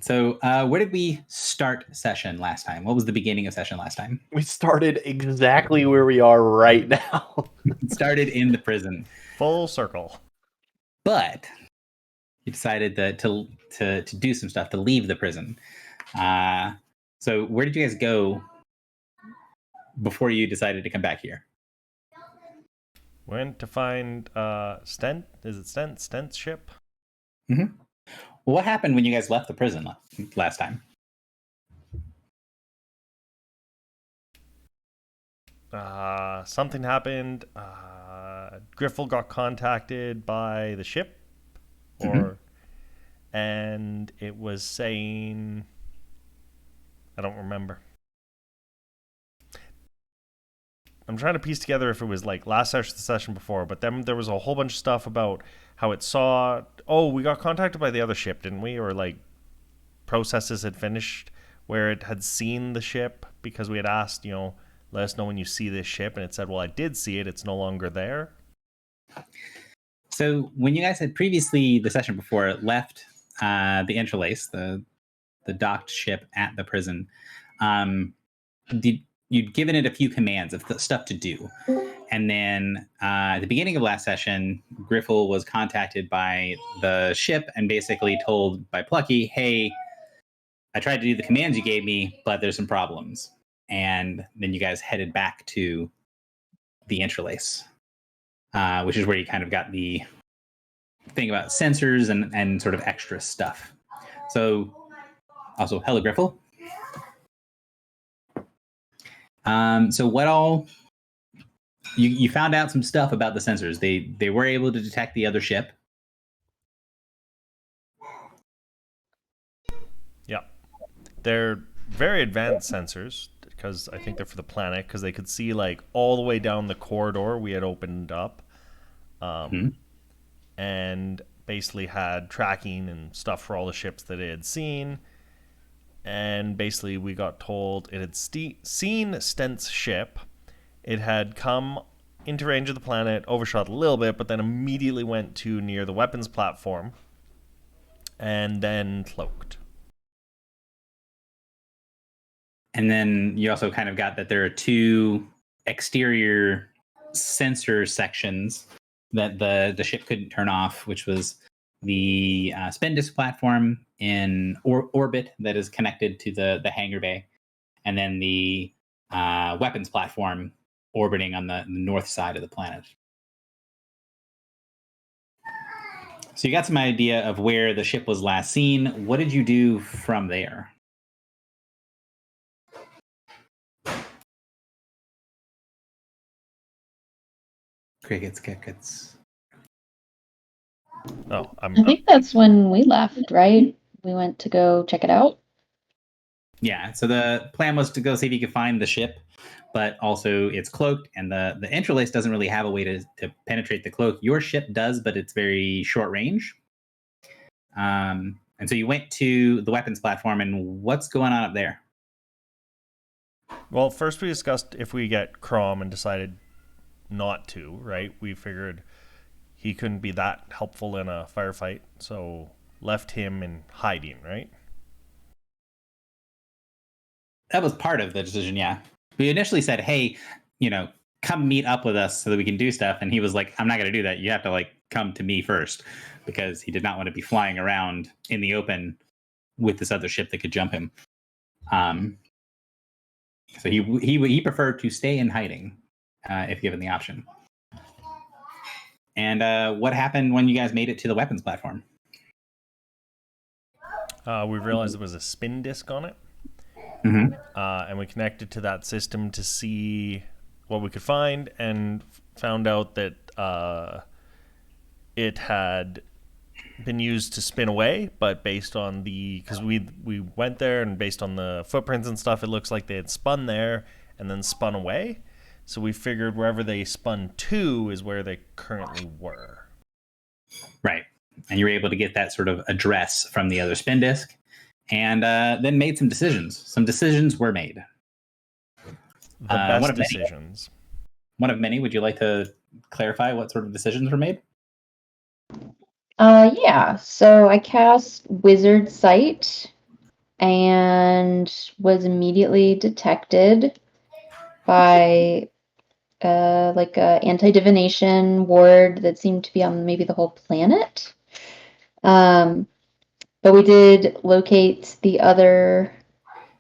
So, where did we start session last time? What was the beginning of session last time? We started exactly where we are right now. It started in the prison, Full circle. but you decided to do some stuff to leave the prison. So, where did you guys go before you decided to come back here? Went to find Stent. Is it Stent? Stent's ship? Mm-hmm. Well, what happened when you guys left the prison last time? Something happened. Griffle got contacted by the ship, and it was saying, I don't remember. I'm trying to piece together if it was like last session, the session before, but then there was a whole bunch of stuff about how it saw. Oh, we got contacted by the other ship, didn't we? Or like processes had finished where it had seen the ship because we had asked, let us know when you see this ship, and it said, well, I did see it. It's no longer there. So when you guys had previously, the session before, left the Interlace, the docked ship at the prison, you'd given it a few commands of stuff to do. And then at the beginning of last session, Griffle was contacted by the ship and basically told by Plucky, hey, I tried to do the commands you gave me, but there's some problems. And then you guys headed back to the Interlace, which is where you kind of got the thing about sensors and sort of extra stuff. So, also, hello, Griffle. So what all... You found out some stuff about the sensors. They were able to detect the other ship. Yeah. They're very advanced sensors because I think they're for the planet because they could see like all the way down the corridor we had opened up. And basically had tracking and stuff for all the ships that it had seen. And basically we got told it had seen Stent's ship. It had come into range of the planet, overshot a little bit, but then immediately went to near the weapons platform and then cloaked. And then you also kind of got that there are two exterior sensor sections that the ship couldn't turn off, which was the spin disk platform in orbit that is connected to the hangar bay, and then the weapons platform orbiting on the north side of the planet. So you got some idea of where the ship was last seen. What did you do from there? Crickets. Oh, I think that's when we left, right? We went to go check it out. Yeah, so the plan was to go see if you could find the ship, but also it's cloaked, and the Interlace doesn't really have a way to penetrate the cloak. Your ship does, but it's very short range. And so you went to the weapons platform, and what's going on up there? Well, first we discussed if we get Crom and decided not to, right? We figured he couldn't be that helpful in a firefight, so left him in hiding, right? That was part of the decision, yeah. We initially said, hey, come meet up with us so that we can do stuff. And he was like, I'm not going to do that. You have to come to me first, because he did not want to be flying around in the open with this other ship that could jump him. So he preferred to stay in hiding if given the option. And what happened when you guys made it to the weapons platform? We realized there was a spin disk on it. Mm-hmm. And we connected to that system to see what we could find, and found out that it had been used to spin away, but based on because we went there, and based on the footprints and stuff, it looks like they had spun there and then spun away. So we figured wherever they spun to is where they currently were. Right. And you were able to get that sort of address from the other spin disk, and then made some decisions. Some decisions were made. The best decisions. One of many. Would you like to clarify what sort of decisions were made? Yeah. So I cast Wizard Sight and was immediately detected by like a anti-divination ward that seemed to be on maybe the whole planet. But we did locate the other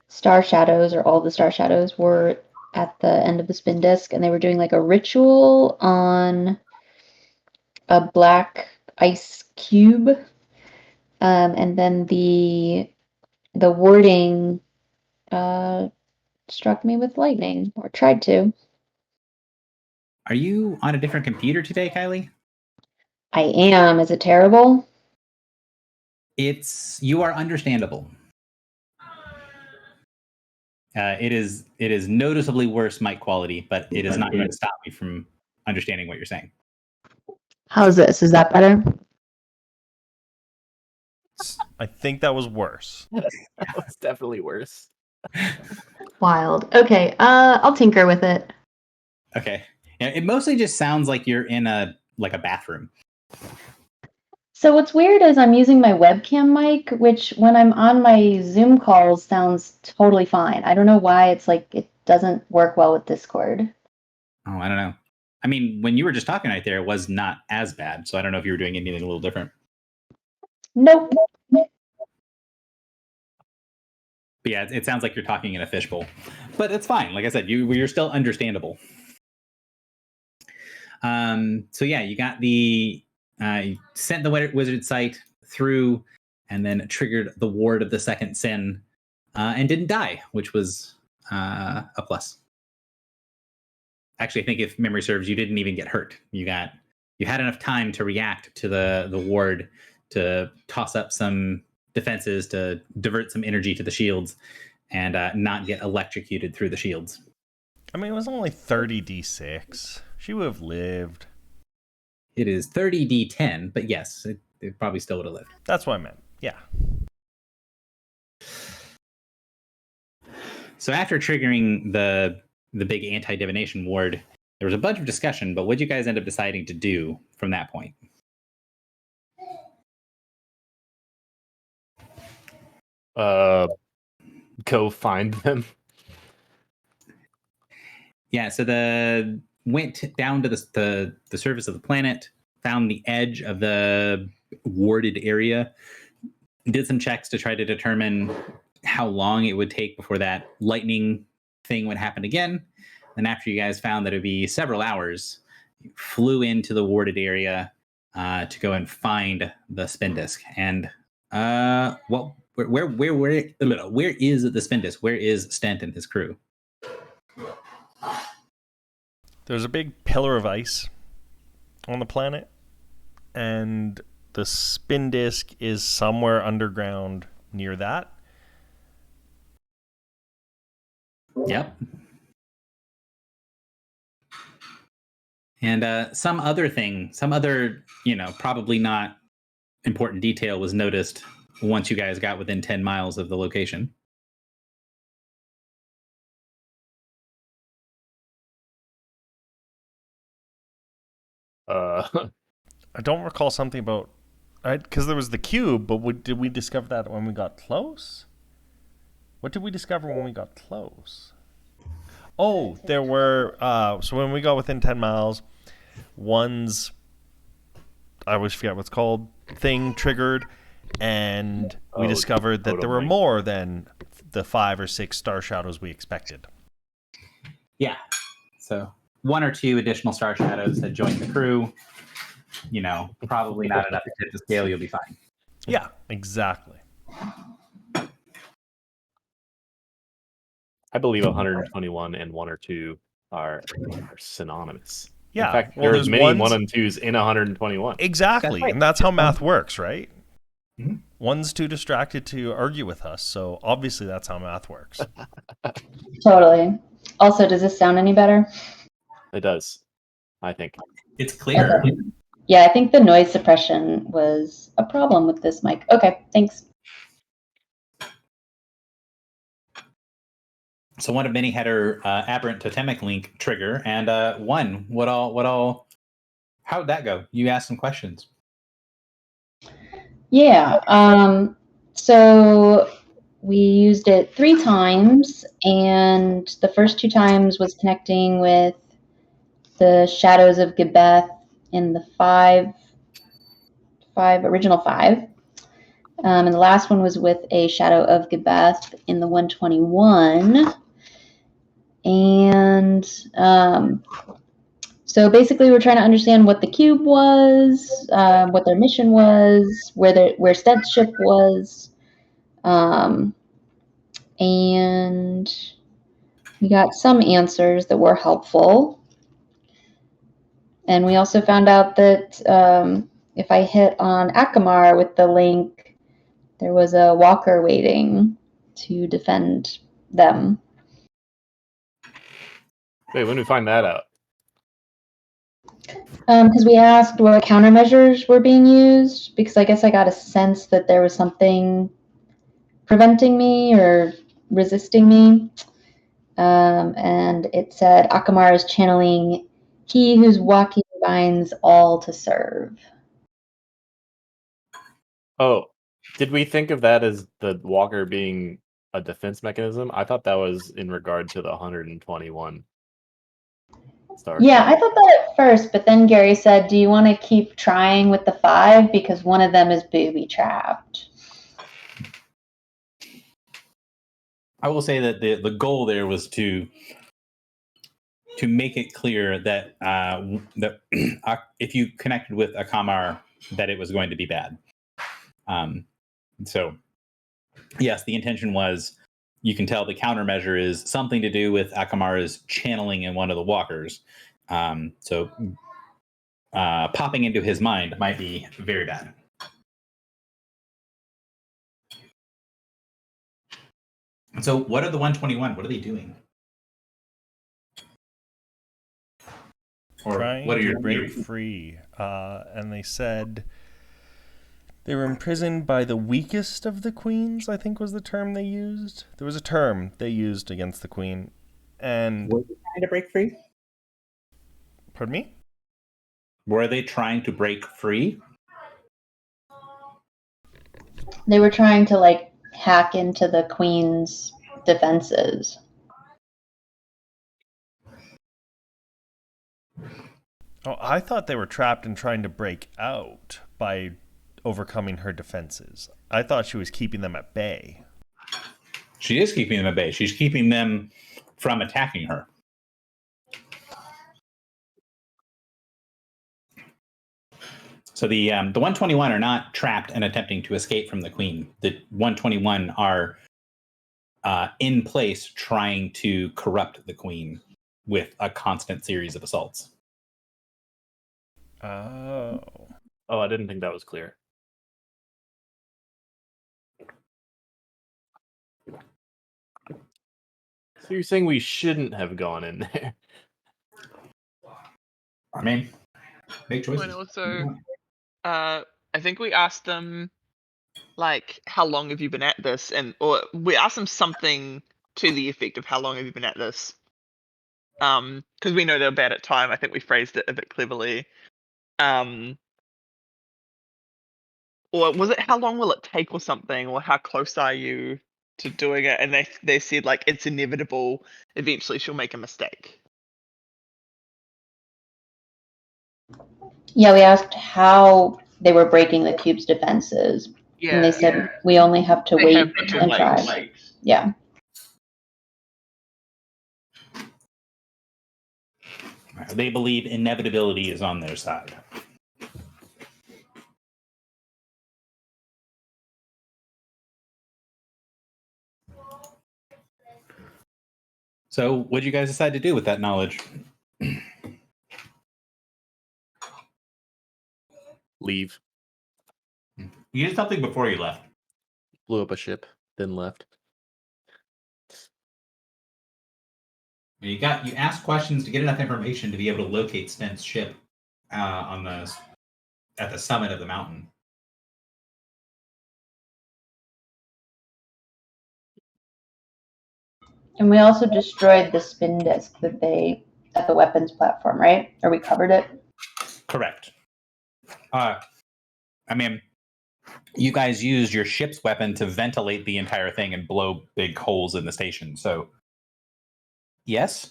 star shadows, or all the star shadows were at the end of the spin disk, and they were doing like a ritual on a black ice cube. And then the warding struck me with lightning, or tried to. Are you on a different computer today, Kylie? I am. Is it terrible? You are understandable. It is noticeably worse mic quality, but it is not going to stop me from understanding what you're saying. How's this? Is that better? I think that was worse. That was definitely worse. Wild. Okay, I'll tinker with it. Okay. Yeah, it mostly just sounds like you're in a bathroom. So what's weird is I'm using my webcam mic, which when I'm on my Zoom calls sounds totally fine. I don't know why it's like it doesn't work well with Discord. Oh, I don't know. I mean, when you were just talking right there, it was not as bad. So I don't know if you were doing anything a little different. Nope. But yeah, it sounds like you're talking in a fishbowl. But it's fine. Like I said, you're still understandable. So yeah, you got you sent the wizard sight through, and then triggered the ward of the second sin, and didn't die, which was a plus. Actually, I think if memory serves, you didn't even get hurt. You had enough time to react to the ward, to toss up some defenses, to divert some energy to the shields, and not get electrocuted through the shields. I mean, it was only 30d6. She would have lived. It is 30d10, but yes, it probably still would have lived. That's what I meant. Yeah. So after triggering the big anti-divination ward, there was a bunch of discussion, but what did you guys end up deciding to do from that point? Go find them. Yeah, so went down to the surface of the planet, found the edge of the warded area, did some checks to try to determine how long it would take before that lightning thing would happen again. And after you guys found that it would be several hours, you flew into the warded area to go and find the spin disk. And where is the spin disk? Where is Stent and his crew? There's a big pillar of ice on the planet, and the spin disk is somewhere underground near that. Yep. And some other, probably not important detail was noticed once you guys got within 10 miles of the location. I don't recall something about... Because there was the cube, but did we discover that when we got close? What did we discover when we got close? Oh, there were... so when we got within 10 miles, one's... I always forget what's called. Thing triggered, and we discovered that there were more than the 5 or 6 star shadows we expected. Yeah. So 1 or 2 additional star shadows had joined the crew. Probably not enough to tip the scale. You'll be fine. Yeah, exactly. I believe 121 and 1 or 2 are synonymous. Yeah. In fact, there's many 1 and 2s in 121. Exactly. That's right. And that's how math works, right? Mm-hmm. One's too distracted to argue with us, so obviously that's how math works. Totally. Also, does this sound any better? It does, I think. It's clear. Okay. Yeah, I think the noise suppression was a problem with this mic. Okay, thanks. So one of many had her aberrant totemic link trigger, and one. What all? How'd that go? You asked some questions. Yeah. So we used it 3 times, and the first 2 times was connecting with the shadows of Gebeth in the original 5. And the last one was with a shadow of Gebeth in the 121. And so basically, we're trying to understand what the cube was, what their mission was, where Sted's ship was, and we got some answers that were helpful. And we also found out that if I hit on Akamar with the link, there was a walker waiting to defend them. Wait, when did we find that out? Because we asked what countermeasures were being used, because I guess I got a sense that there was something preventing me or resisting me. And it said Akamar is channeling he whose walking binds all to serve. Oh, did we think of that as the walker being a defense mechanism? I thought that was in regard to the 121 star. Yeah, I thought that at first, but then Gary said, do you want to keep trying with the 5? Because one of them is booby trapped. I will say that the goal there was to make it clear that if you connected with Akamar, that it was going to be bad. So, yes, the intention was, you can tell the countermeasure is something to do with Akamar's channeling in one of the walkers. So popping into his mind might be very bad. So what are the 121? What are they doing? Or Trying what are to your break free. And they said they were imprisoned by the weakest of the queens, I think was the term they used. There was a term they used against the queen. And were they trying to break free? Pardon me? Were they trying to break free? They were trying to hack into the queen's defenses. Oh, I thought they were trapped and trying to break out by overcoming her defenses. I thought she was keeping them at bay. She is keeping them at bay. She's keeping them from attacking her. So the 121 are not trapped and attempting to escape from the queen. The 121 are in place trying to corrupt the queen with a constant series of assaults. Oh. Oh, I didn't think that was clear. So you're saying we shouldn't have gone in there? I mean, big choices. And also, I think we asked them, how long have you been at this? Or we asked them something to the effect of how long have you been at this? Because we know they're bad at time. I think we phrased it a bit cleverly. Or was it how long will it take or something? Or how close are you to doing it? And they said, it's inevitable. Eventually she'll make a mistake. Yeah, we asked how they were breaking the cube's defenses. Yeah. And they said, we only have to wait and try. Wait. Yeah. They believe inevitability is on their side. So what did you guys decide to do with that knowledge? Leave. You did something before you left. Blew up a ship, then left. You asked questions to get enough information to be able to locate Stent's ship at the summit of the mountain. And we also destroyed the spin disk at the weapons platform, right? Or we covered it? Correct. I mean, you guys used your ship's weapon to ventilate the entire thing and blow big holes in the station. So, yes.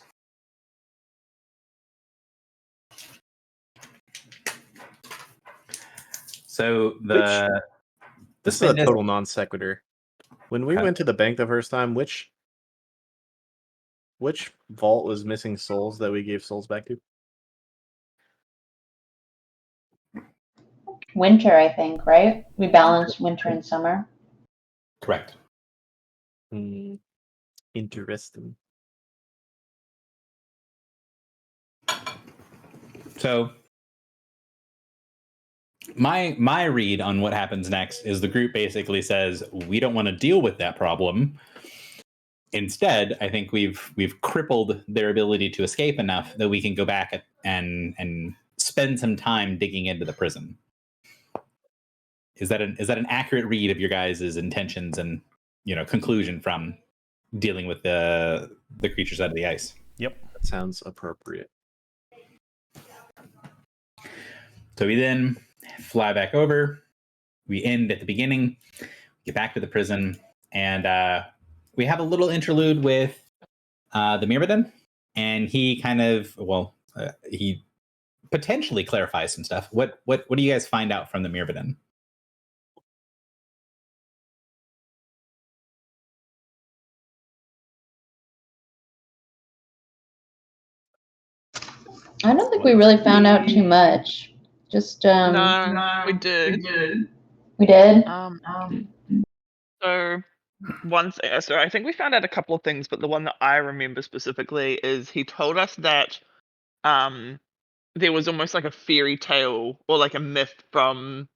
So the This is a spin disc- total non sequitur. When we Okay. went to the bank the first time, which vault was missing souls that we gave souls back to? Winter, I think, right? We balanced winter and summer. Correct. Interesting. So my read on what happens next is the group basically says we don't want to deal with that problem. Instead, I think we've crippled their ability to escape enough that we can go back and spend some time digging into the prison. Is that an accurate read of your guys' intentions and conclusion from dealing with the creatures out of the ice? Yep. That sounds appropriate. So we then fly back over. We end at the beginning, get back to the prison, and we have a little interlude with the Myrmidon, and he kind of he potentially clarifies some stuff. What do you guys find out from the Myrmidon? I don't think we really found out too much. Just No, we did. we did. So so I think we found out a couple of things, but the one that I remember specifically is he told us that there was almost like a fairy tale or like a myth from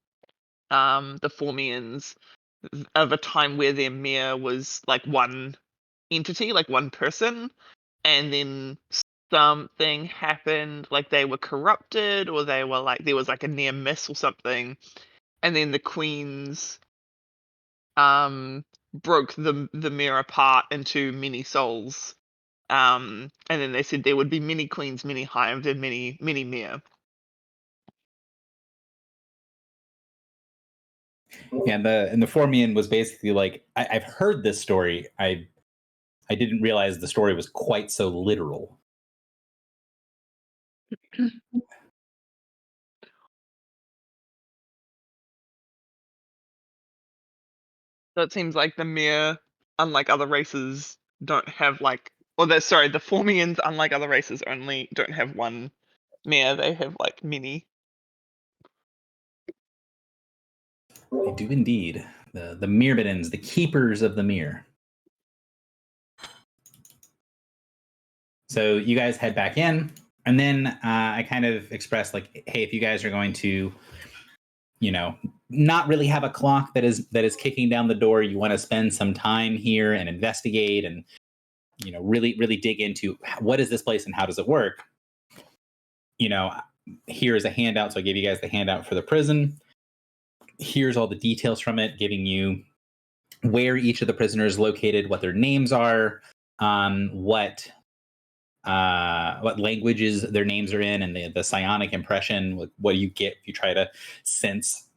the Formians of a time where their mayor was like one entity, like one person, and then something happened, like they were corrupted or they were like there was like a near miss or something, and then the queens broke the mirror apart into many souls, and then they said there would be many queens, many hives, and many mirror. And the Formian was basically like, I've heard this story. I didn't realize the story was quite so literal. So it seems like the mirror, unlike other races, don't have like, or the Formians, unlike other races, only don't have one mirror. They have like many. They do indeed. The Myrmidons, the keepers of the mirror. So you guys head back in, and then I kind of expressed like, hey, if you guys are going to, not really have a clock that is kicking down the door, you want to spend some time here and investigate and really dig into what is this place and how does it work. Here is a handout. So I gave you guys the handout for the prison. Here's all the details from it, giving you where each of the prisoners is located, what their names are, what languages their names are in, and the psionic impression. What do you get if you try to sense,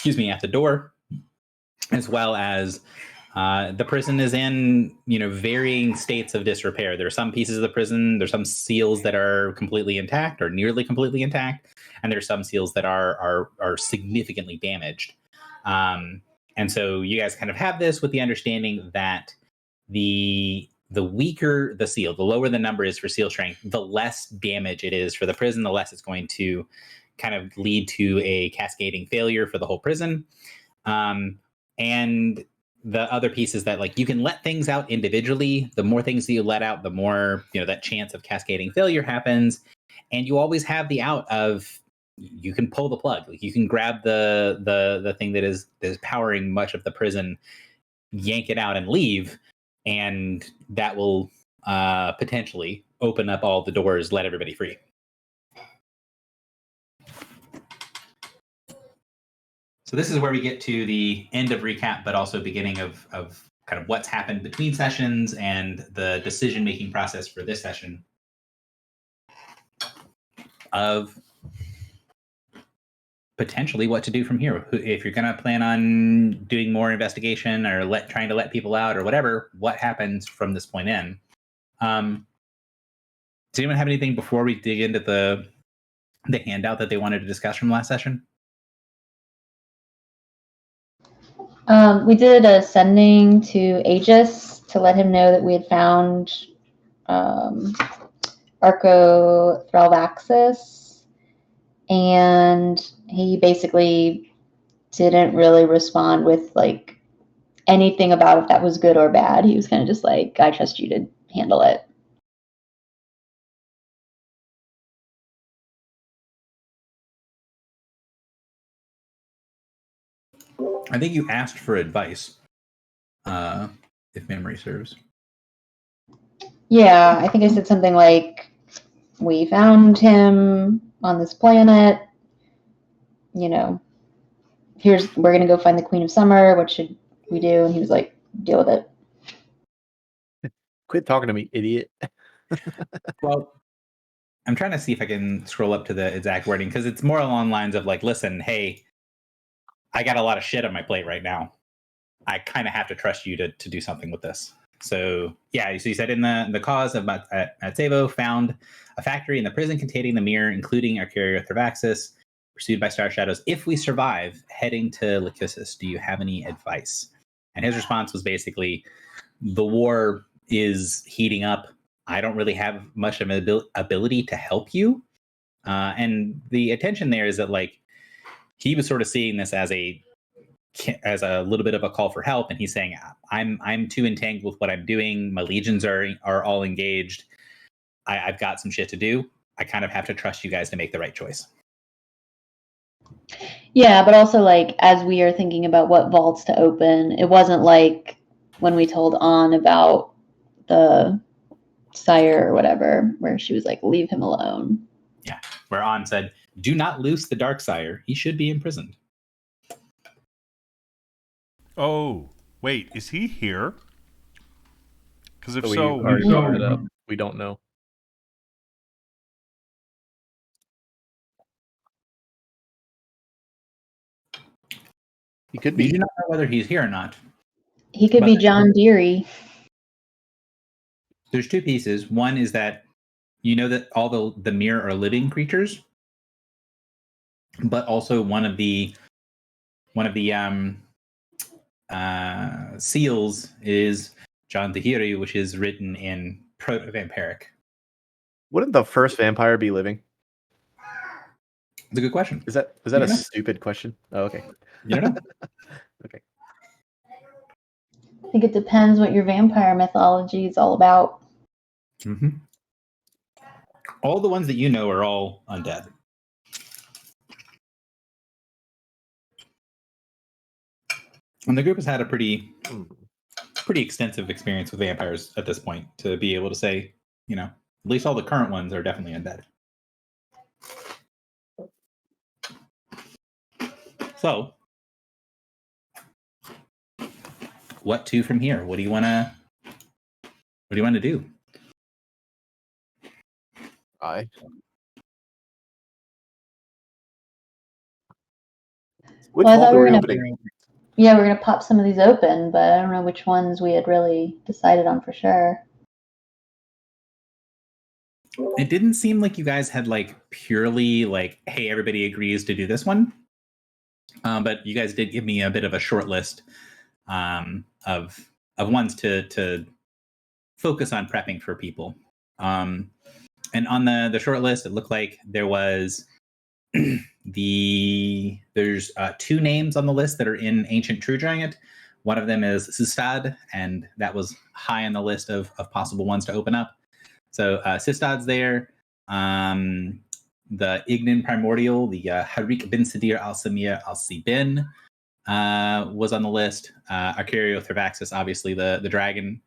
at the door, as well as the prison is in varying states of disrepair. There are some pieces of the prison, there's some seals that are completely intact or nearly completely intact, and there's some seals that are significantly damaged. And so you guys kind of have this with the understanding that the weaker the seal, the lower the number is for seal strength, the less damage it is for the prison, the less it's going to kind of lead to a cascading failure for the whole prison. And the other piece is that like you can let things out individually. The more things that you let out, the more that chance of cascading failure happens. And you always have the out of you can pull the plug. Like you can grab the thing that is powering much of the prison, yank it out, and leave, and that will potentially open up all the doors, let everybody free. So this is where we get to the end of recap, but also beginning of kind of what's happened between sessions and the decision-making process for this session of potentially what to do from here. If you're going to plan on doing more investigation or trying to let people out or whatever, what happens from this point in? Does anyone have anything before we dig into the handout that they wanted to discuss from last session? We did a sending to Aegis to let him know that we had found Arco Thralvaxis, and he basically didn't really respond with like anything about if that was good or bad. He was kind of just like, I trust you to handle it. I think you asked for advice, if memory serves. Yeah, I think I said something like, we found him on this planet, you know, we're going to go find the Queen of Summer. What should we do? And he was like, deal with it. Quit talking to me, idiot. Well, I'm trying to see if I can scroll up to the exact wording, because it's more along the lines of like, listen, hey, I got a lot of shit on my plate right now. I kind of have to trust you to do something with this. So yeah, so you said in the cause of Matsevo found a factory in the prison containing the mirror, including Arcaria Thravaxis, pursued by Star Shadows. If we survive, heading to Lycosis, do you have any advice? And his response was basically, the war is heating up. I don't really have much of an ability to help you. And the attention there is that like he was sort of seeing this as a little bit of a call for help, and he's saying, I'm too entangled with what I'm doing. My legions are all engaged. I've got some shit to do. I kind of have to trust you guys to make the right choice. Yeah, but also like as we are thinking about what vaults to open, it wasn't like when we told An about the sire or whatever, where she was like, leave him alone. Yeah, where An said, do not loose the Dark Sire. He should be imprisoned. Oh, wait, is he here? Because if We so, already brought it up. We don't know. He could We be. do not know whether he's here or not. He could be John Deere. There's two pieces. One is that you know that all the mirror are living creatures, but also one of the seals is John Tahiri, which is written in Proto-Vampiric. Wouldn't the first vampire be living? It's a good question. Is that a stupid question? Oh, okay. You don't know? Okay. I think it depends what your vampire mythology is all about. Mm-hmm. All the ones that you know are all undead. And the group has had a pretty extensive experience with vampires at this point to be able to say, you know, at least all the current ones are definitely undead. So, what to from here? What do you want to do? Which Well, I vault thought are we we were opening? Yeah, we're going to pop some of these open, but I don't know which ones we had really decided on for sure. It didn't seem like you guys had like purely like, hey, everybody agrees to do this one. But you guys did give me a bit of a short list of ones to focus on prepping for people. And on the short list, it looked like there was there's two names on the list that are in Ancient True Giant. One of them is Sistad, and that was high on the list of possible ones to open up. So Sistad's there. The Ignan Primordial, the Harik bin Sadir al-Samir al-Sibin was on the list. Arcario Thravaxis, obviously the dragon.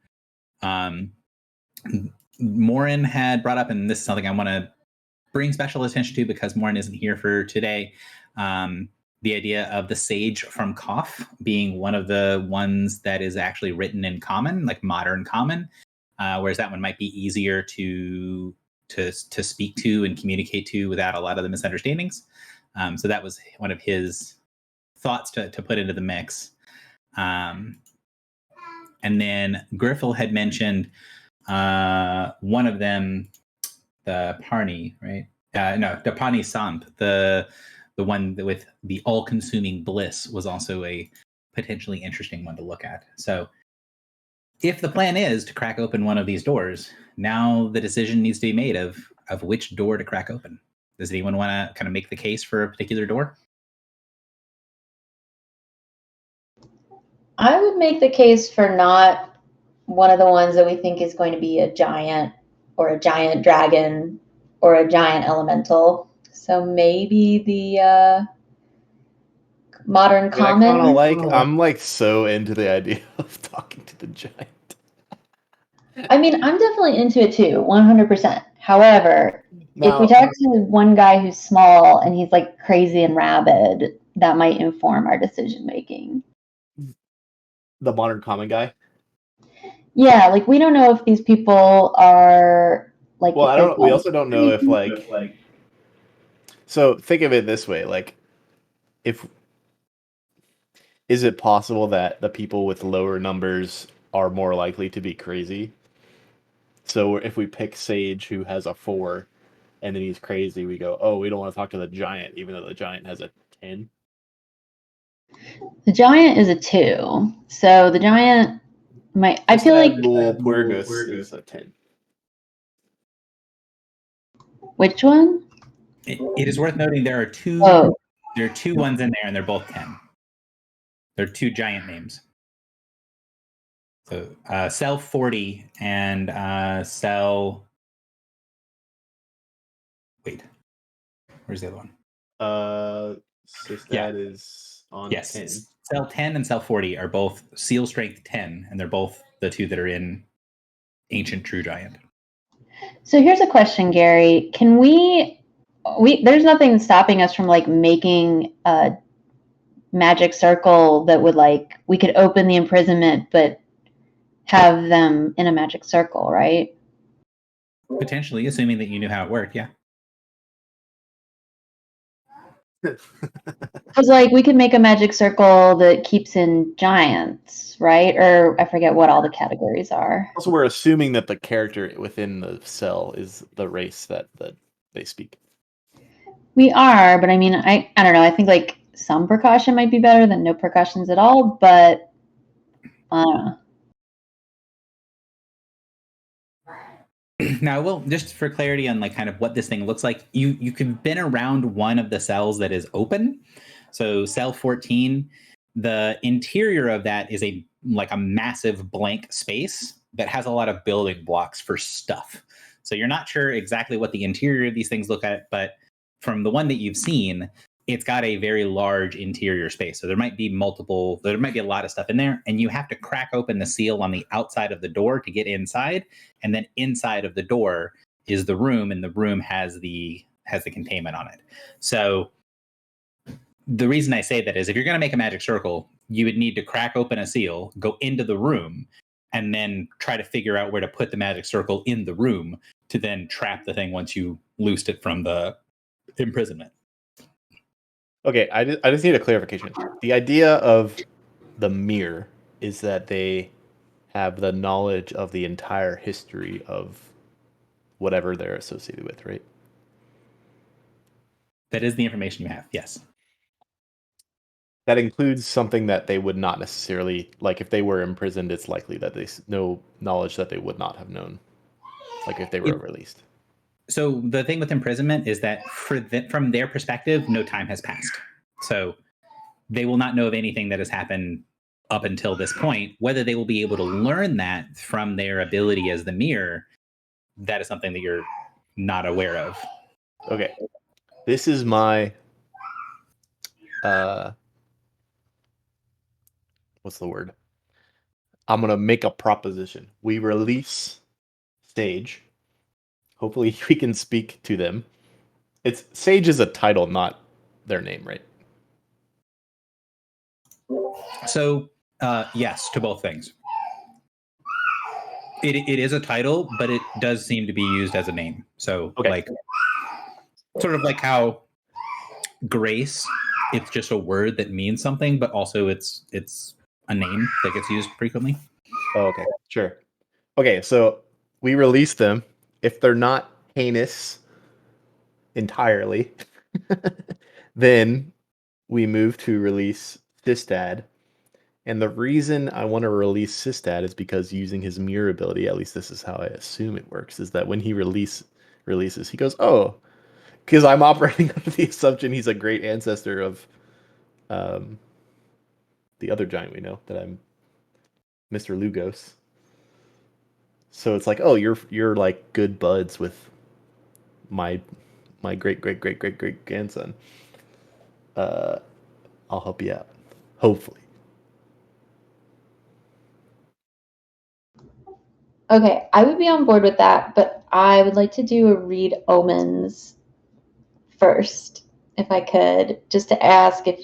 Morin had brought up, and this is something I want to bring special attention to because Morin isn't here for today. The idea of the Sage from Koth being one of the ones that is actually written in Common, like modern Common, whereas that one might be easier to speak to and communicate to without a lot of the misunderstandings. So that was one of his thoughts to put into the mix. And then Griffel had mentioned one of them, the Parni, right? No, the Parni Samp, the one with the all-consuming bliss, was also a potentially interesting one to look at. So if the plan is to crack open one of these doors, now the decision needs to be made of which door to crack open. Does anyone want to kind of make the case for a particular door? I would make the case for not one of the ones that we think is going to be a giant or a giant dragon or a giant elemental. So maybe the modern common. I'm like so into the idea of talking to the giant. I mean, I'm definitely into it too, 100%. However, if we Now, talk to one guy who's small and he's like crazy and rabid, that might inform our decision making. the modern common guy. Yeah, like we don't know if these people are like. Well, if I they're don't. We also don't know if crazy. like. So think of it this way: like, if is it possible that the people with lower numbers are more likely to be crazy? So if we pick Sage, who has a 4, and then he's crazy, we go, oh, we don't want to talk to the giant, even though the giant has a 10. The giant is a 2, so the giant might. I feel like Puergus is a 10. which one? It is worth noting there are two. Oh, There are two ones in there, and they're both 10. They're two giant names. So Cell 40 and Cell. Wait, where's the other one? Sistad is on 10. Cell 10 and Cell 40 are both Seal Strength 10, and they're both the two that are in Ancient True Giant. so here's a question, Gary. Can we? There's nothing stopping us from like making a magic circle that would like we could open the imprisonment, but have them in a magic circle, right? Potentially, assuming that you knew how it worked, yeah. Because like we could make a magic circle that keeps in giants, right? Or I forget what all the categories are. Also, we're assuming that the character within the cell is the race that they speak. We are, but I mean, I don't know. I think like some precaution might be better than no precautions at all, but I don't know. Now, well, just for clarity on like kind of what this thing looks like, you could been around one of the cells that is open. So cell 14, the interior of that is a massive blank space that has a lot of building blocks for stuff. So you're not sure exactly what the interior of these things look at, but from the one that you've seen, it's got a very large interior space. So there might be a lot of stuff in there, and you have to crack open the seal on the outside of the door to get inside. And then inside of the door is the room, and the room has the containment on it. So the reason I say that is if you're going to make a magic circle, you would need to crack open a seal, go into the room, and then try to figure out where to put the magic circle in the room to then trap the thing once you loosed it from the imprisonment. Okay, I just need a clarification. The idea of the mirror is that they have the knowledge of the entire history of whatever they're associated with, right? That is the information you have, yes. That includes something that they would not necessarily, like if they were imprisoned, it's likely that they know knowledge that they would not have known, like if they were released. So the thing with imprisonment is that from their perspective, no time has passed. So they will not know of anything that has happened up until this point. Whether they will be able to learn that from their ability as the mirror, that is something that you're not aware of. Okay. This is my what's the word? I'm going to make a proposition. We release Sage. Hopefully we can speak to them. Sage is a title, not their name, right? So, yes, to both things. It is a title, but it does seem to be used as a name. So, Okay. like, sort of like how grace, it's just a word that means something, but also it's a name that gets used frequently. Oh, okay, sure. Okay, so we release them. If they're not heinous entirely, then we move to release Sistad. And the reason I want to release Sistad is because using his mirror ability, at least this is how I assume it works, is that when he releases, he goes, oh, because I'm operating under the assumption he's a great ancestor of the other giant we know, that I'm Mr. Lugos. So it's like, oh, you're like good buds with my great grandson. I'll help you out, hopefully. Okay, I would be on board with that, but I would like to do a read omens first, if I could, just to ask if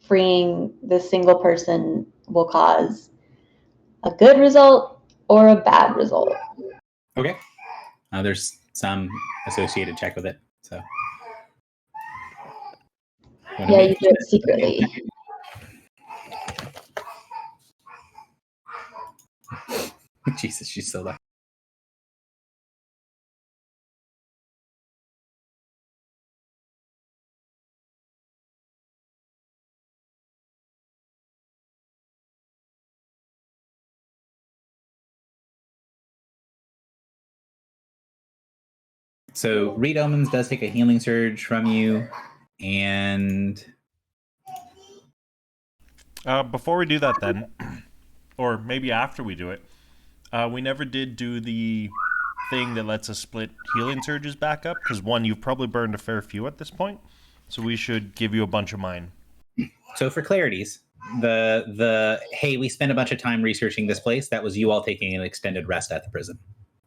freeing this single person will cause a good result or a bad result. Okay. There's some associated check with it. So. Yeah, you do it secretly. Jesus, she's so lucky. So Read Omens does take a healing surge from you, and Before we do that, then, or maybe after we do it, we never did do the thing that lets us split healing surges back up, because one, you've probably burned a fair few at this point, so we should give you a bunch of mine. So for clarities, the hey, we spent a bunch of time researching this place, that was you all taking an extended rest at the prison.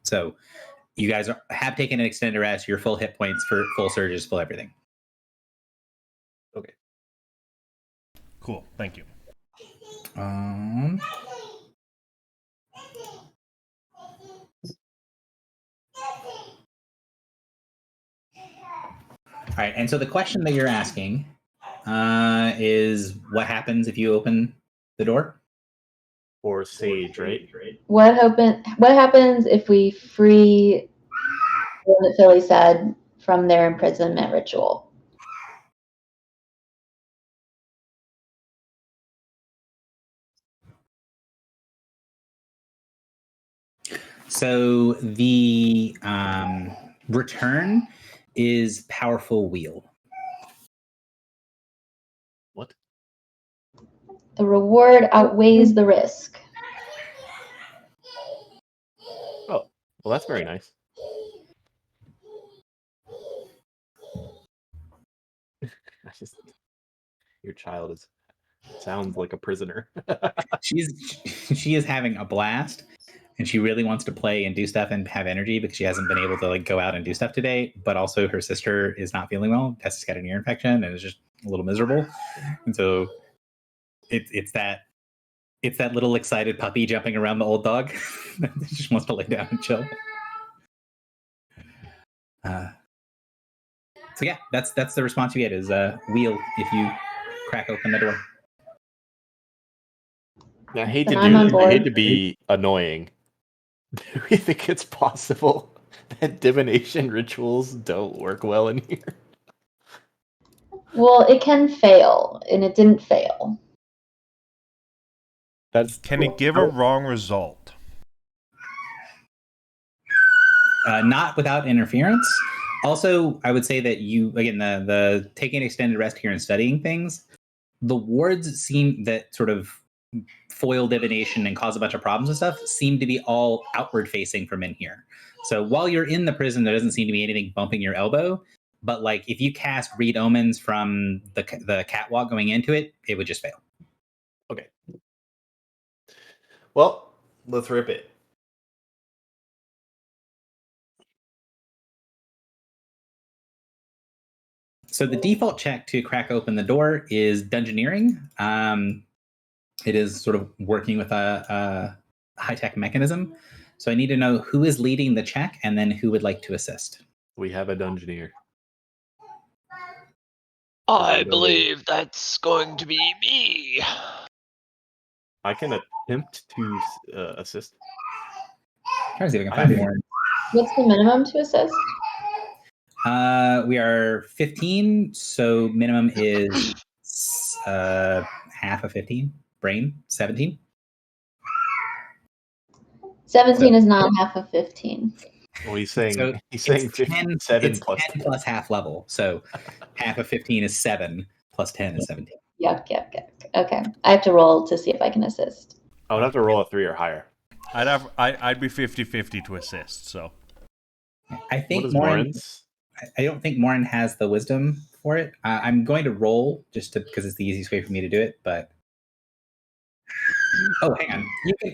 So you guys have taken an extended rest, your full hit points for full surges, full everything. Okay. Cool, thank you. All right, and so the question that you're asking is what happens if you open the door? Or Sage, right? What happens if we free what Philly said from their imprisonment ritual? So the return is powerful wheel. What? The reward outweighs the risk. Oh, well, that's very nice. Your child sounds like a prisoner. She is having a blast, and she really wants to play and do stuff and have energy because she hasn't been able to like go out and do stuff today. But also her sister is not feeling well. Tessa's got an ear infection and is just a little miserable, and so it's that little excited puppy jumping around the old dog that just wants to lay down and chill. So yeah, that's the response you get is wheel if you crack open the door. I hate Then to I'm on do. I hate board. to be annoying. Do we think it's possible that divination rituals don't work well in here? Well, it can fail, and it didn't fail. Can it give a wrong result? Not without interference. Also, I would say that you, again, the taking extended rest here and studying things, the wards seem that sort of foil divination and cause a bunch of problems and stuff seem to be all outward facing from in here. So while you're in the prison, there doesn't seem to be anything bumping your elbow. But like if you cast Read Omens from the catwalk going into it, it would just fail. Okay. Well, let's rip it. So the default check to crack open the door is Dungeoneering. It is sort of working with a high-tech mechanism. So I need to know who is leading the check and then who would like to assist. We have a Dungeoneer. I believe that's going to be me. I can attempt to assist. Trying to see if I can I find have- more. What's the minimum to assist? We are 15, so minimum is half of 15. Brain 17. 17 is not half of 15. Well, he's saying So he's saying it's 10, 57 it's plus 10 plus half level. So half of 15 is 7 plus 10 is 17. Yuck. Okay. I have to roll to see if I can assist. I would have to roll a 3 or higher. I'd be 50-50 to assist. So I What think is Morin. Morin's? I don't think Morin has the wisdom for it. I'm going to roll just because it's the easiest way for me to do it. But hang on,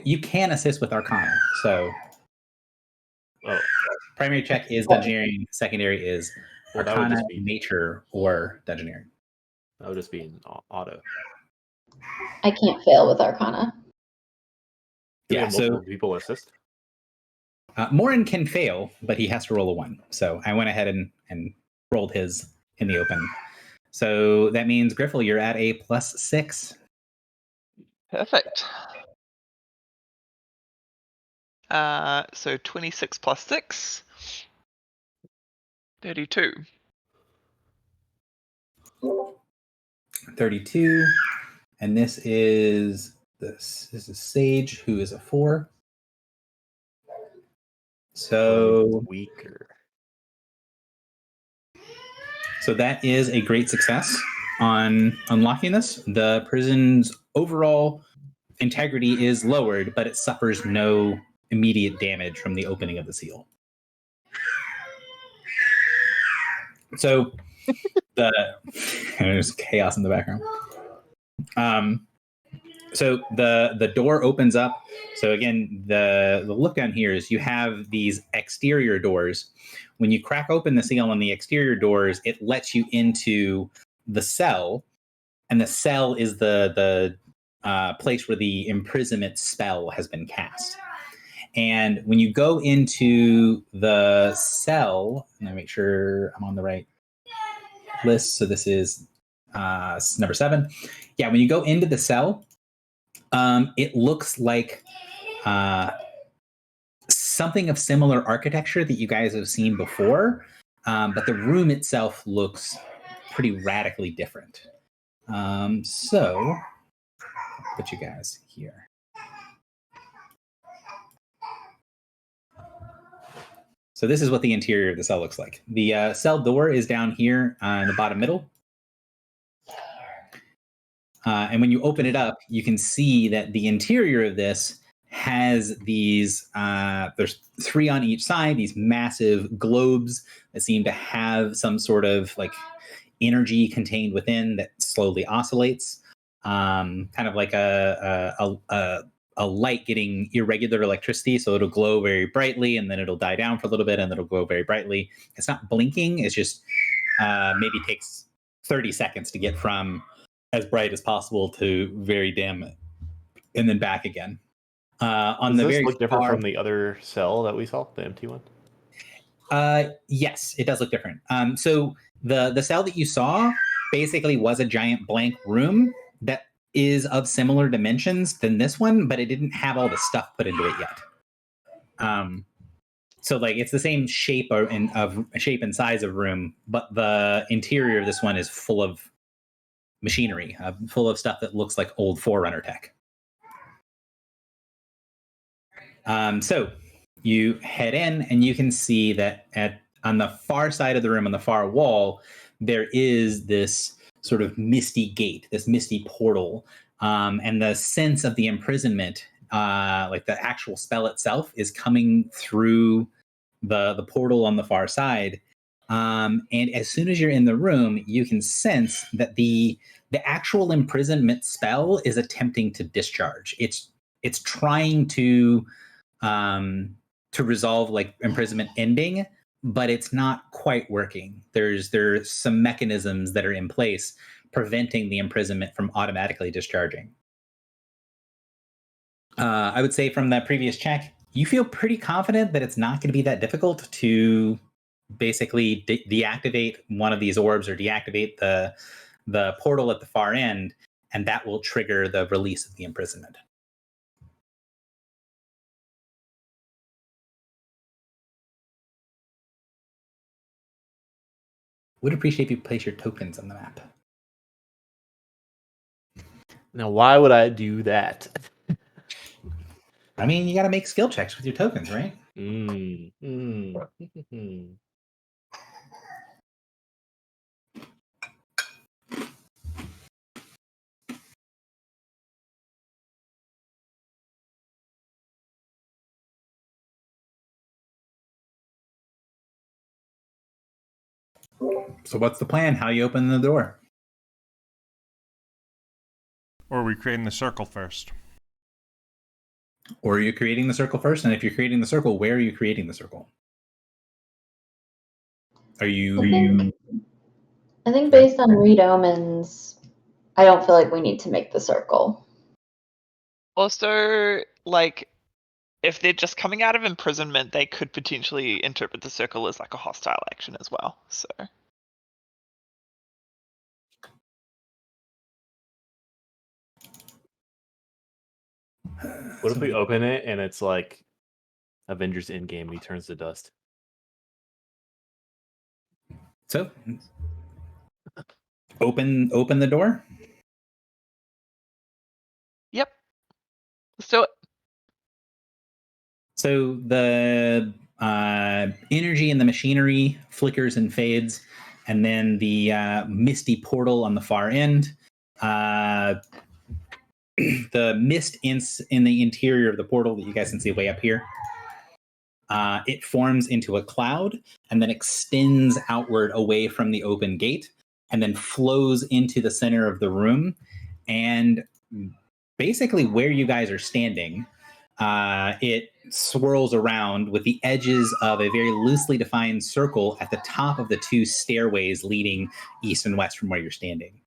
you can assist with Arcana. So primary check is Dungeoneering. Secondary is Well, that would Arcana, just be Nature, or Dungeoneering. that would just be an auto. I can't fail with Arcana. Can Yeah, so multiple people assist. Morin can fail, but he has to roll a 1. So I went ahead and rolled his in the open. So that means Griffle, you're at a +6. Perfect. So 26 plus 6. 32. 32. And this is Sage, who is a 4. So weaker. So that is a great success on unlocking this. The prison's overall integrity is lowered, but it suffers no immediate damage from the opening of the seal. So there's chaos in the background. So the door opens up. So again, the look down here is you have these exterior doors. When you crack open the seal on the exterior doors, it lets you into the cell, and the cell is the place where the imprisonment spell has been cast. And when you go into the cell, and I make sure I'm on the right list. So this is number 7. Yeah, when you go into the cell, it looks like something of similar architecture that you guys have seen before, but the room itself looks pretty radically different. So I'll put you guys here. So this is what the interior of the cell looks like. The cell door is down here in the bottom middle. And when you open it up, you can see that the interior of this has these, there's 3 on each side, these massive globes that seem to have some sort of like energy contained within that slowly oscillates, kind of like a light getting irregular electricity. So it'll glow very brightly and then it'll die down for a little bit and then it'll glow very brightly. It's not blinking. It's just maybe takes 30 seconds to get from as bright as possible to very dim and then back again. Does this look different from the other cell that we saw, the empty one? Yes, it does look different. So the cell that you saw basically was a giant blank room that is of similar dimensions than this one, but it didn't have all the stuff put into it yet. So like it's the same shape shape and size of room, but the interior of this one is full of machinery, full of stuff that looks like old Forerunner tech. So you head in and you can see that on the far side of the room, on the far wall, there is this sort of misty gate, this misty portal. And the sense of the imprisonment, like the actual spell itself, is coming through the portal on the far side. And as soon as you're in the room, you can sense that the actual imprisonment spell is attempting to discharge. It's trying to resolve like imprisonment ending, but it's not quite working. There's some mechanisms that are in place preventing the imprisonment from automatically discharging. I would say from that previous check, you feel pretty confident that it's not going to be that difficult to basically deactivate one of these orbs or deactivate the portal at the far end, and that will trigger the release of the imprisonment. Would appreciate if you place your tokens on the map. Now, why would I do that? I mean, you got to make skill checks with your tokens, right? So what's the plan? How you open the door? Or are we creating the circle first? Or are you creating the circle first? And if you're creating the circle, where are you creating the circle? Are you... I think based on read omens, I don't feel like we need to make the circle. Also, like, if they're just coming out of imprisonment, they could potentially interpret the circle as like a hostile action as well. So What if we open it and it's like Avengers Endgame and he turns to dust? So open the door. yep. Let's do it. So the energy in the machinery flickers and fades, and then the misty portal on the far end. The mist in the interior of the portal that you guys can see way up here. It forms into a cloud and then extends outward away from the open gate and then flows into the center of the room. And basically where you guys are standing, it swirls around with the edges of a very loosely defined circle at the top of the two stairways leading east and west from where you're standing.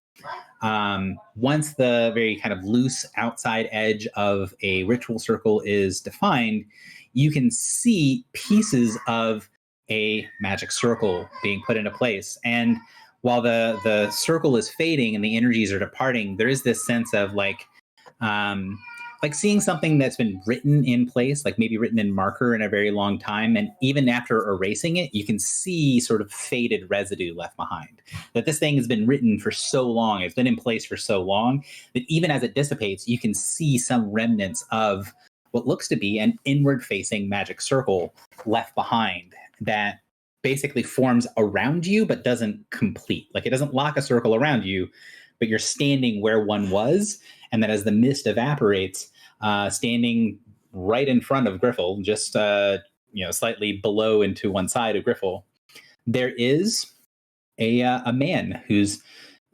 Once the very kind of loose outside edge of a ritual circle is defined, you can see pieces of a magic circle being put into place. And while the circle is fading and the energies are departing, there is this sense of like seeing something that's been written in place, like maybe written in marker in a very long time. And even after erasing it, you can see sort of faded residue left behind. That this thing has been written for so long, it's been in place for so long, that even as it dissipates, you can see some remnants of what looks to be an inward-facing magic circle left behind that basically forms around you, but doesn't complete. Like it doesn't lock a circle around you, but you're standing where one was. And then as the mist evaporates, standing right in front of Griffle, just slightly below and to one side of Griffle, there is a man who's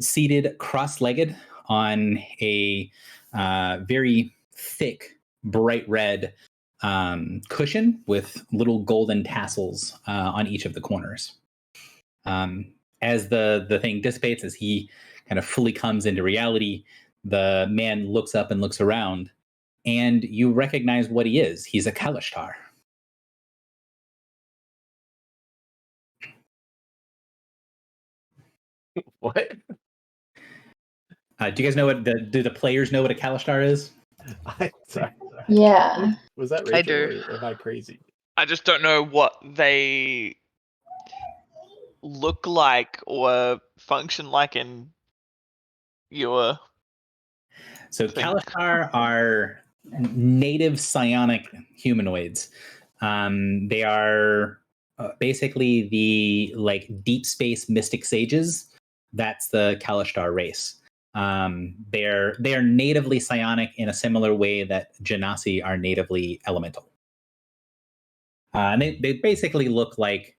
seated cross-legged on a very thick, bright red cushion with little golden tassels on each of the corners. As the thing dissipates, as he kind of fully comes into reality, the man looks up and looks around, and you recognize what he is. He's a Kalishtar. What? Do you guys know what do the players know what a Kalishtar is? Sorry. Yeah. Was that I Rachel do. or am I crazy? I just don't know what they look like or function like in your So thing. Kalishtar are native psionic humanoids. They are basically the like deep space mystic sages. That's the Kalishtar race. They are natively psionic in a similar way that Genasi are natively elemental. And they basically look like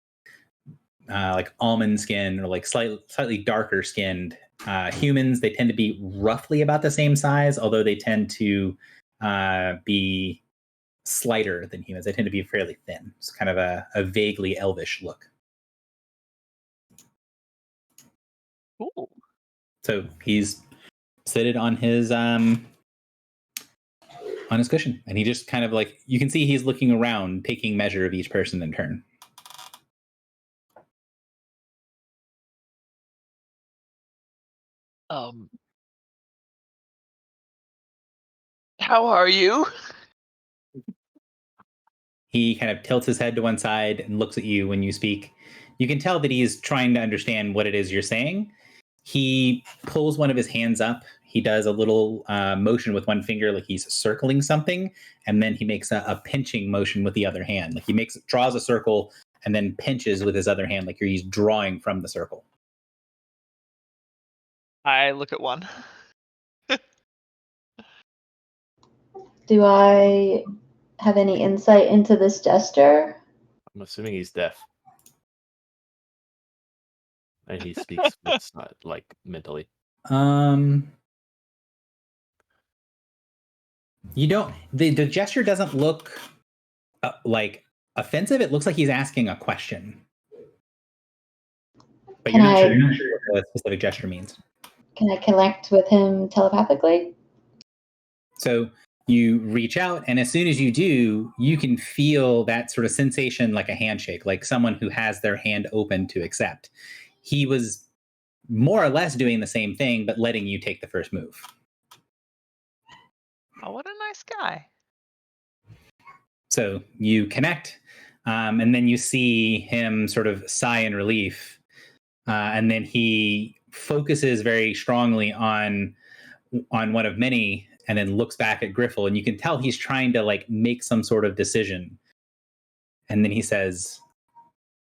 almond skin or like slightly darker skinned humans. They tend to be roughly about the same size, although they tend to be slighter than humans. They tend to be fairly thin. It's kind of a vaguely elvish look. Ooh. So he's seated on his cushion, and he just kind of like, you can see he's looking around, taking measure of each person in turn. How are you? He kind of tilts his head to one side and looks at you when you speak. You can tell that he's trying to understand what it is you're saying. He pulls one of his hands up. He does a little motion with one finger, like he's circling something, and then he makes a pinching motion with the other hand. Like he draws a circle and then pinches with his other hand, like he's drawing from the circle. I look at one. Do I have any insight into this gesture? I'm assuming he's deaf. And he speaks with, like, mentally. You don't. The gesture doesn't look like offensive. It looks like he's asking a question. But you're not sure what the specific gesture means. Can I connect with him telepathically? So you reach out, and as soon as you do, you can feel that sort of sensation like a handshake, like someone who has their hand open to accept. He was more or less doing the same thing, but letting you take the first move. Oh, what a nice guy. So you connect, and then you see him sort of sigh in relief. And then he focuses very strongly on one of many, and then looks back at Griffel, and you can tell he's trying to like make some sort of decision. And then he says,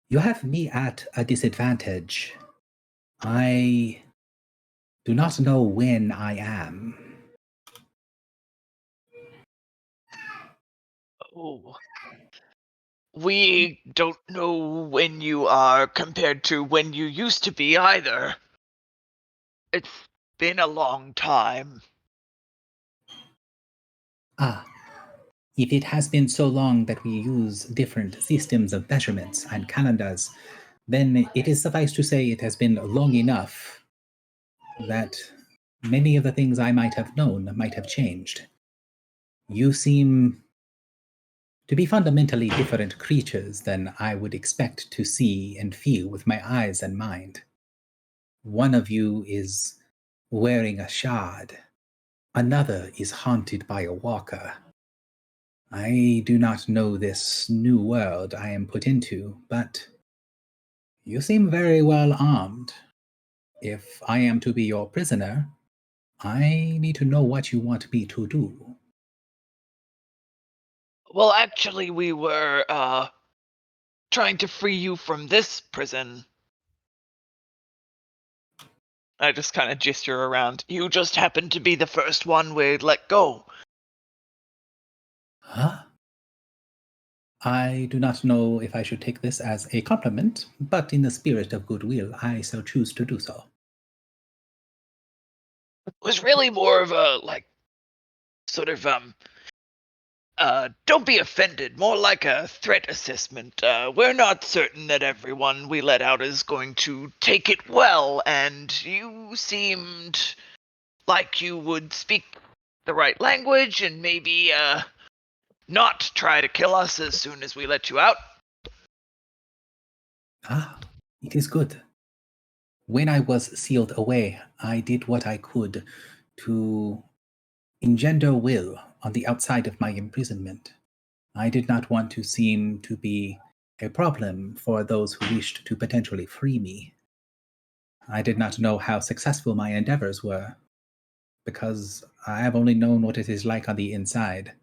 "You have me at a disadvantage. I do not know when I am." Oh. We don't know when you are compared to when you used to be either. It's been a long time. Ah, if it has been so long that we use different systems of measurements and calendars, then it is suffice to say it has been long enough that many of the things I might have known might have changed. You seem to be fundamentally different creatures than I would expect to see and feel with my eyes and mind. One of you is wearing a shard. Another is haunted by a walker. I do not know this new world I am put into, but you seem very well armed. If I am to be your prisoner, I need to know what you want me to do. Well, actually, we were, trying to free you from this prison. I just kind of gesture around. You just happened to be the first one we'd let go. Huh? I do not know if I should take this as a compliment, but in the spirit of goodwill, I shall choose to do so. It was really more of a, like, sort of, don't be offended, more like a threat assessment. We're not certain that everyone we let out is going to take it well, and you seemed like you would speak the right language and maybe, not try to kill us as soon as we let you out. Ah, it is good. When I was sealed away, I did what I could to engender will on the outside of my imprisonment. I did not want to seem to be a problem for those who wished to potentially free me. I did not know how successful my endeavors were, because I have only known what it is like on the inside.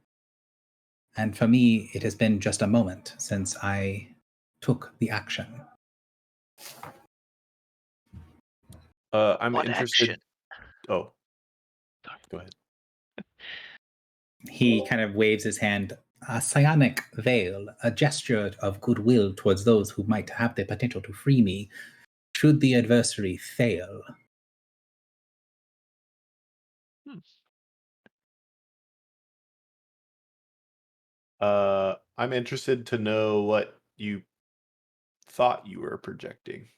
And for me, it has been just a moment since I took the action. I'm What interested. action? Oh, go ahead. He kind of waves his hand. A psionic veil, a gesture of goodwill towards those who might have the potential to free me, should the adversary fail. I'm interested to know what you thought you were projecting.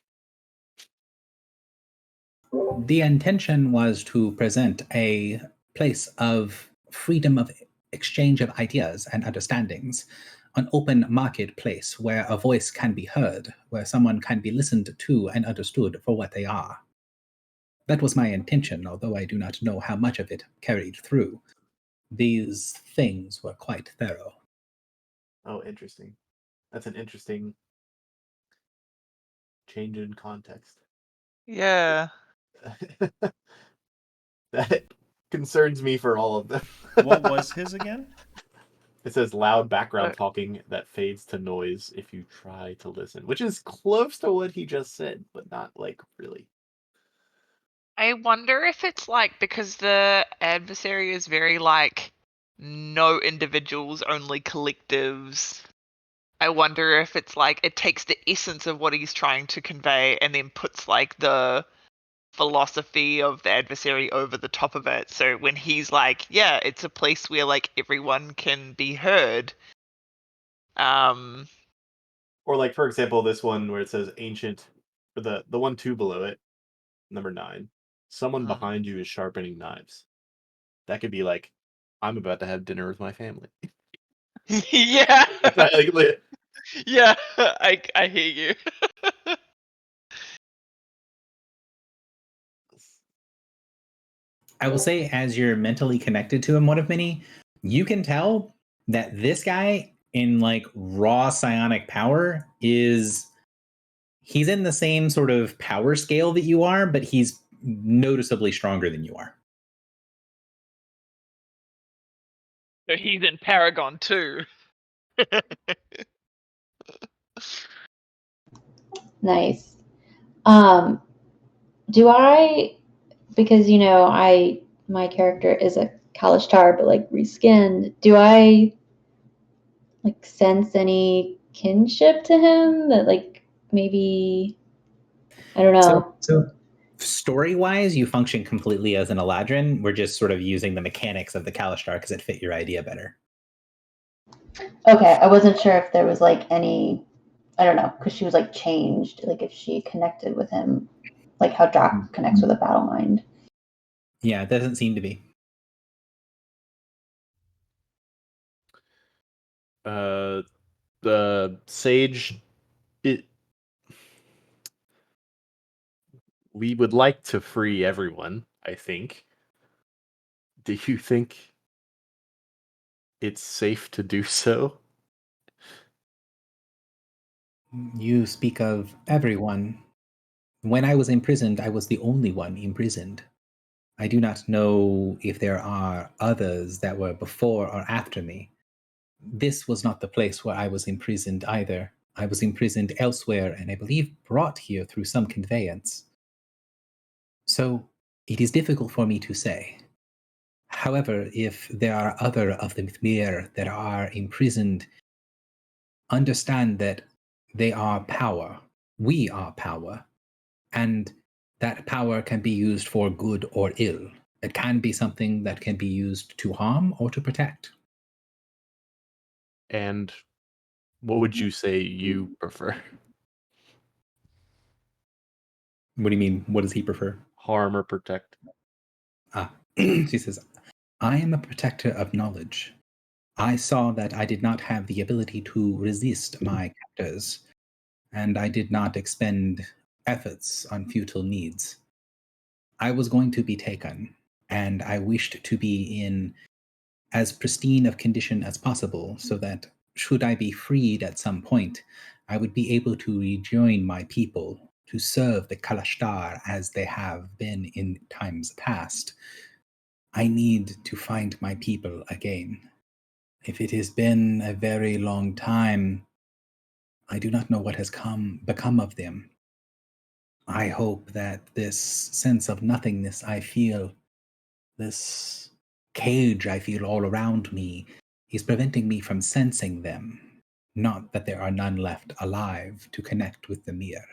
The intention was to present a place of freedom of exchange of ideas and understandings, an open marketplace where a voice can be heard, where someone can be listened to and understood for what they are. That was my intention, although I do not know how much of it carried through. These things were quite thorough. Oh, interesting. That's an interesting change in context. Yeah. That concerns me for all of them. What was his again? It says loud background Uh, talking that fades to noise if you try to listen, which is close to what he just said, but not like really. I wonder if it's like because the adversary is very like no individuals, only collectives. I wonder if it's like it takes the essence of what he's trying to convey and then puts like the philosophy of the adversary over the top of it. So when he's like, yeah, it's a place where like everyone can be heard. Or like, for example, this one where it says ancient, or the one two below it, number 9. Someone behind you is sharpening knives. That could be like, I'm about to have dinner with my family. Yeah. Like, Yeah, I hear you. I will say, as you're mentally connected to him, one of many, you can tell that this guy in like raw psionic power he's in the same sort of power scale that you are, but he's noticeably stronger than you are. So he's in Paragon too. Nice. Do I, because my character is a Kalishtar, but like reskinned, do I like sense any kinship to him that like maybe I don't know. So story-wise, you function completely as an Eladrin. We're just sort of using the mechanics of the Kalishtar because it fit your idea better. Okay, I wasn't sure if there was like any, I don't know, because she was like changed, like if she connected with him, like how Doc connects with a battle mind. Yeah, it doesn't seem to be. The sage, we would like to free everyone, I think. Do you think it's safe to do so? You speak of everyone. When I was imprisoned, I was the only one imprisoned. I do not know if there are others that were before or after me. This was not the place where I was imprisoned either. I was imprisoned elsewhere and I believe brought here through some conveyance. So it is difficult for me to say. However, if there are other of the Myr that are imprisoned, understand that they are power. We are power. And that power can be used for good or ill. It can be something that can be used to harm or to protect. And what would you say you prefer? What do you mean? What does he prefer? Harm or protect? She says, I am a protector of knowledge. I saw that I did not have the ability to resist my captors, and I did not expend efforts on futile needs. I was going to be taken, and I wished to be in as pristine of condition as possible so that, should I be freed at some point, I would be able to rejoin my people, to serve the Kalashtar as they have been in times past. I need to find my people again. If it has been a very long time, I do not know what has become of them. I hope that this sense of nothingness I feel, this cage I feel all around me, is preventing me from sensing them, not that there are none left alive to connect with the Myr.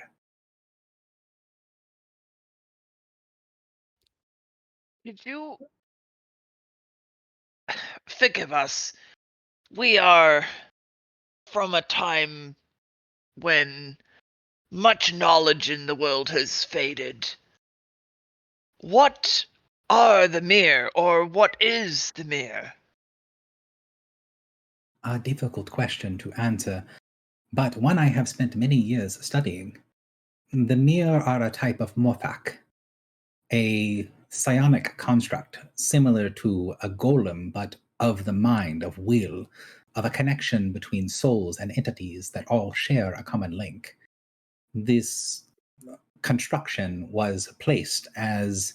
Did you forgive us? We are from a time when much knowledge in the world has faded. What are the Myr, or what is the Myr? A difficult question to answer, but one I have spent many years studying. The Myr are a type of Morphak, a psionic construct similar to a golem, but of the mind, of will, of a connection between souls and entities that all share a common link. This construction was placed as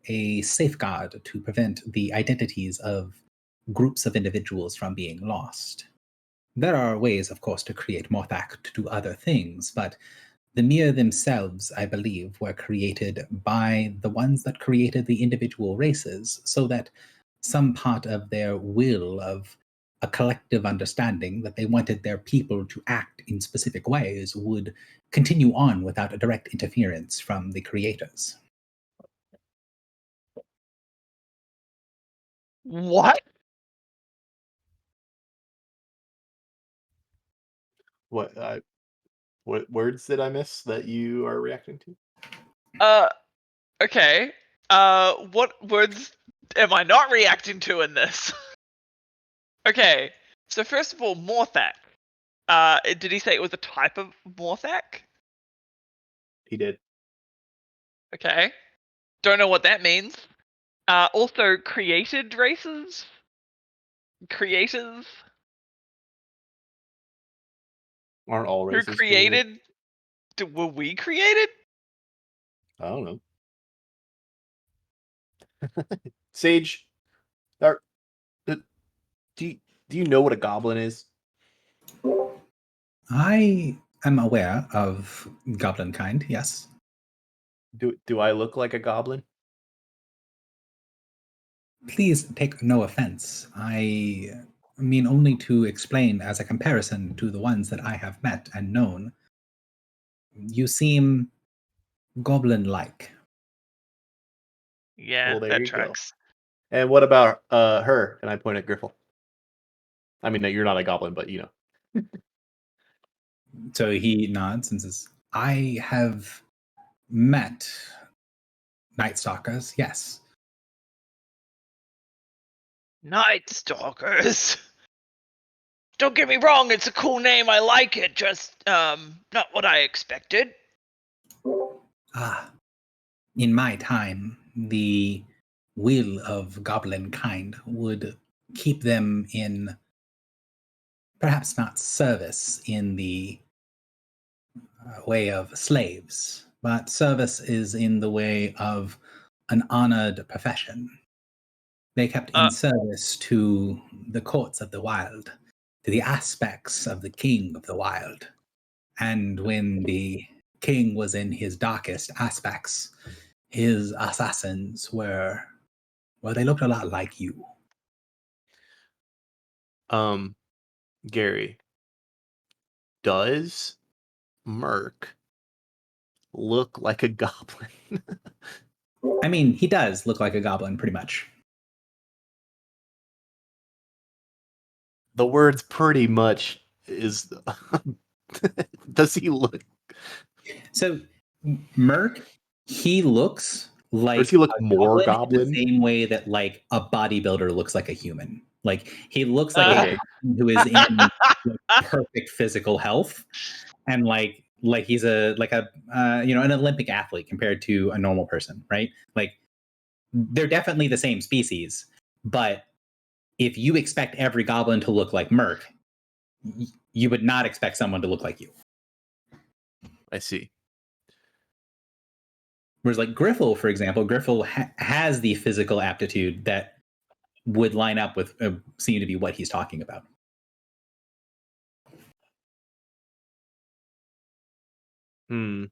a safeguard to prevent the identities of groups of individuals from being lost. There are ways, of course, to create Morthak to do other things, but the Mir themselves, I believe, were created by the ones that created the individual races, so that some part of their will, of a collective understanding that they wanted their people to act in specific ways, would continue on without a direct interference from the creators. What? What words did I miss that you are reacting to? Okay. What words am I not reacting to in this? Okay. So first of all, Morthak. Did he say it was a type of Morthak? He did. Okay. Don't know what that means. Also, created races? Creators? Aren't all Who races created? Were we created? I don't know. Sage, are, do you know what a goblin is? I am aware of goblin kind, yes. Do I look like a goblin? Please take no offense. I mean only to explain as a comparison to the ones that I have met and known. You seem goblin-like. Yeah, Well, there that you go. tracks. And what about her? And I point at Griffle. I mean, no, you're not a goblin, but you know. So he nods and says, I have met Night Stalkers, yes. Night Stalkers. Don't get me wrong, it's a cool name. I like it. Just not what I expected. Ah, in my time, the will of goblin kind would keep them in perhaps not service in the way of slaves, but service is in the way of an honored profession. They kept in service to the courts of the wild, to the aspects of the king of the wild. And when the king was in his darkest aspects, his assassins were, well, they looked a lot like you. Gary, does Merc look like a goblin? I mean, he does look like a goblin, pretty much. The words pretty much is does he look, So, Merc, he looks or like does he look a more in the goblin? same way that like a bodybuilder looks like a human. Like he looks like Okay. a person who is in like, perfect physical health, and like he's a like a an Olympic athlete compared to a normal person, right? Like they're definitely the same species, but if you expect every goblin to look like Merc, you would not expect someone to look like you. I see. Whereas like Griffle, for example, Griffle has the physical aptitude that would line up with seem to be what he's talking about. Um,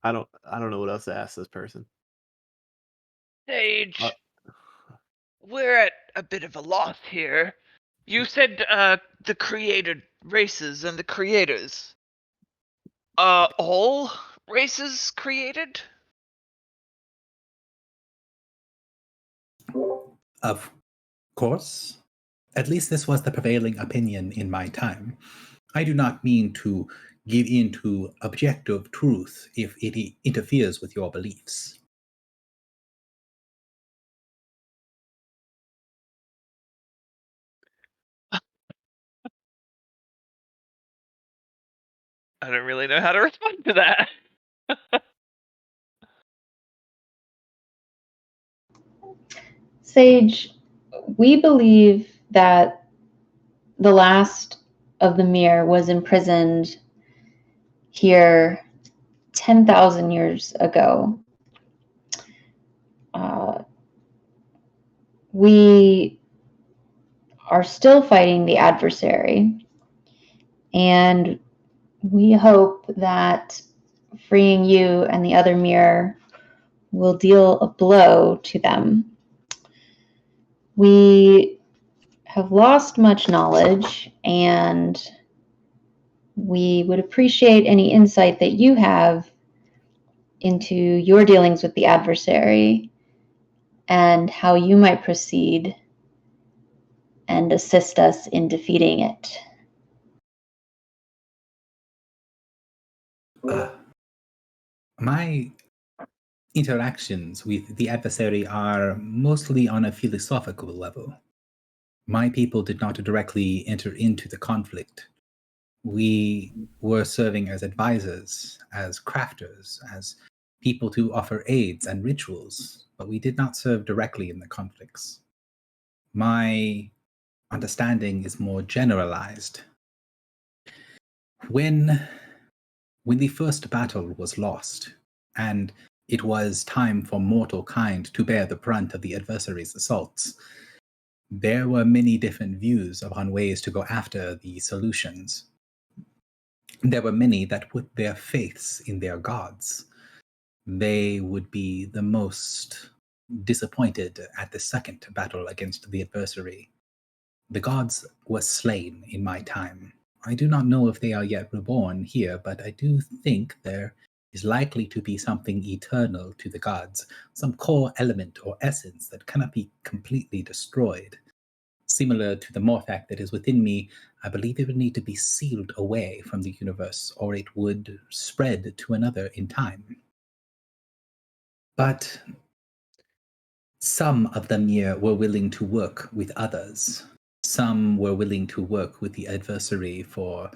I don't know what else to ask this person. Sage, we're at a bit of a loss here. You said the created races and the creators. All races created? Of course, at least this was the prevailing opinion in my time. I do not mean to give in to objective truth if it interferes with your beliefs. I don't really know how to respond to that. Sage, we believe that the last of the Mir was imprisoned here 10,000 years ago. We are still fighting the adversary, and we hope that freeing you and the other Mir will deal a blow to them. We have lost much knowledge, and we would appreciate any insight that you have into your dealings with the adversary and how you might proceed and assist us in defeating it. My interactions with the adversary are mostly on a philosophical level. My people did not directly enter into the conflict. We were serving as advisors, as crafters, as people to offer aids and rituals, but we did not serve directly in the conflicts. My understanding is more generalized. When the first battle was lost, and it was time for mortal kind to bear the brunt of the adversary's assaults, there were many different views upon ways to go after the solutions. There were many that put their faiths in their gods. They would be the most disappointed at the second battle against the adversary. The gods were slain in my time. I do not know if they are yet reborn here, but I do think there is likely to be something eternal to the gods, some core element or essence that cannot be completely destroyed. Similar to the Morphak that is within me, I believe it would need to be sealed away from the universe, or it would spread to another in time. But some of the Mir were willing to work with others. Some were willing to work with the adversary for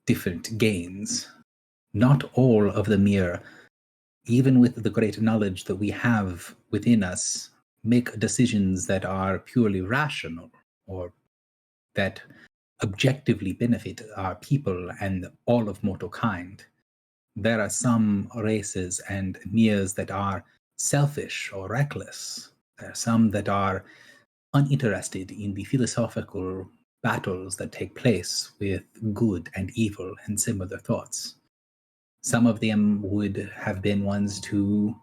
different gains. Not all of the Mir, even with the great knowledge that we have within us, make decisions that are purely rational or that objectively benefit our people and all of mortal kind. There are some races and Mirs that are selfish or reckless. There are some that are uninterested in the philosophical battles that take place with good and evil and similar thoughts. Some of them would have been ones to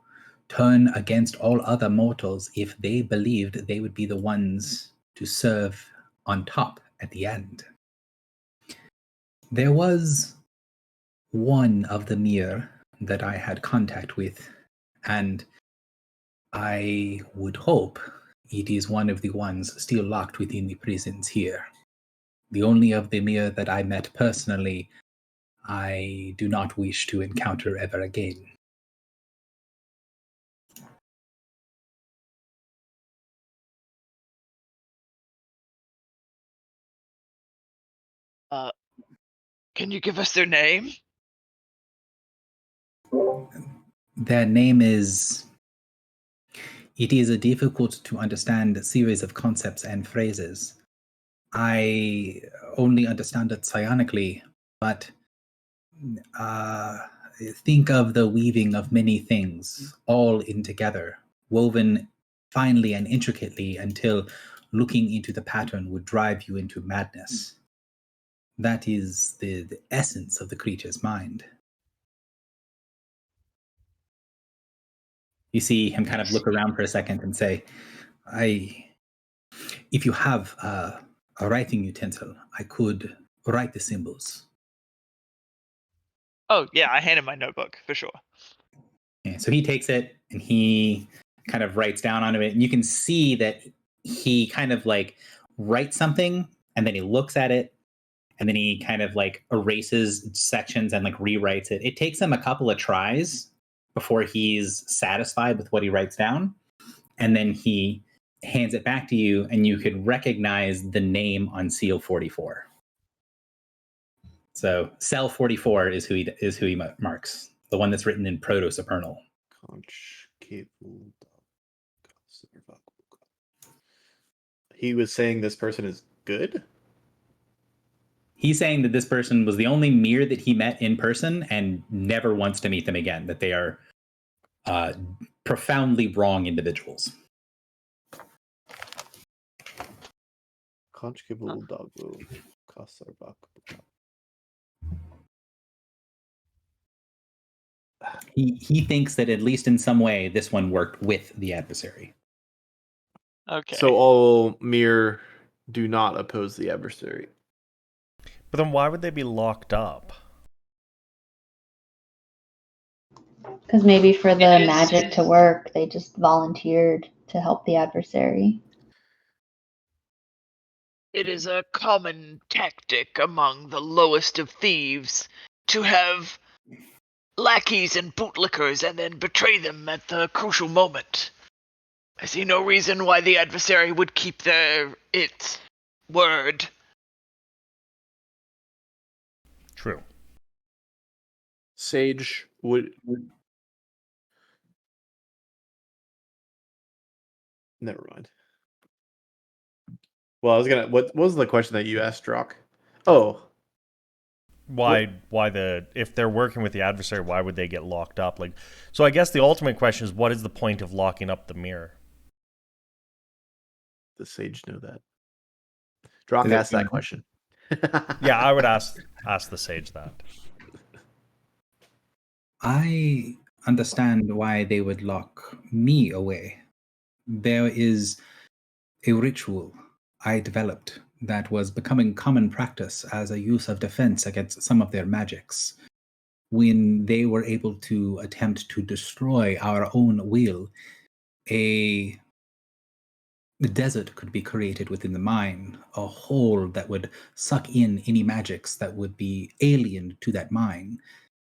turn against all other mortals if they believed they would be the ones to serve on top at the end. There was one of the Mir that I had contact with, and I would hope it is one of the ones still locked within the prisons here. The only of the Mir that I met personally, I do not wish to encounter ever again. Can you give us their name? Their name is... It is a difficult to understand series of concepts and phrases. I only understand it psionically, but think of the weaving of many things all in together, woven finely and intricately until looking into the pattern would drive you into madness. That is the essence of the creature's mind. You see him kind of look around for a second and say, if you have a writing utensil, I could write the symbols. Oh, yeah, I handed my notebook, for sure. Okay, so he takes it and he kind of writes down onto it. And you can see that he kind of like writes something and then he looks at it and then he kind of like erases sections and like rewrites it. It takes him a couple of tries before he's satisfied with what he writes down. And then he hands it back to you and you could recognize the name on seal 44. So cell 44 is who he marks, the one that's written in Proto-Supernal. He was saying this person is good? He's saying that this person was the only Mir that he met in person and never wants to meet them again, that they are profoundly wrong individuals. He thinks that at least in some way this one worked with the adversary. Okay. So all Mir do not oppose the adversary. But then why would they be locked up? Because maybe for the It is- magic to work, they just volunteered to help the adversary. It is a common tactic among the lowest of thieves to have lackeys and bootlickers and then betray them at the crucial moment. I see no reason why the adversary would keep its word. True. Sage would never mind. Well, I was gonna. What was the question that you asked, Drock? Oh, Why if they're working with the adversary, why would they get locked up? Like, so I guess the ultimate question is, what is the point of locking up the mirror? the sage know that. Drock Is it- asked that question. Yeah, I would ask the sage that. I understand why they would lock me away. There is a ritual I developed that was becoming common practice as a use of defense against some of their magics. When they were able to attempt to destroy our own will, a desert could be created within the mine, a hole that would suck in any magics that would be alien to that mine.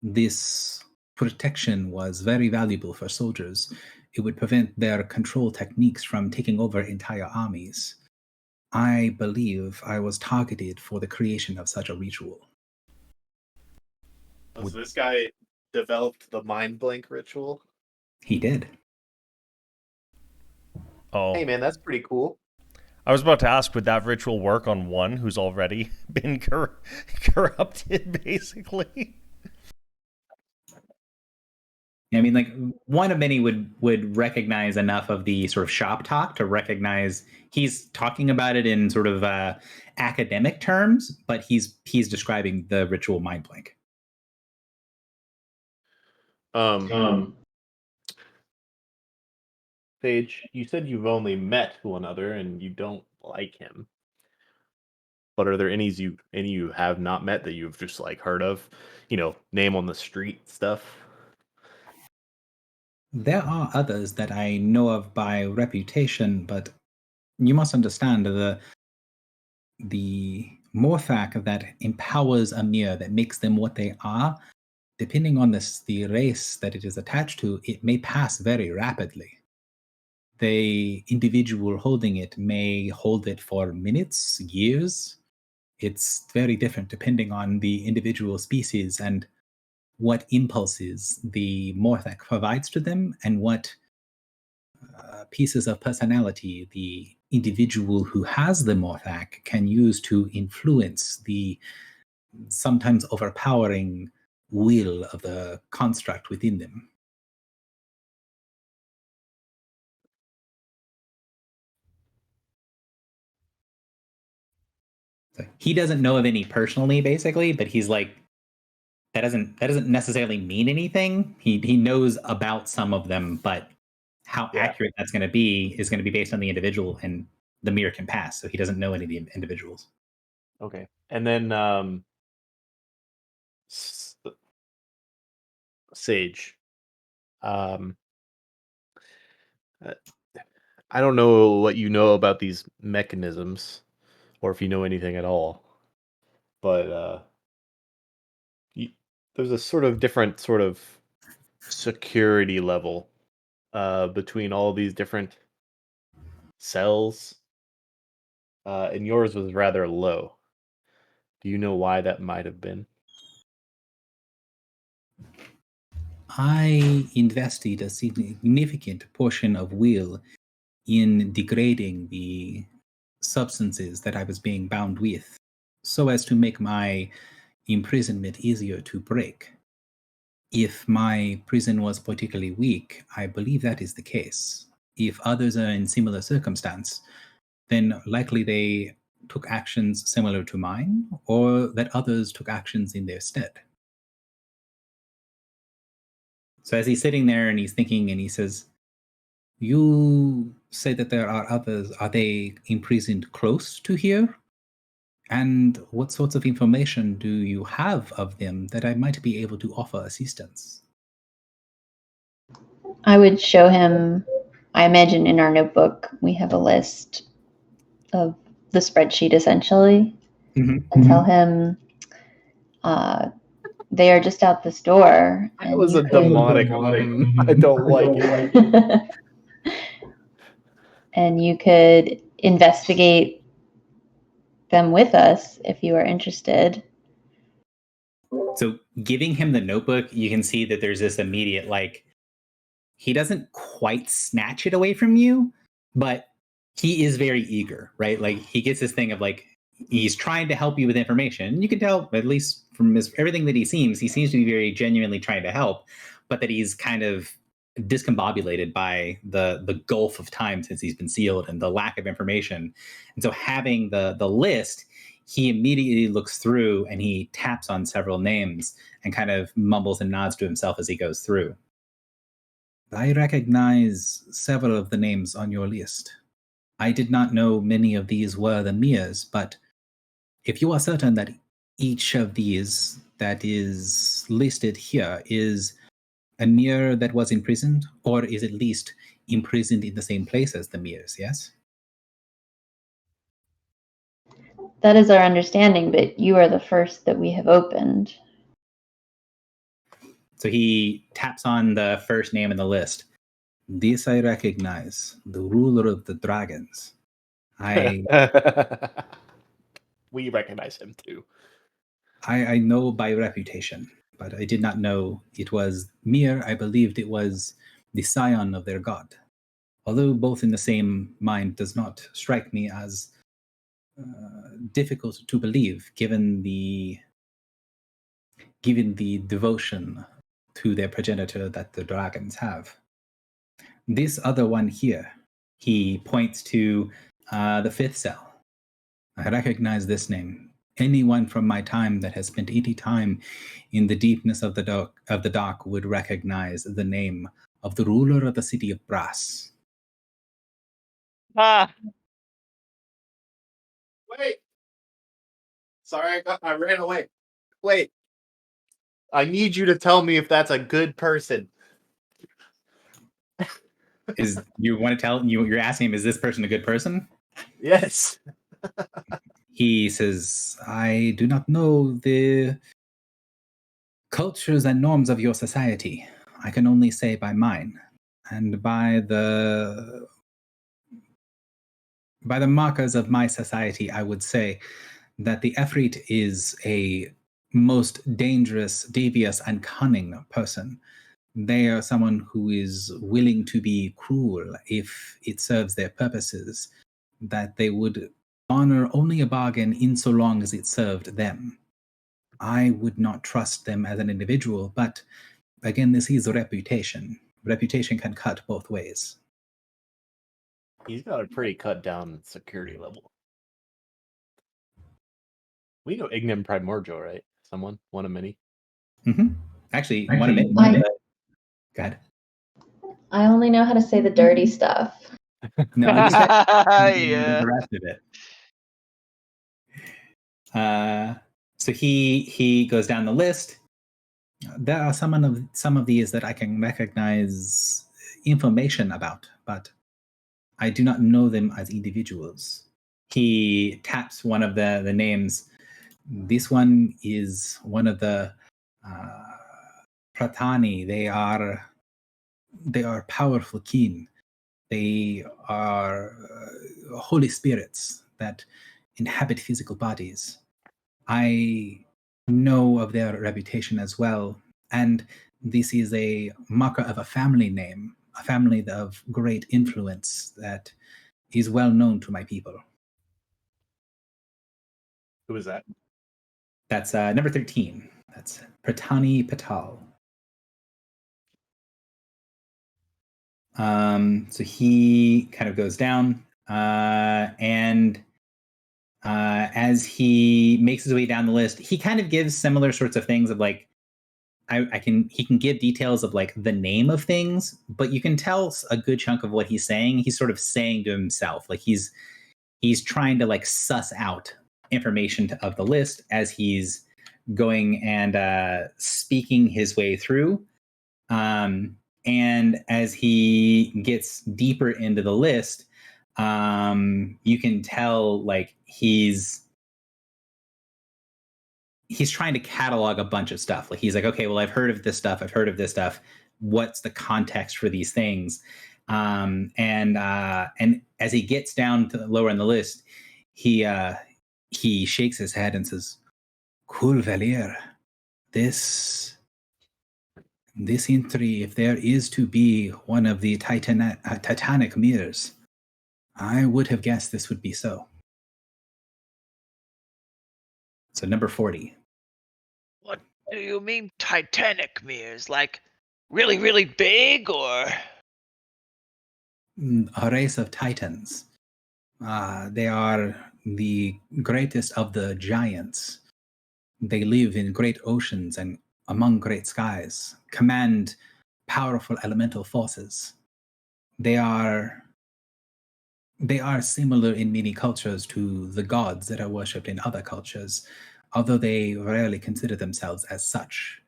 This protection was very valuable for soldiers. It would prevent their control techniques from taking over entire armies. I believe I was targeted for the creation of such a ritual. So this guy developed the mind blank ritual. He did. Oh, Hey man, that's pretty cool. I was about to ask, would that ritual work on one who's already been corrupted, basically? I mean, like, one of many would recognize enough of the sort of shop talk to recognize he's talking about it in sort of academic terms, but he's describing the ritual mind blank. Sage, you said you've only met one other and you don't like him. But are there any you have not met that you've just like heard of? You know, name on the street stuff. There are others that I know of by reputation, but you must understand the Morthak that empowers Amir, that makes them what they are, depending on the race that it is attached to, it may pass very rapidly. The individual holding it may hold it for minutes, years. It's very different depending on the individual species and what impulses the Morthak provides to them and what pieces of personality the individual who has the Morthak can use to influence the sometimes overpowering will of the construct within them. So he doesn't know of any personally, basically, but he's like, that doesn't necessarily mean anything. He knows about some of them, but how accurate that's going to be is going to be based on the individual, and the mirror can pass, so he doesn't know any of the individuals. Okay. And then Sage. I don't know what you know about these mechanisms, or if you know anything at all. But there's a sort of different sort of security level between all these different cells, and yours was rather low. Do you know why that might have been? I invested a significant portion of will in degrading the substances that I was being bound with, so as to make my imprisonment easier to break. If my prison was particularly weak, I believe that is the case. If others are in similar circumstance, then likely they took actions similar to mine, or that others took actions in their stead. So as he's sitting there and he's thinking, and he says, "You say that there are others. Are they imprisoned close to here? And what sorts of information do you have of them that I might be able to offer assistance?" I would show him, I imagine in our notebook, we have a list of the spreadsheet essentially, and tell him they are just out this door. That was a demonic. I don't like it. And you could investigate them with us if you are interested. So giving him the notebook, you can see that there's this immediate, like, he doesn't quite snatch it away from you, but he is very eager, right? Like, he gets this thing of, like, he's trying to help you with information. You can tell, at least from everything that he seems to be very genuinely trying to help, but that he's kind of discombobulated by the gulf of time since he's been sealed and the lack of information. And so having the list, he immediately looks through and he taps on several names and kind of mumbles and nods to himself as he goes through. "I recognize several of the names on your list. I did not know many of these were the Mirs, but if you are certain that each of these that is listed here is a Mir that was imprisoned, or is at least imprisoned in the same place as the Mirs, yes?" That is our understanding, but you are the first that we have opened. So he taps on the first name in the list. "This I recognize, the ruler of the dragons. We recognize him too. I know by reputation, but I did not know it was Mir. I believed it was the scion of their god. Although both in the same mind does not strike me as difficult to believe, given the devotion to their progenitor that the dragons have. This other one here," he points to the fifth cell. "I recognize this name. Anyone from my time that has spent any time in the deepness of the dark would recognize the name of the ruler of the city of Brass." Ah, Wait. Sorry, I ran away. Wait. I need you to tell me if that's a good person. Is you want to tell you're asking him, is this person a good person? Yes. He says, "I do not know the cultures and norms of your society. I can only say by mine, and by the markers of my society, I would say that the Efreet is a most dangerous, devious, and cunning person. They are someone who is willing to be cruel if it serves their purposes, that they would honor only a bargain in so long as it served them. I would not trust them as an individual, but again, this is a reputation. Reputation can cut both ways." He's got a pretty cut down security level. We know Ignim Primordial, right? Someone? One of many? Actually, one of many. Go ahead. I only know how to say the dirty stuff. No, this guy yeah. the rest of it. So he goes down the list. There are some of these that I can recognize information about, but I do not know them as individuals. He taps one of the names. This one is one of the Pratani. They are powerful kin. They are holy spirits that inhabit physical bodies. I know of their reputation as well, and this is a marker of a family name, a family of great influence that is well known to my people. Who is that? That's number 13. That's Pratani Patal. So he kind of goes down, and as he makes his way down the list, he kind of gives similar sorts of things of like, he can give details of like the name of things, but you can tell a good chunk of what he's saying. He's sort of saying to himself, like he's trying to like suss out information of the list as he's going and speaking his way through. And as he gets deeper into the list, you can tell like he's trying to catalog a bunch of stuff. Like he's like, okay, well, I've heard of this stuff. I've heard of this stuff. What's the context for these things? And as he gets down to lower in the list, he shakes his head and says, "Cool, Valier. This entry, if there is to be one of the Titanic mirrors, I would have guessed this would be so." So number 40. What do you mean Titanic mirrors? Like really, really big, or? A race of titans. They are the greatest of the giants. They live in great oceans and among great skies, command powerful elemental forces. They are similar in many cultures to the gods that are worshipped in other cultures, although they rarely consider themselves as such.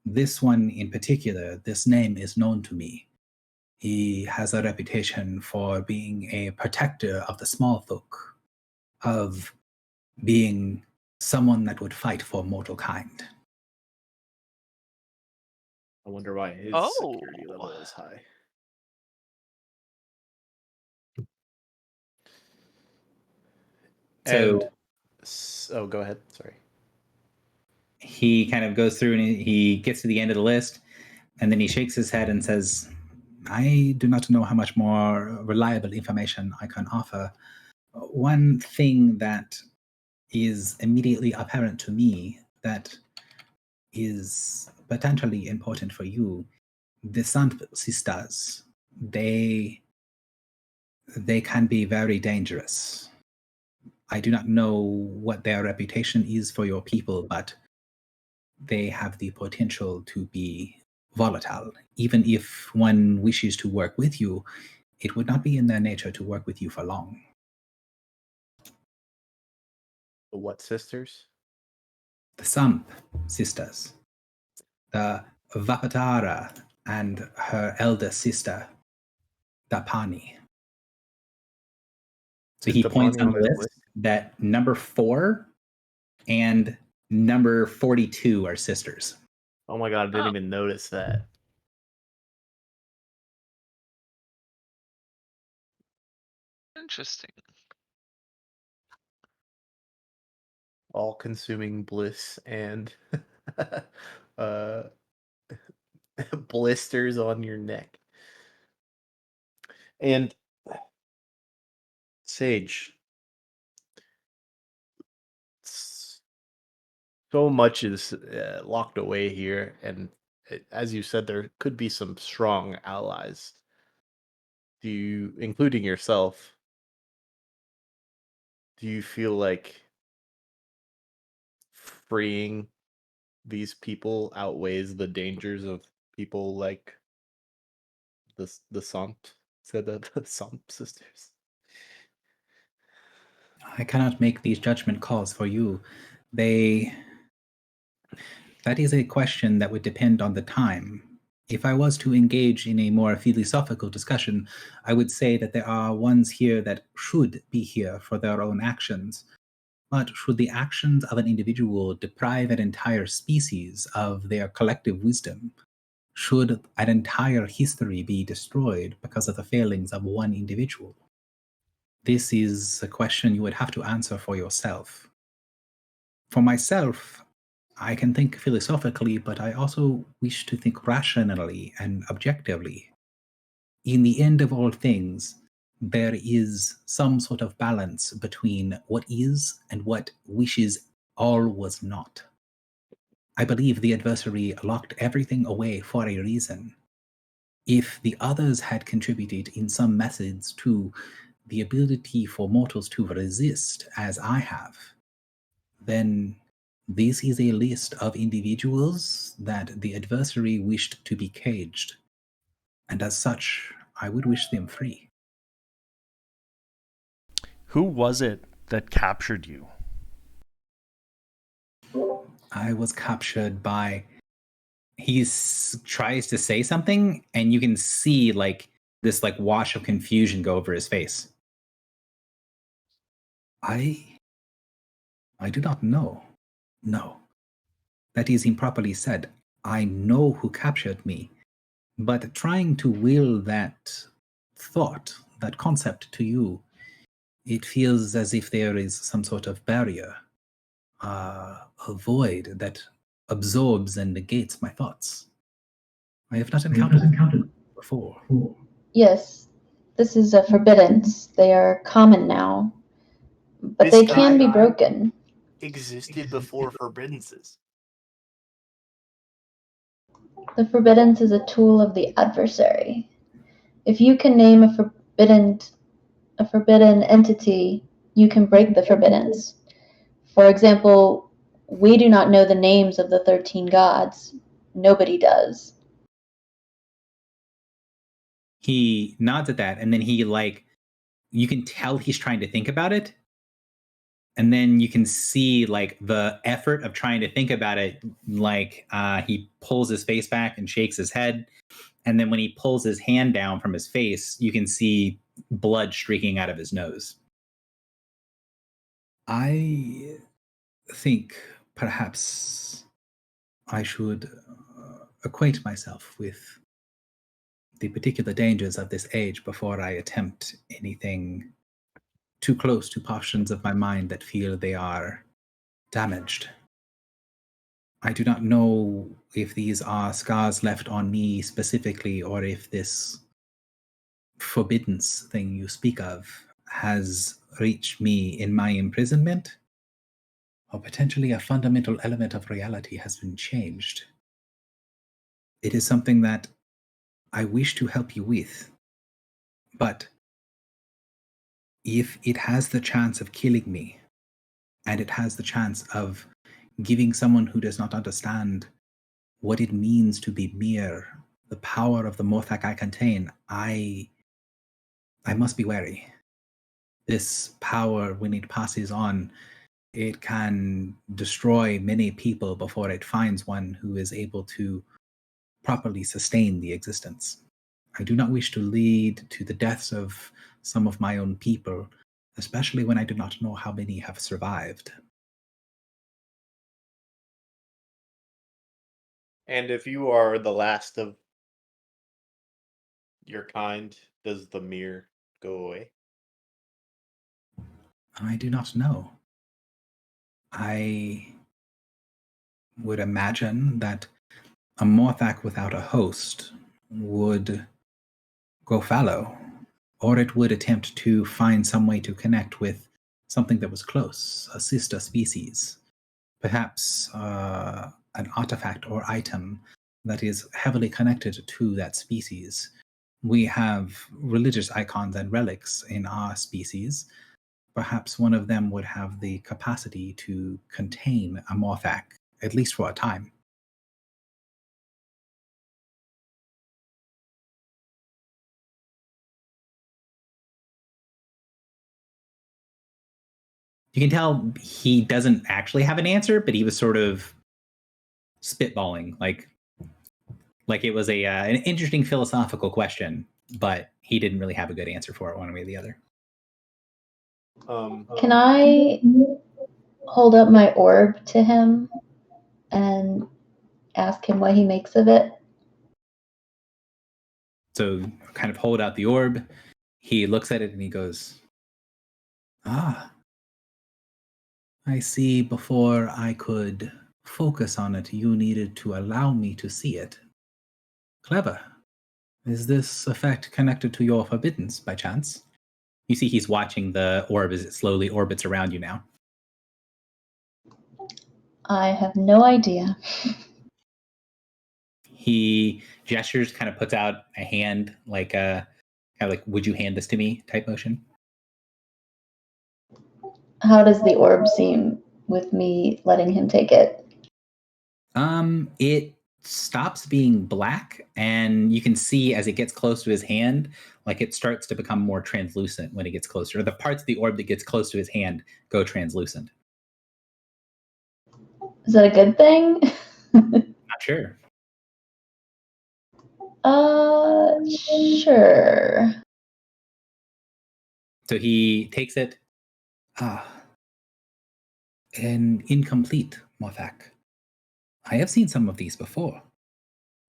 This one in particular, this name is known to me. He has a reputation for being a protector of the small folk, of being someone that would fight for mortal kind. I wonder why his security level is high. So, go ahead. Sorry. He kind of goes through and he gets to the end of the list, and then he shakes his head and says, "I do not know how much more reliable information I can offer. One thing that is immediately apparent to me that is potentially important for you, the Sept sisters, they can be very dangerous. I do not know what their reputation is for your people, but they have the potential to be volatile. Even if one wishes to work with you, it would not be in their nature to work with you for long." The what sisters? The Sept sisters. The Vapatara and her elder sister, Dapani. So he points on the list that number 4 and number 42 are sisters. Oh my god, I didn't even notice that. Interesting. All-consuming bliss and blisters on your neck. And Sage, so much is locked away here, and as you said, there could be some strong allies. Do you, including yourself, do you feel like freeing these people outweighs the dangers of people like the Sept, said the Sept sisters? I cannot make these judgment calls for you. That is a question that would depend on the time. If I was to engage in a more philosophical discussion, I would say that there are ones here that should be here for their own actions. But should the actions of an individual deprive an entire species of their collective wisdom? Should an entire history be destroyed because of the failings of one individual? This is a question you would have to answer for yourself. For myself, I can think philosophically, but I also wish to think rationally and objectively. In the end of all things, there is some sort of balance between what is and what wishes all was not. I believe the adversary locked everything away for a reason. If the others had contributed in some methods to the ability for mortals to resist, as I have, then this is a list of individuals that the adversary wished to be caged. And as such, I would wish them free. Who was it that captured you? I was captured by... He tries to say something, and you can see like this like wash of confusion go over his face. I do not know. No. That is improperly said. I know who captured me, but trying to will that thought, that concept to you, it feels as if there is some sort of barrier, a void that absorbs and negates my thoughts. I have not encountered before. Yes, this is a forbiddance. They are common now, but This they can guy be broken. existed before forbiddances. The forbiddance is a tool of the adversary. If you can name a forbidden entity, you can break the forbiddance. For example, we do not know the names of the 13 gods. Nobody does. He nods at that, and then he like, you can tell he's trying to think about it, and then you can see like the effort of trying to think about it. Like he pulls his face back and shakes his head, and then when he pulls his hand down from his face, you can see blood streaking out of his nose. I think perhaps I should acquaint myself with the particular dangers of this age before I attempt anything too close to portions of my mind that feel they are damaged. I do not know if these are scars left on me specifically, or if this forbiddance thing you speak of has reached me in my imprisonment, or potentially a fundamental element of reality has been changed. It is something that I wish to help you with, but if it has the chance of killing me, and it has the chance of giving someone who does not understand what it means to be mere the power of the Morthak I contain, I must be wary. This power, when it passes on, it can destroy many people before it finds one who is able to properly sustain the existence. I do not wish to lead to the deaths of some of my own people, especially when I do not know how many have survived. And if you are the last of your kind, does the mirror go away? I do not know. I would imagine that a Morthak without a host would go fallow, or it would attempt to find some way to connect with something that was close, a sister species, perhaps an artifact or item that is heavily connected to that species. We have religious icons and relics in our species. Perhaps one of them would have the capacity to contain a Morthak, at least for a time. You can tell he doesn't actually have an answer, but he was sort of spitballing, like it was an interesting philosophical question, but he didn't really have a good answer for it one way or the other. Can I hold up my orb to him and ask him what he makes of it? So kind of hold out the orb. He looks at it and he goes, "Ah, I see before I could focus on it, you needed to allow me to see it. Clever. Is this effect connected to your forbiddance by chance? You see he's watching the orb as it slowly orbits around you now. I have no idea. He gestures, kind of puts out a hand, like a kind of like, would you hand this to me type motion. How does the orb seem with me letting him take it? It stops being black, and you can see as it gets close to his hand, like it starts to become more translucent when it gets closer. The parts of the orb that gets close to his hand go translucent. Is that a good thing? Not sure. Sure. So he takes it. An incomplete Morthak. I have seen some of these before.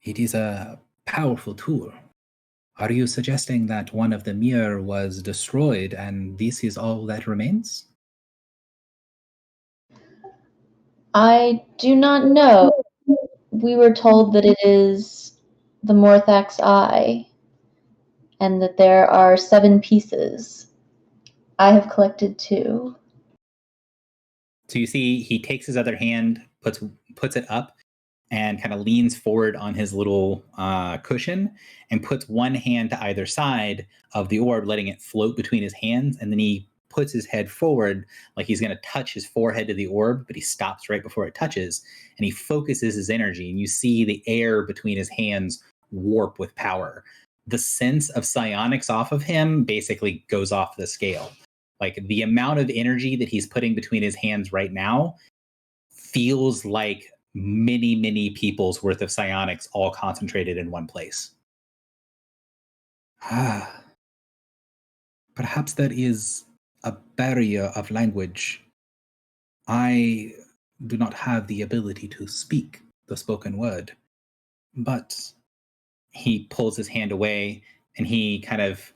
It is a powerful tool. Are you suggesting that one of the mirror was destroyed and this is all that remains? I do not know. We were told that it is the Morthak's eye, and that there are 7 pieces. I have collected 2. So you see he takes his other hand, puts it up, and kind of leans forward on his little cushion and puts one hand to either side of the orb, letting it float between his hands. And then he puts his head forward like he's going to touch his forehead to the orb, but he stops right before it touches. And he focuses his energy, and you see the air between his hands warp with power. The sense of psionics off of him basically goes off the scale. Like the amount of energy that he's putting between his hands right now feels like many, many people's worth of psionics all concentrated in one place. Perhaps there is a barrier of language. I do not have the ability to speak the spoken word, but he pulls his hand away and he kind of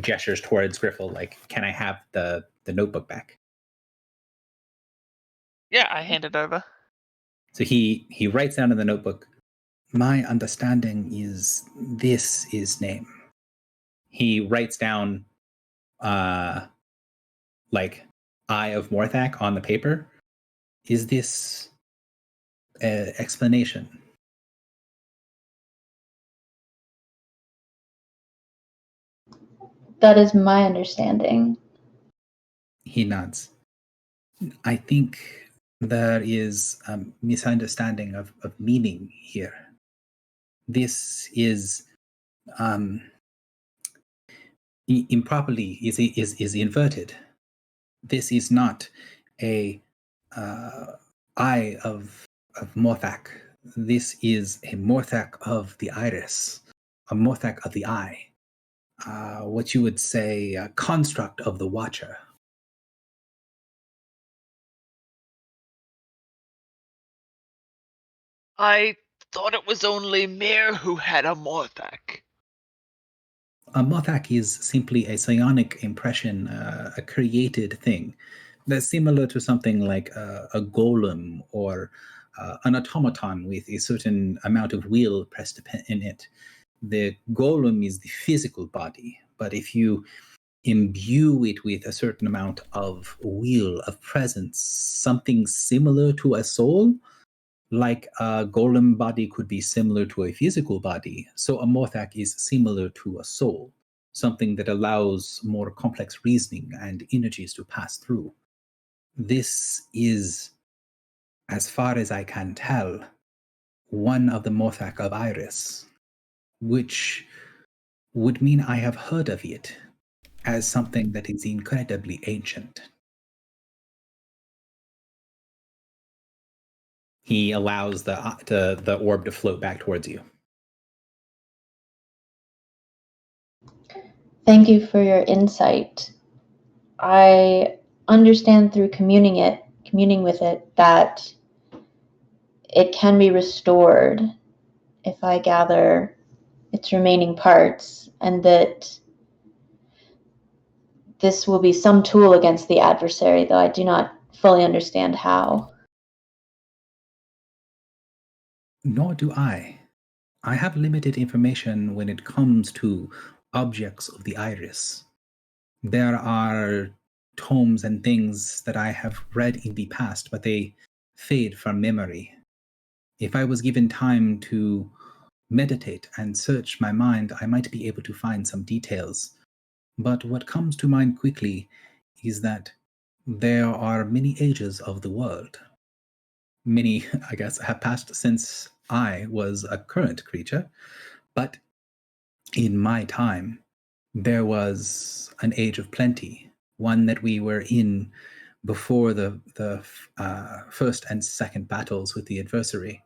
gestures towards Griffel, like, can I have the notebook back? Yeah, I hand it over. So he writes down in the notebook, my understanding is this is name. He writes down like Eye of Morthak on the paper. Is this explanation? That is my understanding. He nods. I think there is a misunderstanding of meaning here. This is improperly is inverted. This is not a eye of Morthak. This is a Morthak of the iris, a Morthak of the eye. What you would say, a construct of the Watcher. I thought it was only Mir who had a Morthak. A Morthak is simply a psionic impression, a created thing. That's similar to something like a golem or an automaton with a certain amount of will pressed in it. The golem is the physical body, but if you imbue it with a certain amount of will, of presence, something similar to a soul, like a golem body could be similar to a physical body, so a Morthak is similar to a soul, something that allows more complex reasoning and energies to pass through. This is, as far as I can tell, one of the Morthak of Iris, which would mean I have heard of it as something that is incredibly ancient. He allows the orb to float back towards you. Thank you for your insight. I understand through communing with it, that it can be restored if I gather its remaining parts, and that this will be some tool against the adversary, though I do not fully understand how. Nor do I. I have limited information when it comes to objects of the iris. There are tomes and things that I have read in the past, but they fade from memory. If I was given time to meditate and search my mind, I might be able to find some details. But what comes to mind quickly is that there are many ages of the world. Many, I guess, have passed since I was a current creature, but in my time, there was an age of plenty, one that we were in before the first and second battles with the adversary.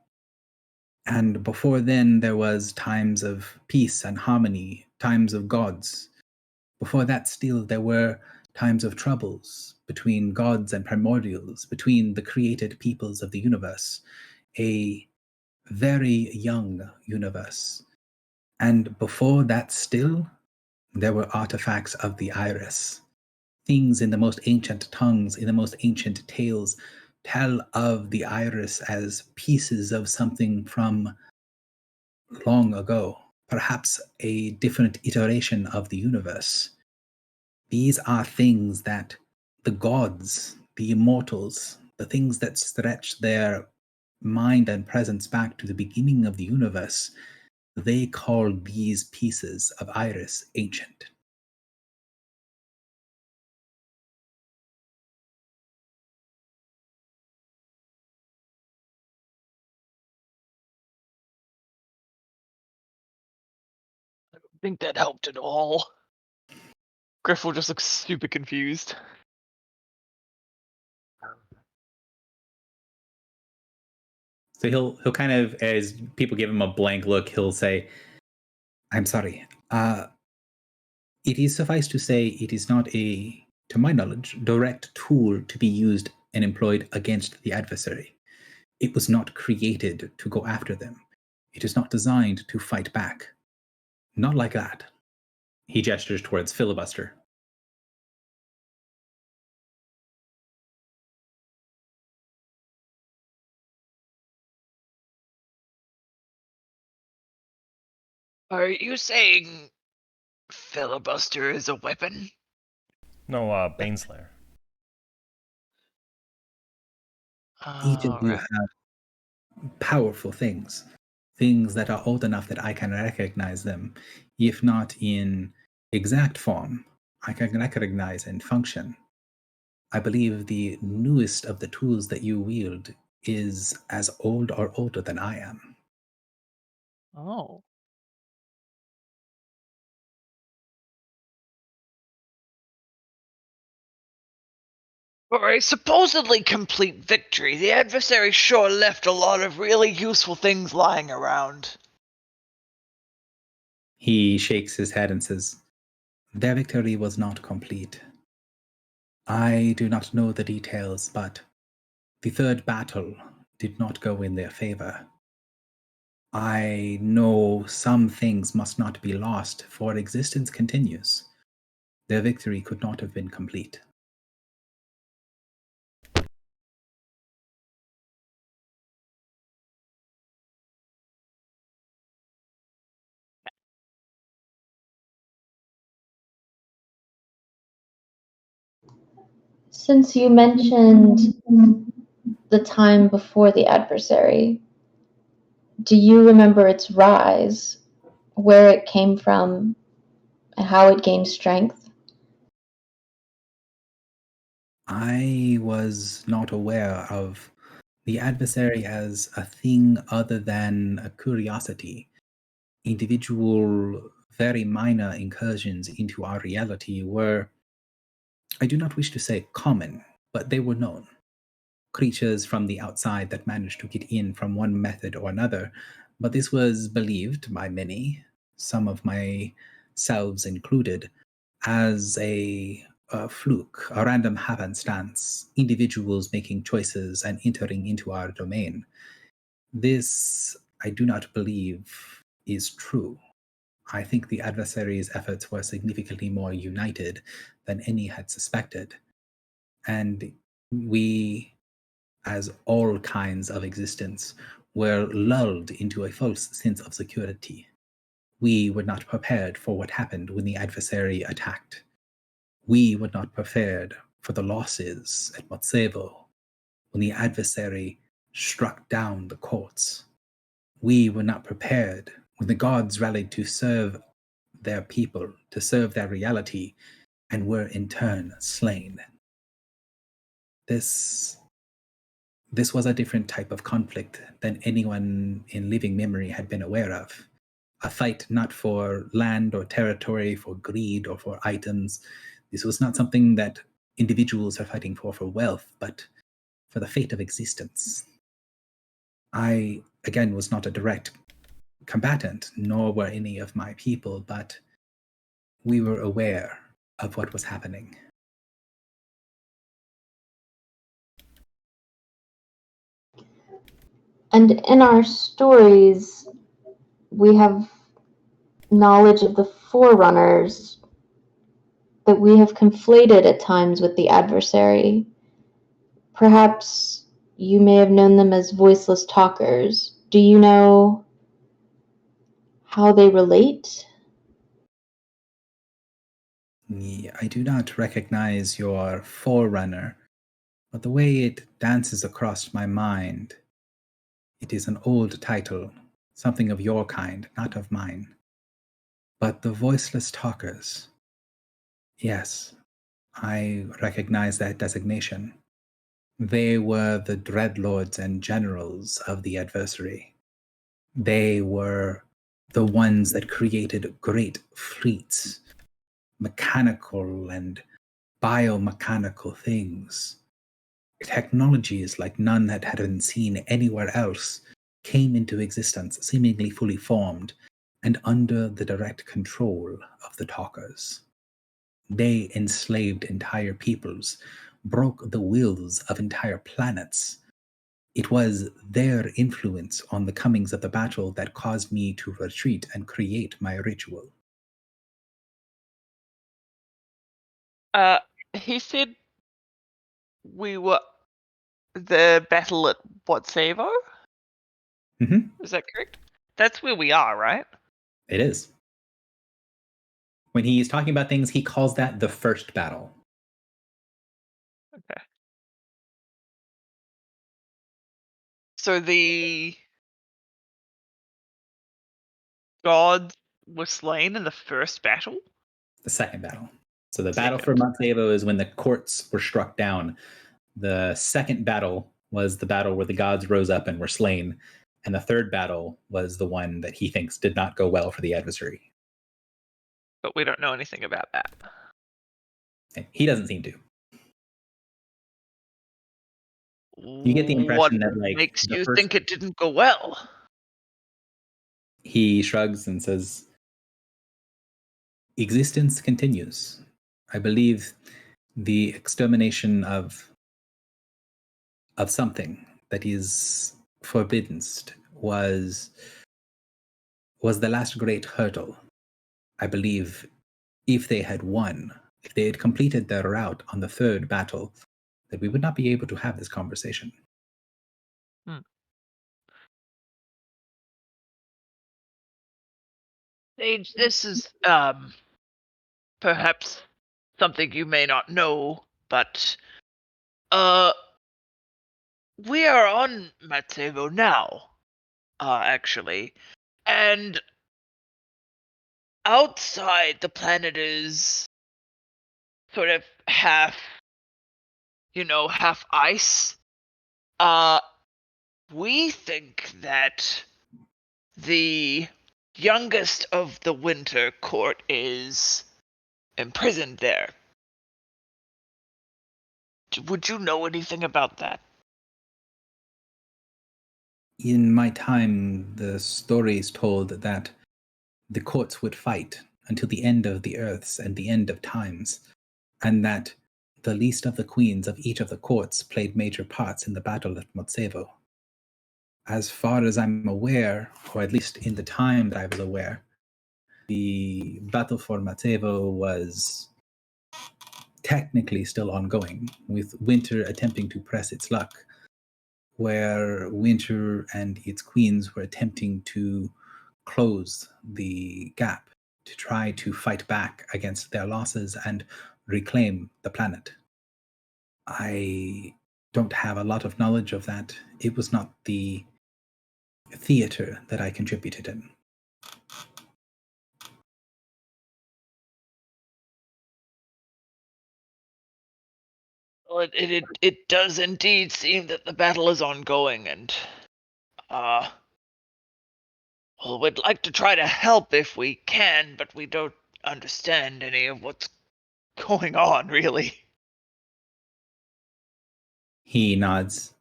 And before then, there was times of peace and harmony, times of gods. Before that, still, there were times of troubles between gods and primordials, between the created peoples of the universe, a very young universe. And before that, still, there were artifacts of the iris. Things in the most ancient tongues, in the most ancient tales, tell of the iris as pieces of something from long ago, perhaps a different iteration of the universe. These are things that the gods, the immortals, the things that stretch their mind and presence back to the beginning of the universe, they call these pieces of iris ancient. I think that helped at all. Griffel just looks super confused. So he'll kind of, as people give him a blank look, he'll say, "I'm sorry. It is suffice to say, it is not a, to my knowledge, direct tool to be used and employed against the adversary. It was not created to go after them. It is not designed to fight back. Not like that." He gestures towards filibuster. Are you saying filibuster is a weapon? No, Baneslayer. Each of you Alright. have powerful things, things that are old enough that I can recognize them, if not in exact form, I can recognize and function. I believe the newest of the tools that you wield is as old or older than I am. Oh. For a supposedly complete victory, the adversary sure left a lot of really useful things lying around. He shakes his head and says, "Their victory was not complete. I do not know the details, but the third battle did not go in their favor. I know some things must not be lost, for existence continues. Their victory could not have been complete." Since you mentioned the time before the adversary, do you remember its rise, where it came from, and how it gained strength? I was not aware of the adversary as a thing other than a curiosity. Individual, very minor incursions into our reality were, I do not wish to say common, but they were known. Creatures from the outside that managed to get in from one method or another, but this was believed by many, some of myselves included, as a fluke, a random happenstance, individuals making choices and entering into our domain. This, I do not believe, is true. I think the adversary's efforts were significantly more united than any had suspected. And we, as all kinds of existence, were lulled into a false sense of security. We were not prepared for what happened when the adversary attacked. We were not prepared for the losses at Motsevo when the adversary struck down the courts. We were not prepared when the gods rallied to serve their people, to serve their reality, and were in turn slain. This was a different type of conflict than anyone in living memory had been aware of. A fight not for land or territory, for greed or for items. This was not something that individuals are fighting for wealth, but for the fate of existence. I, again, was not a direct combatant, nor were any of my people, but we were aware of what was happening. And in our stories, we have knowledge of the Forerunners that we have conflated at times with the adversary. Perhaps you may have known them as voiceless talkers. Do you know how they relate? I do not recognize your Forerunner, but the way it dances across my mind, it is an old title, something of your kind, not of mine. But the voiceless talkers, yes, I recognize that designation. They were the dreadlords and generals of the adversary. They were the ones that created great fleets, mechanical and biomechanical things. Technologies like none that had been seen anywhere else came into existence, seemingly fully formed, and under the direct control of the talkers. They enslaved entire peoples, broke the wills of entire planets. It was their influence on the comings of the battle that caused me to retreat and create my ritual. He said we were the battle at Watsevo? Mhm. Is that correct? That's where we are, right? It is. When he's talking about things, he calls that the first battle. Okay. So the gods were slain in the first battle? The second battle. So the battle for Motsevo is when the courts were struck down. The second battle was the battle where the gods rose up and were slain. And the third battle was the one that he thinks did not go well for the adversary. But we don't know anything about that. He doesn't seem to. You get the impression What that, like, makes the you first- think it didn't go well? He shrugs and says, existence continues. I believe the extermination of something that is forbidden was the last great hurdle. I believe if they had won, if they had completed their route on the third battle, that we would not be able to have this conversation. Sage, this is perhaps something you may not know, but we are on Matsevo now, actually. And outside the planet is sort of half ice. We think that the youngest of the Winter Court is imprisoned there. Would you know anything about that? In my time, the stories told that the courts would fight until the end of the earths and the end of times, and that the least of the queens of each of the courts played major parts in the battle at Motsevo. As far as I'm aware, or at least in the time that I was aware, the battle for Motsevo was technically still ongoing, with Winter attempting to press its luck. where Winter and its queens were attempting to close the gap to try to fight back against their losses and reclaim the planet. I don't have a lot of knowledge of that. It was not the theater that I contributed in. Well, it does indeed seem that the battle is ongoing, and well, we'd like to try to help if we can, but we don't understand any of what's going on, really. He nods.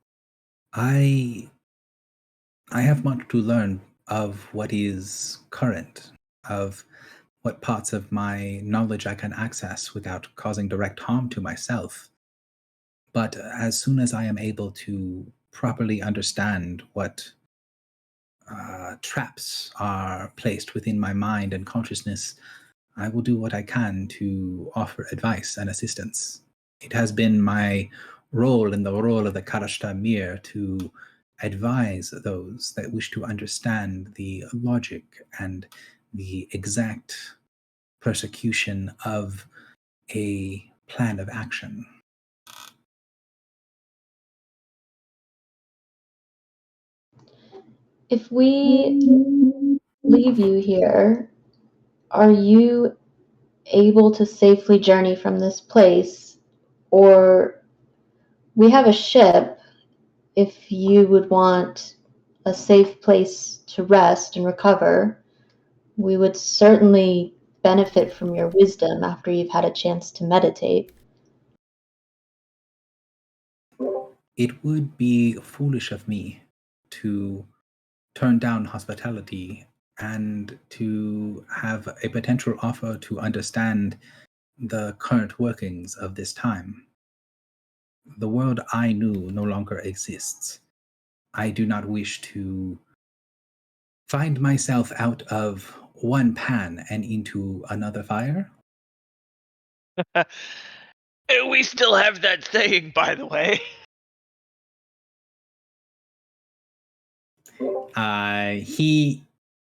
I have much to learn of what is current, of what parts of my knowledge I can access without causing direct harm to myself. But as soon as I am able to properly understand what traps are placed within my mind and consciousness, I will do what I can to offer advice and assistance. It has been my role in the role of the Karashta Mir to advise those that wish to understand the logic and the exact persecution of a plan of action. If we leave you here, are you able to safely journey from this place? Or we have a ship if you would want a safe place to rest and recover. We would certainly benefit from your wisdom after you've had a chance to meditate. It would be foolish of me to turn down hospitality and to have a potential offer to understand the current workings of this time. The world I knew no longer exists. I do not wish to find myself out of one pan and into another fire. We still have that saying, by the way.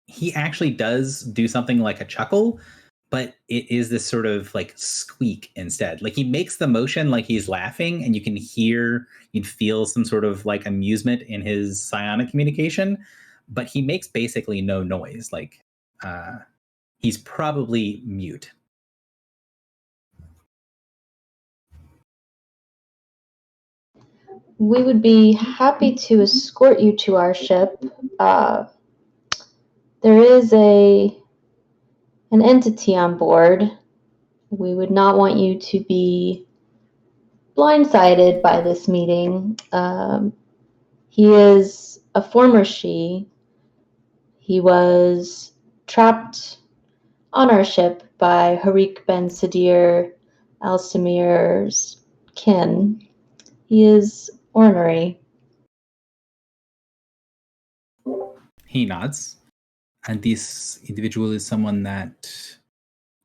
He actually does do something like a chuckle, but it is this sort of like squeak instead. Like he makes the motion like he's laughing, and you'd feel some sort of like amusement in his psionic communication, but he makes basically no noise. Like he's probably mute. We would be happy to escort you to our ship. There is an entity on board. We would not want you to be blindsided by this meeting. He is a former Shi. He was trapped on our ship by Harik Ben Sadir Al Samir's kin. He is ornery. He nods. And this individual is someone that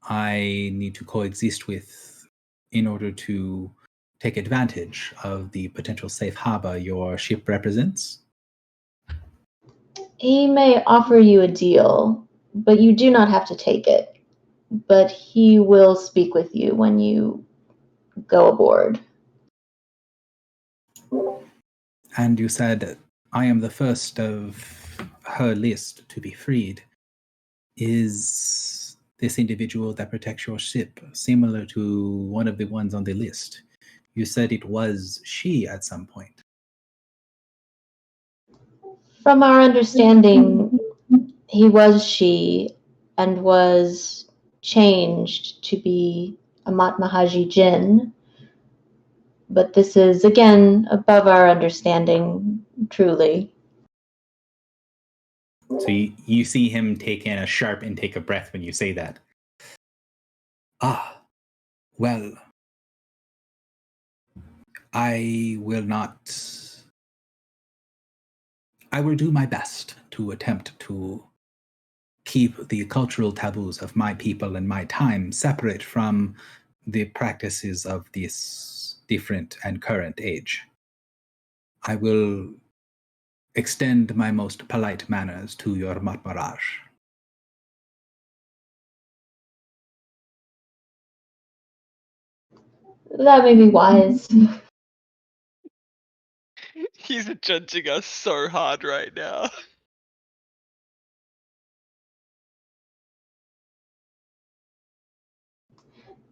I need to coexist with in order to take advantage of the potential safe harbor your ship represents. He may offer you a deal, but you do not have to take it. But he will speak with you when you go aboard. And you said, I am the first of her list to be freed. Is this individual that protects your ship similar to one of the ones on the list? You said it was she at some point. From our understanding, he was she and was changed to be a Matmahaji Jinn. But this is, again, above our understanding, truly. So you see him take in a sharp intake of breath when you say that. Ah, well, I will do my best to attempt to keep the cultural taboos of my people and my time separate from the practices of this different and current age. I will extend my most polite manners to your Matmaraj. That may be wise. He's judging us so hard right now.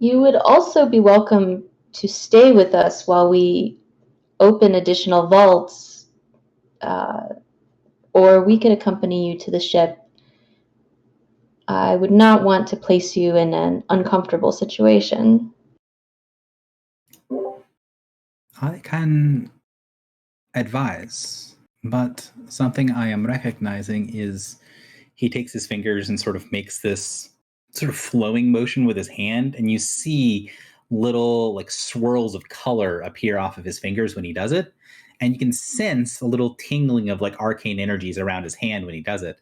You would also be welcome to stay with us while we open additional vaults, or we could accompany you to the ship. I would not want to place you in an uncomfortable situation. I can advise, but something I am recognizing is he takes his fingers and sort of makes this sort of flowing motion with his hand, and you see little like swirls of color appear off of his fingers when he does it, and you can sense a little tingling of like arcane energies around his hand when he does it.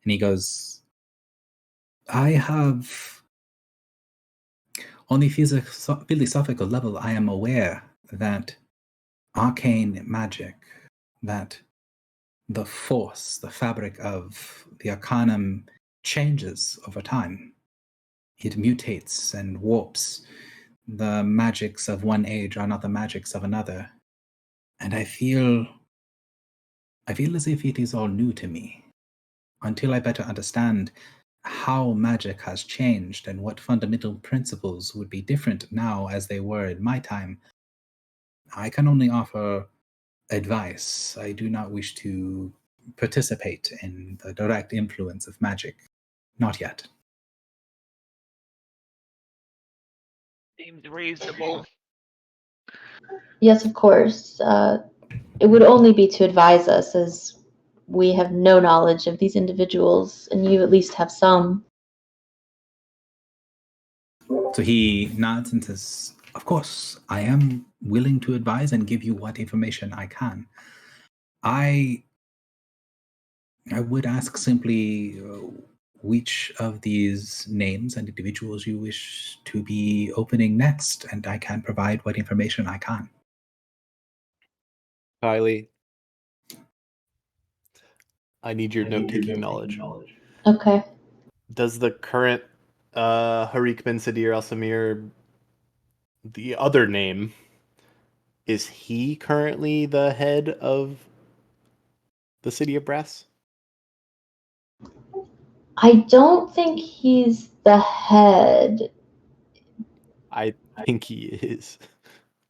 And he goes, I have, on the philosophical level, I am aware that arcane magic, that the force, the fabric of the arcanum changes over time. It mutates and warps. The magics of one age are not the magics of another. And I feel as if it is all new to me. Until I better understand how magic has changed and what fundamental principles would be different now as they were in my time, I can only offer advice. I do not wish to participate in the direct influence of magic. Not yet. Seems reasonable. Yes, of course. It would only be to advise us, as we have no knowledge of these individuals, and you at least have some. So he nods and says, of course, I am willing to advise and give you what information I can. I would ask simply which of these names and individuals you wish to be opening next, and I can provide what information I can. Kylie, I need your note-taking knowledge. Okay. Does the current Harik Ben Sadir Al Samir, the other name, is he currently the head of the city of Brass? I don't think he's the head. I think he is.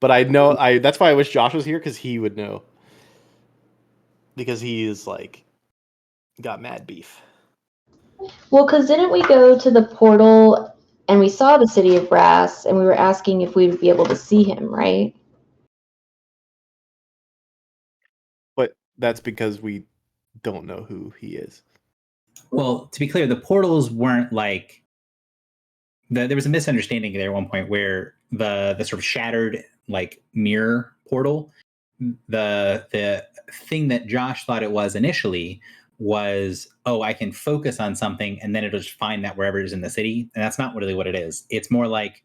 But I know that's why I wish Josh was here, because he would know. Because he is like got mad beef. Well, because didn't we go to the portal and we saw the city of brass and we were asking if we would be able to see him, right? But that's because we don't know who he is. Well, to be clear, the portals weren't like there was a misunderstanding there at one point where the sort of shattered like mirror portal, the thing that Josh thought it was initially was, oh, I can focus on something and then it'll just find that wherever it is in the city. And that's not really what it is. It's more like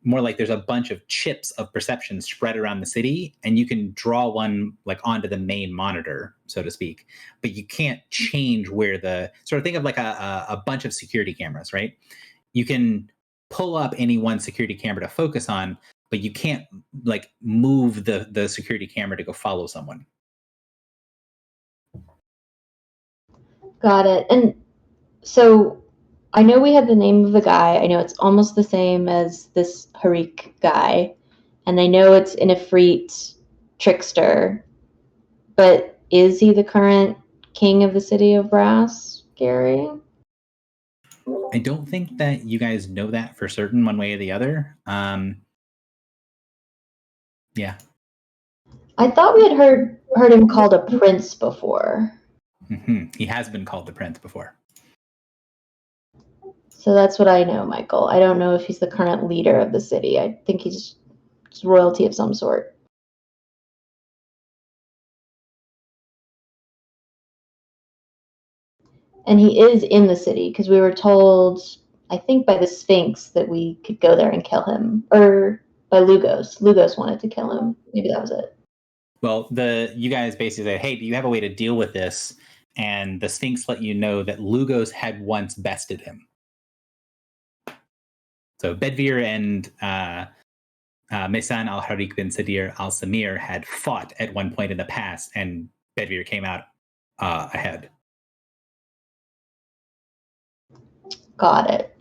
there's a bunch of chips of perception spread around the city, and you can draw one like onto the main monitor, so to speak, but you can't change where the sort of think of like a bunch of security cameras, right? You can pull up any one security camera to focus on, but you can't like move the security camera to go follow someone. Got it. And so I know we had the name of the guy. I know it's almost the same as this Harik guy. And I know it's an Ifrit trickster. But is he the current king of the city of brass, Gary? I don't think that you guys know that for certain one way or the other. Yeah. I thought we had heard him called a prince before. Mm-hmm. He has been called the prince before. So that's what I know, Michael. I don't know if he's the current leader of the city. I think he's royalty of some sort. And he is in the city because we were told, I think by the Sphinx, that we could go there and kill him. Or by Lugos. Lugos wanted to kill him. Maybe that was it. Well, you guys basically say, "Hey, do you have a way to deal with this?" And the Sphinx let you know that Lugos had once bested him. So Bedvir and Mesan al-Harik bin Sadir al-Samir had fought at one point in the past, and Bedvir came out ahead. Got it.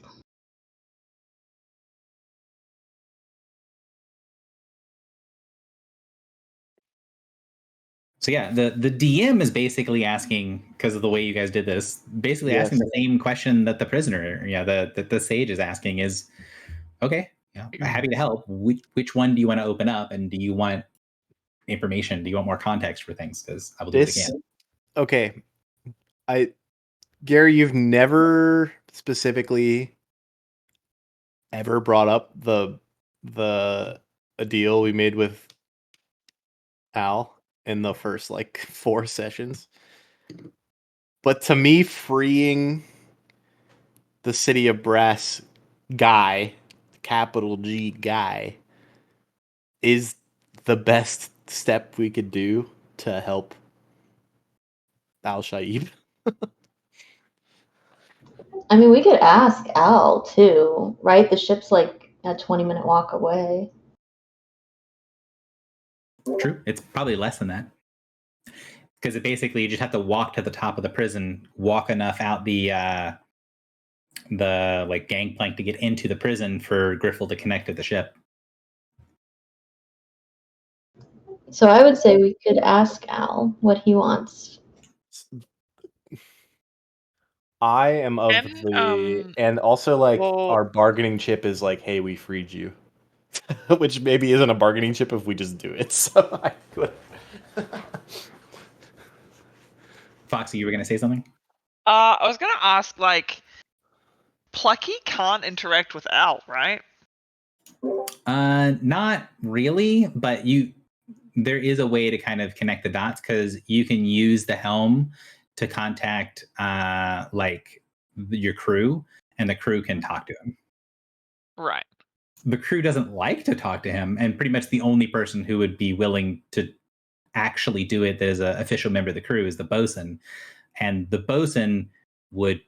So yeah, the DM is basically asking, because of the way you guys did this, basically Yes. asking the same question that the prisoner, the sage is asking is, okay, I'm happy to help. Which one do you want to open up, and do you want information? Do you want more context for things? Because I will do it again. Okay, Gary, you've never specifically ever brought up a deal we made with Al in the first like 4 sessions. But to me, freeing the City of Brass guy, capital G guy, is the best step we could do to help Al Shaib. I mean, we could ask Al too, right? The ship's like a 20-minute walk away. True, it's probably less than that. Because it basically you just have to walk to the top of the prison, walk enough out the like gangplank to get into the prison for Griffle to connect to the ship. So I would say we could ask Al what he wants. I am of and also like well- our bargaining chip is like, hey, we freed you. Which maybe isn't a bargaining chip if we just do it. So I could. Foxy, you were going to say something? I was gonna ask, like, Plucky can't interact with Al, right? Not really, but there is a way to kind of connect the dots, because you can use the helm to contact like your crew, and the crew can talk to him. Right. The crew doesn't like to talk to him, and pretty much the only person who would be willing to actually do it as an official member of the crew is the bosun. And the bosun would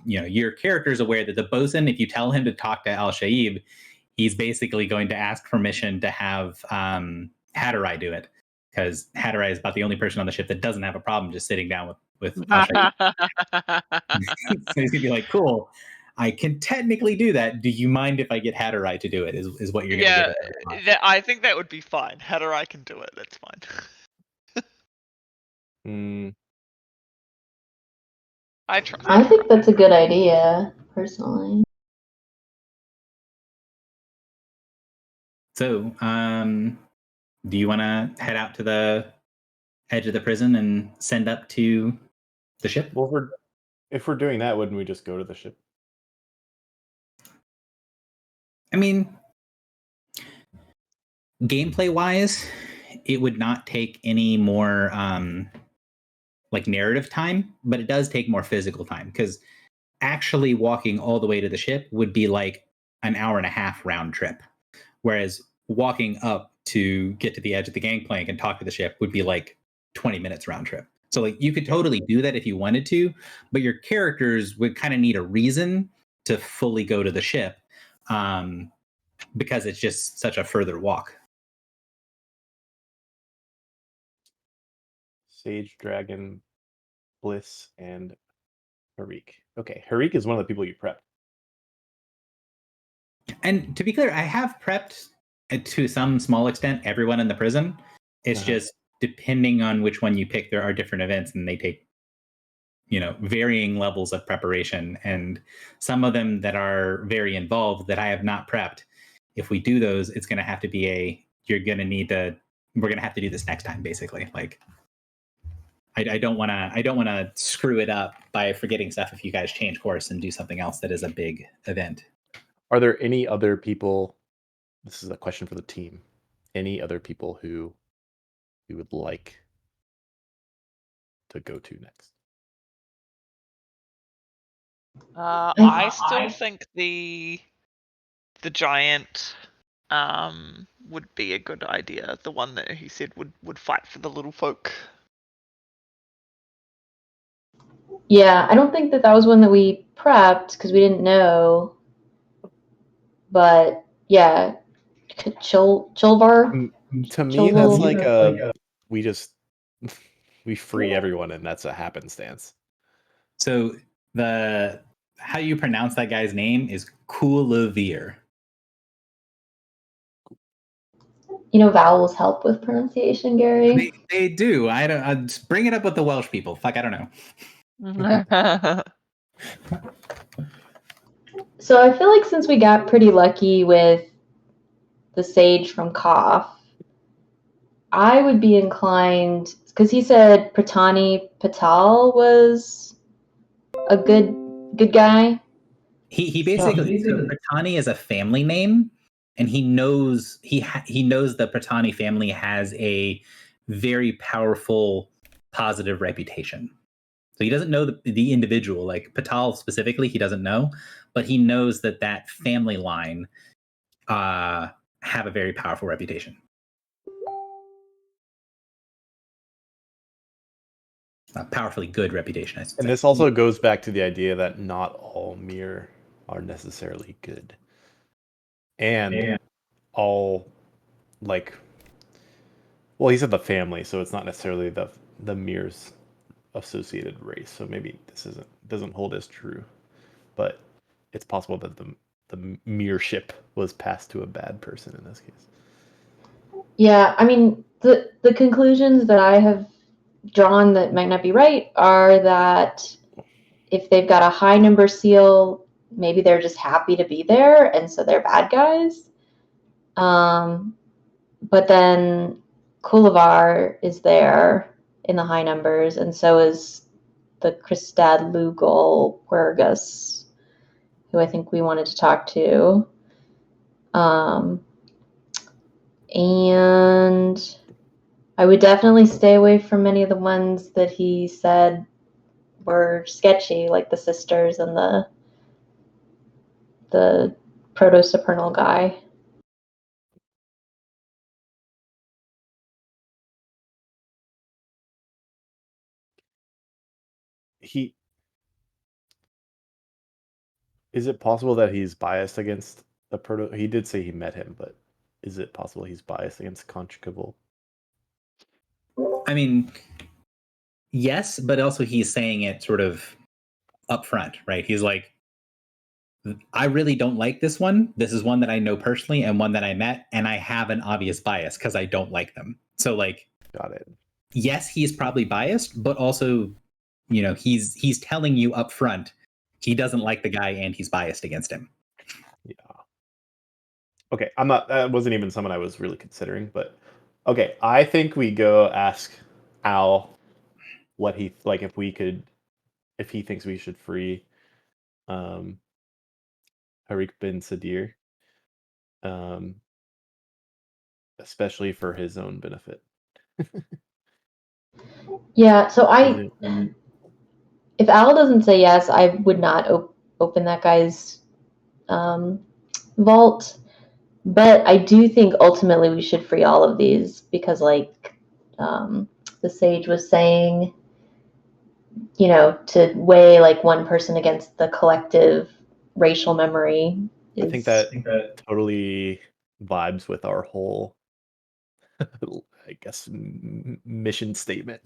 your character is aware that the bosun, if you tell him to talk to Al Shaib, he's basically going to ask permission to have Hatterai do it, because Hatterai is about the only person on the ship that doesn't have a problem just sitting down with Al Shaib. So he's gonna be like, cool, I can technically do that. Do you mind if I get Hatterai to do it? Is what you're gonna Yeah, I think that would be fine. Hatterai can do it. That's fine. I think that's a good idea, personally. So, do you want to head out to the edge of the prison and send up to the ship? Well, if we're doing that, wouldn't we just go to the ship? I mean, gameplay wise, it would not take any more like narrative time, but it does take more physical time, because actually walking all the way to the ship would be like an hour and a half round trip, whereas walking up to get to the edge of the gangplank and talk to the ship would be like 20 minutes round trip. So like you could totally do that if you wanted to, but your characters would kind of need a reason to fully go to the ship, because it's just such a further walk. Sage, Dragon, Bliss, and Harik. Okay, Harik is one of the people you prep. And to be clear, I have prepped to some small extent everyone in the prison. It's just depending on which one you pick, there are different events, and they take varying levels of preparation, and some of them that are very involved that I have not prepped. If we do those, it's going to have to be we're going to have to do this next time, basically. Like I don't want to screw it up by forgetting stuff if you guys change course and do something else that is a big event. Are there any other people? This is a question for the team. Any other people who you would like to go to next? I still think the giant would be a good idea. The one that he said would fight for the little folk. Yeah, I don't think that was one that we prepped because we didn't know. But yeah, Chilvar. To me, that's like Chilval. we just we free everyone, and that's a happenstance. So how you pronounce that guy's name is Coulevier. You know, vowels help with pronunciation, Gary. They do. I don't. Just bring it up with the Welsh people. Fuck, I don't know. So I feel like since we got pretty lucky with the sage from Koth, I would be inclined, because he said Pratani Patal was a good guy. He basically so Pratani is a family name, and he knows he knows the Pratani family has a very powerful positive reputation. So he doesn't know the individual, like Patal specifically, he doesn't know, but he knows that family line have a very powerful reputation. A powerfully good reputation, I should say. And this also goes back to the idea that not all Mir are necessarily good. And all, like, well, he said the family, so it's not necessarily the Mir's associated race. So maybe this doesn't hold as true, but it's possible that the Mir ship was passed to a bad person in this case. Yeah, I mean, the conclusions that I have drawn that might not be right are that if they've got a high number seal, maybe they're just happy to be there, and so they're bad guys. But then Kulavar is there in the high numbers, and so is the Kristad Lugal Puergus, who I think we wanted to talk to. And I would definitely stay away from many of the ones that he said were sketchy, like the sisters and the proto-supernal guy. Is it possible that he's biased against the proto? He did say he met him, but is it possible he's biased against Conchcable? I mean, yes, but also he's saying it sort of upfront, right? He's like, I really don't like this one. This is one that I know personally and one that I met, and I have an obvious bias because I don't like them. So, like, got it. Yes, he's probably biased, but also, he's telling you up front he doesn't like the guy and he's biased against him. Yeah. Okay, I'm not. That wasn't even someone I was really considering, but okay. I think we go ask Al what he like if he thinks we should free Harik bin Sadir, especially for his own benefit. Yeah, so if Al doesn't say yes, I would not open that guy's vault. But I do think ultimately we should free all of these because, like the sage was saying, to weigh like one person against the collective racial memory. I think that totally vibes with our whole, I guess, mission statement.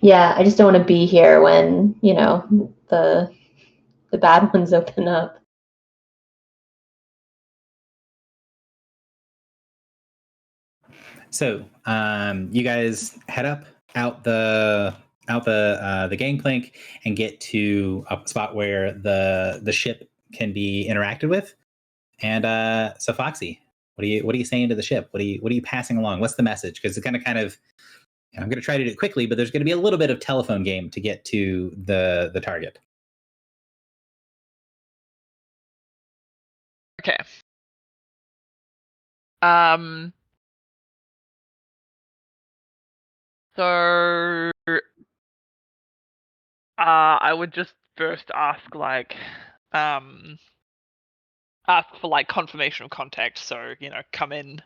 Yeah, I just don't want to be here when the bad ones open up. So you guys head up out the gangplank and get to a spot where the ship can be interacted with. And so Foxy, what are you saying to the ship? What are you passing along? What's the message? Because it's kind of I'm going to try to do it quickly, but there's going to be a little bit of telephone game to get to the target. Okay. So I would just first ask, like, ask for like confirmation of contact. So come in.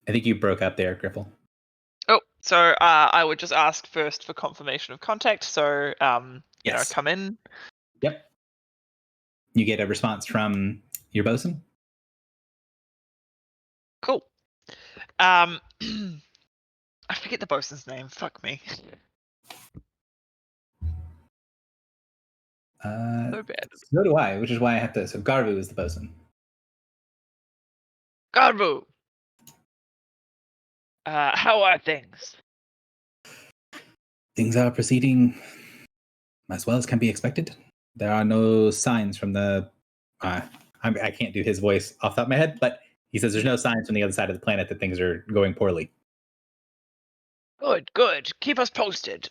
I think you broke up there, Griffle. Oh, so I would just ask first for confirmation of contact. So Yes. come in. Yep. You get a response from your bosun. Cool. I forget the bosun's name. Fuck me. So bad. So do I, which is why I have to. So Garvu is the bosun. Garbu. How are things? Things are proceeding as well as can be expected. There are no signs from the. I can't do his voice off the top of my head, but he says there's no signs from the other side of the planet that things are going poorly. Good. Keep us posted.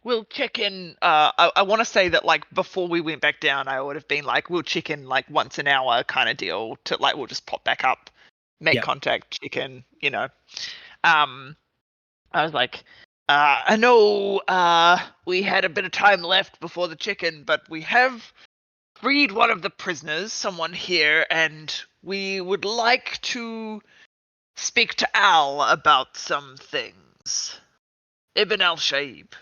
We'll check in. I want to say that like before we went back down, I would have been like, we'll check in like once an hour kind of deal. To like, we'll just pop back up, make contact, check in. I was like, I know we had a bit of time left before the chicken, but we have freed one of the prisoners, someone here, and we would like to speak to Al about some things. Ibn al-Shaib.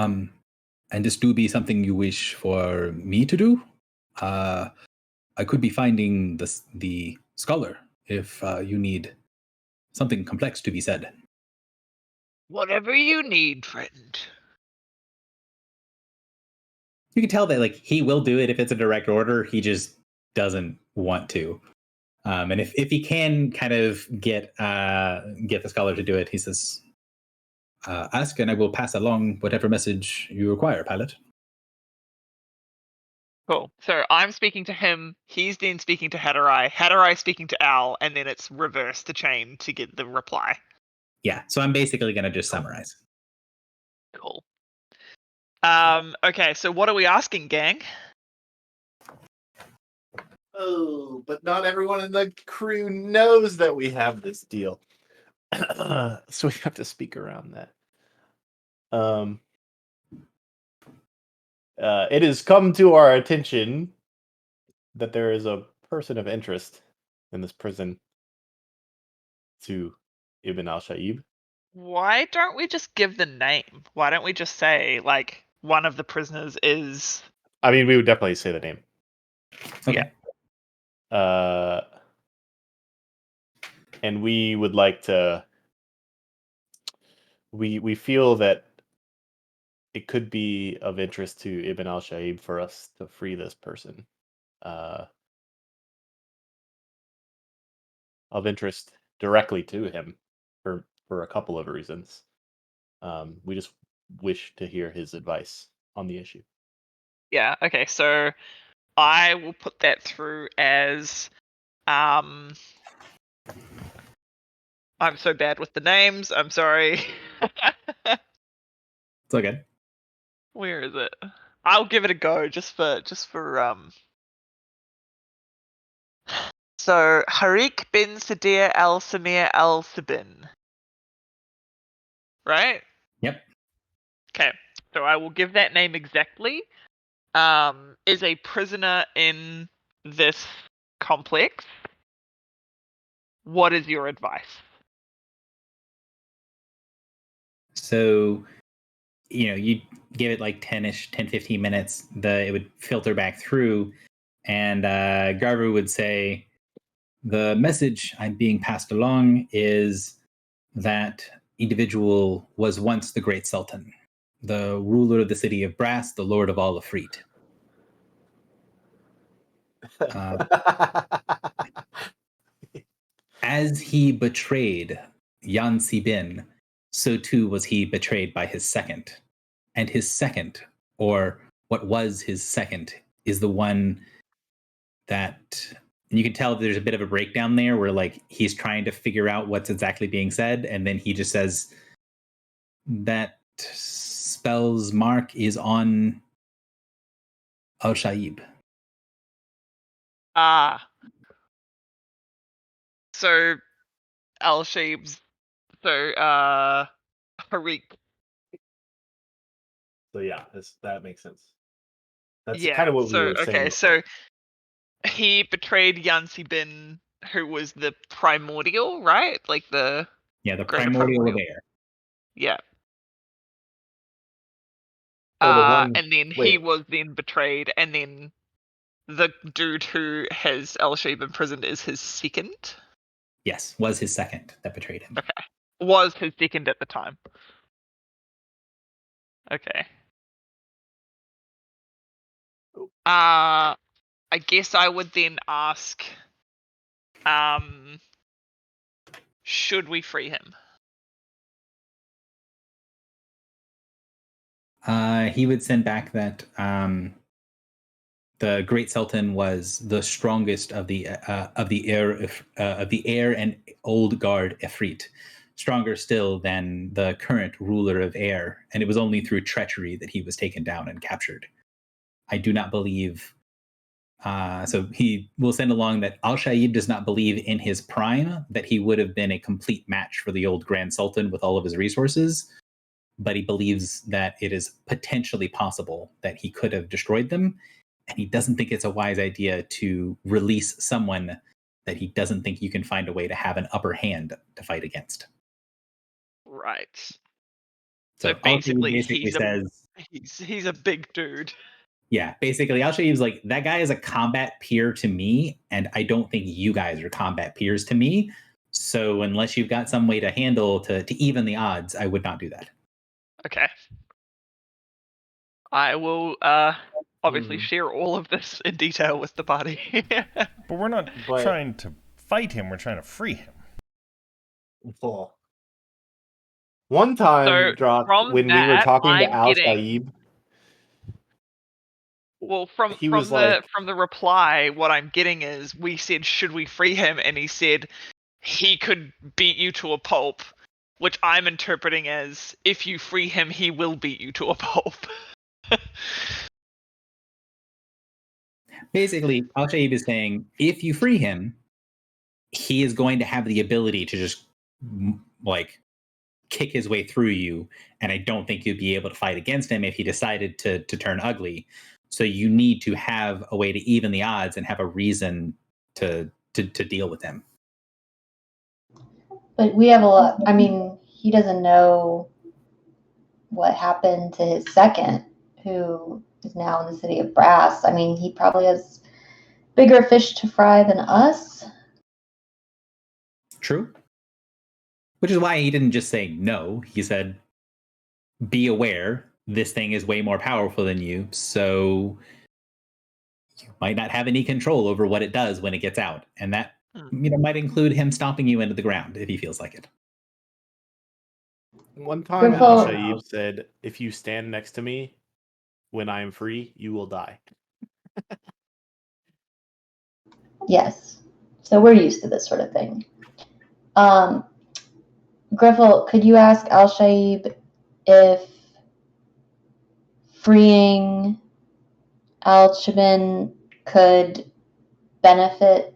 And this do be something you wish for me to do? I could be finding the scholar if you need something complex to be said. Whatever you need, friend. You can tell that like he will do it if it's a direct order. He just doesn't want to. And if he can kind of get the scholar to do it, he says, "Ask, and I will pass along whatever message you require, pilot." Cool. So I'm speaking to him. He's then speaking to Hadarai. Hadarai speaking to Al, and then it's reverse the chain to get the reply. Yeah. So I'm basically going to just summarize. Cool. Okay. So what are we asking, gang? Oh, but not everyone in the crew knows that we have this deal. So we have to speak around that. It has come to our attention that there is a person of interest in this prison to Ibn al-Shaib. Why don't we just give the name? Why don't we just say like one of the prisoners is? I mean, we would definitely say the name. Okay. And we would like to. We feel that it could be of interest to Ibn al-Shaib for us to free this person. Of interest directly to him for a couple of reasons. We just wish to hear his advice on the issue. Yeah. Okay. So I will put that through as I'm so bad with the names. I'm sorry. It's all good. Where is it? I'll give it a go just for So Harik bin Sadir al Samir al Sabin. Right? Yep. Okay. So I will give that name exactly. Is a prisoner in this complex. What is your advice? So, you give it like 10-ish, 10, 15 minutes, it would filter back through, and Garvu would say, the message I'm being passed along is that individual was once the great Sultan, the ruler of the city of Brass, the lord of all Afrit. As he betrayed Yan Sibin, so too was he betrayed by his second. And his second, or what was his second, is the one that, and you can tell there's a bit of a breakdown there where like he's trying to figure out what's exactly being said, and then he just says that spell's mark is on al-Shaib. So Al Shaib's Harik. So yeah, that makes sense. That's Yeah. kind of what we So were saying. okay, so he betrayed Yancy Bin, who was the primordial, right? Like the Yeah, the greater primordial of air. Yeah. Oh, the one. And then he Wait. was then betrayed, and then the dude who has El Shaib imprisoned is his second. Yes, was his second that betrayed him. Okay. Was his second at the time. Okay. I guess I would then ask, should we free him? He would send back that the Great Sultan was the strongest of the air and old guard Efreet, stronger still than the current ruler of air, and it was only through treachery that he was taken down and captured. I do not believe. So he will send along that Al Shaib does not believe in his prime that he would have been a complete match for the old Grand Sultan with all of his resources, but he believes that it is potentially possible that he could have destroyed them. And he doesn't think it's a wise idea to release someone that he doesn't think you can find a way to have an upper hand to fight against. Right. So basically, says, he's a big dude. yeah, basically, Al Shaib's like, that guy is a combat peer to me, and I don't think you guys are combat peers to me. So unless you've got some way to handle to even the odds, I would not do that. Okay. I will obviously share all of this in detail with the party. But we're not trying to fight him, we're trying to free him. Full. One time, Drock, when we were talking to Al Shaib. Well, from the reply, what I'm getting is we said, should we free him? And he said he could beat you to a pulp, which I'm interpreting as if you free him, he will beat you to a pulp. Basically, Al Shaib is saying, if you free him, he is going to have the ability to just like kick his way through you, and I don't think you'd be able to fight against him if he decided to turn ugly. So you need to have a way to even the odds and have a reason to deal with him. But we have a lot. I mean, he doesn't know what happened to his second, who is now in the city of Brass. I mean, he probably has bigger fish to fry than us. True. Which is why he didn't just say no. He said, be aware, this thing is way more powerful than you, so you might not have any control over what it does when it gets out. And that might include him stomping you into the ground if he feels like it. One time, Al Shaib said, if you stand next to me when I am free, you will die. Yes. So we're used to this sort of thing. Griffel, could you ask Al Shaib if freeing Al Shabin could benefit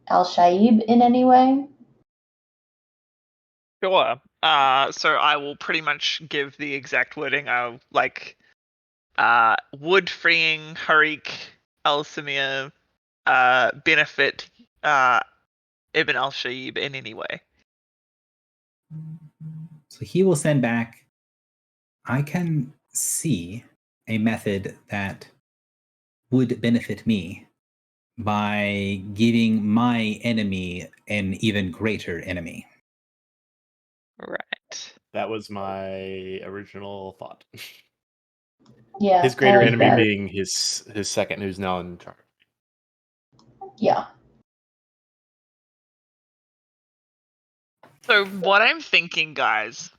Al Shaib in any way? Sure. So I will pretty much give the exact wording. I'll would freeing Harik Al Samir benefit Ibn Al Shaib in any way? So he will send back, I can see a method that would benefit me by giving my enemy an even greater enemy. Right. That was my original thought. Yeah. His greater enemy being his second, who's now in charge. Yeah. So what I'm thinking, guys,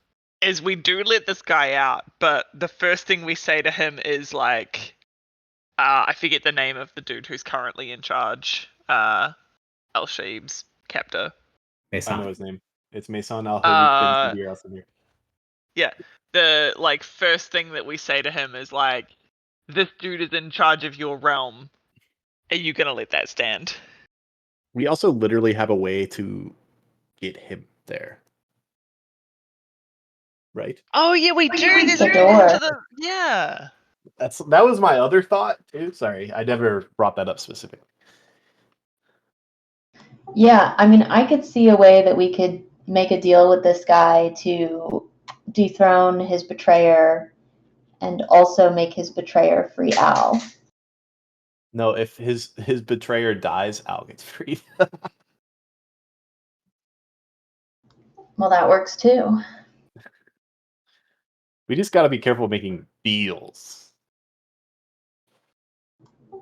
is we do let this guy out, but the first thing we say to him is like, I forget the name of the dude who's currently in charge. Al Shaib's captor. I know his name. It's Mason Al-Harik bin Al-Samir. Yeah. The first thing that we say to him is like, this dude is in charge of your realm. Are you gonna let that stand? We also literally have a way to get him there. right? Oh yeah, we do. There's The a door to door. the yeah. That was my other thought too. Sorry, I never brought that up specifically. Yeah, I mean, I could see a way that we could make a deal with this guy to dethrone his betrayer and also make his betrayer free Al. No, if his betrayer dies, Al gets freed. Well, that works too. We just got to be careful making deals.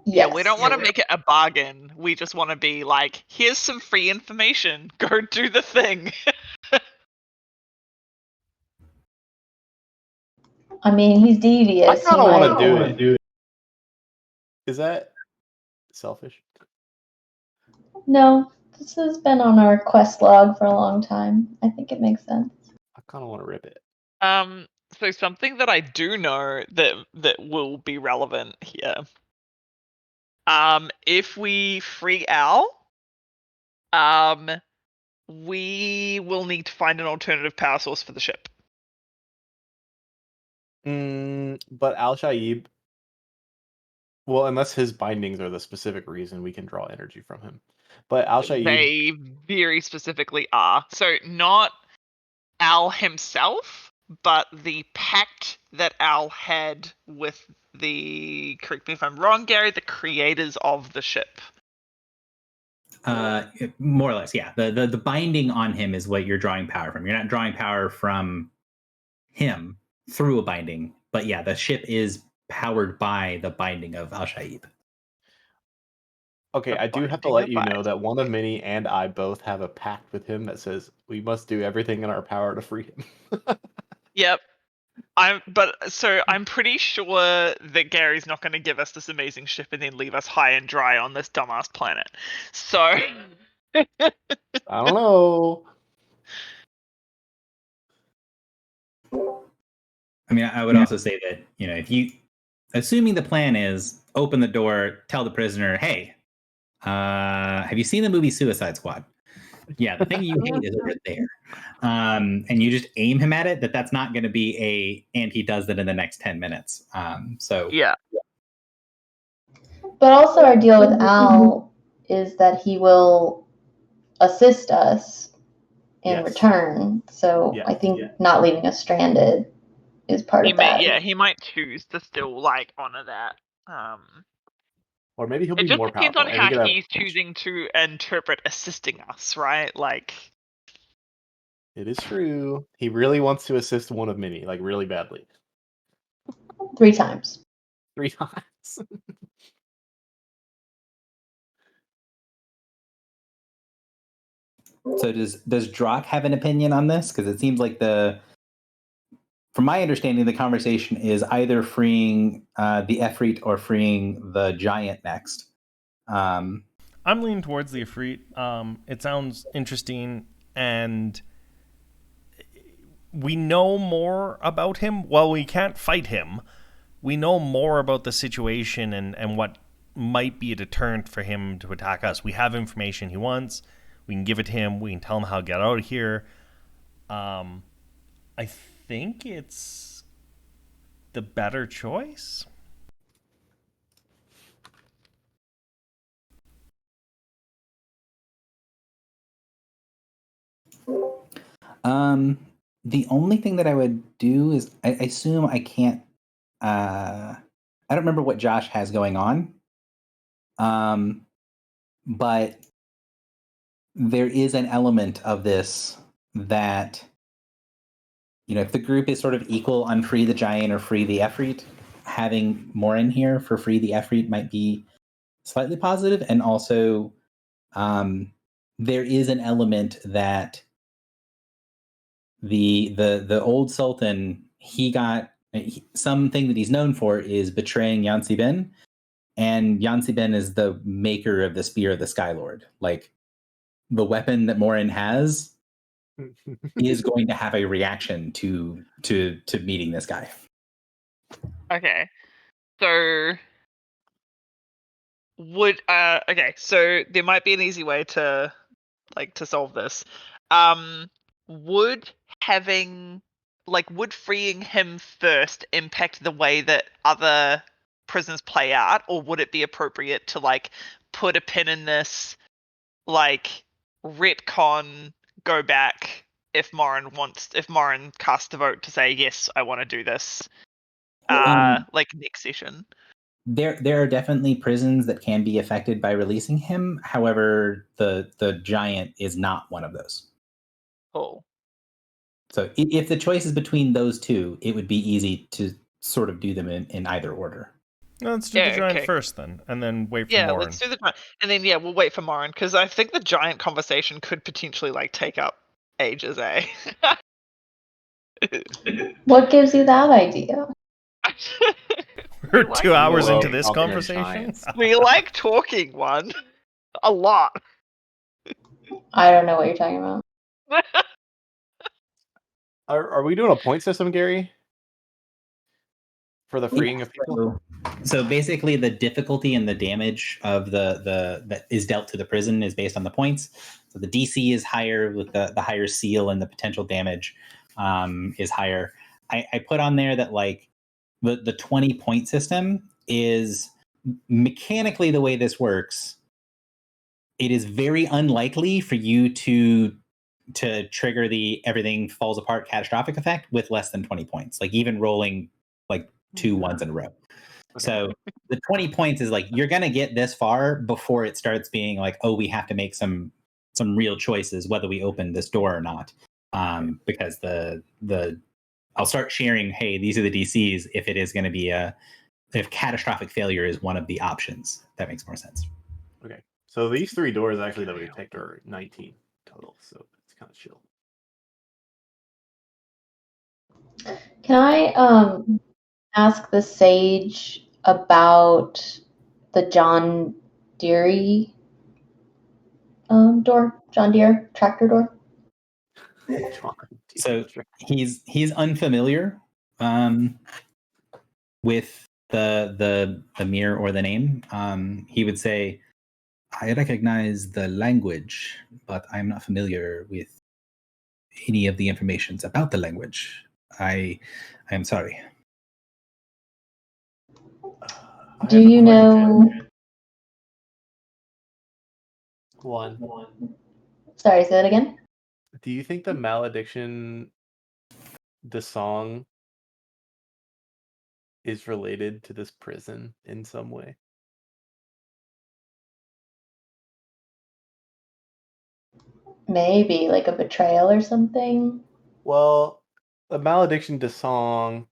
Yeah, Yes. we don't want to make it a bargain. We just want to be like, here's some free information. Go do the thing. I mean, he's I devious. kind of He want might- to do it. Is that selfish? No, this has been on our quest log for a long time. I think it makes sense. I kind of want to rip it. So something that I do know that will be relevant here. If we free Al, we will need to find an alternative power source for the ship. But Al Shaib, well, unless his bindings are the specific reason we can draw energy from him. But Al Shaib, They very specifically are. So not Al himself, but the pact that Al had with correct me if I'm wrong, Gary, the creators of the ship. More or less, yeah. The binding on him is what you're drawing power from. You're not drawing power from him through a binding, but yeah, the ship is powered by the binding of Al Shaib. okay, The I do have to binding let of you know bias. that one of Minnie and I both have a pact with him that says we must do everything in our power to free him. Yep. I'm pretty sure that Gary's not going to give us this amazing ship and then leave us high and dry on this dumbass planet. So I don't know. I mean, I would also say that, if you, assuming the plan is open the door, tell the prisoner, hey, have you seen the movie Suicide Squad? Yeah, the thing you hate is over there. And you just aim him at it, that's not going to be and he does that in the next 10 minutes. So yeah, But also, our deal with Al is that he will assist us in Yes. return. So Yeah, I think not leaving us stranded is part he of that. he might choose to still like honor that. Or maybe he'll It be just more depends powerful. on and we how could have- he's choosing to interpret assisting us, right? Like, It is true. He really wants to assist one of Minnie, like really badly. 3 times. 3 times. So does Drock have an opinion on this? Because it seems like from my understanding, the conversation is either freeing the Efreet or freeing the giant next. I'm leaning towards the Efreet. It sounds interesting, and we know more about him. While we can't fight him, we know more about the situation and what might be a deterrent for him to attack us. We have information he wants. We can give it to him. We can tell him how to get out of here. I think it's the better choice. The only thing that I would do is I assume I can't. I don't remember what Josh has going on. But there is an element of this that, if the group is sort of equal on free the giant or free the Efreet, having more in here for free the Efreet might be slightly positive. And also, there is an element that the old Sultan, something that he's known for is betraying Yansi Ben, and Yansi Ben is the maker of the Spear of the Skylord. Like, the weapon that Morin has is going to have a reaction to meeting this guy. okay, so so there might be an easy way to solve this. Would having would freeing him first impact the way that other prisons play out, or would it be appropriate to like put a pin in this, like retcon, go back if Morin casts a vote to say yes, I want to do this, like next session? There are definitely prisons that can be affected by releasing him. However, the giant is not one of those. Cool. So if the choice is between those two, it would be easy to sort of do them in either order. No, let's do the Yeah, giant okay. first then, and then wait for Yeah, Morin. let's do the giant, and then we'll wait for Morin, because I think the giant conversation could potentially like take up ages, eh? What gives you that idea? We're We like 2 hours Well, into this talking to conversation. giants. We like talking one a lot. I don't know what you're talking about. Are we doing a point system, Gary? For the freeing of people? So basically, the difficulty and the damage of the that is dealt to the prison is based on the points. So the DC is higher with the higher seal, and the potential damage is higher. I put on there that like the 20-point system is mechanically the way this works. It is very unlikely for you to trigger the everything falls apart catastrophic effect with less than 20 points. Like even rolling like 2 ones in a row. Okay. So the 20 points is like you're gonna get this far before it starts being like, oh, we have to make some real choices whether we open this door or not. Because the I'll start sharing, hey, these are the DCs if it is going to be if catastrophic failure is one of the options. That makes more sense. Okay. So these 3 doors actually that we picked are 19 total, so it's kind of chill. Can I ask the sage about the John Deere door? John Deere tractor door? So he's unfamiliar with the mirror or the name. He would say, I recognize the language, but I'm not familiar with any of the information about the language. I am sorry. Do you know? One. Sorry, say that again. Do you think the malediction, the song, is related to this prison in some way? Maybe like a betrayal or something. Well, the malediction to song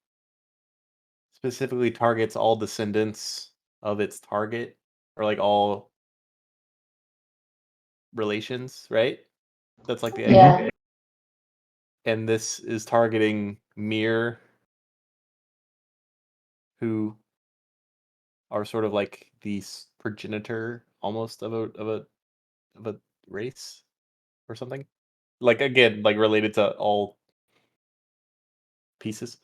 specifically targets all descendants of its target, or like all relations, right? That's like the idea. Yeah. And this is targeting Mir, who are sort of like the progenitor almost of a race or something. Like again, like related to all pieces.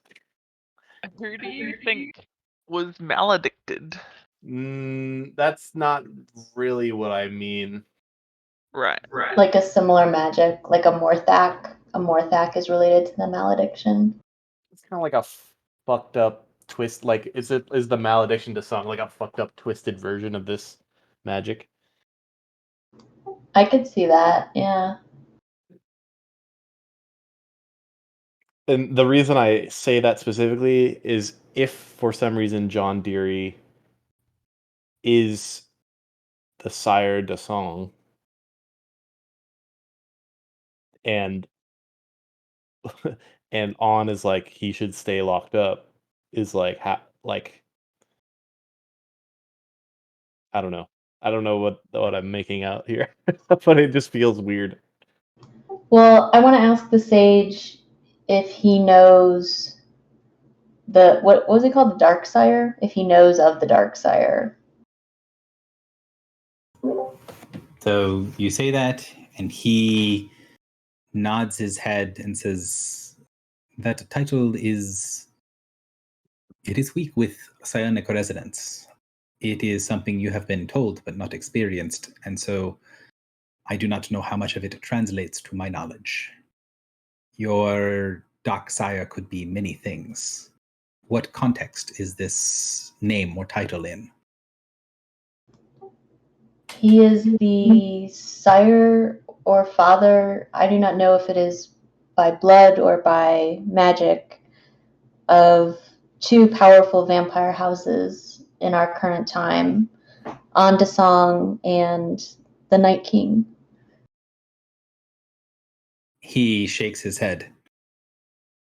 Who do you think was maledicted? That's not really what I mean. Right. Like a similar magic, like a Morthak. A Morthak is related to the malediction. It's kind of like a fucked up twist. Like, is the malediction to song like a fucked up twisted version of this magic? I could see that, yeah. And the reason I say that specifically is if for some reason John Deere is the sire de song, and and on is like he should stay locked up, is like like I don't know. I don't know what I'm making out here, but it just feels weird. Well, I want to ask the sage if he knows what was it called, the Dark Sire? If he knows of the Dark Sire. So you say that, and he nods his head and says, that title is weak with psionic residents. It is something you have been told but not experienced, and so I do not know how much of it translates to my knowledge. Your Dark Sire could be many things. What context is this name or title in? He is the sire or father, I do not know if it is by blood or by magic, of two powerful vampire houses in our current time, Ondasong and the Night King. He shakes his head.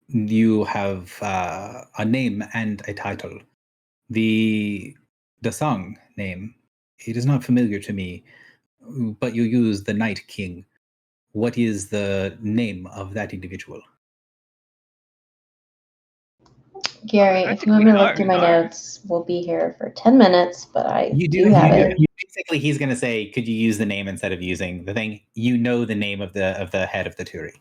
You have a name and a title. The song name, it is not familiar to me, but you use the Night King. What is the name of that individual? Gary, I if think you want we me to look know. through my notes, we'll be here for 10 minutes, but I You do have it. Basically, he's going to say, "Could you use the name instead of using the thing?" You know the name of the head of the Turi.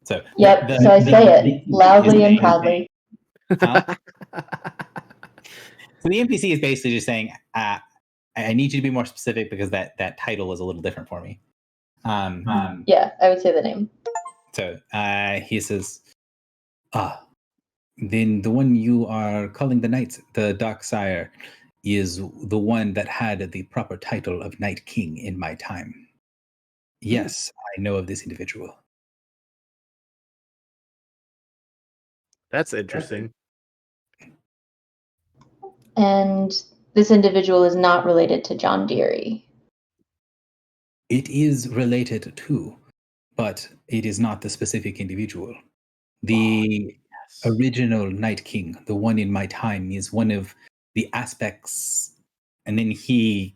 So Yep, so I say it loudly and proudly. Huh? So the NPC is basically just saying, "I need you to be more specific because that title is a little different for me." Yeah, I would say the name. So he says, then the one you are calling the Knight, the Dark Sire, is the one that had the proper title of Night King in my time. Yes, I know of this individual." That's interesting. And this individual is not related to John Deere. It is related to, but it is not the specific individual. The original Night King, the one in my time, is one of the aspects. And then he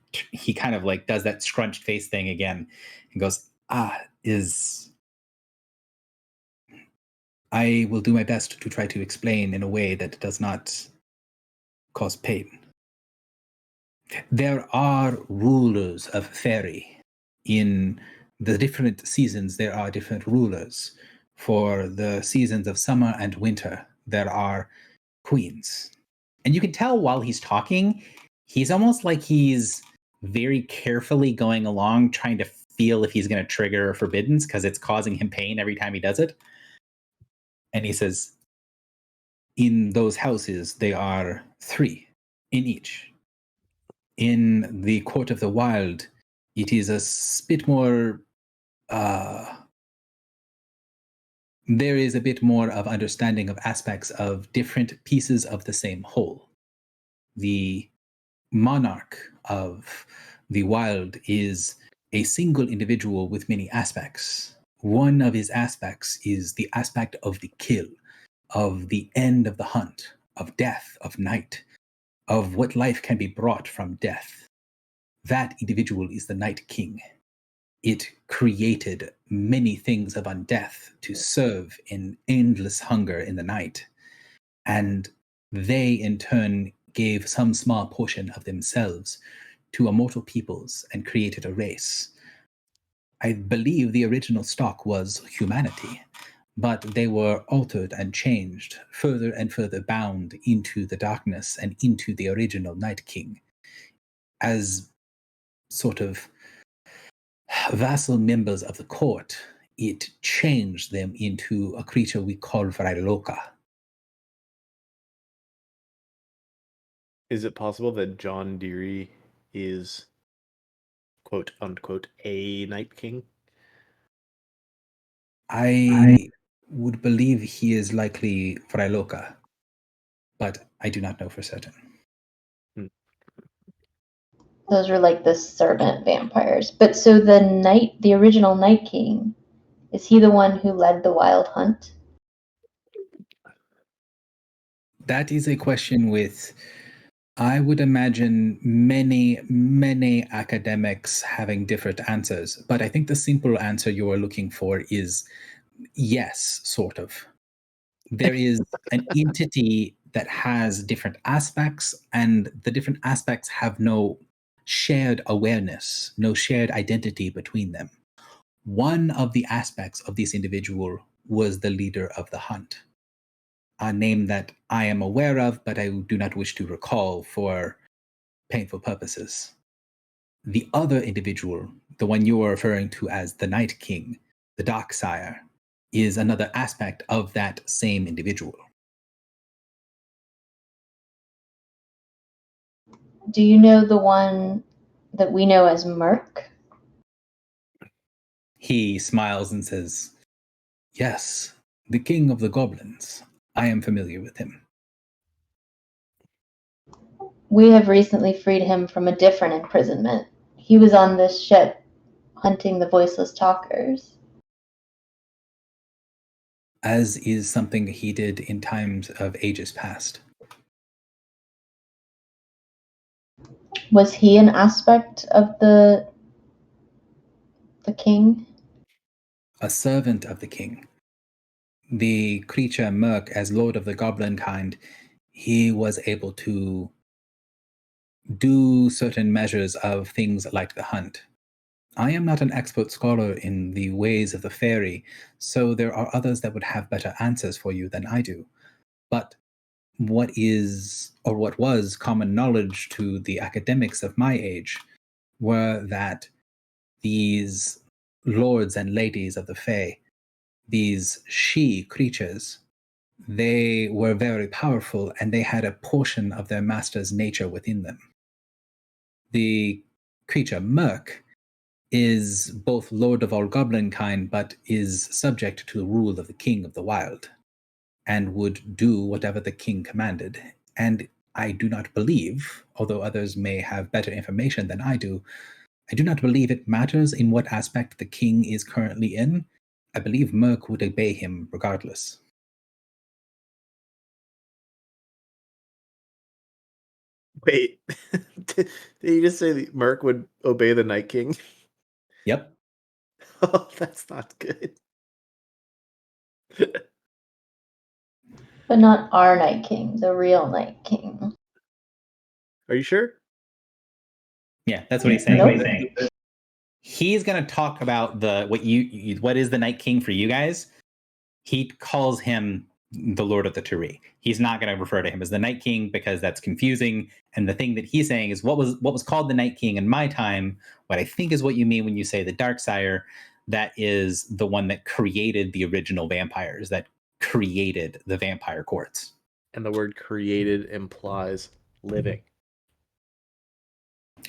kind of like does that scrunched face thing again and goes, I will do my best to try to explain in a way that does not cause pain. There are rulers of fairy. In the different seasons, there are different rulers. For the seasons of summer and winter, there are queens. And you can tell while he's talking, he's almost like he's very carefully going along, trying to feel if he's going to trigger forbiddance because it's causing him pain every time he does it. And he says, in those houses, they are 3 in each. In the Court of the Wild, it is a bit more. There is a bit more of understanding of aspects of different pieces of the same whole. The monarch of the wild is a single individual with many aspects. One of his aspects is the aspect of the kill, of the end of the hunt, of death, of night, of what life can be brought from death. That individual is the Night King. It created many things of undeath to serve in endless hunger in the night. And they, in turn, gave some small portion of themselves to immortal peoples and created a race. I believe the original stock was humanity, but they were altered and changed, further and further bound into the darkness and into the original Night King as sort of vassal members of the court. It changed them into a creature we call Vrailoka. Is it possible that John Deere is, quote unquote, a Night King? I would believe he is likely Vrailoka, but I do not know for certain. Those were like the servant vampires. But so the original Night King, is he the one who led the wild hunt? That is a question with, I would imagine, many, many academics having different answers. But I think the simple answer you are looking for is yes, sort of. There is an entity that has different aspects, and the different aspects have no shared awareness, no shared identity between them. One of the aspects of this individual was the leader of the hunt, a name that I am aware of, but I do not wish to recall for painful purposes. The other individual, the one you are referring to as the Night King, the Dark Sire, is another aspect of that same individual. Do you know the one that we know as Merc? He smiles and says, "Yes, the king of the goblins. I am familiar with him." We have recently freed him from a different imprisonment. He was on this ship hunting the voiceless talkers. As is something he did in times of ages past. Was he an aspect of the king? A servant of the king. The creature Merc, as lord of the goblin kind, he was able to do certain measures of things like the hunt. I am not an expert scholar in the ways of the fairy, so there are others that would have better answers for you than I do. But what is, or what was, common knowledge to the academics of my age were that these lords and ladies of the Fae, these she creatures, they were very powerful and they had a portion of their master's nature within them. The creature Merc is both lord of all goblin kind, but is subject to the rule of the king of the wild, and would do whatever the king commanded. And I do not believe, although others may have better information than I do not believe it matters in what aspect the king is currently in. I believe Merc would obey him regardless. Wait, did you just say that Merc would obey the Night King? Yep. Oh, that's not good. But not our Night King, the real Night King. Are you sure? Yeah, that's what he's saying. Nope. He's going to talk about what is the Night King for you guys. He calls him the Lord of the Turi. He's not going to refer to him as the Night King because that's confusing. And the thing that he's saying is what was called the Night King in my time, what I think is what you mean when you say the Darksire, that is the one that created the original vampires, that created the vampire courts. And the word created implies living.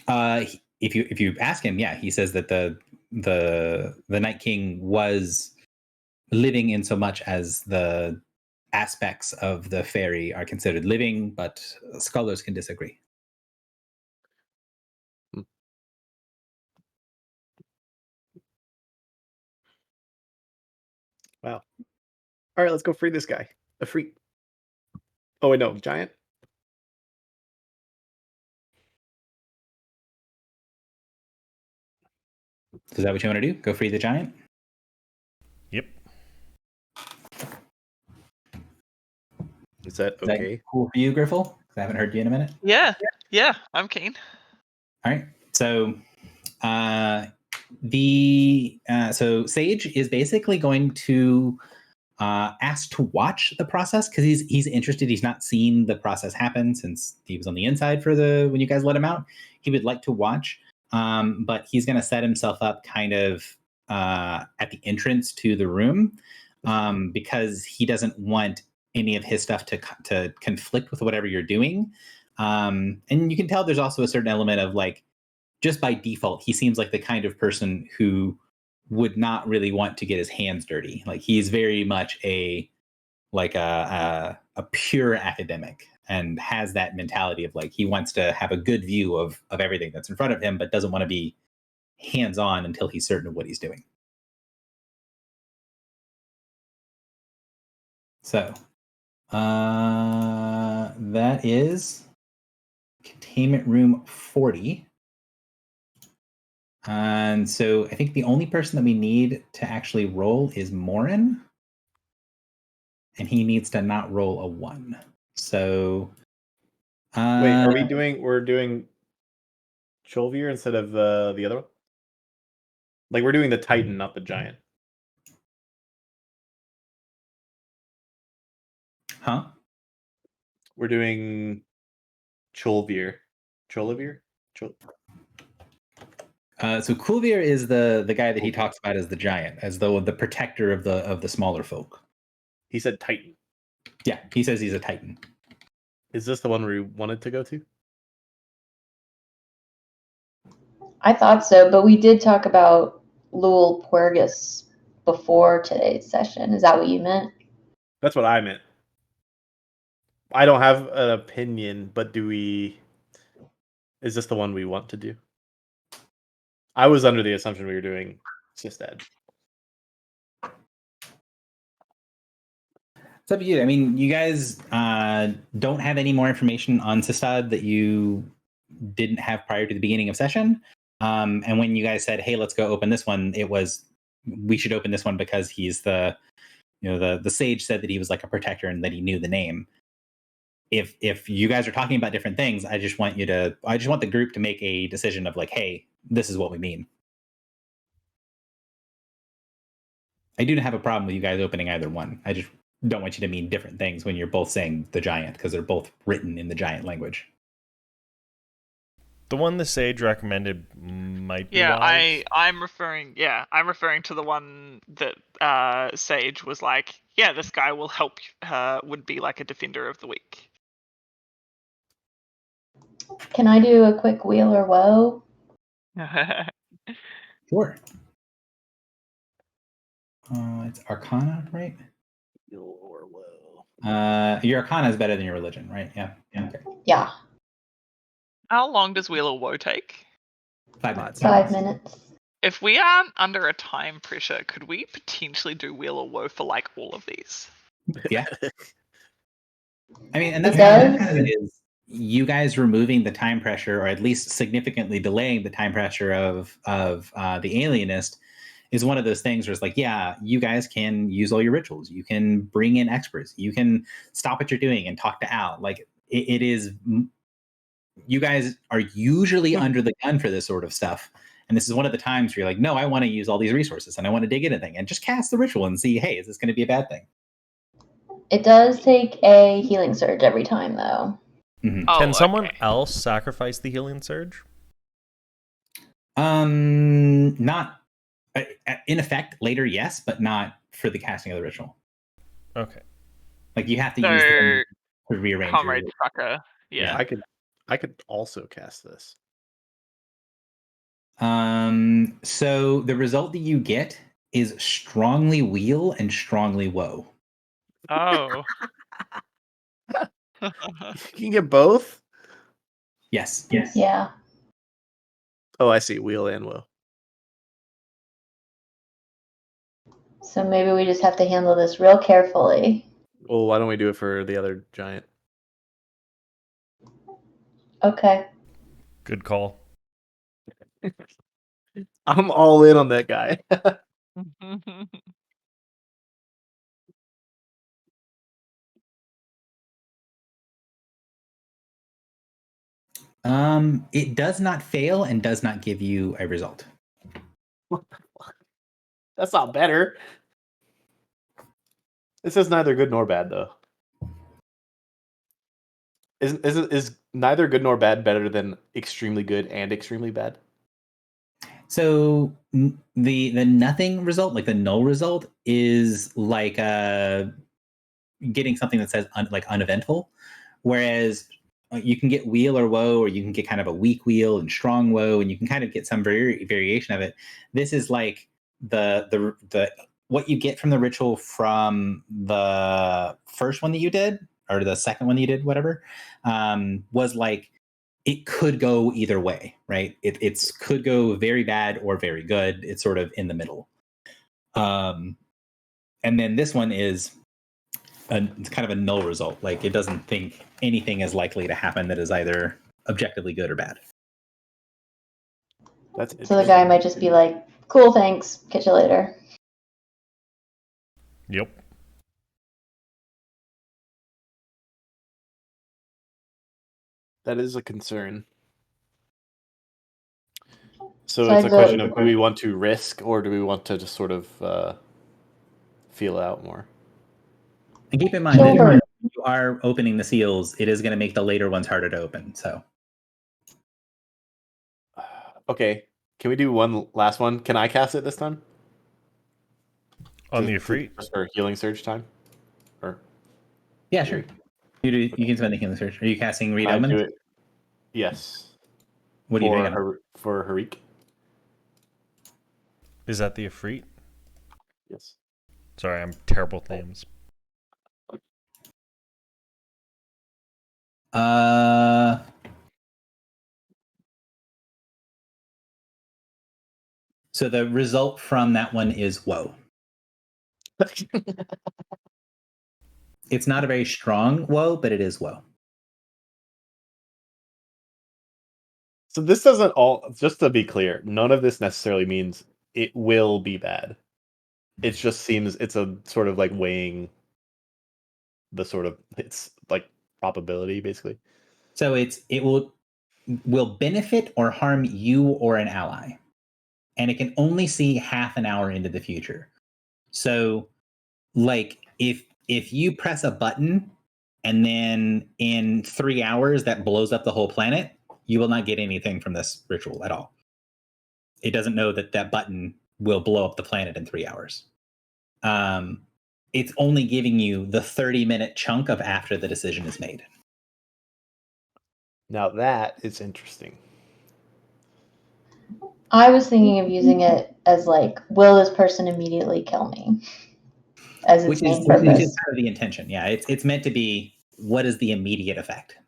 If you ask him, yeah, he says that the Night King was living in so much as the aspects of the fairy are considered living, but scholars can disagree. Wow. All right, let's go free this guy. A freak. Oh, wait, no, giant? Is that what you want to do? Go free the giant? Yep. Is that Is okay? that cool for you, Griffle? I haven't heard you in a minute. Yeah, I'm keen. All right. So so Sage is basically going to ask to watch the process because he's interested. He's not seen the process happen since he was on the inside for when you guys let him out. He would like to watch, but he's going to set himself up kind of at the entrance to the room because he doesn't want any of his stuff to conflict with whatever you're doing. And you can tell there's also a certain element of like, just by default, he seems like the kind of person who would not really want to get his hands dirty. Like he's very much a pure academic and has that mentality of like he wants to have a good view of everything that's in front of him, but doesn't want to be hands-on until he's certain of what he's doing. So that is containment room 40. And so I think the only person that we need to actually roll is Morin. And he needs to not roll a 1. So Wait, we're doing Cholvier instead of the other one? Like we're doing the Titan, not the giant. Huh? We're doing Cholvier. Cholivier? So Kulvir is the guy that he talks about as the giant, as though the protector of the smaller folk. He said Titan. Yeah, he says he's a titan. Is this the one we wanted to go to? I thought so, but we did talk about Lul Puergus before today's session. Is that what you meant? That's what I meant. I don't have an opinion, but do we... Is this the one we want to do? I was under the assumption we were doing Sistad. It's up to you. I mean, you guys don't have any more information on Sistad that you didn't have prior to the beginning of session. And when you guys said, "Hey, let's go open this one," it was, we should open this one because he's the sage said that he was like a protector and that he knew the name. If you guys are talking about different things, I just want the group to make a decision of like, hey, this is what we mean. I do have a problem with you guys opening either one. I just don't want you to mean different things when you're both saying the giant, because they're both written in the giant language. The one the sage recommended might be Yeah, wise. I'm referring to the one that Sage was like, yeah, this guy will help, would be like a defender of the weak. Can I do a quick wheel or woe? Sure. It's Arcana, right? Or whoa. Your Arcana is better than your religion, right? Yeah. Okay. Yeah, How long does Wheel of Woe take? 5 minutes. 5 minutes. If we aren't under a time pressure, could we potentially do Wheel of Woe for like all of these? Yeah. I mean, and that's It kind of it is you guys removing the time pressure, or at least significantly delaying the time pressure of the alienist, is one of those things where it's like, yeah, you guys can use all your rituals. You can bring in experts. You can stop what you're doing and talk to Al. Like it is. You guys are usually under the gun for this sort of stuff. And this is one of the times where you're like, no, I want to use all these resources and I want to dig into things and just cast the ritual and see, hey, is this going to be a bad thing? It does take a healing surge every time, though. Mm-hmm. Oh, Can someone okay. else sacrifice the healing surge? Not in effect later, yes, but not for the casting of the ritual. Okay. Like you have to So, use them to rearrange your Comrade Trucker, yeah. I could also cast this. So the result that you get is strongly wheel and strongly woe. Oh. You can get both? Yes. Yeah. Oh, I see. Wheel and woe. So maybe we just have to handle this real carefully. Well, why don't we do it for the other giant? Okay. Good call. I'm all in on that guy. It does not fail and does not give you a result. What the fuck? That's not better. This is neither good nor bad, though. Is neither good nor bad better than extremely good and extremely bad? So the nothing result, like the null result, is like getting something that says like uneventful, whereas you can get wheel or woe, or you can get kind of a weak wheel and strong woe, and you can kind of get some variation of it. This is like the what you get from the ritual from the first one that you did, or the second one that you did, whatever, was like it could go either way, right? It's could go very bad or very good. It's sort of in the middle. And then this one is it's kind of a null result. Like it doesn't think anything is likely to happen that is either objectively good or bad. That's So the guy might just be like, cool, thanks. Catch you later. Yep. That is a concern. So So it's I a question vote- of, do we want to risk, or do we want to just sort of feel it out more? And keep in mind that Sure. if you are opening the seals, it is going to make the later ones harder to open. So Okay, Can we do one last one? Can I cast it this time? On the Ifrit? Just for healing surge time? Or Yeah, sure. You can spend the healing surge. Are you casting Read can I Omen? do it? Yes. What are you doing? For Harik? Is that the Ifrit? Yes. Sorry, I'm terrible with names. So the result from that one is woe. It's not a very strong woe, but it is woe. So this doesn't all, just to be clear, none of this necessarily means it will be bad. It just seems it's a sort of like weighing the sort of, it's like probability basically. So it will benefit or harm you or an ally. And it can only see half an hour into the future. So like if you press a button and then in 3 hours that blows up the whole planet, you will not get anything from this ritual at all. It doesn't know that that button will blow up the planet in 3 hours. It's only giving you the 30-minute chunk of after the decision is made. Now that is interesting. I was thinking of using it as like, will this person immediately kill me? As its main purpose. Which is kind of the intention. Yeah, it's meant to be, what is the immediate effect?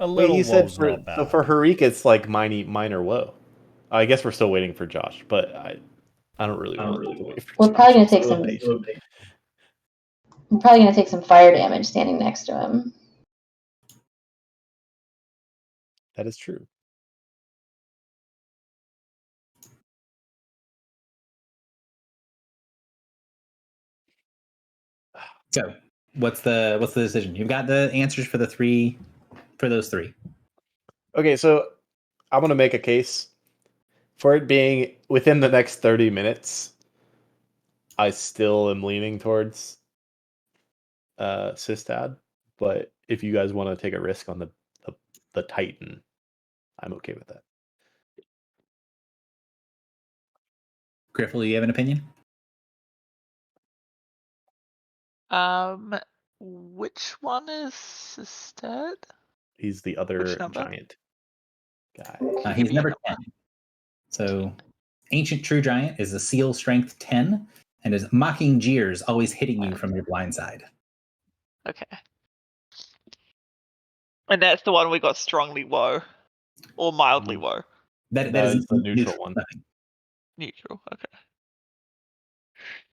A little you said woe's for, not bad. so for Harik it's like minor woe. I guess we're still waiting for Josh, but I don't really want to wait for We're Josh. probably gonna take So some. patient. I'm probably gonna take some fire damage standing next to him. That is true. So what's the decision? You've got the answers for those three. Okay, so I'm gonna make a case for it being within the next 30 minutes. I still am leaning towards Sistad, but if you guys want to take a risk on the Titan, I'm okay with that. Griffel, you have an opinion? Which one is instead? He's the other Which number? giant guy. Give He's me a number 10. So Ancient True Giant is a seal strength 10 and is mocking jeers, always hitting you from your blind side. Okay. And that's the one we got strongly woe. Or mildly woe. That No, is it's the neutral one. Nothing. Neutral, okay.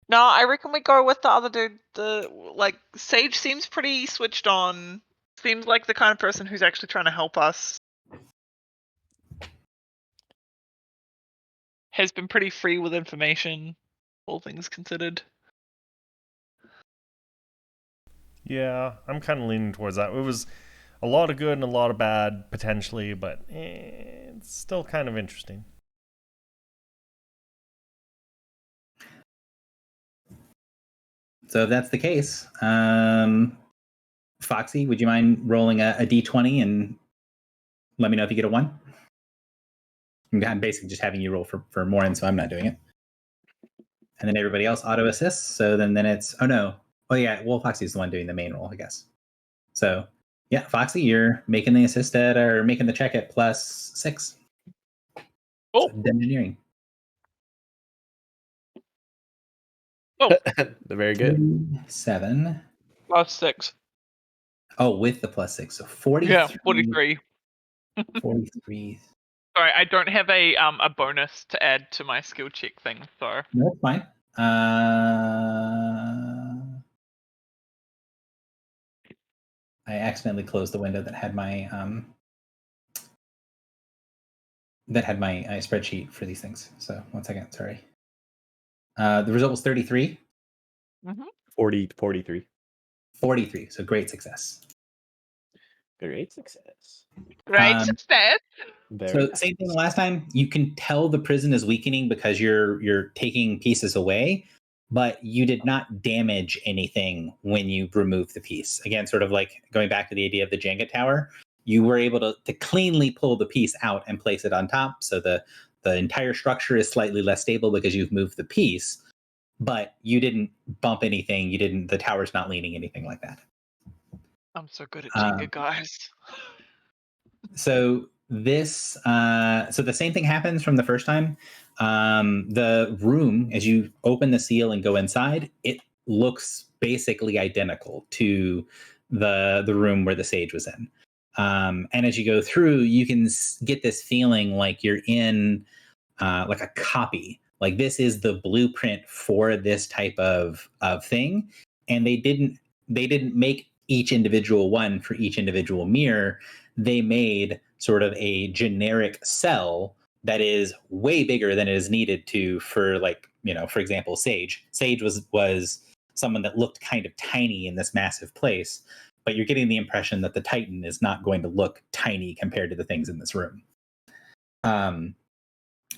No, I reckon we go with the other dude. Sage seems pretty switched on. Seems like the kind of person who's actually trying to help us. Has been pretty free with information, all things considered. Yeah, I'm kind of leaning towards that. It was a lot of good and a lot of bad, potentially, but it's still kind of interesting. So if that's the case, Foxy, would you mind rolling a d20 and let me know if you get a 1? I'm basically just having you roll for Morin, so I'm not doing it. And then everybody else auto assists. So then it's Foxy's the one doing the main roll, I guess. So yeah, Foxy, you're making the assist or making the check at +6. Oh, so engineering. Very good. 7. +6. Oh, with the +6, so 43. Yeah, 43. 43. Sorry, I don't have a bonus to add to my skill check thing, so. No, it's fine. I accidentally closed the window that had my spreadsheet for these things. So 1 second, sorry. The result was 33. 43. 43. So great success. Great success. Great success. So same thing last time. You can tell the prison is weakening because you're taking pieces away, but you did not damage anything when you removed the piece. Again, sort of like going back to the idea of the Jenga tower, you were able to cleanly pull the piece out and place it on top. So the the entire structure is slightly less stable because you've moved the piece, but you didn't bump anything. The tower's not leaning, anything like that. I'm so good at Jenga, guys. So so the same thing happens from the first time. The room, as you open the seal and go inside, it looks basically identical to the room where the sage was in. And as you go through, you can get this feeling like you're in like a copy. Like this is the blueprint for this type of thing, and they didn't make each individual one for each individual mirror. They made sort of a generic cell that is way bigger than it is needed to for, like, for example, Sage. Sage was someone that looked kind of tiny in this massive place, but you're getting the impression that the Titan is not going to look tiny compared to the things in this room.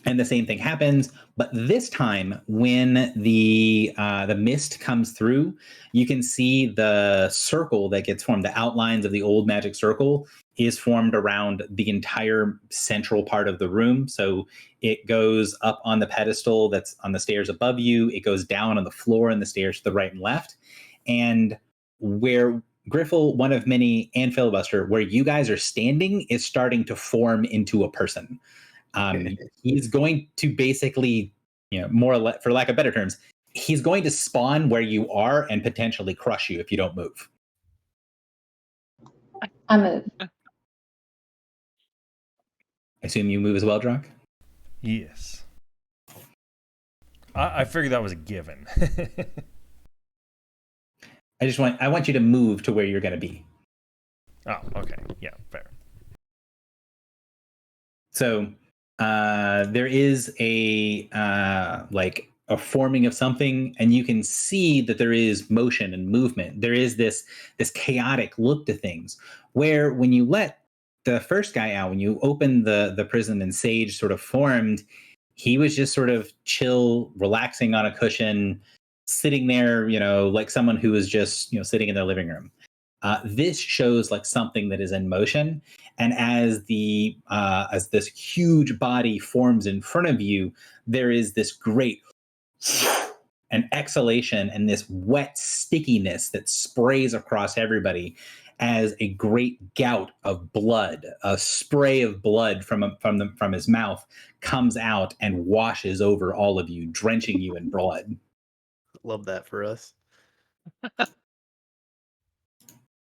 And the same thing happens, but this time when the mist comes through, you can see the circle that gets formed. The outlines of the old magic circle is formed around the entire central part of the room. So it goes up on the pedestal that's on the stairs above you. It goes down on the floor and the stairs to the right and left. And where Griffle, one of many, and Filibuster, where you guys are standing, is starting to form into a person. He's going to basically, more or less, for lack of better terms, he's going to spawn where you are and potentially crush you if you don't move. I move. I assume you move as well, Drunk? Yes. I figured that was a given. I want you to move to where you're going to be. Oh, okay. Yeah, fair. So there is a forming of something, and you can see that there is motion and movement. There is this chaotic look to things, where when you let the first guy out, when you open the prison and Sage sort of formed, he was just sort of chill, relaxing on a cushion, sitting there, like someone who was just, sitting in their living room. This shows like something that is in motion, and as this huge body forms in front of you, there is this great an exhalation and this wet stickiness that sprays across everybody as a great gout of blood, a spray of blood from his mouth comes out and washes over all of you, drenching you in blood. Love that for us.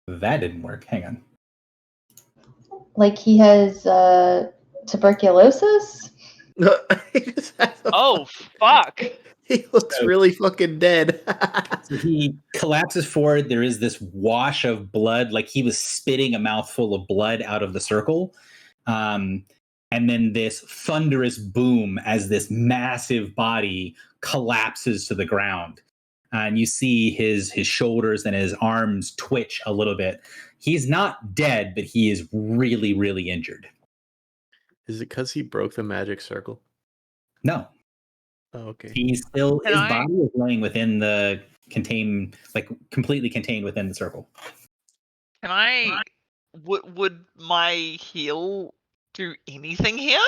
That didn't work. Hang on. Like he has tuberculosis? He just has Oh, fuck. He looks really fucking dead. So he collapses forward. There is this wash of blood, like he was spitting a mouthful of blood out of the circle. And then this thunderous boom as this massive body collapses to the ground. And you see his shoulders and his arms twitch a little bit. He's not dead, but he is really, really injured. Is it because he broke the magic circle? No. Oh, okay. His body is laying within the completely contained within the circle. Can I... Would my heal do anything here?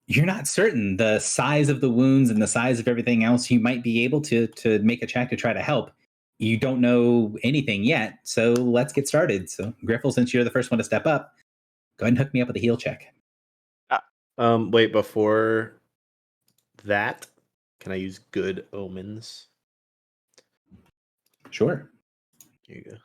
You're not certain. The size of the wounds and the size of everything else, you might be able to make a check to try to help. You don't know anything yet, so let's get started. So, Griffle, since you're the first one to step up, go ahead and hook me up with a heal check. Wait, before that, can I use Good Omens? Sure. Here you go.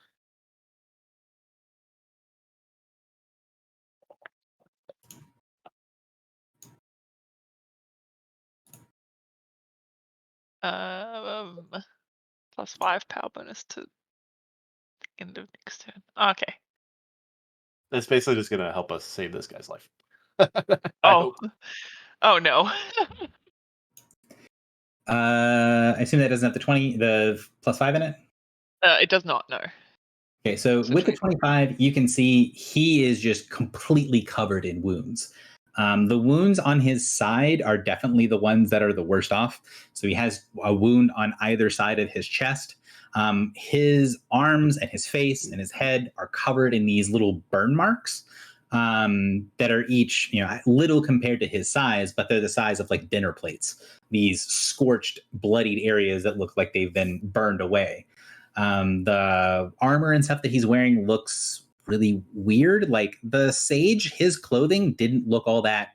+5 power bonus to the end of next turn. Okay. That's basically just gonna help us save this guy's life. Oh no. I assume that doesn't have the +5 in it? It does not, no. Okay, so with the 25, you can see he is just completely covered in wounds. The wounds on his side are definitely the ones that are the worst off. So he has a wound on either side of his chest. His arms and his face and his head are covered in these little burn marks. that are each, little compared to his size, but they're the size of like dinner plates. These scorched, bloodied areas that look like they've been burned away. The armor and stuff that he's wearing looks really weird. Like the sage, his clothing didn't look all that.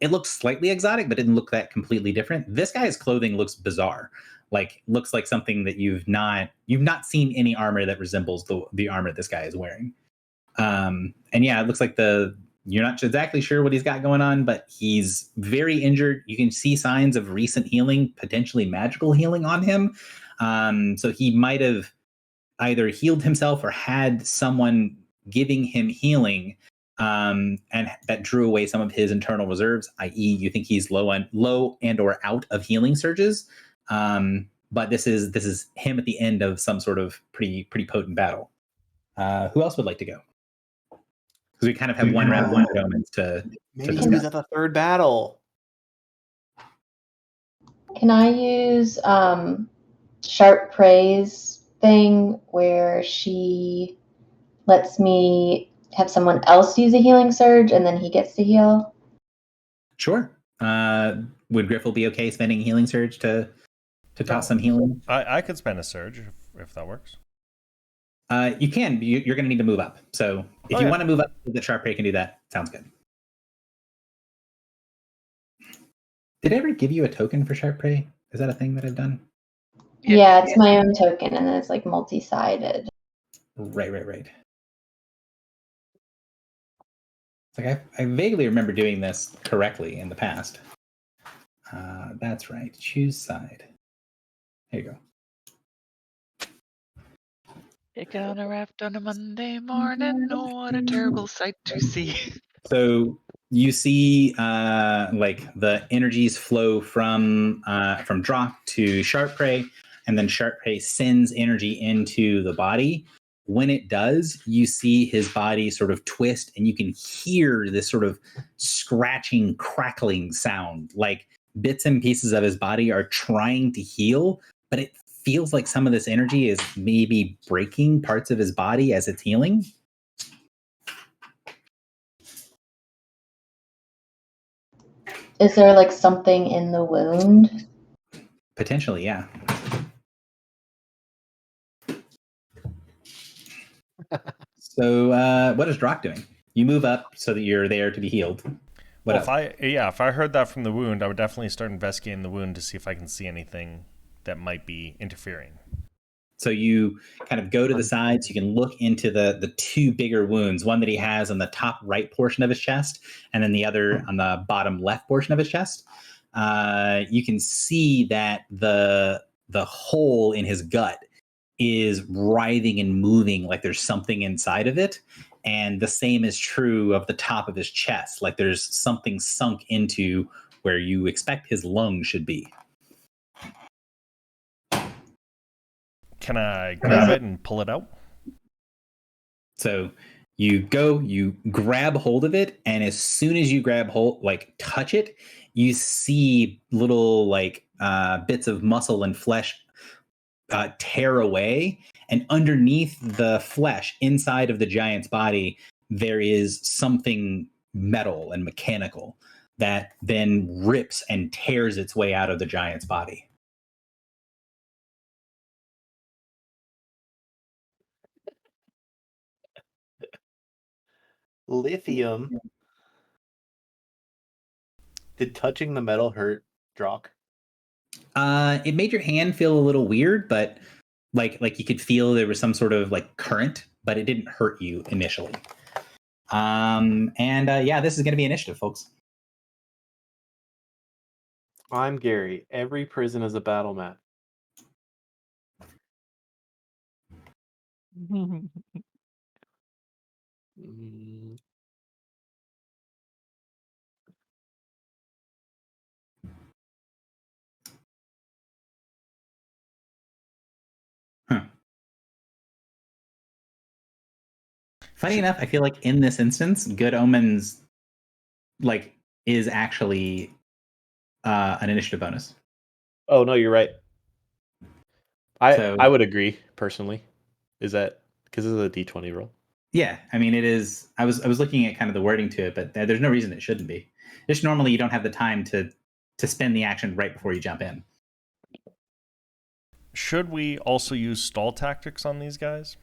It looks slightly exotic, but didn't look that completely different. This guy's clothing looks bizarre. Like looks like something that you've not seen any armor that resembles the armor this guy is wearing. And yeah, it looks like you're not exactly sure what he's got going on, but he's very injured. You can see signs of recent healing, potentially magical healing on him. So he might have either healed himself or had someone giving him healing, and that drew away some of his internal reserves, i.e. you think he's low and or out of healing surges. But this is him at the end of some sort of pretty potent battle. Who else would like to go? Because we kind of have one round, one moments to Maybe discuss. he's at the third battle. Can I use Sharp Praise thing where she lets me have someone else use a healing surge and then he gets to heal? Sure. Would Griffle be okay spending healing surge to toss some healing? I could spend a surge if that works. You can. You're going to need to move up. So if you want to move up, the Sharp Prey can do that. Sounds good. Did I ever give you a token for Sharp Prey? Is that a thing that I've done? Yeah, it's my own token, and then it's like multi-sided. Right. It's like I vaguely remember doing this correctly in the past. That's right. Choose side. There you go. Take on a raft on a Monday morning. Oh, what a terrible sight to see. So you see, like the energies flow from Drock to Sharp Prey, and then Sharp Prey sends energy into the body. When it does, you see his body sort of twist, and you can hear this sort of scratching, crackling sound, like bits and pieces of his body are trying to heal, but it feels like some of this energy is maybe breaking parts of his body as it's healing. Is there like something in the wound? Potentially, yeah. So what is Drock doing? You move up so that you're there to be healed. If I heard that from the wound, I would definitely start investigating the wound to see if I can see anything that might be interfering. So you kind of go to the sides. You can look into the two bigger wounds, one that he has on the top right portion of his chest, and then the other on the bottom left portion of his chest. You can see that the hole in his gut is writhing and moving like there's something inside of it. And the same is true of the top of his chest, like there's something sunk into where you expect his lung should be. Can I grab it and pull it out? So you go, you grab hold of it, and as soon as you grab hold, like touch it, you see little like bits of muscle and flesh tear away, and underneath the flesh inside of the giant's body there is something metal and mechanical that then rips and tears its way out of the giant's body. Lithium. Did touching the metal hurt Drock? It made your hand feel a little weird, but like you could feel there was some sort of like current, but it didn't hurt you initially. Yeah, this is going to be initiative, folks. I'm Gary. Every prison is a battle map. Funny enough, I feel like in this instance, Good Omens like is actually an initiative bonus. Oh no, you're right. I would agree personally. Is that because this is a D20 roll? Yeah, I mean it is. I was looking at kind of the wording to it, but there's no reason it shouldn't be. Just normally you don't have the time to spend the action right before you jump in. Should we also use stall tactics on these guys?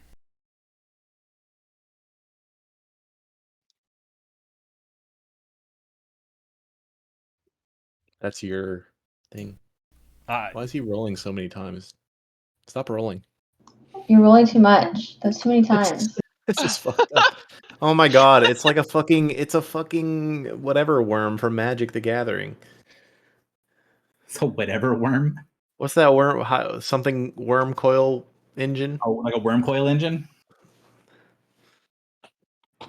That's your thing. Why is he rolling so many times? Stop rolling. You're rolling too much. That's too many times. This is fucked up. Oh my god, it's like a fucking whatever worm from Magic the Gathering. So whatever worm. What's that worm? Something worm coil engine? Oh, like a worm coil engine.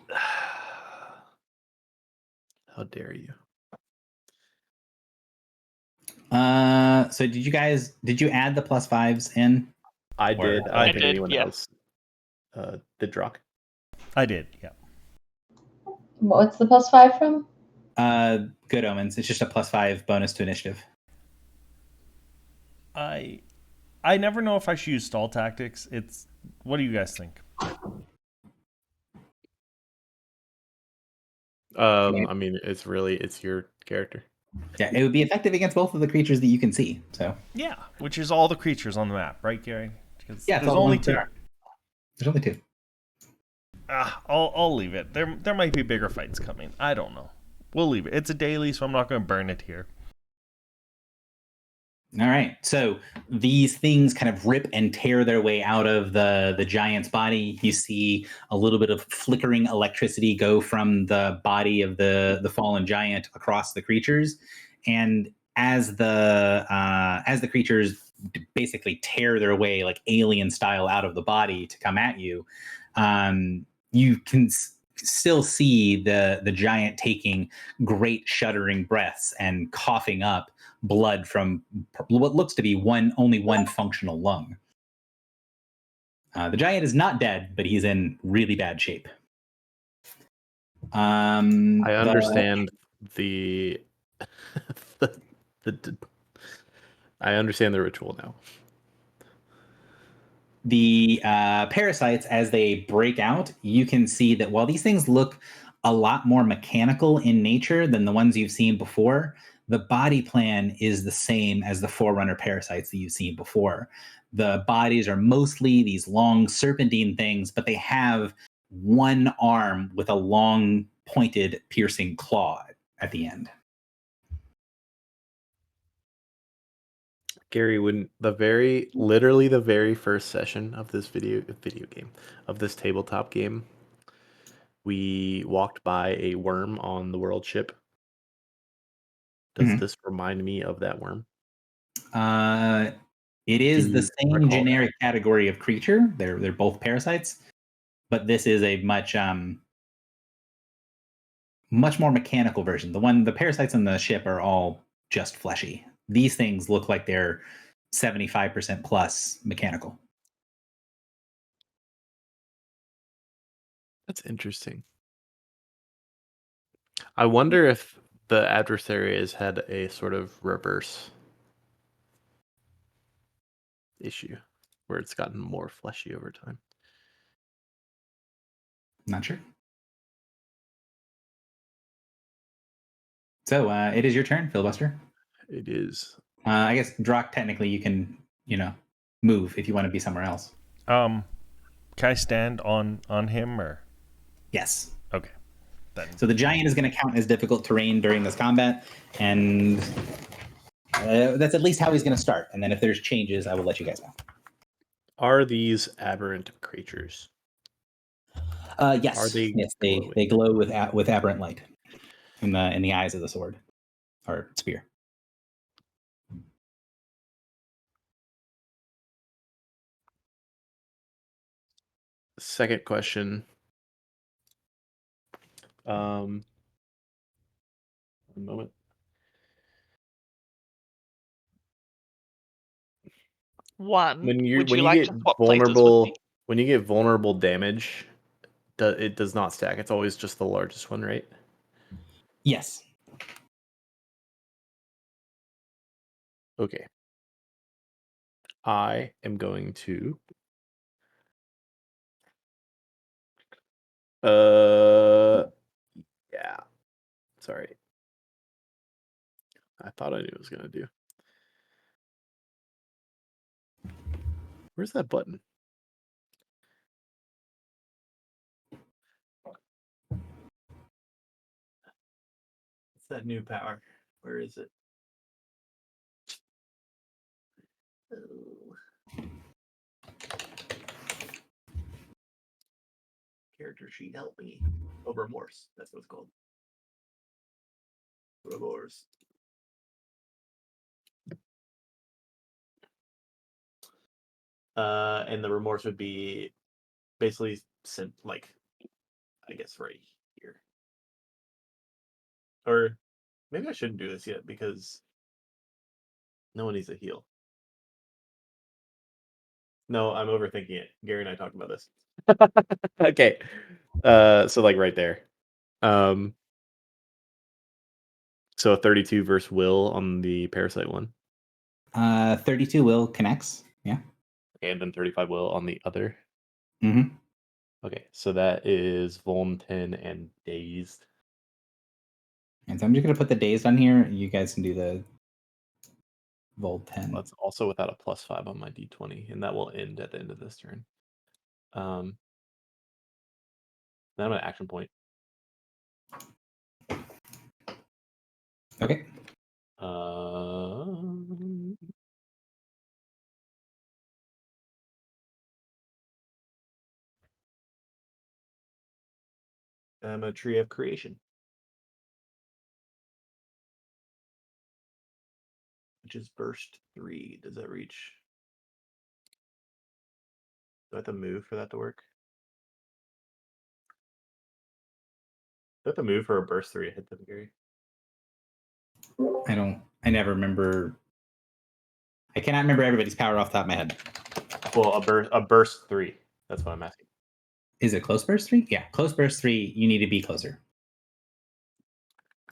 How dare you? So did you add the +5s in? I Or- did. I I don't think did, anyone yeah. else did Drock. I did, yeah. What's the +5 from? Good Omens. It's just a +5 bonus to initiative. I never know if I should use stall tactics. What do you guys think? I mean, it's your character. Yeah, it would be effective against both of the creatures that you can see. So Yeah, which is all the creatures on the map, right, Gary? Because yeah, it's there's all the only ones two. there. There's only two. I'll leave it. There might be bigger fights coming. I don't know. We'll leave it. It's a daily, so I'm not going to burn it here. All right. So these things kind of rip and tear their way out of the giant's body. You see a little bit of flickering electricity go from the body of the fallen giant across the creatures, and as the creatures basically tear their way like alien style out of the body to come at you, you can still see the giant taking great shuddering breaths and coughing up blood from what looks to be only one functional lung. The giant is not dead, but he's in really bad shape. I understand the, I understand the ritual now. The parasites, as they break out, you can see that while these things look a lot more mechanical in nature than the ones you've seen before, the body plan is the same as the Forerunner parasites that you've seen before. The bodies are mostly these long serpentine things, but they have one arm with a long pointed piercing claw at the end. Gary, when literally the very first session of this video game, of this tabletop game, we walked by a worm on the world ship. Does this remind me of that worm? It is the same recall generic category of creature. They're both parasites, but this is a much more mechanical version. The parasites on the ship are all just fleshy. These things look like they're 75% plus mechanical. That's interesting. I wonder if the adversary has had a sort of reverse issue where it's gotten more fleshy over time. Not sure. So it is your turn, Filibuster. It is. I guess Drock, technically you can, move if you want to be somewhere else. Can I stand on him or? Yes. Okay. Then. So the giant is going to count as difficult terrain during this combat, and that's at least how he's going to start. And then if there's changes, I will let you guys know. Are these aberrant creatures? Yes. Are they? Yes, they glow with aberrant light in the eyes of the sword or spear. Second question. One moment. One. When you would you get like to swap places with vulnerable me? when you get vulnerable damage, it does not stack. It's always just the largest one, right? Yes. Okay. I am going to Yeah. Sorry. I thought I knew what it was gonna do. Where's that button? It's that new power. Where is it? Oh. Character sheet, help me. Oh, remorse. That's what it's called. Remorse. And the remorse would be basically like, I guess right here. Or maybe I shouldn't do this yet because no one needs a heal. No, I'm overthinking it. Gary and I talked about this. Okay. So like right there. So a 32 versus will on the parasite one. 32 will connects. Yeah. And then 35 will on the other. Mm-hmm. Okay, so that is Vuln 10 and Dazed. And so I'm just going to put the dazed on here. You guys can do the Volt 10. That's also without a +5 on my d20, and that will end at the end of this turn. Then I'm at action point. Okay. I'm a tree of creation, which is burst 3. Does that reach? Do I have to move for that to work? Do I have to move for a burst 3 to hit them, Gary? I never remember. I cannot remember everybody's power off the top of my head. Well, a burst 3. That's what I'm asking. Is it close burst 3? Yeah, close burst 3, you need to be closer.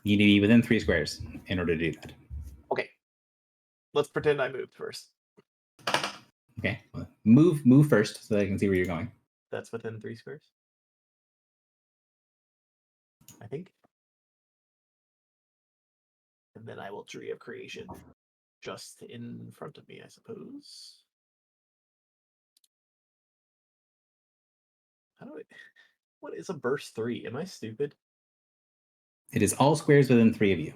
You need to be within 3 squares in order to do that. Okay. Let's pretend I moved first. Okay. Well, move first so that I can see where you're going. That's within 3 squares, I think. And then I will tree of creation just in front of me, I suppose. What is a burst 3? Am I stupid? It is all squares within 3 of you.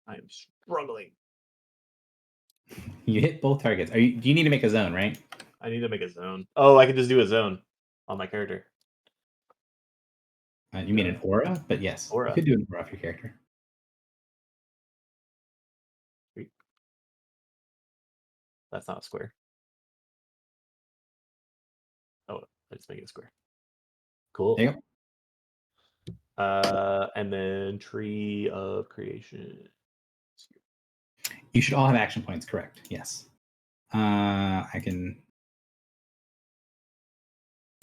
I am struggling. You hit both targets. Do you need to make a zone, right? I need to make a zone. Oh, I can just do a zone on my character. You mean an aura? But yes, Aura. you could do an aura off your character. That's not a square. Oh, let's make it a square. Cool. There you go. And then tree of creation. You should all have action points, correct? Yes. I can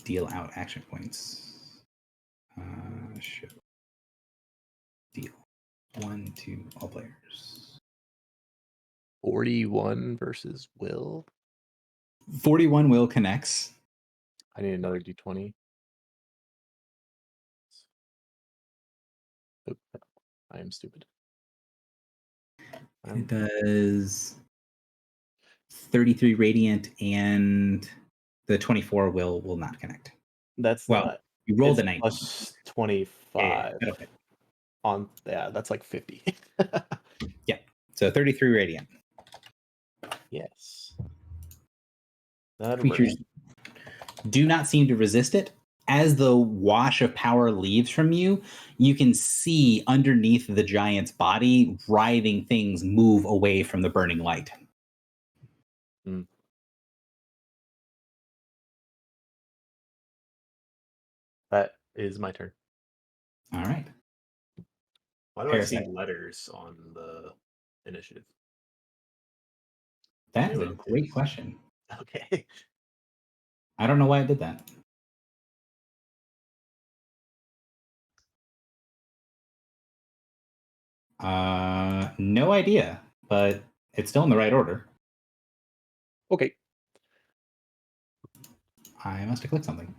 deal out action points. Show. Deal. 1, 2, all players. 41 versus will. 41 will connects. I need another d20. Oh, I am stupid. It does 33 radiant, and the 24 will not connect. That's not. You rolled a 19. Plus 25. Yeah, okay. That's like 50. Yeah. So 33 radiant. Yes. Creatures do not seem to resist it. As the wash of power leaves from you, you can see underneath the giant's body, writhing things move away from the burning light. That is my turn. All right. Why do I see letters on the initiative? That is a great question. Okay. I don't know why I did that. No idea, but it's still in the right order. Okay. I must have clicked something.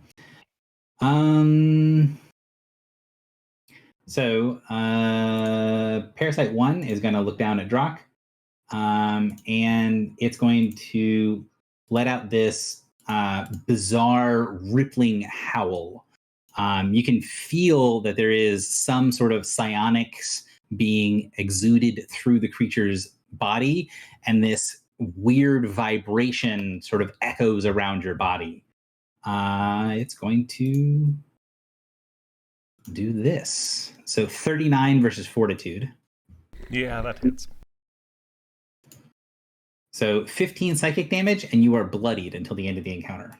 So Parasite 1 is going to look down at Drock, and it's going to let out this bizarre rippling howl. You can feel that there is some sort of psionics being exuded through the creature's body, and this weird vibration sort of echoes around your body. It's going to do this. So 39 versus Fortitude. Yeah, that hits. So 15 psychic damage, and you are bloodied until the end of the encounter.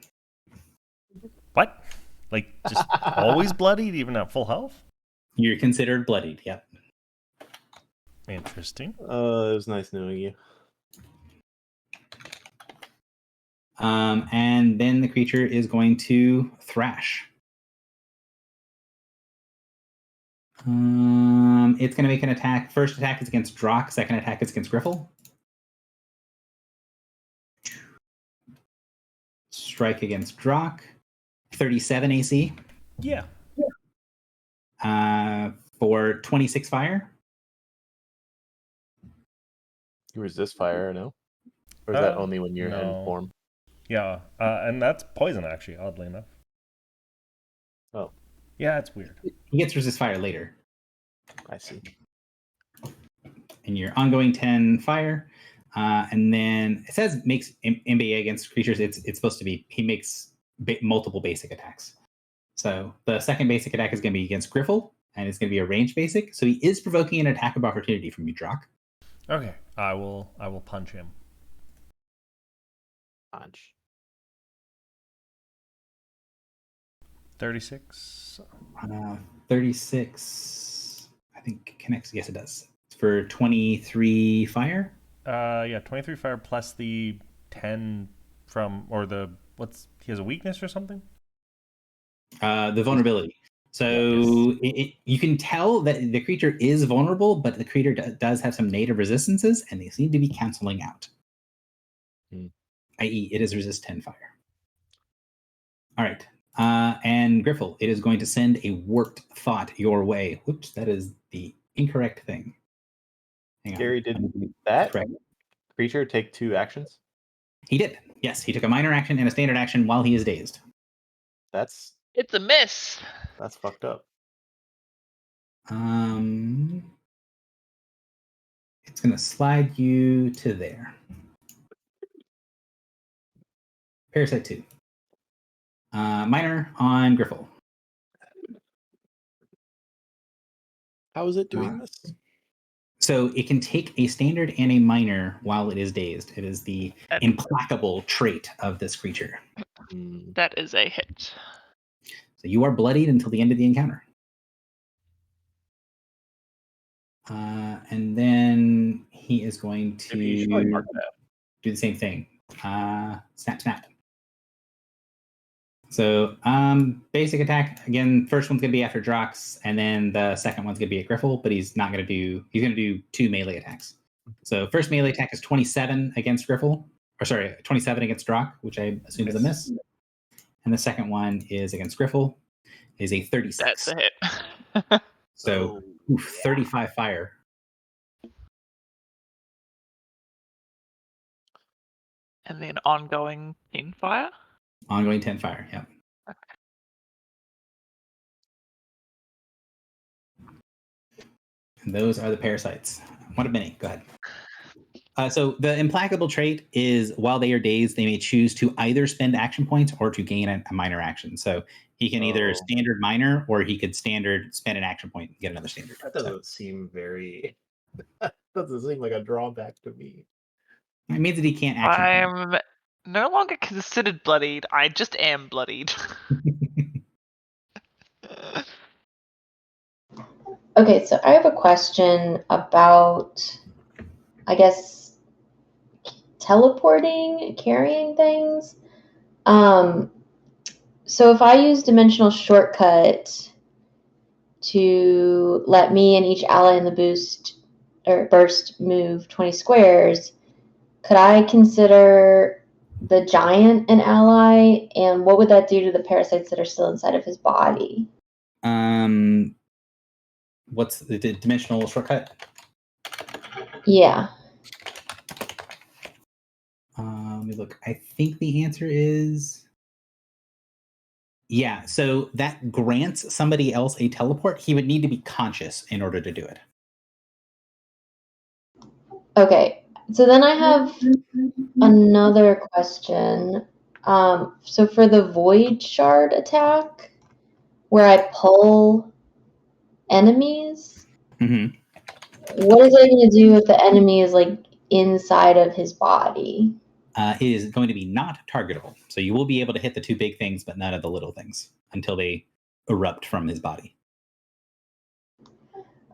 What? Like, just always bloodied, even at full health? You're considered bloodied, yep. Interesting. It was nice knowing you. And then the creature is going to thrash. It's going to make an attack. First attack is against Drock. Second attack is against Griffle. Strike against Drock. 37 AC. Yeah. For 26 fire. You resist fire, no? Or is that only when you're no. in form? Yeah, and that's poison, actually, oddly enough. Oh. Yeah, it's weird. He gets resist fire later. I see. And your ongoing 10 fire. And then it says makes MBA against creatures. It's supposed to be, he makes multiple basic attacks. So the second basic attack is going to be against Griffle, and it's going to be a range basic. So he is provoking an attack of opportunity from you, Drock. Okay, I will punch him. Punch. 36. 36. I think connects. Yes, it does. It's for 23 fire. Yeah, 23 fire plus the 10 from, or the, he has a weakness or something? The vulnerability. So you can tell that the creature is vulnerable, but the creature does have some native resistances, and they seem to be canceling out. I.e., it is resist 10 fire. All right. And Griffle, it is going to send a warped thought your way. Whoops, that is the incorrect thing. Hang on. Gary, did that creature take 2 actions? He did. Yes, he took a minor action and a standard action while he is dazed. It's a miss. That's fucked up. It's going to slide you to there. Parasite 2. Minor on Griffle. How is it doing this? So it can take a standard and a minor while it is dazed. It is the implacable trait of this creature. That is a hit. So you are bloodied until the end of the encounter. And then he is going to do the same thing. Snap, snap. So basic attack, again, first one's going to be after Drox, and then the second one's going to be at Griffle, but he's going to do 2 melee attacks. So first melee attack is 27 against Griffle, 27 against Drock, which I assume is a miss. And the second one is against Griffle, is a 36. That's a hit. So 35 fire. And then ongoing 10 fire? Ongoing 10 fire, yeah. Okay. And those are the parasites. One of many. Go ahead. So the implacable trait is while they are dazed, they may choose to either spend action points or to gain a minor action. So he can either standard minor, or he could standard spend an action point and get another standard. That doesn't seem very... That doesn't seem like a drawback to me. It means that he can't action point. I'm no longer considered bloodied. I just am bloodied. Okay, so I have a question about, I guess, teleporting, carrying things. So if I use dimensional shortcut to let me and each ally in the burst move 20 squares, could I consider the giant an ally, and what would that do to the parasites that are still inside of his body? What's the dimensional shortcut? Yeah. Let me look. I think the answer is yeah. So that grants somebody else a teleport. He would need to be conscious in order to do it. Okay. So then I have another question. So for the void shard attack, where I pull enemies, Mm-hmm. what is it going to do if the enemy is like inside of his body? It is going to be not targetable. So you will be able to hit the two big things, but none of the little things until they erupt from his body.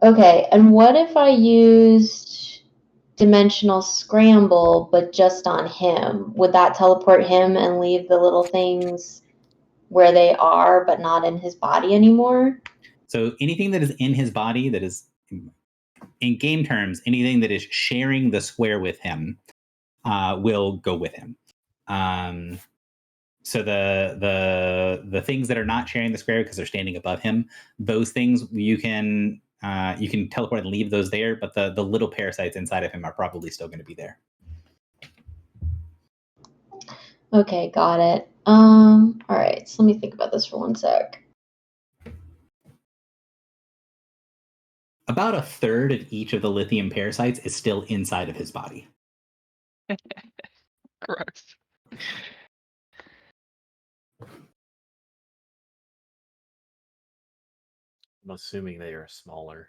Okay, and what if I used dimensional scramble, but just on him? Would that teleport him and leave the little things where they are, but not in his body anymore? So anything that is in his body that is, in game terms, anything that is sharing the square with him will go with him. So the things that are not sharing the square because they're standing above him, those things you can teleport and leave those there, but the little parasites inside of him are probably still going to be there. Okay, got it. All right, so let me think about this for one sec. About a third of each of the lithium parasites is still inside of his body. Gross. I'm assuming they are smaller.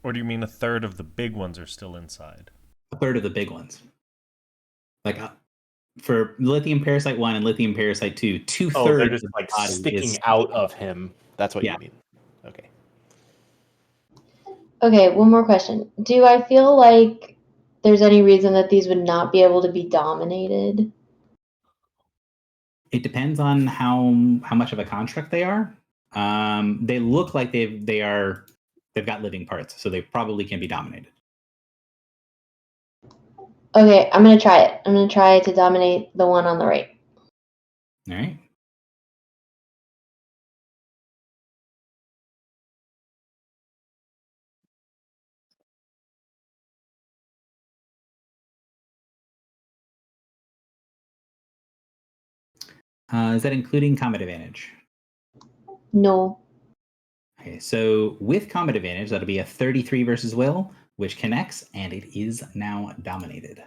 Or do you mean a third of the big ones are still inside? A third of the big ones. Like for lithium parasite 1 and lithium parasite 2, 2/3 Oh, they're just of like the body sticking is out of him. That's what Yeah. you mean. Okay. Okay, one more question. Do I feel like there's any reason that these would not be able to be dominated? It depends on how much of a construct they are. They look like they've got living parts, so they probably can be dominated. Okay, I'm gonna try it. I'm gonna try to dominate the one on the right. All right. Is that including combat advantage? No. Okay, so with combat advantage, that'll be a 33 versus will, which connects, and it is now dominated.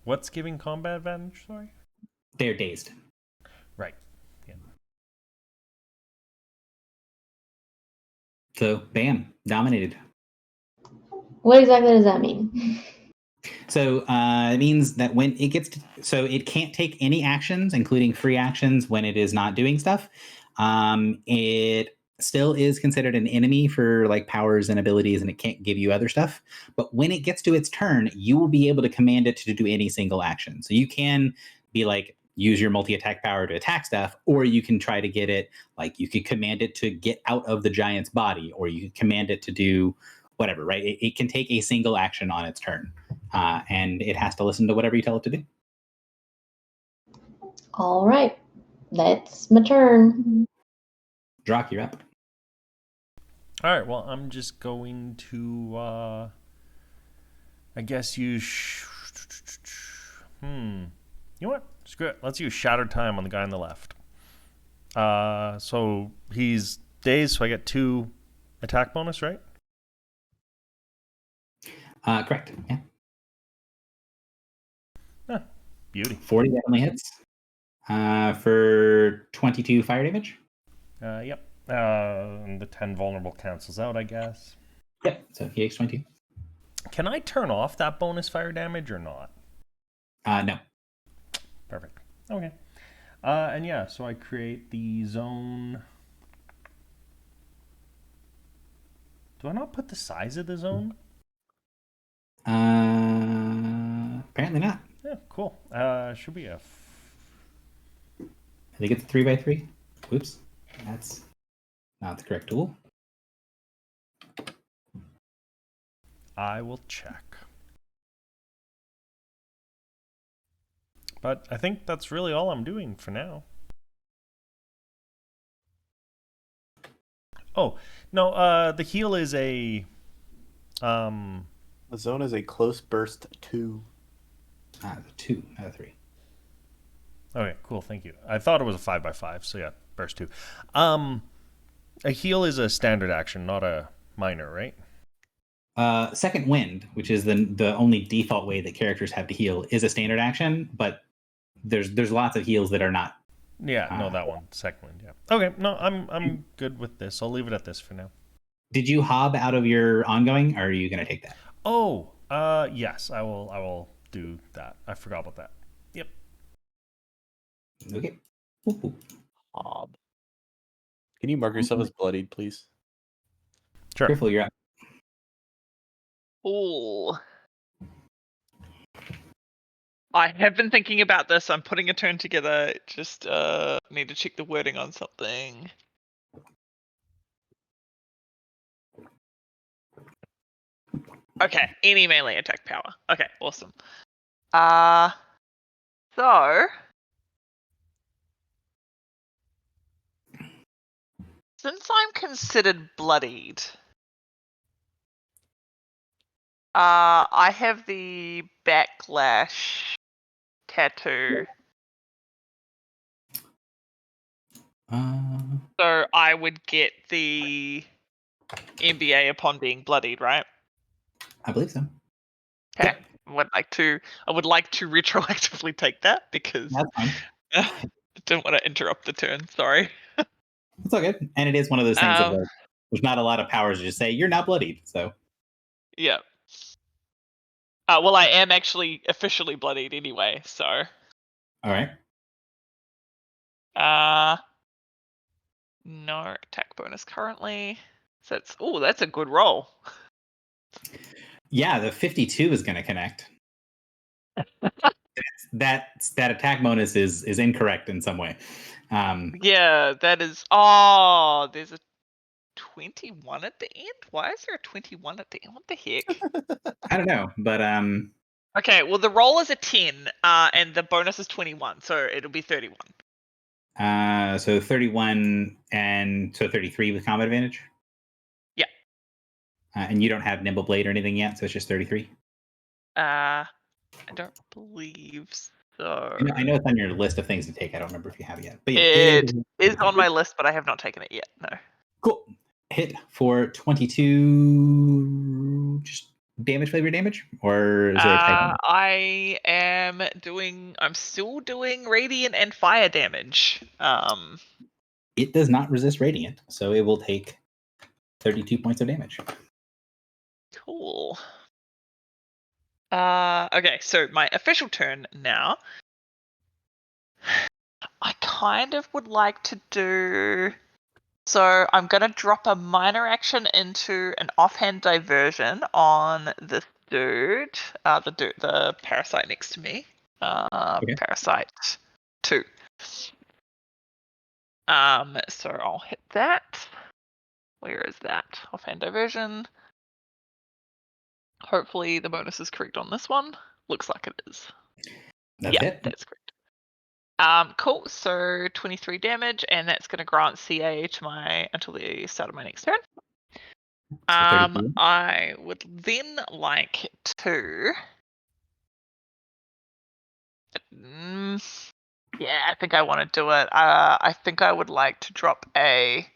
What's giving combat advantage, sorry? They're dazed. Right. Yeah. So, bam, dominated. What exactly does that mean? So it means that when it gets so it can't take any actions, including free actions, when it is not doing stuff. It still is considered an enemy for like powers and abilities, and it can't give you other stuff. But when it gets to its turn, you will be able to command it to do any single action. So you can be like, use your multi-attack power to attack stuff, or you can try to get it, like you could command it to get out of the giant's body, or you could command it to do whatever, right? It can take a single action on its turn. And it has to listen to whatever you tell it to do. All right, that's my turn. Drock, you're up. All right, well, I'm just going to, I guess use, you know what? Screw it. Let's use Shattered Time on the guy on the left. So he's dazed, so I get 2 attack bonus, right? Correct. Yeah. Beauty. 40 definitely hits. For 22 fire damage. Yep. And the 10 vulnerable cancels out, I guess. Yep. So he takes 22. Can I turn off that bonus fire damage or not? No. Perfect. Okay. And yeah, so I create the zone. Do I not put the size of the zone? Apparently not. Yeah, cool. Should be a. I think it's a 3x3. Whoops. That's not the correct tool. I will check. But I think that's really all I'm doing for now. Oh, no, the heal is a... The zone is a close burst 2. The 2 out of 3. Okay, cool, thank you. I thought it was a 5x5, so yeah, burst 2. A heal is a standard action, not a minor, right? Second Wind, which is the only default way that characters have to heal, is a standard action, but there's lots of heals that are not. Yeah, no, that one, second Wind, yeah. Okay, no, I'm good with this. I'll leave it at this for now. Did you hob out of your ongoing, or are you going to take that? Oh, yes, I will do that. I forgot about that. Yep. Okay. Ooh. Hob. Can you mark yourself as bloodied, please? Sure. Griffle, you're up. Ooh. I have been thinking about this. I'm putting a turn together. Just need to check the wording on something. Okay, any melee attack power. Okay, awesome. So since I'm considered bloodied, I have the backlash tattoo. So I would get the MBA upon being bloodied, right? I believe so. Okay. I would like to retroactively take that because That's fine. I didn't want to interrupt the turn. Sorry. It's all good. And it is one of those things of like, there's not a lot of powers to just say you're not bloodied. So Yeah. Well, I am actually officially bloodied anyway, so. all right. No attack bonus currently. So that's a good roll. Yeah, the 52 is going to connect. that attack bonus is incorrect in some way. Yeah, that is. Oh, there's a 21 at the end. Why is there a 21 at the end? What the heck? I don't know, but Okay, well the roll is a 10, and the bonus is 21, so it'll be 31. So 31 and so 33 with combat advantage. Yeah. And you don't have nimble blade or anything yet, so it's just 33. I don't believe so. I know it's on your list of things to take. I don't remember if you have it yet, but yeah, It is on my list, but I have not taken it yet. No. Cool. Hit for 22. Just damage, flavor damage, or is it? I'm still doing radiant and fire damage. It does not resist radiant, so it will take 32 points of damage. Cool. Okay, so my official turn now. I kind of would like to do. So I'm gonna drop a minor action into an offhand diversion on this dude, the parasite next to me. Okay. Parasite 2. So I'll hit that. Where is that? Offhand diversion. Hopefully the bonus is correct on this one. Looks like it is. That's it. That's correct. Cool. So 23 damage, and that's going to grant CA to until the start of my next turn. So 32. I would then like to. Yeah, I think I want to do it. I think I would like to drop a.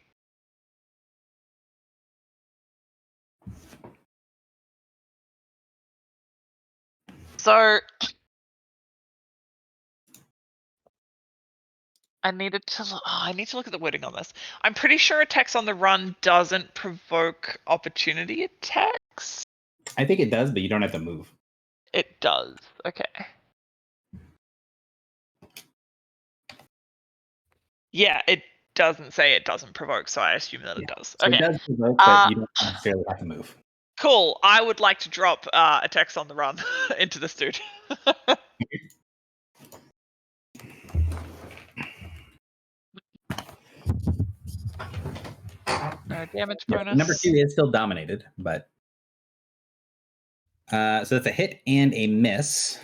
So I need to look at the wording on this. I'm pretty sure attacks on the run doesn't provoke opportunity attacks. I think it does, but you don't have to move. It does. Okay. Yeah, it doesn't say it doesn't provoke, so I assume that it does. So Okay. it does provoke, but you don't necessarily have to move. Cool. I would like to drop attacks on the run into this dude. No damage bonus. Number 2 is still dominated, but so it's a hit and a miss.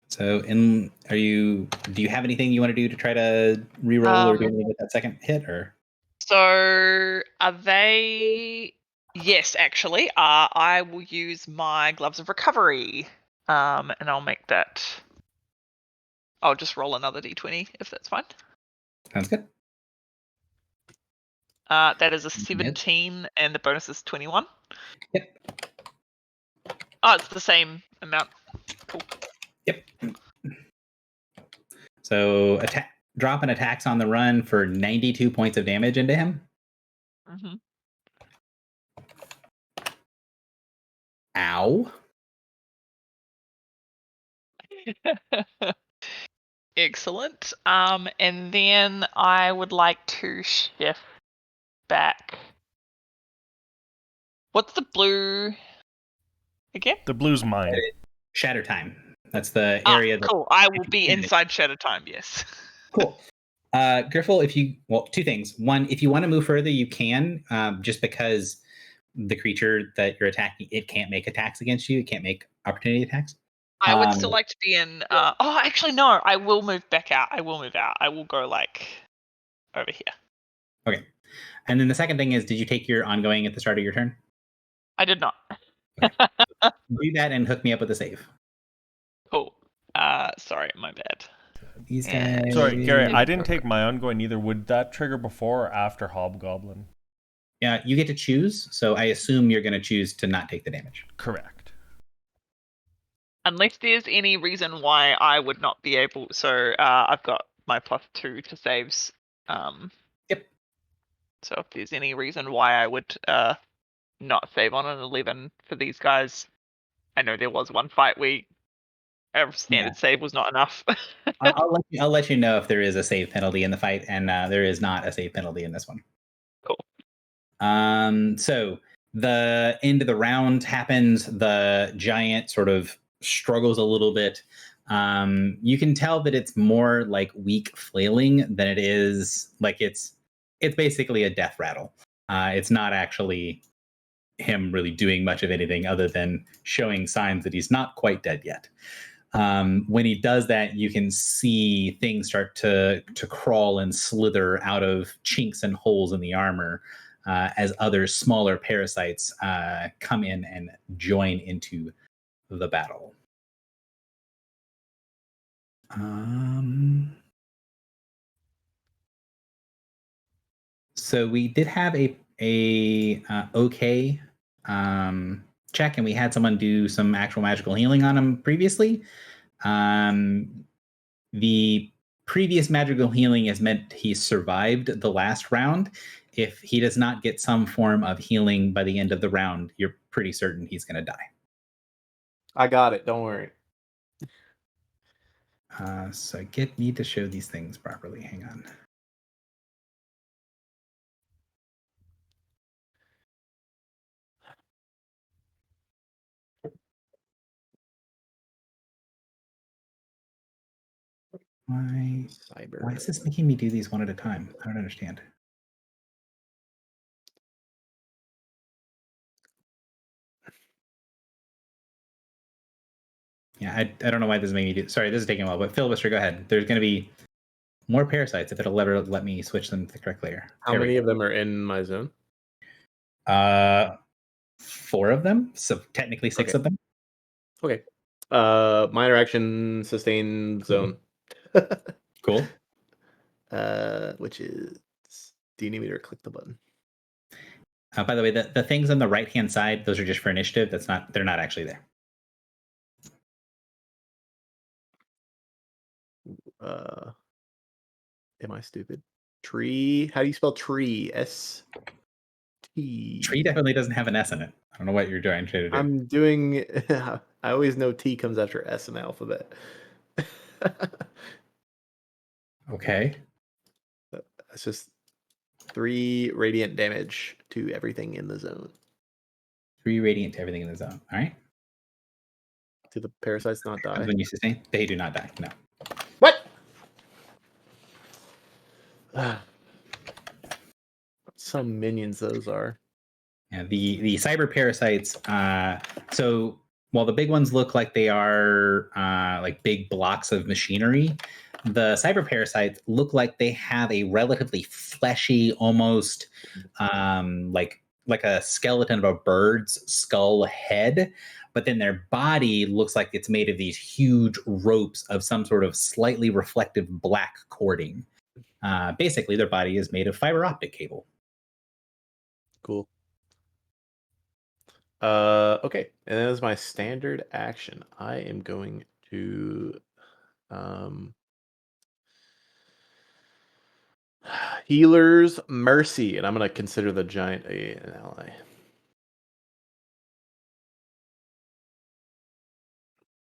So, do you have anything you want to do to try to re-roll or do anything with that second hit, or? So are they? Yes, actually. I will use my gloves of recovery. And I'll make that. I'll just roll another d20 if that's fine. Sounds good. That is a 17, and the bonus is 21. Yep. Oh, it's the same amount. Cool. Yep. So drop an attacks on the run for 92 points of damage into him. Mm-hmm. Ow. Excellent. And then I would like to shift back. What's the blue again? The blue's mine. Shatter time. That's the area. Cool. I will be inside Shadow Time. Yes. Cool. Griffle, two things. One, if you want to move further, you can, just because the creature that you're attacking, it can't make attacks against you. It can't make opportunity attacks. I would still like to be in. Actually, no. I will move back out. I will move out. I will go like over here. Okay. And then the second thing is, did you take your ongoing at the start of your turn? I did not. Do that and hook me up with a save. Cool. Sorry, my bad. These Yeah. guys. Sorry, Gary, I didn't take my ongoing either. Would that trigger before or after Hobgoblin? Yeah, you get to choose. So I assume you're going to choose to not take the damage. Correct. Unless there's any reason why I would not be able. So I've got my +2 to saves. Yep. So if there's any reason why I would not save on an 11 for these guys, I know there was one fight where a standard save was not enough. I'll let you know if there is a save penalty in the fight, and there is not a save penalty in this one. Cool. So the end of the round happens. The giant sort of struggles a little bit. You can tell that it's more like weak flailing than it is like it's basically a death rattle. It's not actually him really doing much of anything other than showing signs that he's not quite dead yet. When he does that, you can see things start to crawl and slither out of chinks and holes in the armor as other smaller parasites come in and join into the battle. So we did have a okay check, and we had someone do some actual magical healing on him previously. The previous magical healing has meant he survived the last round. If he does not get some form of healing by the end of the round, you're pretty certain he's going to die. I got it. Don't worry. So I need to show these things properly. Hang on. Why is this making me do these one at a time? I don't understand. Yeah, I don't know why this is making me do. Sorry, this is taking a while, but Filibuster, go ahead. There's going to be more parasites if it'll ever let me switch them to the correct layer. How many of them are in my zone? 4 of them, so technically 6 of them. Okay. Minor action, sustain zone. Cool. Which is. Do you need me to click the button? By the way, the things on the right hand side, those are just for initiative. They're not actually there. Am I stupid? Tree. How do you spell tree? S-T. Tree definitely doesn't have an S in it. I don't know what you're trying to do. I'm doing. I always know T comes after S in the alphabet. Okay. That's just 3 radiant damage to everything in the zone. 3 radiant to everything in the zone. All right. Do the parasites not die? When you sustain, they do not die. No. What? Some minions those are. Yeah, the cyber parasites. So while the big ones look like they are like big blocks of machinery, the cyber parasites look like they have a relatively fleshy, almost like a skeleton of a bird's skull head, but then their body looks like it's made of these huge ropes of some sort of slightly reflective black cording. Basically, their body is made of fiber optic cable. Cool. Okay, and that is my standard action. I am going to Healer's Mercy, and I'm going to consider the giant an ally.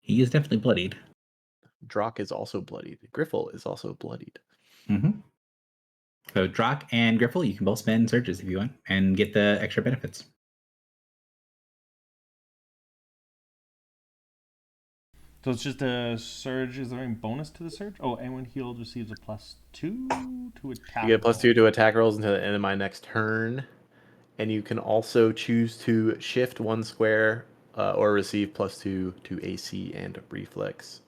He is definitely bloodied. Drock is also bloodied. Griffle is also bloodied. Mm-hmm. So Drock and Griffle, you can both spend surges if you want and get the extra benefits. So it's just a surge. Is there any bonus to the surge? Oh, anyone healed receives a +2 to attack. You get a +2 to attack rolls until the end of my next turn. And you can also choose to shift one square or receive +2 to AC and reflex.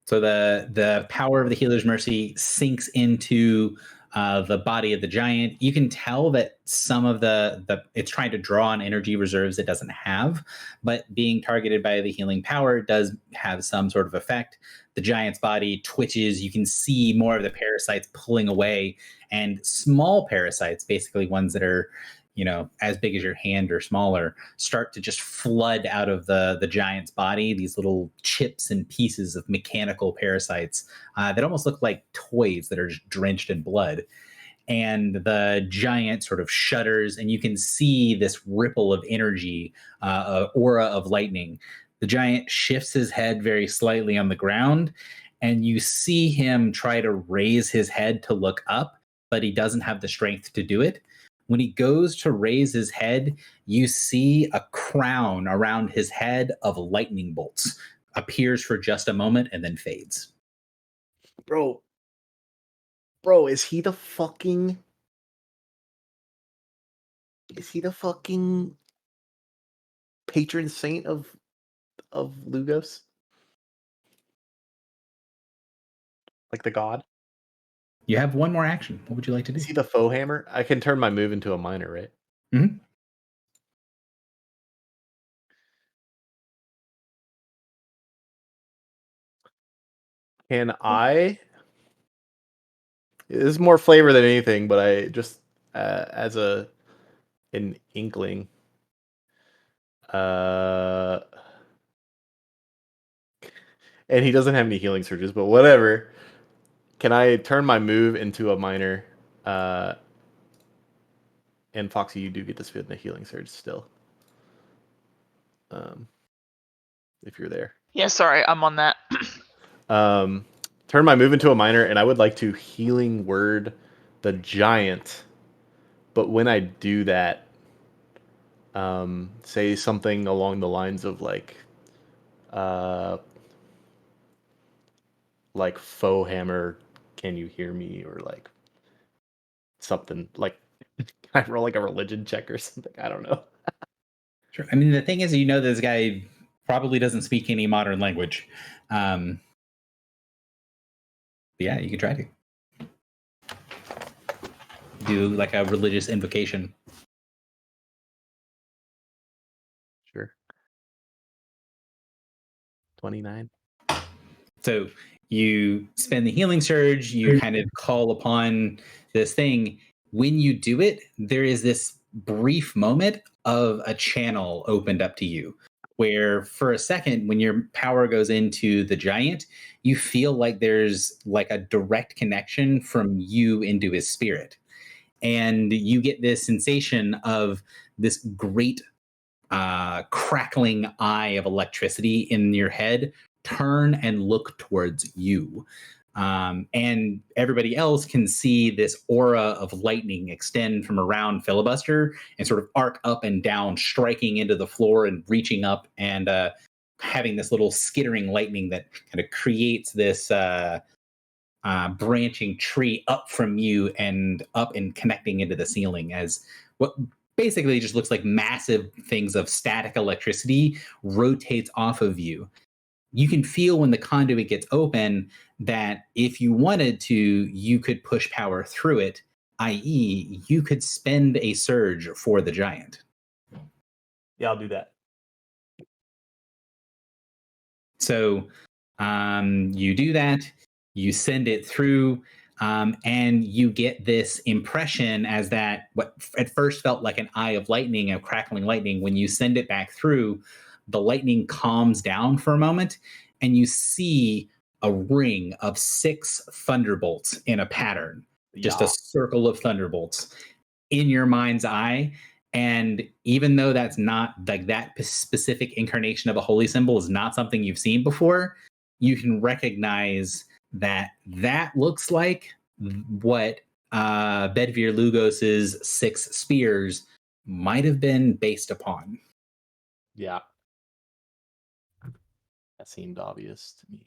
So the power of the Healer's Mercy sinks into the body of the giant. You can tell that some of the it's trying to draw on energy reserves it doesn't have, but being targeted by the healing power does have some sort of effect. The giant's body twitches. You can see more of the parasites pulling away, and small parasites, basically ones that are as big as your hand or smaller, start to just flood out of the giant's body, these little chips and pieces of mechanical parasites that almost look like toys that are just drenched in blood. And the giant sort of shudders, and you can see this ripple of energy, aura of lightning. The giant shifts his head very slightly on the ground, and you see him try to raise his head to look up, but he doesn't have the strength to do it. When he goes to raise his head, you see a crown around his head of lightning bolts appears for just a moment and then fades. Bro, is he the fucking patron saint of Lugos? Like the god? You have one more action. What would you like to do? Is he the foe hammer? I can turn my move into a minor, right? Mm-hmm. Can I? This is more flavor than anything, but I just as an inkling. And he doesn't have any healing surges, but whatever. Can I turn my move into a minor? And Foxy, you do get to spin the healing surge still. If you're there. Yeah, sorry, I'm on that. Turn my move into a minor, and I would like to healing word the giant. But when I do that, say something along the lines of like foe hammer, can you hear me? Or like something like, I roll like a religion check or something. I don't know. Sure. I mean, the thing is, this guy probably doesn't speak any modern language. Yeah, you could try to do like a religious invocation. Sure. 29. So you spend the healing surge, you kind of call upon this thing. When you do it, there is this brief moment of a channel opened up to you where for a second, when your power goes into the giant, you feel like there's like a direct connection from you into his spirit. And you get this sensation of this great crackling eye of electricity in your head turn and look towards you. And everybody else can see this aura of lightning extend from around Filibuster and sort of arc up and down, striking into the floor and reaching up and having this little skittering lightning that kind of creates this branching tree up from you and up and connecting into the ceiling as what basically just looks like massive things of static electricity rotates off of you. You can feel when the conduit gets open that if you wanted to, you could push power through it, i.e., you could spend a surge for the giant. Yeah, I'll do that. So you do that, you send it through, and you get this impression as that what at first felt like an eye of lightning, a crackling lightning. When you send it back through, the lightning calms down for a moment, and you see a ring of 6 thunderbolts in a pattern, just a circle of thunderbolts in your mind's eye. And even though that's not like that specific incarnation of a holy symbol is not something you've seen before, you can recognize that that looks like what Bedvir Lugos's 6 spears might have been based upon. Yeah. That seemed obvious to me.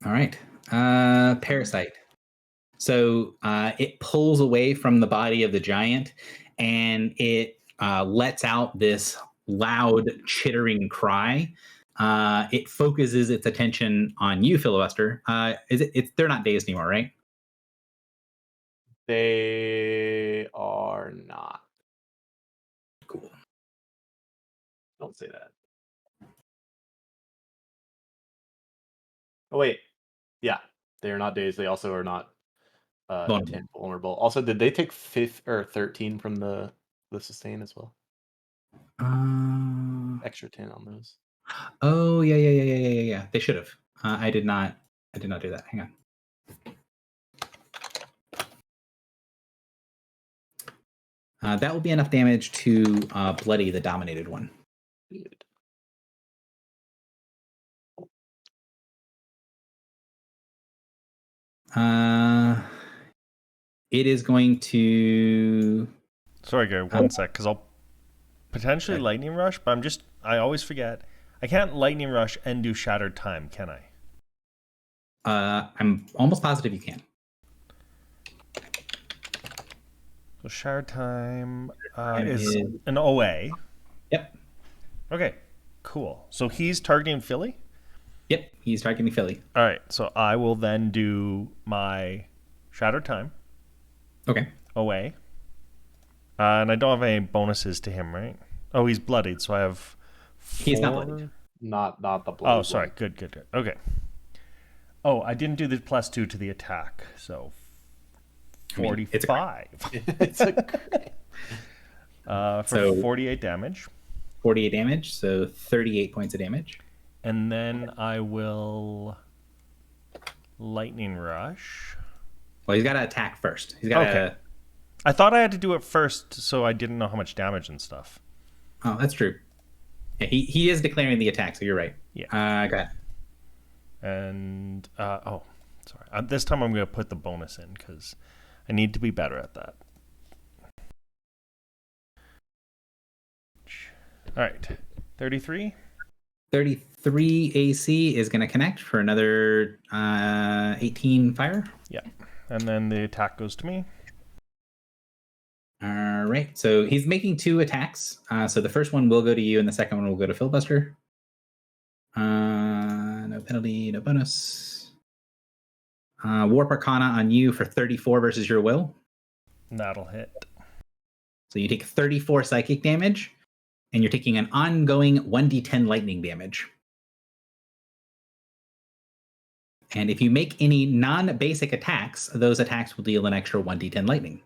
All right. Parasite. So it pulls away from the body of the giant, and it lets out this loud, chittering cry. It focuses its attention on you, Filibuster. They're not dazed anymore, right? They are not. Cool. Don't say that. Oh wait. Yeah. They are not dazed. They also are not vulnerable. Also, did they take 5 or 13 from the sustain as well? Extra 10 on those. Oh yeah. They should have. I did not do that. Hang on. That will be enough damage to bloody the dominated one. Good. It is going to. Sorry, Gary, one sec, because I'll potentially lightning rush, but I always forget. I can't lightning rush and do shattered time, can I? I'm almost positive you can. So shattered time is an OA. Yep. Okay, cool. So he's targeting Philly? Yep, he's targeting Philly. All right, so I will then do my shattered time. Okay. OA. And I don't have any bonuses to him, right? Oh, he's bloodied, so I have 4. He's not bloodied. Not the blood. Oh, sorry. Good. Okay. Oh, I didn't do the +2 to the attack, so 45. It's for 48 damage. 48 damage, so 38 points of damage. And then I will lightning rush. Well, he's got to attack first. He's got to. I thought I had to do it first, so I didn't know how much damage and stuff. Oh, that's true. Yeah, he is declaring the attack, so you're right. Yeah. Go ahead. And sorry. This time I'm going to put the bonus in because I need to be better at that. All right. 33. 33 AC is going to connect for another 18 fire. Yeah. And then the attack goes to me. All right. So he's making 2 attacks. So the first one will go to you, and the second one will go to Filibuster. No penalty, no bonus. Warp Arcana on you for 34 versus your will. That'll hit. So you take 34 psychic damage, and you're taking an ongoing 1d10 lightning damage. And if you make any non-basic attacks, those attacks will deal an extra 1d10 lightning.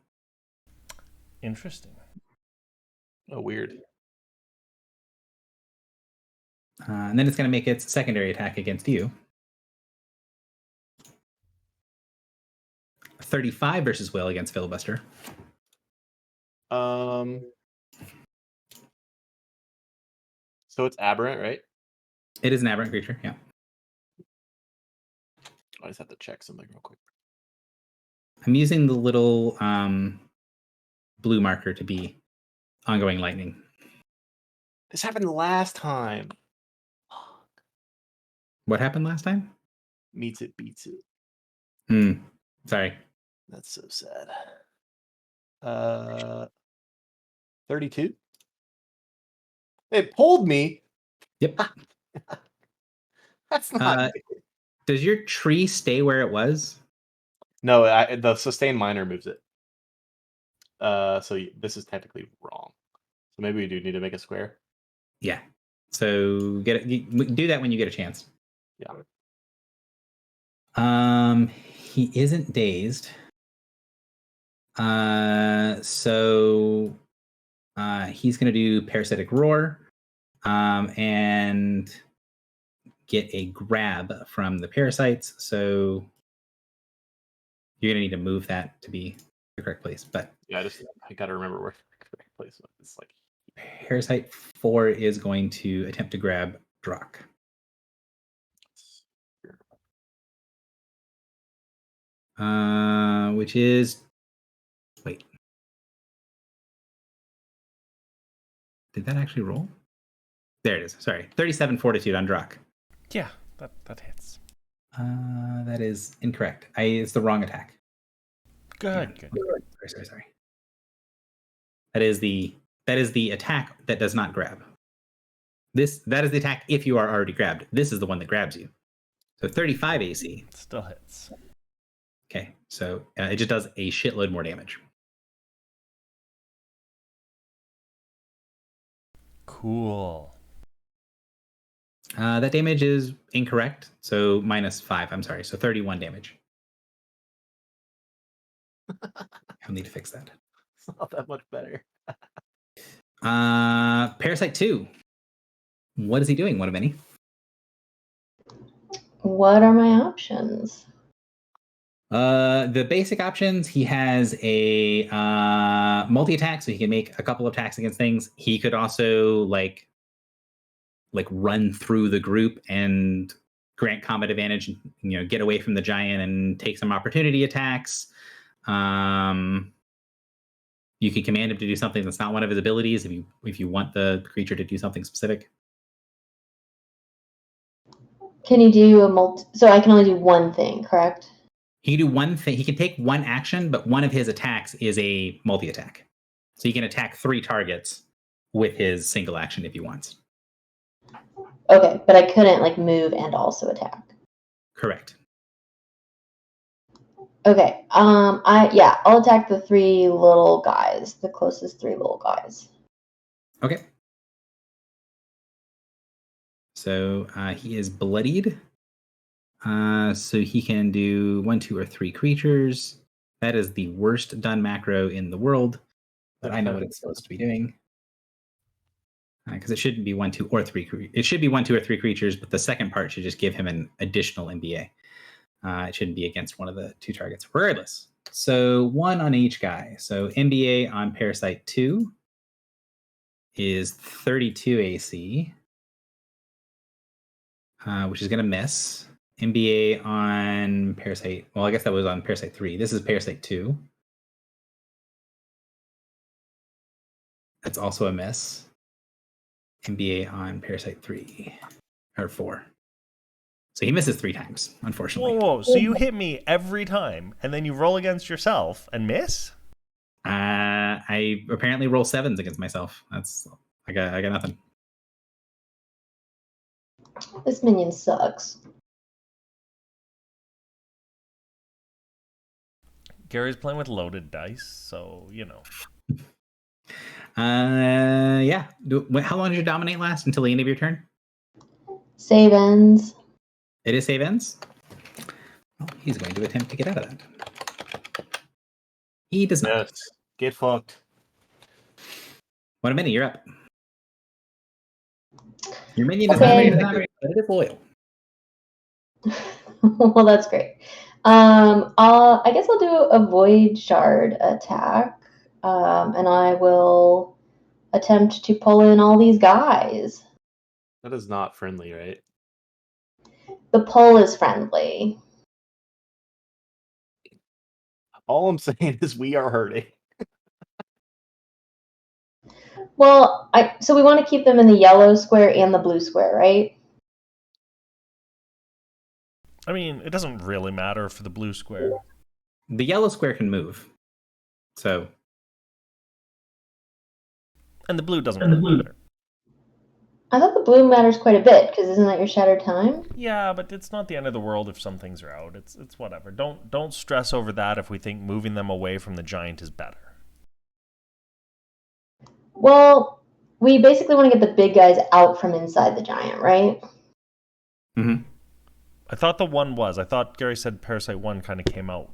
Interesting. Oh, weird. And then it's going to make its secondary attack against you. 35 versus will against Filibuster. So it's aberrant, right? It is an aberrant creature, yeah. I just have to check something real quick. I'm using the little blue marker to be ongoing lightning. This happened last time. What happened last time? Meets it, beats it. Sorry. That's so sad. 32. It pulled me. Yep. That's not. Does your tree stay where it was? No, the sustain minor moves it. So this is technically wrong. So maybe we do need to make a square. Yeah. So do that when you get a chance. Yeah. He isn't dazed. So he's gonna do parasitic roar, and get a grab from the parasites. So you're gonna need to move that to be the correct place. But Yeah, I gotta remember where the correct place was. It's like Parasite 4 is going to attempt to grab Drock. Which is, wait, did that actually roll? There it is. Sorry, 37 Fortitude on Drock. Yeah, that hits. That is incorrect. It's the wrong attack. Good. Sorry. That is the attack that does not grab. That is the attack if you are already grabbed. This is the one that grabs you. So 35 AC. Still hits. Okay, so it just does a shitload more damage. Cool. That damage is incorrect. So -5. I'm sorry. So 31 damage. I'll need to fix that. it's not that much better. Parasite 2. What is he doing? One of many. What are my options? The basic options, he has a multi-attack, so he can make a couple of attacks against things. He could also like run through the group and grant combat advantage, get away from the giant and take some opportunity attacks. You can command him to do something that's not one of his abilities if you want the creature to do something specific. Can you do so I can only do one thing, correct? He can do one thing. He can take one action, but one of his attacks is a multi-attack. So he can attack 3 targets with his single action if he wants. Okay, but I couldn't move and also attack. Correct. Okay. I'll attack the 3 little guys, the closest 3 little guys. Okay. So he is bloodied. So he can do 1, 2, or 3 creatures. That is the worst done macro in the world, but I know what it's supposed to be doing. Because it shouldn't be 1, 2, or 3. It should be 1, 2, or 3 creatures, but the second part should just give him an additional MBA. It shouldn't be against one of the 2 targets. Regardless, so 1 on each guy. So MBA on Parasite 2 is 32 AC, which is going to miss. MBA on Parasite. Well, I guess that was on Parasite 3. This is Parasite 2. That's also a miss. MBA on Parasite 3 or 4. So he misses 3 times, unfortunately. Whoa. So you hit me every time, and then you roll against yourself and miss? I apparently roll 7s against myself. I got nothing. This minion sucks. Gary's playing with loaded dice, so Yeah. How long did your dominate last? Until the end of your turn? Save ends. It is save ends. Well, he's going to attempt to get out of that. He does not. Yes. Get fucked. One minute, you're up. Your minion is Okay. not great, but it is loyal. Well, that's great. I guess I'll do a Void Shard attack, and I will attempt to pull in all these guys. That is not friendly, right? The pull is friendly. All I'm saying is we are hurting. Well, so we want to keep them in the yellow square and the blue square, right? I mean, it doesn't really matter for the blue square. the yellow square can move. So. And the blue doesn't really matter. I thought the blue matters quite a bit, because isn't that your shattered time? Yeah, but it's not the end of the world if some things are out. It's whatever. Don't stress over that if we think moving them away from the giant is better. Well, we basically want to get the big guys out from inside the giant, right? Mm-hmm. I thought the one was. I thought Gary said Parasite 1 kind of came out.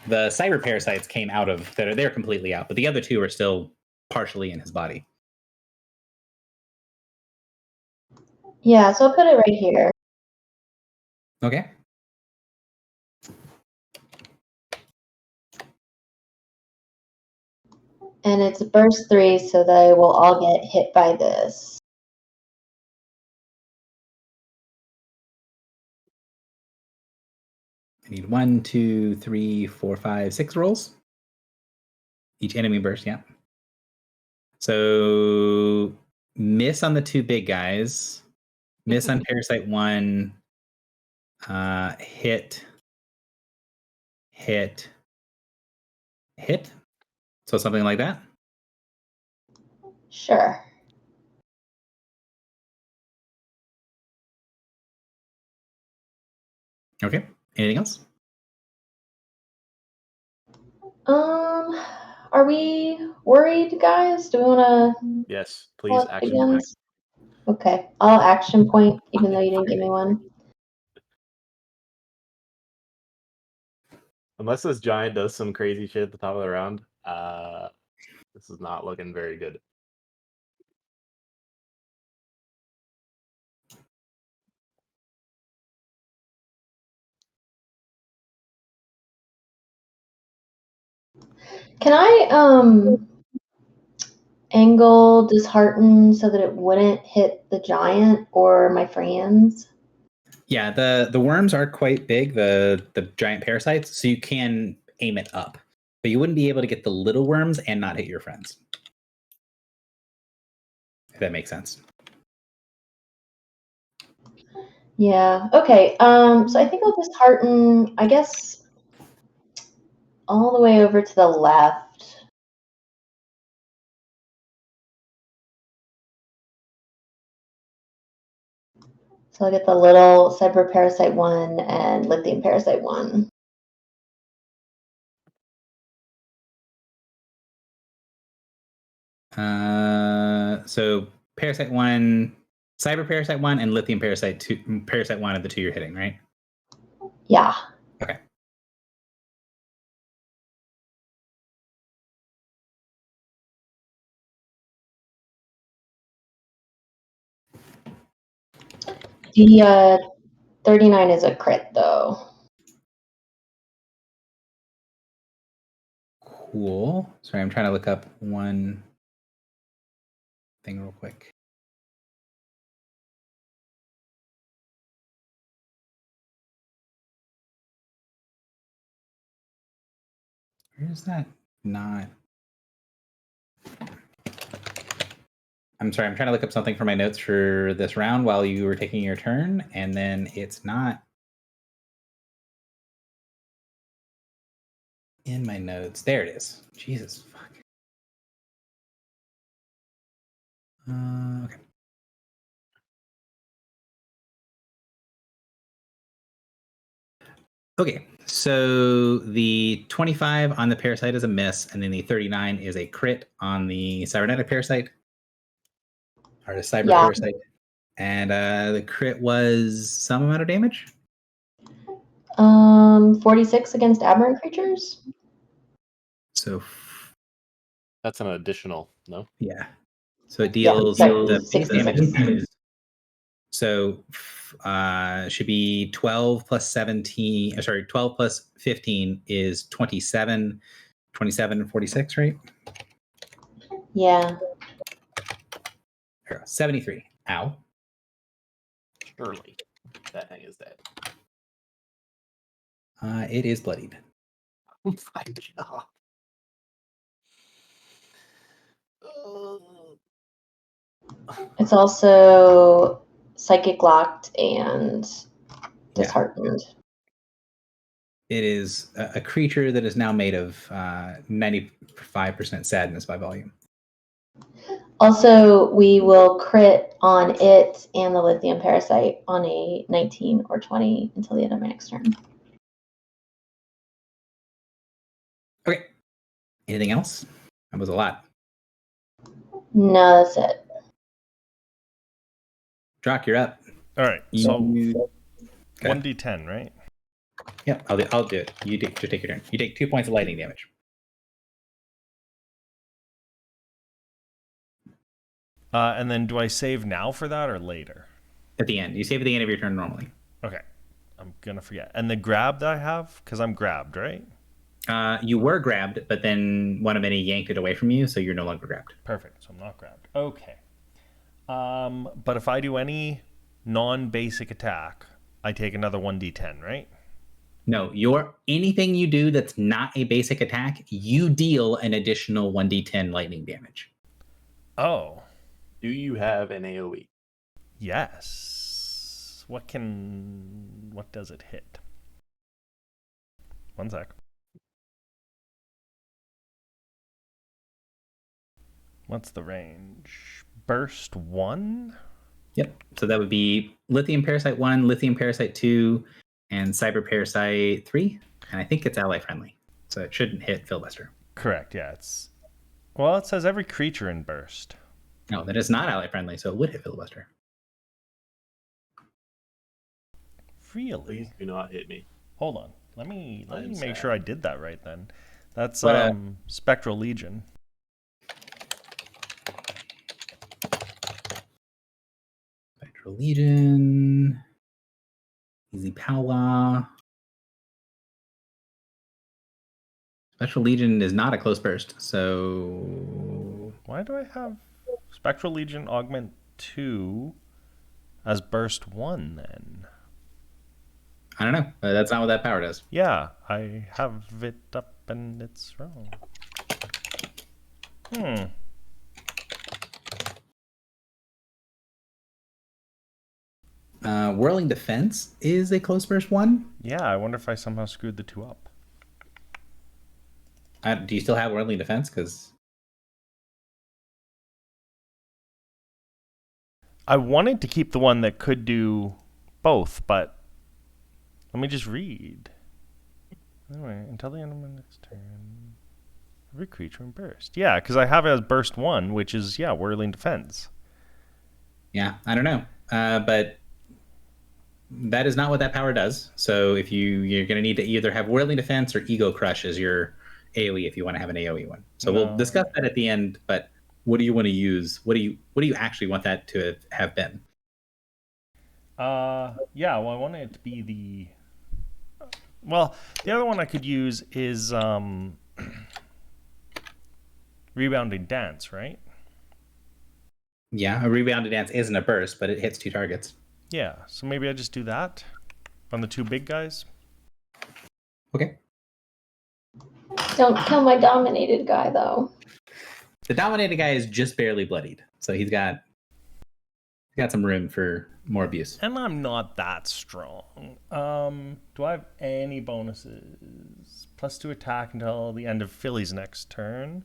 The cyber parasites came out of they're completely out, but the other two are still partially in his body. Yeah, so I'll put it right here. Okay. And it's burst 3, so they will all get hit by this. I need 1, 2, 3, 4, 5, 6 rolls. Each enemy burst, yeah. So miss on the two big guys. Miss on Parasite 1. Hit. So something like that. Sure. Okay. Anything else? Are we worried, guys? Do we want to Yes, please action again? point. Okay, I'll action point, even though you didn't give me one. Unless this giant does some crazy shit at the top of the round, this is not looking very good. Can I angle dishearten so that it wouldn't hit the giant or my friends? Yeah, the worms are quite big, the giant parasites, so you can aim it up. But you wouldn't be able to get the little worms and not hit your friends. If that makes sense. Yeah, okay. So I think I'll dishearten, I guess, all the way over to the left. So I'll get the little cyber parasite 1 and lithium parasite 1. So Parasite 1, Cyber Parasite 1, and Lithium Parasite 2. Parasite 1 are the two you're hitting, right? Yeah. Okay. The 39 is a crit, though. Cool. Sorry, I'm trying to look up one thing real quick. Where is that? Not. I'm sorry, I'm trying to look up something for my notes for this round while you were taking your turn, and then it's not in my notes. There it is. Jesus fuck. Okay. Okay, so the 25 on the parasite is a miss, and then the 39 is a crit on the cybernetic parasite, or the cyber parasite. And the crit was some amount of damage? 46 against aberrant creatures? So That's an additional, no? yeah. So it deals the base damage is so should be 12 plus 17, sorry, 12 plus 15 is 27, 27, 46, right? Yeah. 73. Ow. Surely that thing is dead. It is bloodied. Oh my god. It's also psychic locked and disheartened. It is a creature that is now made of 95% sadness by volume. Also, we will crit on it and the lithium parasite on a 19 or 20 until the end of my next turn. Okay. Anything else? That was a lot. No, that's it. Drock, you're up. All right. So You- Okay. 1d10, right? Yep, I'll do it. You take your turn. You take 2 points of lightning damage. And then do I save now for that or later? At the end. You save at the end of your turn normally. Okay. I'm going to forget. And the grab that I have, because I'm grabbed, right? You were grabbed, but then one of many yanked it away from you, so you're no longer grabbed. Perfect. So I'm not grabbed. Okay. But if I do any non-basic attack, I take another 1d10, right? No, anything you do that's not a basic attack, you deal an additional 1d10 lightning damage. Oh, Do you have an AoE? yes. What does it hit? One sec. What's the range? Burst 1? Yep. So that would be Lithium Parasite 1, Lithium Parasite 2, and Cyber Parasite 3. And I think it's ally friendly. So it shouldn't hit Filibuster. Correct, yeah. It says every creature in burst. No, that is not ally friendly, so it would hit Filibuster. Really? Please do not hit me. Hold on. Let me I'm make sad. sure I did that right then. That's What, Spectral Legion. Spectral Legion. Easy Powwow. Spectral Legion is not a close burst, so Why do I have Spectral Legion Augment 2 as burst 1 then? I don't know. That's not what that power does. Yeah, I have it up and it's wrong. Whirling Defense is a close burst one. Yeah, I wonder if I somehow screwed the two up. Do you still have Whirling Defense? Because I wanted to keep the one that could do both, but let me just read. Anyway, until the end of my next turn, every creature in burst. Yeah, because I have it as burst 1, which is, Whirling Defense. yeah, I don't know. But that is not what that power does. So if you're going to need to either have Whirling Defense or Ego Crush as your AoE if you want to have an AoE one. So we'll discuss that at the end. But what do you want to use? What do you actually want that to have been? Well, I want it to be the. Well, the other one I could use is Rebounding Dance, right? Yeah, a Rebounded Dance isn't a burst, but it hits 2 targets. Yeah, so maybe I just do that on the two big guys. Okay. Don't kill my dominated guy, though. The Dominated guy is just barely bloodied, so he's got some room for more abuse. And I'm not that strong. Do I have any bonuses? +2 attack until the end of Philly's next turn.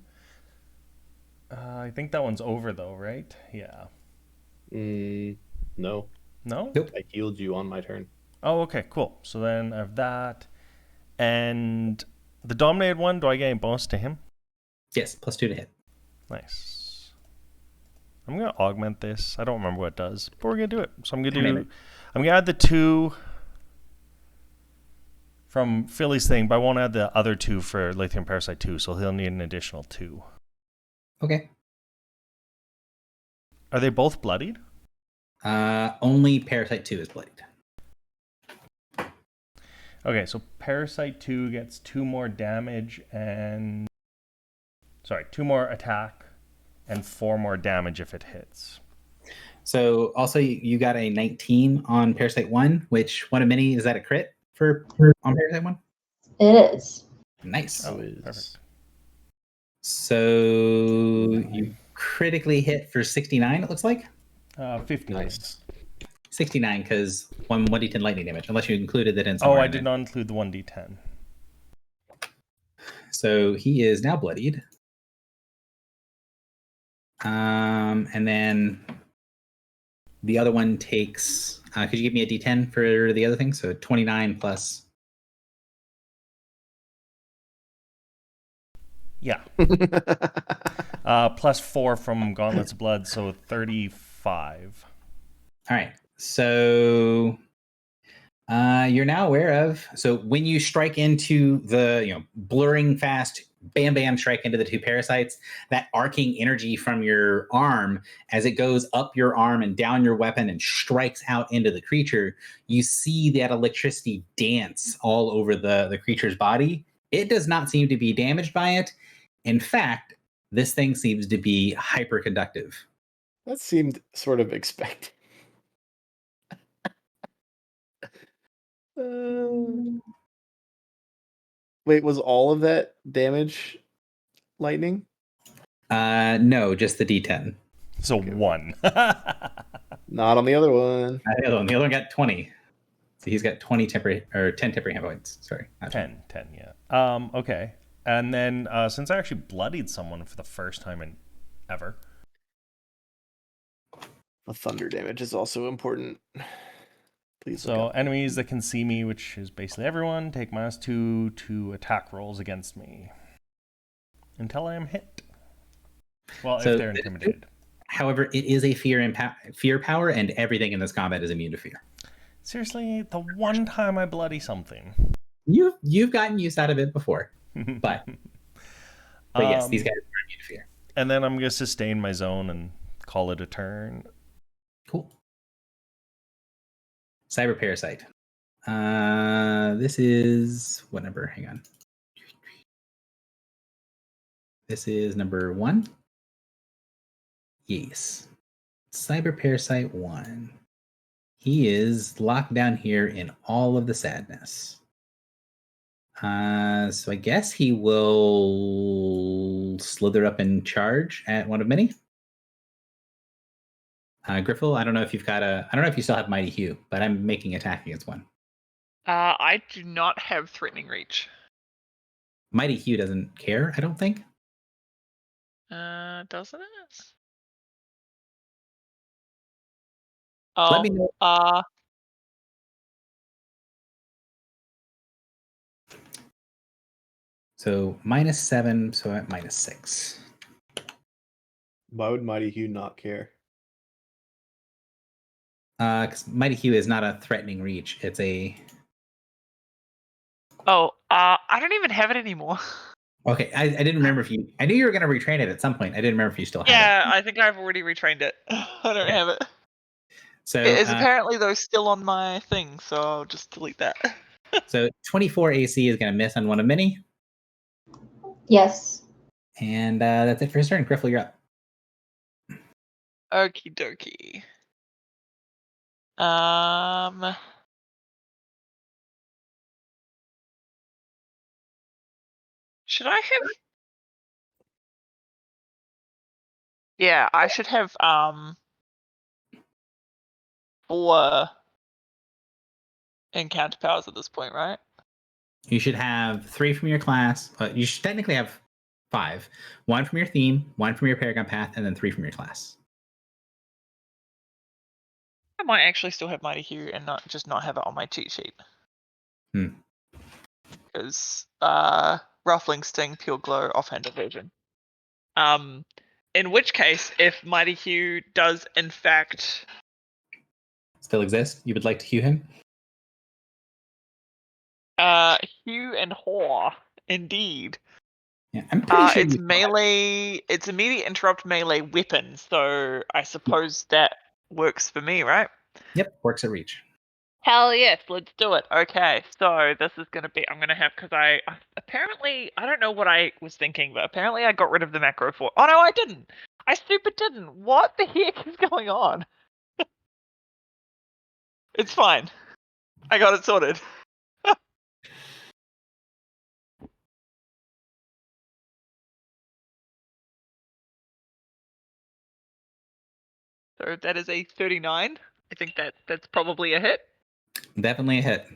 I think that one's over though, right? Yeah. No. No? Nope. I healed you on my turn. Oh, okay, cool. So then I have that. And the dominated one, do I get any bonus to him? Yes, +2 to hit. Nice. I'm gonna augment this. I don't remember what it does, but we're gonna do it. So I'm Name gonna it. add the 2 from Philly's thing, but I won't add the other 2 for Lithium Parasite 2, so he'll need an additional 2. Okay. Are they both bloodied? Only Parasite 2 is bloodied. Okay, so Parasite 2 gets 2 more damage and 2 more attack and 4 more damage if it hits. So also you got a 19 on Parasite 1, which one of many is that a crit on Parasite 1? It is. Nice. Oh, is- perfect. So you critically hit for 69, it looks like. 50. Nice. 69 because 1d10 lightning damage, unless you included that in Oh, somewhere. I did not include the 1d10. So he is now bloodied. And then the other one takes. Could you give me a d10 for the other thing? So 29 plus. Yeah. Plus 4 from Gauntlets of Blood, so 35. All right. So you're now aware of. So when you strike into the blurring fast, bam bam strike into the two parasites, that arcing energy from your arm as it goes up your arm and down your weapon and strikes out into the creature, you see that electricity dance all over the creature's body. It does not seem to be damaged by it. In fact, this thing seems to be hyperconductive. That seemed sort of expected. Wait, was all of that damage lightning? No, just the D10. So Okay. 1. Not on the other one. The other one got 20. So he's got 20 temporary or 10 temporary hit points. Sorry, not 10, yeah. Okay. And then since I actually bloodied someone for the first time in ever. The thunder damage is also important. Please. So enemies that can see me, which is basically everyone, take -2 to attack rolls against me until I am hit. Well, So if they're intimidated. However, it is a fear power, and everything in this combat is immune to fear. Seriously, the one time I bloody something. You've gotten used out of it before, but yes, these guys are immune to fear. And then I'm gonna sustain my zone and call it a turn. Cool. Cyber Parasite. This is what number? Hang on. This is number 1. Yes. Cyber Parasite 1. He is locked down here in all of the sadness. So I guess he will slither up and charge at one of many. Griffle, I don't know if you've got I don't know if you still have Mighty Hue, but I'm making attack against one. I do not have threatening reach. Mighty Hue doesn't care, I don't think. Doesn't it? Let me know. So -7, so at -6. Why would Mighty Hugh not care? Because Mighty Hue is not a threatening reach. It's a... I don't even have it anymore. Okay, I didn't remember if you... I knew you were going to retrain it at some point. I didn't remember if you still had it. Yeah, I think I've already retrained it. I don't have it. So, It is apparently, though, still on my thing, so I'll just delete that. So 24 AC is going to miss on one of many. Yes. And that's it for his turn. Griffle, you're up. Okie dokie. Should I have? Yeah, I should have 4 encounter powers at this point, right? You should have 3 from your class. You should technically have 5. 1 from your theme, 1 from your Paragon Path, and then 3 from your class. I might actually still have Mighty Hue and not have it on my cheat sheet. Because Ruffling Sting, Pure Glow, Offhand Evasion. In which case, if Mighty Hue does in fact still exist, you would like to hue him? Hue and Haw, indeed. Yeah, I'm pretty sure it's melee. It's immediate interrupt melee weapon, so I suppose that works for me, right? Yep, works at reach. Hell yes, let's do it. Okay, so this is gonna be. I'm gonna have because I apparently I don't know what I was thinking, but apparently I got rid of the macro for. Oh no, I didn't. I stupid didn't. What the heck is going on? It's fine. I got it sorted. So that is a 39. I think that's probably a hit. Definitely a hit.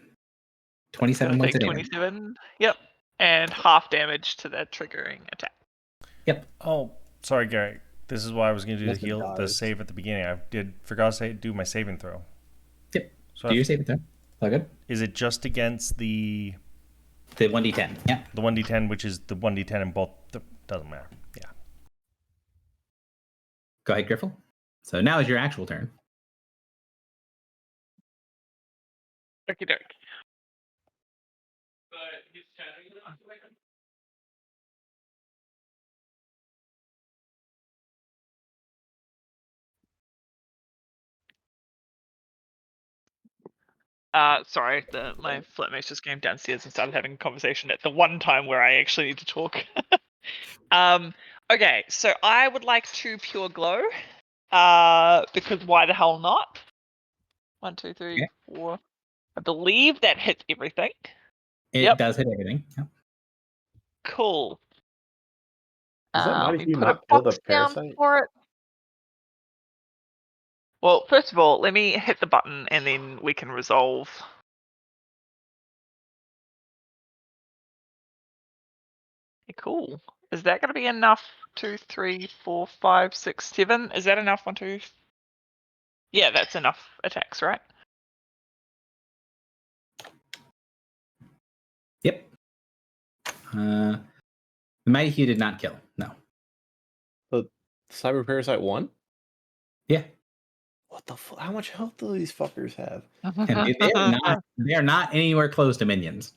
27 Gonna points take of damage. 27. Yep. And half damage to that triggering attack. Yep. Oh, sorry, Gary. This is why I was going to do Must have the died. save at the beginning. I forgot to do my saving throw. Yep. So Do your save it there. All good. is it just against the The 1d10. Yeah. 1d10, which is the 1d10 in both? Doesn't matter. Yeah. Go ahead, Griffle. So now is your actual turn. Okie doke. Sorry, my flatmates just came downstairs and started having a conversation at the one time where I actually need to talk. Okay, so I would like to pure glow. Because why the hell not? 1, 2, 3, Okay. 4. I believe that hits everything. It Yep. does hit everything. Yep. Cool. Does that matter We if you put a not kill the box down parasite? for it. Well, first of all, let me hit the button and then we can resolve. Okay, cool. Is that going to be enough? 2, 3, 4, 5, 6, 7. Is that enough? 1, 2. Yeah, that's enough attacks, right? Yep. The Mighty Hue did not kill. No. The cyber parasite won? Yeah. What the fuck? How much health do these fuckers have? And they are not. They are not anywhere close to minions.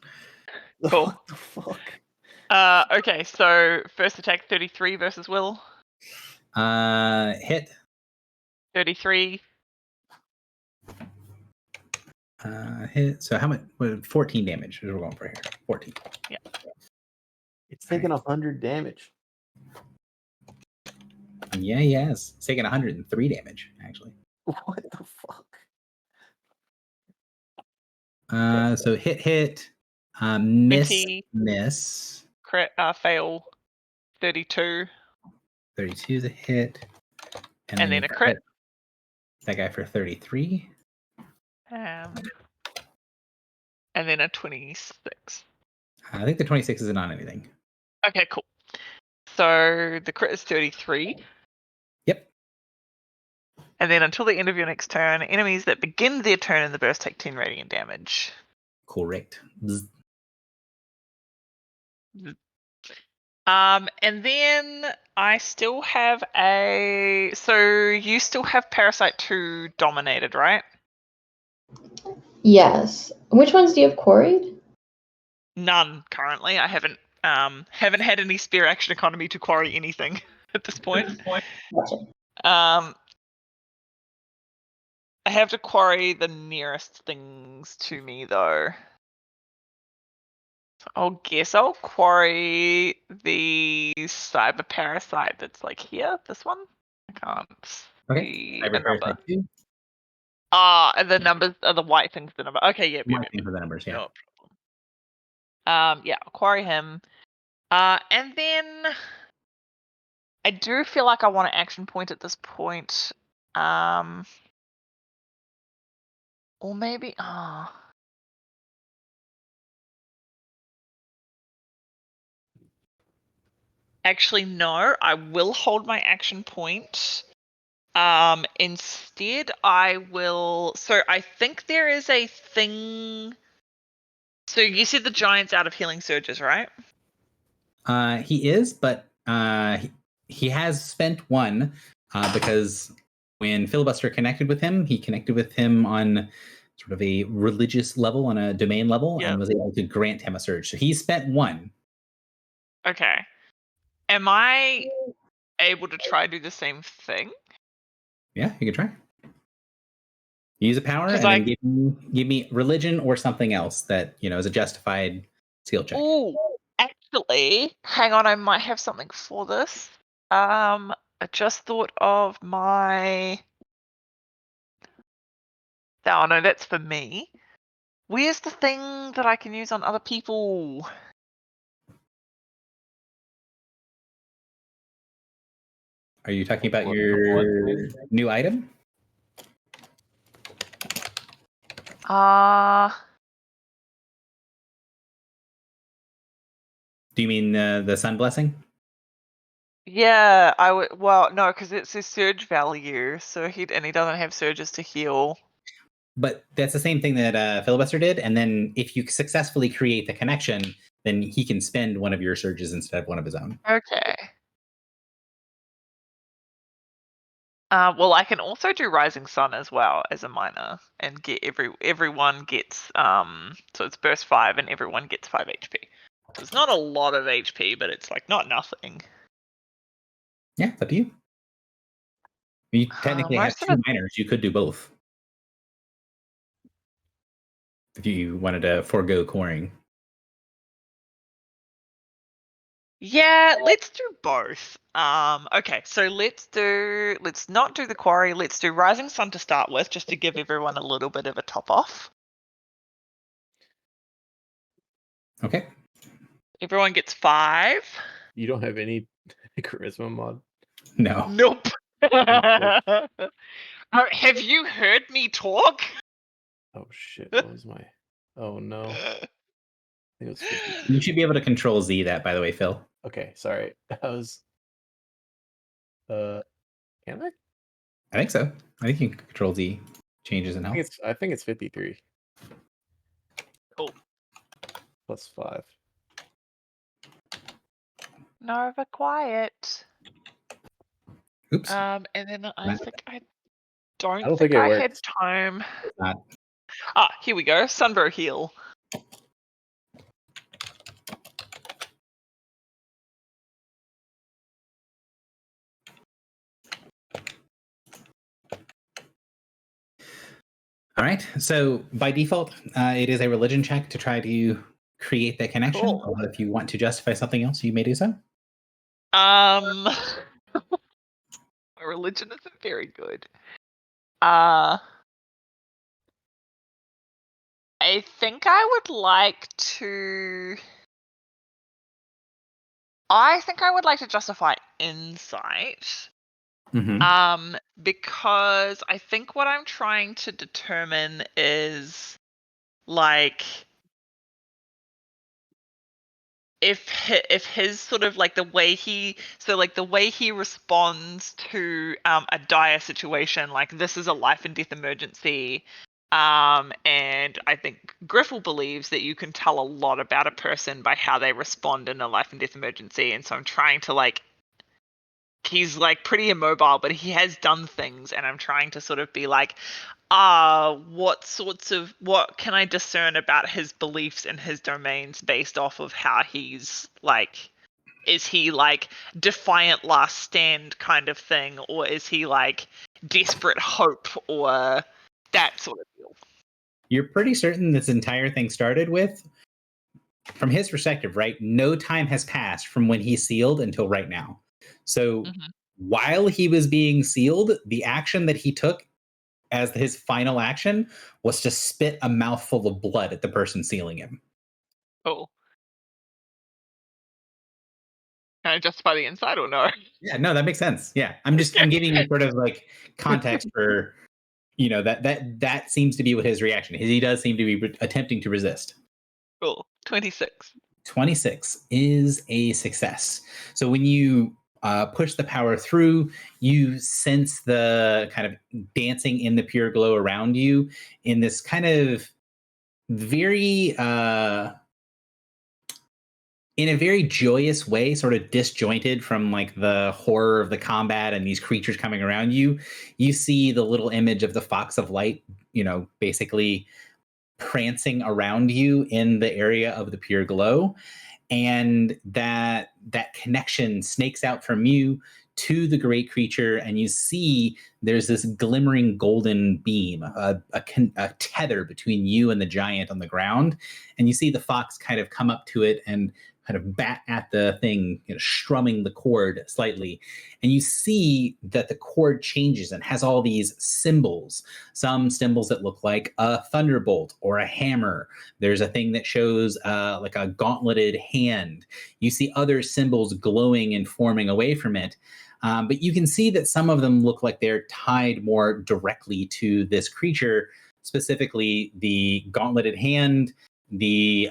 Cool. What the fuck? Okay, so first attack 33 versus Will. Hit. 33. Hit. So how much? 14 damage is what we're going for here. 14. Yeah. It's taking 100 damage. Yeah, yes. It's taking 103 damage, actually. What the fuck? So hit. Miss. 20. Miss. Crit, fail 32. 32 is a hit. And then you a crit. hit that guy for 33. And then a 26. I think the 26 isn't on anything. Okay, cool. So the crit is 33. Yep. And then until the end of your next turn, enemies that begin their turn in the burst take 10 radiant damage. Correct. Bzz. And then I still have so you still have Parasite 2 dominated, right? Yes. Which ones do you have quarried? None currently. I haven't had any spare action economy to quarry anything at this point. Gotcha. I have to quarry the nearest things to me though. So I'll quarry the cyber parasite that's like here, this one. I can't see a number. Two. And the numbers are the white things, the number. Okay, yep. For the numbers, yeah. No problem. Yeah, I'll quarry him. And then I do feel like I want an action point at this point. Or maybe actually no, I will hold my action point. Instead I will I think there is a thing. So you said the giant's out of healing surges, right? He is, but he has spent one because when Filibuster connected with him, he connected with him on sort of a religious level, on a domain level, Yep. and was able to grant him a surge. So he spent one. Okay. Am I able to try to do the same thing? Yeah, you can try. Use a power 'Cause and then give me religion or something else that is a justified skill check. Ooh, actually, hang on, I might have something for this. I just thought of my. Oh no, that's for me. Where's the thing that I can use on other people? Are you talking about your new item? Do you mean the sun blessing? Yeah, I would. Well, no, because it's his surge value, so he doesn't have surges to heal. But that's the same thing that Filibuster did. And then if you successfully create the connection, then he can spend one of your surges instead of one of his own. Okay. Well, I can also do Rising Sun as well as a minor, and get everyone gets so it's burst 5 and everyone gets 5 HP. So it's not a lot of HP, but it's like not nothing. Yeah, it's up to you. You technically have most of 2 it- minors. You could do both. If you wanted to forego coring. Yeah, let's do both. Okay, so let's not do the quarry. Let's do Rising Sun to start with, just to give everyone a little bit of a top off. Okay. Everyone gets 5. You don't have any charisma mod? No. Nope. Have you heard me talk? Oh shit, what was my... Oh no. I think it was 50. You should be able to control Z that, by the way, Phil. Okay, sorry. That was... Can I? I think so. I think you can control Z changes in health. I think it's 53. Cool. Plus 5. Nova, quiet. Oops. And then I think I don't, don't think think it I had works. time. Not. Here we go. Sunbow heal. All right. So by default, it is a religion check to try to create that connection. Cool. Although if you want to justify something else, you may do so. My religion isn't very good. I think I would like to. I think I would like to justify insight. Mm-hmm. Because I think what I'm trying to determine is like if his sort of like the way he responds to a dire situation, like this is a life and death emergency, and I think Griffel believes that you can tell a lot about a person by how they respond in a life and death emergency, and so I'm trying to like, he's like pretty immobile, but he has done things, and I'm trying to sort of be like, what can I discern about his beliefs and his domains based off of how he's like, is he like defiant last stand kind of thing, or is he like desperate hope, or that sort of deal? You're pretty certain this entire thing started with, from his perspective, right? No time has passed from when he sealed until right now. So while he was being sealed, the action that he took as his final action was to spit a mouthful of blood at the person sealing him. Cool. Can I justify the inside or no? Yeah, no, that makes sense. Yeah, I'm giving you sort of like context for, that seems to be what his reaction is. He does seem to be attempting to resist. Cool. 26. 26 is a success. So when you push the power through, you sense the kind of dancing in the pure glow around you in this kind of very in a very joyous way, sort of disjointed from like the horror of the combat and these creatures coming around you. You see the little image of the Fox of Light, basically prancing around you in the area of the pure glow. And that connection snakes out from you to the great creature, and you see there's this glimmering golden beam, a tether between you and the giant on the ground. And you see the fox kind of come up to it and kind of bat at the thing, strumming the cord slightly. And you see that the cord changes and has all these symbols, some symbols that look like a thunderbolt or a hammer. There's a thing that shows like a gauntleted hand. You see other symbols glowing and forming away from it. But you can see that some of them look like they're tied more directly to this creature, specifically the gauntleted hand, the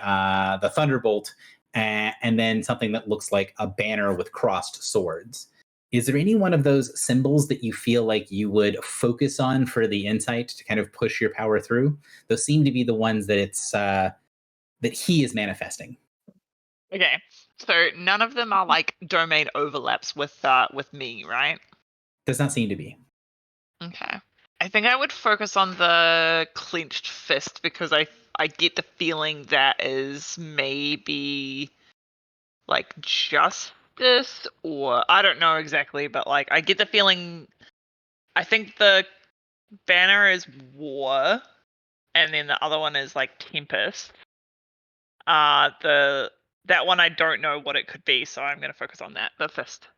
thunderbolt, and then something that looks like a banner with crossed swords. Is there any one of those symbols that you feel like you would focus on for the insight to kind of push your power through? Those seem to be the ones that it's that he is manifesting. Okay, so none of them are like domain overlaps with me, right? Does not seem to be. Okay. I think I would focus on the clenched fist because I get the feeling that is maybe like justice, or I don't know exactly, but like I get the feeling. I think the banner is war, and then the other one is like tempest. That one I don't know what it could be, so I'm gonna focus on that. The fist.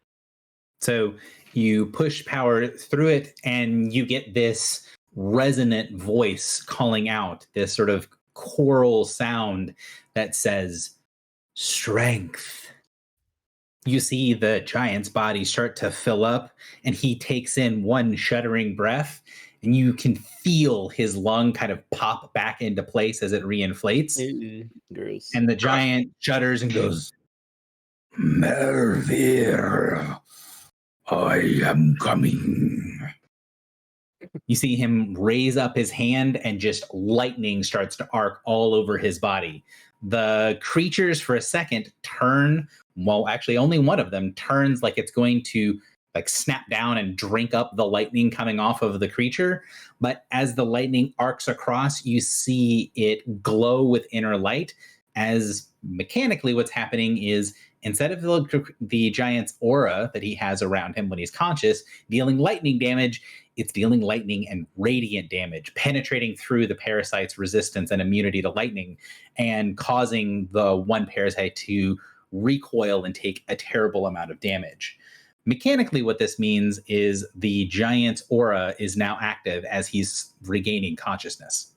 So you push power through it, and you get this resonant voice calling out, this sort of choral sound that says, "Strength." You see the giant's body start to fill up, and he takes in one shuddering breath, and you can feel his lung kind of pop back into place as it reinflates. Gross. And the giant shudders and goes, "Melvir, I am coming." You see him raise up his hand, and just lightning starts to arc all over his body. The creatures for a second turn. Well, actually, only one of them turns like it's going to like snap down and drink up the lightning coming off of the creature. But as the lightning arcs across, you see it glow with inner light. As mechanically, what's happening is instead of the giant's aura that he has around him when he's conscious, dealing lightning damage, it's dealing lightning and radiant damage, penetrating through the parasite's resistance and immunity to lightning, and causing the one parasite to recoil and take a terrible amount of damage. Mechanically, what this means is the giant's aura is now active as he's regaining consciousness.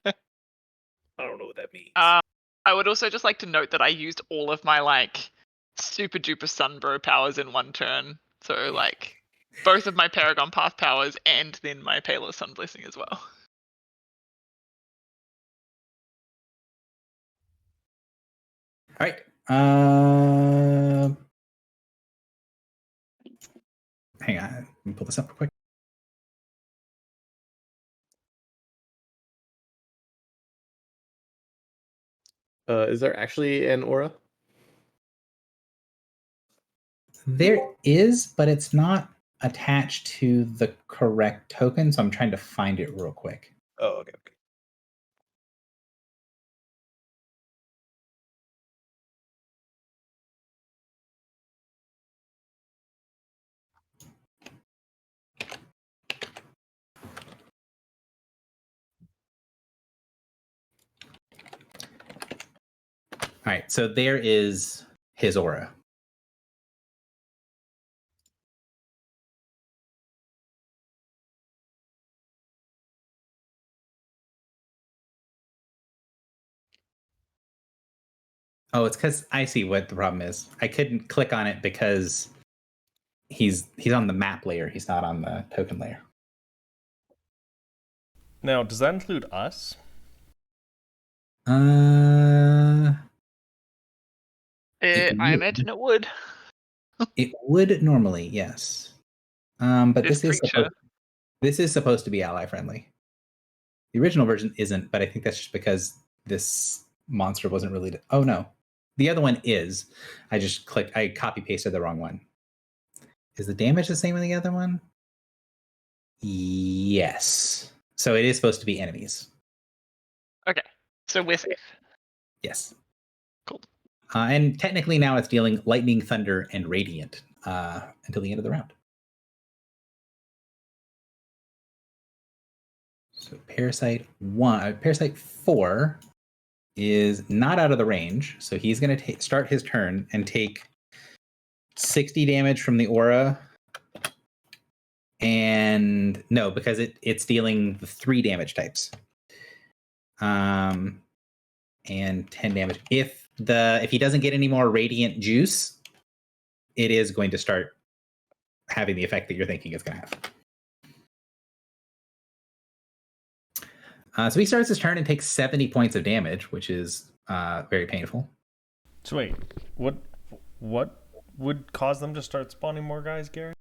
I don't know what that means. I would also just like to note that I used all of my like super duper sunbro powers in one turn. So like both of my Paragon Path powers and then my Paler Sun Blessing as well. All right. Hang on. Let me pull this up real quick. Is there actually an aura? There is, but it's not attached to the correct token, so I'm trying to find it real quick. Oh, okay. All right, so there is his aura. Oh, it's because I see what the problem is. I couldn't click on it because he's on the map layer. He's not on the token layer. Now, does that include us? I imagine it would. It would normally, yes. But This this is supposed to be ally friendly. The original version isn't, but I think that's just because this monster wasn't really. Oh no, the other one is. I copy pasted the wrong one. Is the damage the same in the other one? Yes. So it is supposed to be enemies. Okay, so we're safe. Yes. Cool. And technically now it's dealing lightning, thunder, and radiant until the end of the round. So Parasite 4 is not out of the range, so he's going to start his turn and take 60 damage from the aura. And no, because it's dealing the 3 damage types. And 10 damage. If he doesn't get any more radiant juice, it is going to start having the effect that you're thinking it's going to have. So he starts his turn and takes 70 points of damage, which is very painful. So wait, what would cause them to start spawning more guys, Gary?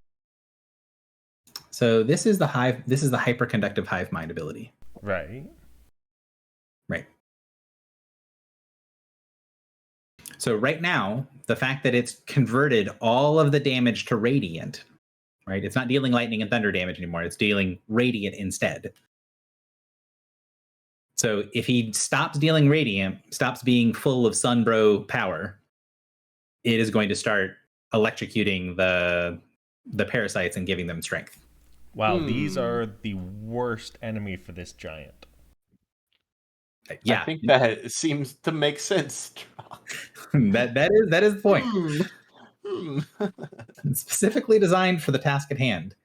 So this is the hive. This is the hyperconductive hive mind ability. Right. Right. So right now, the fact that it's converted all of the damage to radiant, right? It's not dealing lightning and thunder damage anymore. It's dealing radiant instead. So if he stops dealing radiant, stops being full of Sunbro power, it is going to start electrocuting the parasites and giving them strength. Wow, these are the worst enemy for this giant. Yeah, I think that seems to make sense. that is the point. Hmm. It's specifically designed for the task at hand.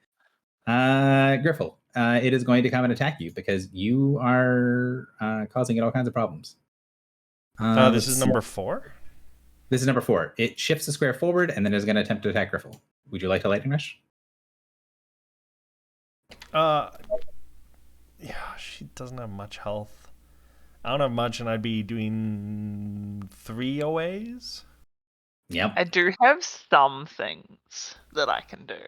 Griffle, it is going to come and attack you because you are causing it all kinds of problems. This is number 4? This is number 4. It shifts a square forward and then is going to attempt to attack Griffle. Would you like to lightning rush? Yeah, she doesn't have much health. I don't have much, and I'd be doing 3 OAs. Yep. I do have some things that I can do.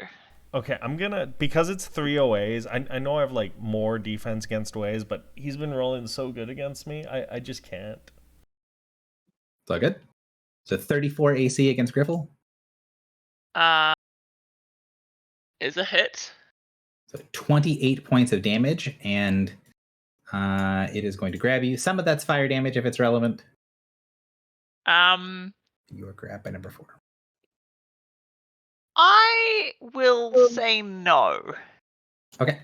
Okay, I'm gonna, because it's 3 OAs, I know I have like more defense against OAs, but he's been rolling so good against me, I just can't. It's all good. So 34 AC against Griffle. Is a hit. So 28 points of damage, and it is going to grab you. Some of that's fire damage if it's relevant. You are grabbed by number 4. I will say no. Okay.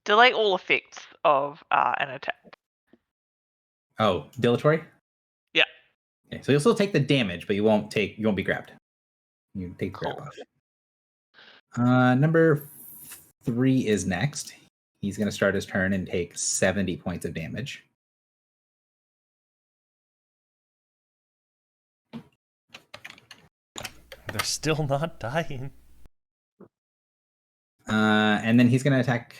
Delay all effects of an attack. Oh, dilatory? Yeah. Okay, so you'll still take the damage, but you won't be grabbed. You take the grab Cool. off. Number 3 is next. He's going to start his turn and take 70 points of damage. They're still not dying. And then he's going to attack.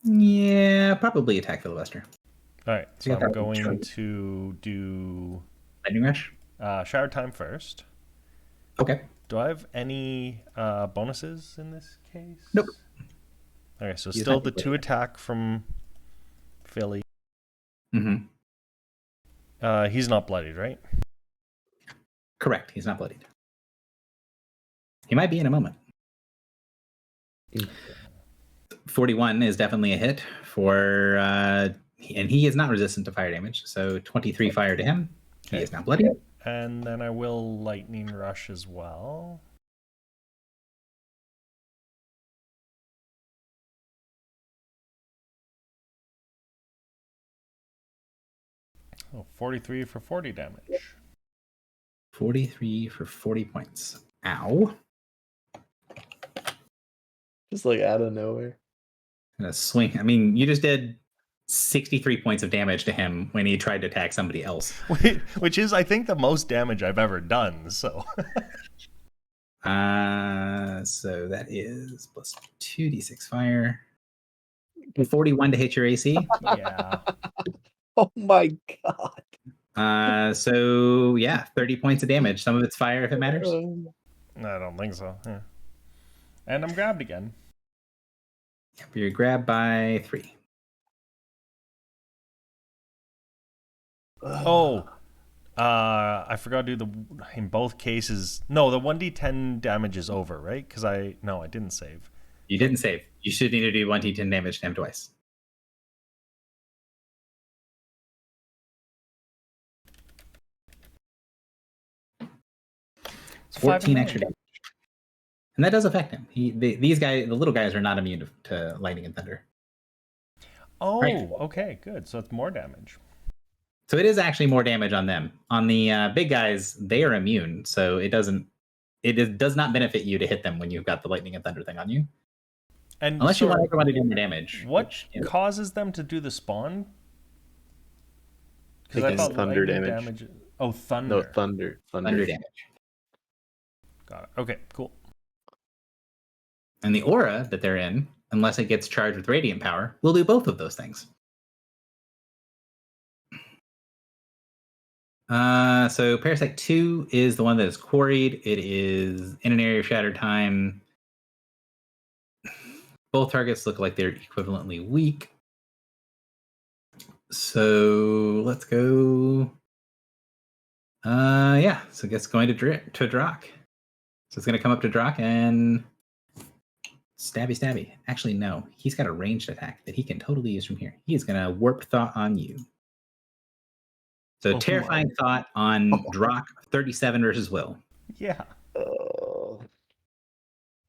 Yeah, probably attack Filibuster. All right, so Yeah, I'm going to do Lightning Rush? shower time first. Okay. Do I have any bonuses in this case? Nope. Okay, so You still attack the 2 attack from Philly. Mm-hmm. He's not bloodied, right? Correct. He's not bloodied. He might be in a moment. 41 is definitely a hit for, and he is not resistant to fire damage. So 23 fire to him. He is not bloodied. And then I will lightning rush as well. Oh, 43 for 40 damage. 43 for 40 points. Ow. Just like out of nowhere. Gonna swing. I mean, you just did 63 points of damage to him when he tried to attack somebody else. Which is, I think, the most damage I've ever done, so. So that is plus 2d6 fire. 41 to hit your AC. Yeah. Oh my god. So yeah, 30 points of damage. Some of it's fire if it matters. I don't think so. Yeah. And I'm grabbed again. Yep, you're grabbed by 3. Oh, I forgot to do in both cases. No, the 1d10 damage is over, right? Because I didn't save. You didn't save. You should need to do 1d10 damage to him twice. It's 14 5 extra damage. And that does affect him. These guys, the little guys, are not immune to lightning and thunder. Oh, Right. Okay, good. So it's more damage. So it is actually more damage on them. On the big guys, they are immune, so it does not benefit you to hit them when you've got the lightning and thunder thing on you. And Unless so you want everyone to do more damage. what which, you know, causes them to do the spawn? I think it's thunder lightning damage. Oh, thunder. No, thunder thunder damage. Got it. Okay, cool. And the aura that they're in, unless it gets charged with radiant power, will do both of those things. So Parasite 2 is the one that is quarried. It is in an area of shattered time. Both targets look like they're equivalently weak. So let's go. Yeah. So it's going to Drock. So it's going to come up to Drock and stabby. Actually, no. He's got a ranged attack that he can totally use from here. He is going to warp thought on you. So terrifying thought on Drock, 37 versus Will. Yeah.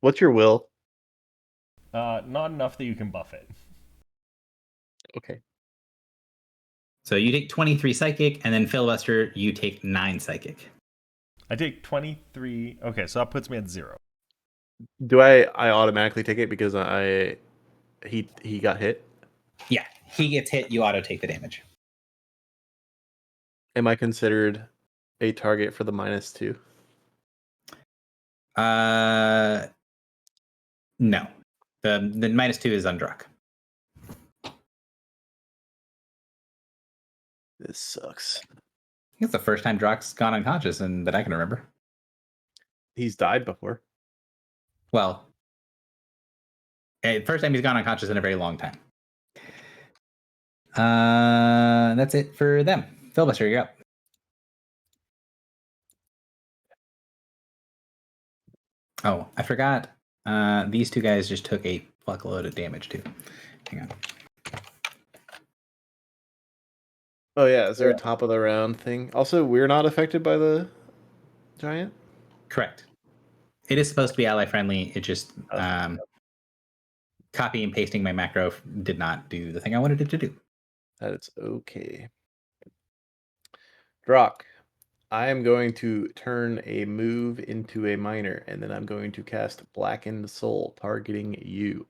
What's your will? Not enough that you can buff it. Okay. So you take 23 psychic, and then Filibuster, you take 9 psychic. I take 23. Okay, so that puts me at 0. Do I automatically take it because he got hit? Yeah, he gets hit, you auto take the damage. Am I considered a target for the -2? No. The -2 is on Drock. This sucks. I think it's the first time Drock's gone unconscious and that I can remember. He's died before. Well, first time he's gone unconscious in a very long time. That's it for them. Filibuster, you're up. Oh, I forgot. These two guys just took a fuckload of damage too. Hang on. Oh yeah, is there a top of the round thing? Also, we're not affected by the giant? Correct. It is supposed to be ally friendly. It just copy and pasting my macro did not do the thing I wanted it to do. That is okay. Drock, I am going to turn a move into a minor, and then I'm going to cast Blackened Soul, targeting you.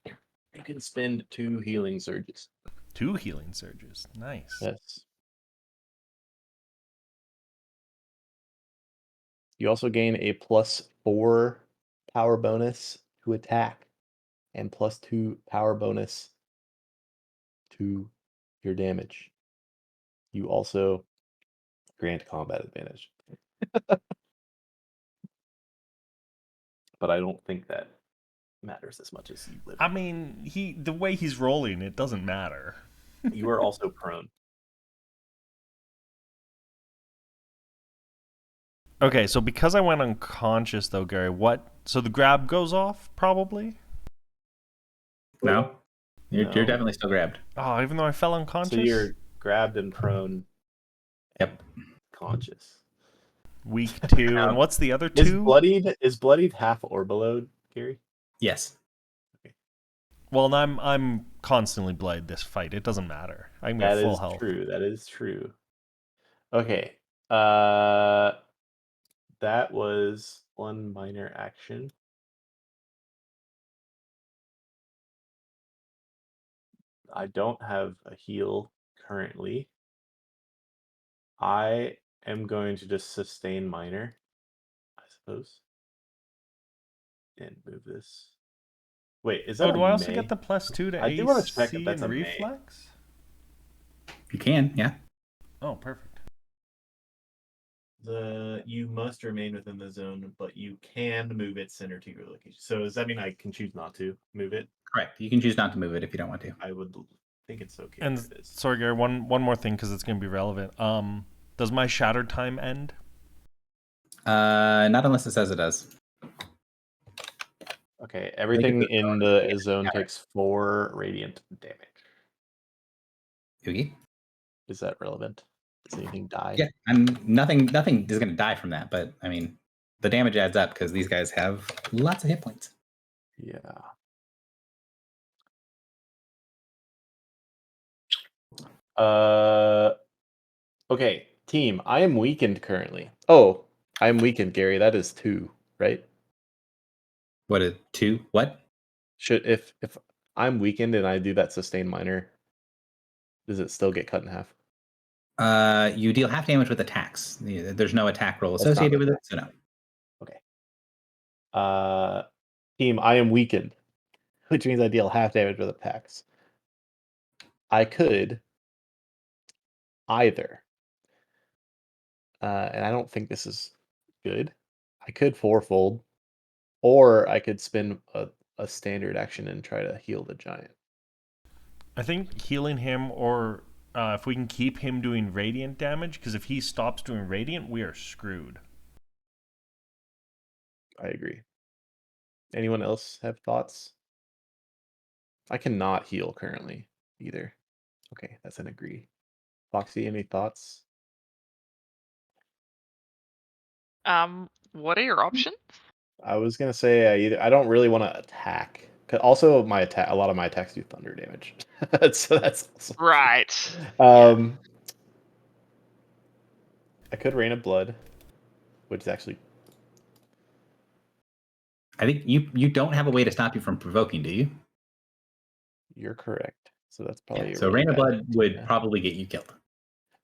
You can spend 2 healing surges. 2 healing surges. Nice. Yes. You also gain a +4 power bonus to attack and +2 power bonus to your damage. You also grant combat advantage. But I don't think that matters as much as you live. I mean, the way he's rolling, it doesn't matter. You are also prone. Okay, so because I went unconscious, though, Gary, so the grab goes off, probably? No? You're No. definitely still grabbed. Oh, even though I fell unconscious? So you're grabbed and prone. Yep. Conscious. Weak 2, and what's the other 2? Is bloodied half or below, Gary? Yes. Well, I'm constantly bloodied this fight. It doesn't matter. I'm That at full is health. true. That is true. Okay. That was one minor action. I don't have a heal currently. I am going to just sustain minor, I suppose. And move this. Wait, is that Oh, do I also May? get the +2 to I do want to check AC if that's and a May. reflex? You can, yeah. Oh, perfect. You must remain within the zone, but you can move it center to your location. So does that mean I can choose not to move it? Correct. You can choose not to move it if you don't want to. I would think it's okay. And if it is. sorry, Gary, one more thing because it's going to be relevant. Does my shattered time end? Not unless it says it does. Okay, everything in the zone takes 4 radiant damage. Yugi? Is that relevant? Does anything die? Yeah, nothing is going to die from that, but I mean, the damage adds up because these guys have lots of hit points. Yeah. Okay, team. I am weakened currently. Oh, I am weakened, Gary. That is 2, right? What is 2? What? Should if I'm weakened and I do that sustain minor, does it still get cut in half? You deal half damage with attacks. There's no attack roll That's not associated an with it, so no. Okay. Team, I am weakened, which means I deal half damage with attacks. I could either, and I don't think this is good. I could fourfold, or I could spend a standard action and try to heal the giant. I think healing him, or if we can keep him doing radiant damage, because if he stops doing radiant, we are screwed. I agree. Anyone else have thoughts? I cannot heal currently either. Okay, that's an agree. Foxy, any thoughts? What are your options? I was gonna say I don't really want to attack. Also, a lot of my attacks do thunder damage, so that's also Right. I could Rain of Blood, which is actually I think you don't have a way to stop you from provoking, do you? you're correct. So that's probably a So really Rain of bad Blood would idea. probably get you killed.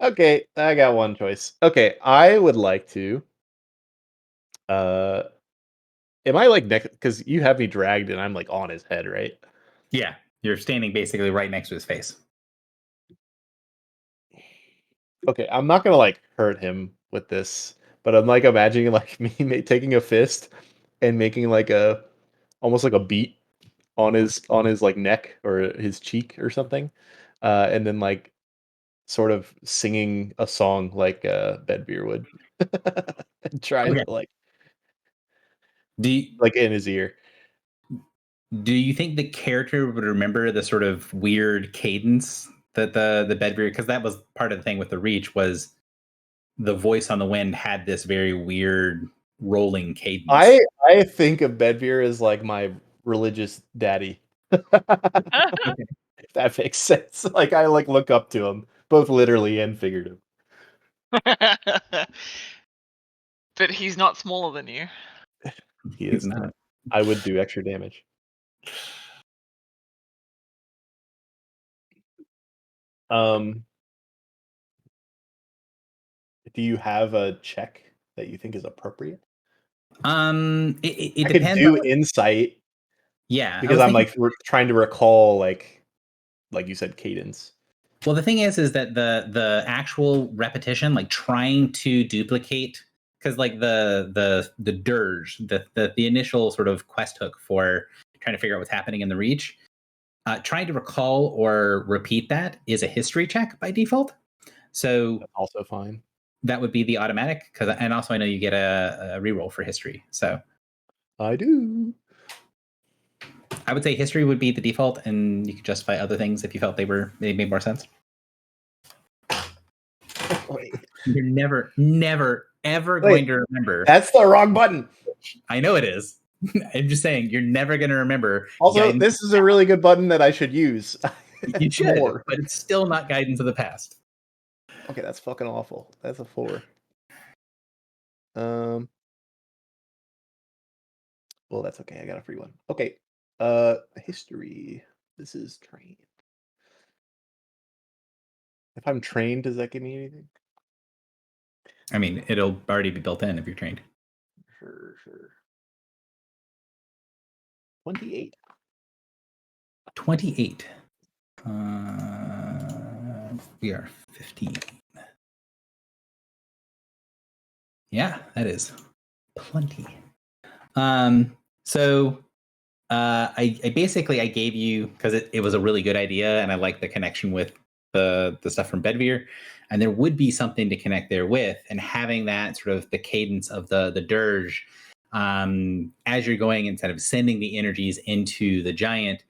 Okay, I got one choice. Okay, I would like to. Am I like next? Because you have me dragged and I'm like on his head, right? Yeah, you're standing basically right next to his face. Okay, I'm not gonna like hurt him with this, but I'm like imagining like me taking a fist and making like almost like a beat on his like neck or his cheek or something, and then like sort of singing a song like Bedveer would, and trying Okay. to like Do you, in his ear. do you think the character would remember the sort of weird cadence that the Bedveer, because that was part of the thing with the Reach, was the voice on the wind had this very weird rolling cadence. I think of Bedveer as like my religious daddy. If that makes sense. Like I like look up to him, both literally and figurative. But he's not smaller than you. He He's is not. I would do extra damage. Do you have a check that you think is appropriate? It I could depends. do insight Yeah, I because was I'm thinking. like trying to recall like you said cadence. Well, the thing is that the actual repetition, like trying to duplicate, because like the dirge, the initial sort of quest hook for trying to figure out what's happening in the Reach, trying to recall or repeat that is a history check by default. So That's also fine. that would be the automatic, and also I know you get a reroll for history. So I do. I would say history would be the default, and you could justify other things if you felt they made more sense. You're never, ever going to remember. That's the wrong button. I know it is. I'm just saying you're never going to remember. Also, guidance. this is a really good button that I should use. You should, but it's still not guidance of the past. Okay, that's fucking awful. That's a 4. Well, that's okay. I got a free one. Okay. History. This is trained. If I'm trained, does that give me anything? I mean, it'll already be built in if you're trained. Sure. 28. 28. We are 15. Yeah, that is plenty. So I basically I gave you, because it was a really good idea, and I like the connection with the stuff from Bedveer, and there would be something to connect there with, and having that sort of the cadence of the dirge as you're going, instead of sending the energies into the giant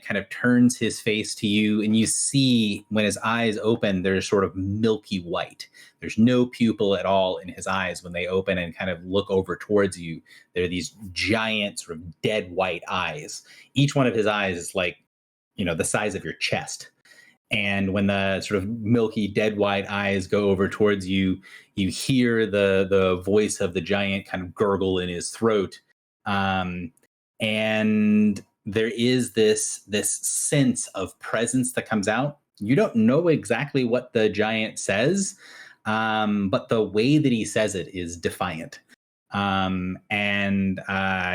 kind of turns his face to you, and you see when his eyes open, there's sort of milky white. There's no pupil at all in his eyes when they open and kind of look over towards you. There are these giant sort of dead white eyes. Each one of his eyes is like, the size of your chest. And when the sort of milky dead white eyes go over towards you, you hear the voice of the giant kind of gurgle in his throat. And there is this sense of presence that comes out. You don't know exactly what the giant says, but the way that he says it is defiant. and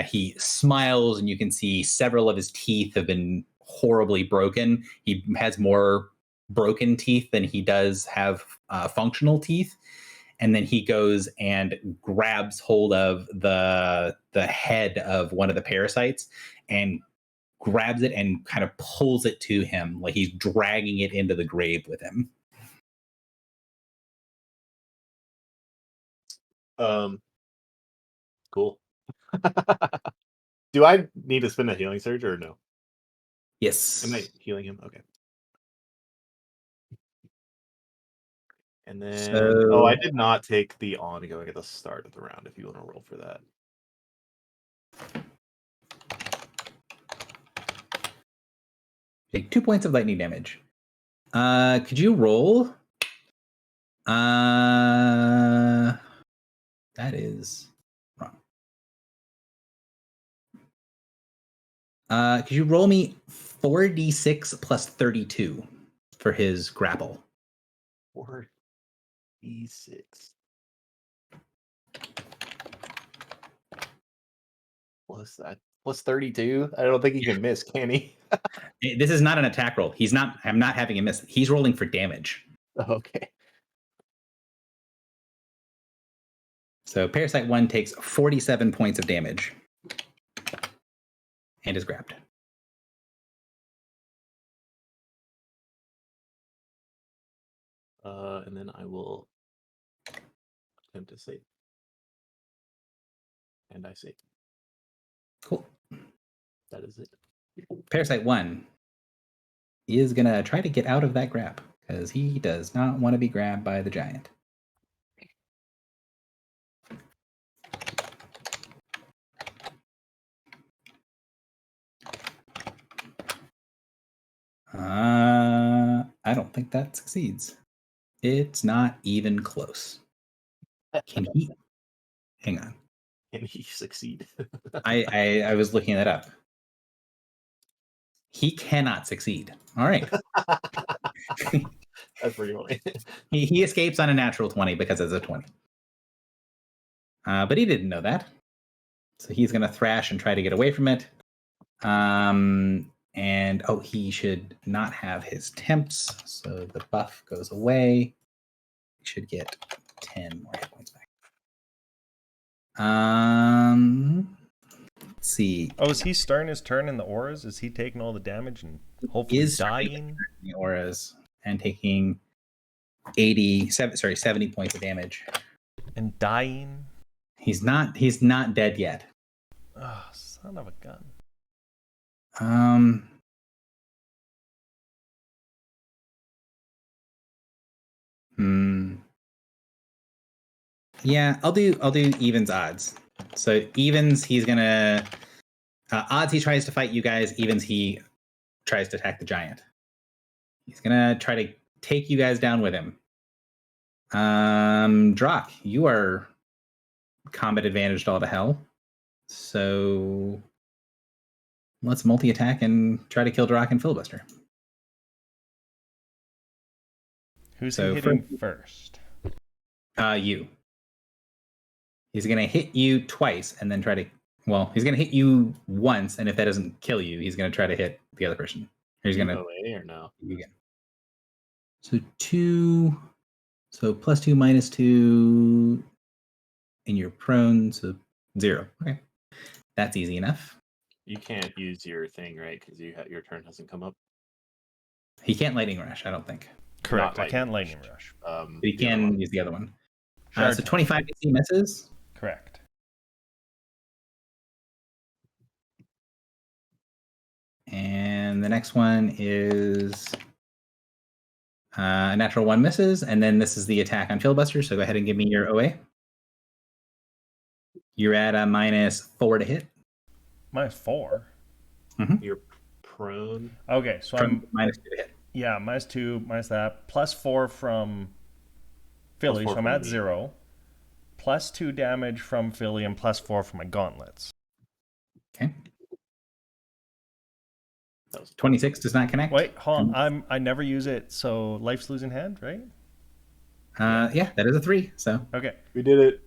he smiles, and you can see several of his teeth have been horribly broken. He has more broken teeth than he does have functional teeth. And then he goes and grabs hold of the head of one of the parasites and grabs it and kind of pulls it to him, like he's dragging it into the grave with him. Cool. Do I need to spend a healing surge or no? Yes. Am I healing him? Okay. And then, I did not take the ongoing at the start of the round. If you want to roll for that. Take 2 points of lightning damage. Could you roll? That is wrong. Could you roll me 4d6 plus 32 for his grapple? 4d6 plus that plus 32. I don't think he can miss, can he? This is not an attack roll. I'm not having him miss. He's rolling for damage. Okay. So Parasite 1 takes 47 points of damage and is grabbed. And then I will attempt to save. And I save. Cool. That is it. Parasite 1 is going to try to get out of that grab because he does not want to be grabbed by the giant. I don't think that succeeds. It's not even close. Can he? Hang on. Can he succeed? I was looking that up. He cannot succeed. All right. That's pretty funny. He escapes on a natural 20 because it's a 20. But he didn't know that. So he's going to thrash and try to get away from it. And he should not have his temps, so the buff goes away. He should get 10 more hit points back. Let's see. Oh, is he starting his turn in the auras? Is he taking all the damage and hopefully dying? The auras and taking 70 points of damage. And dying? He's not dead yet. Oh, son of a gun. Yeah, I'll do evens odds. So evens, he's gonna odds he tries to fight you guys. Evens he tries to attack the giant. He's gonna try to take you guys down with him. Drock, you are combat advantaged all to hell. So let's multi-attack and try to kill Drock and filibuster. Who's he hitting first? You. He's going to hit you twice and then try to... Well, he's going to hit you once, and if that doesn't kill you, he's going to try to hit the other person. Or he's going to... or no? Again. So 2... So +2, -2... And you're prone, so 0. Okay. That's easy enough. You can't use your thing, right? Because your turn hasn't come up. He can't Lightning Rush, I don't think. Correct. I can't Lightning Rush. But he can use the other one. Sure. So 25 AC misses. Correct. And the next one is a natural 1 misses. And then this is the attack on filibuster. So go ahead and give me your OA. You're at a -4 to hit. -4? Mm-hmm. You're prone. Okay, so I'm -2 to hit. Yeah, -2, minus that. +4 from Philly, so I'm at 0. +2 damage from Philly and +4 from my gauntlets. Okay. 26 does not connect. Wait, hold on. I never use it, so life's losing hand, right? Yeah, that is a 3. So okay, we did it.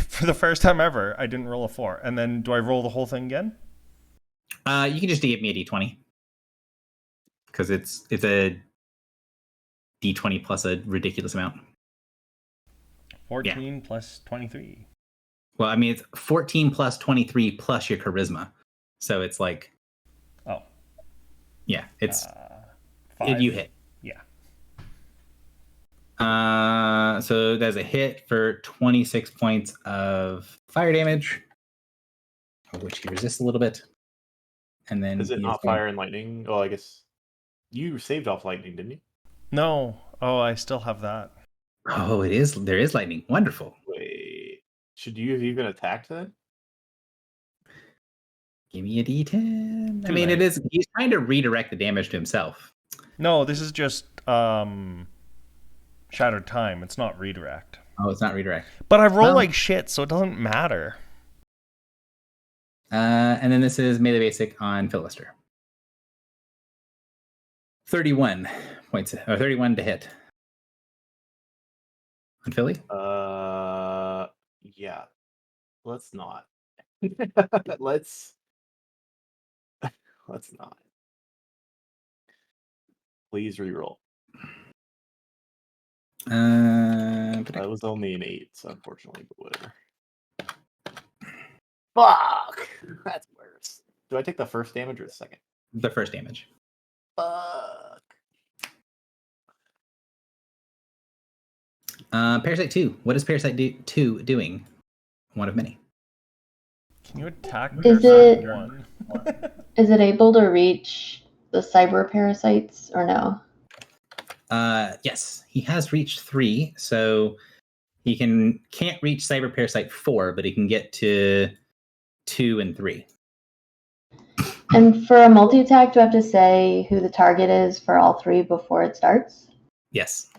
For the first time ever, I didn't roll a 4. And then do I roll the whole thing again? You can just give me a d20 because it's a d20 plus a ridiculous amount. 14 plus 23. Well, I mean, it's 14 plus 23 plus your charisma. So it's like... Oh. Yeah, it's... 5. You hit. Yeah. So there's a hit for 26 points of fire damage, of which he resists a little bit. And then... Is it not fire and lightning? Well, I guess you saved off lightning, didn't you? No. Oh, I still have that. Oh, it is. There is lightning. Wonderful. Wait. Should you have even attacked then? Give me a d10. I Too mean, late. it is. He's trying to redirect the damage to himself. No, this is just Shattered Time. It's not redirect. Oh, it's not redirect. But I roll Well- like shit, so it doesn't matter. And then this is melee basic on Philister. 31 points, or 31 to hit. On Philly? Yeah. Let's not. let's not. Please reroll. That was only an 8, so unfortunately, but whatever. Fuck! That's worse. Do I take the first damage or the second? The first damage. Fuck. Parasite 2. What is Parasite 2 doing? One of many. Can you attack Is Parasite it- 1? Is it able to reach the cyber parasites or no? Yes, he has reached 3, so he can't reach Cyber Parasite 4, but he can get to 2 and 3. And for a multi-attack, do I have to say who the target is for all 3 before it starts? Yes.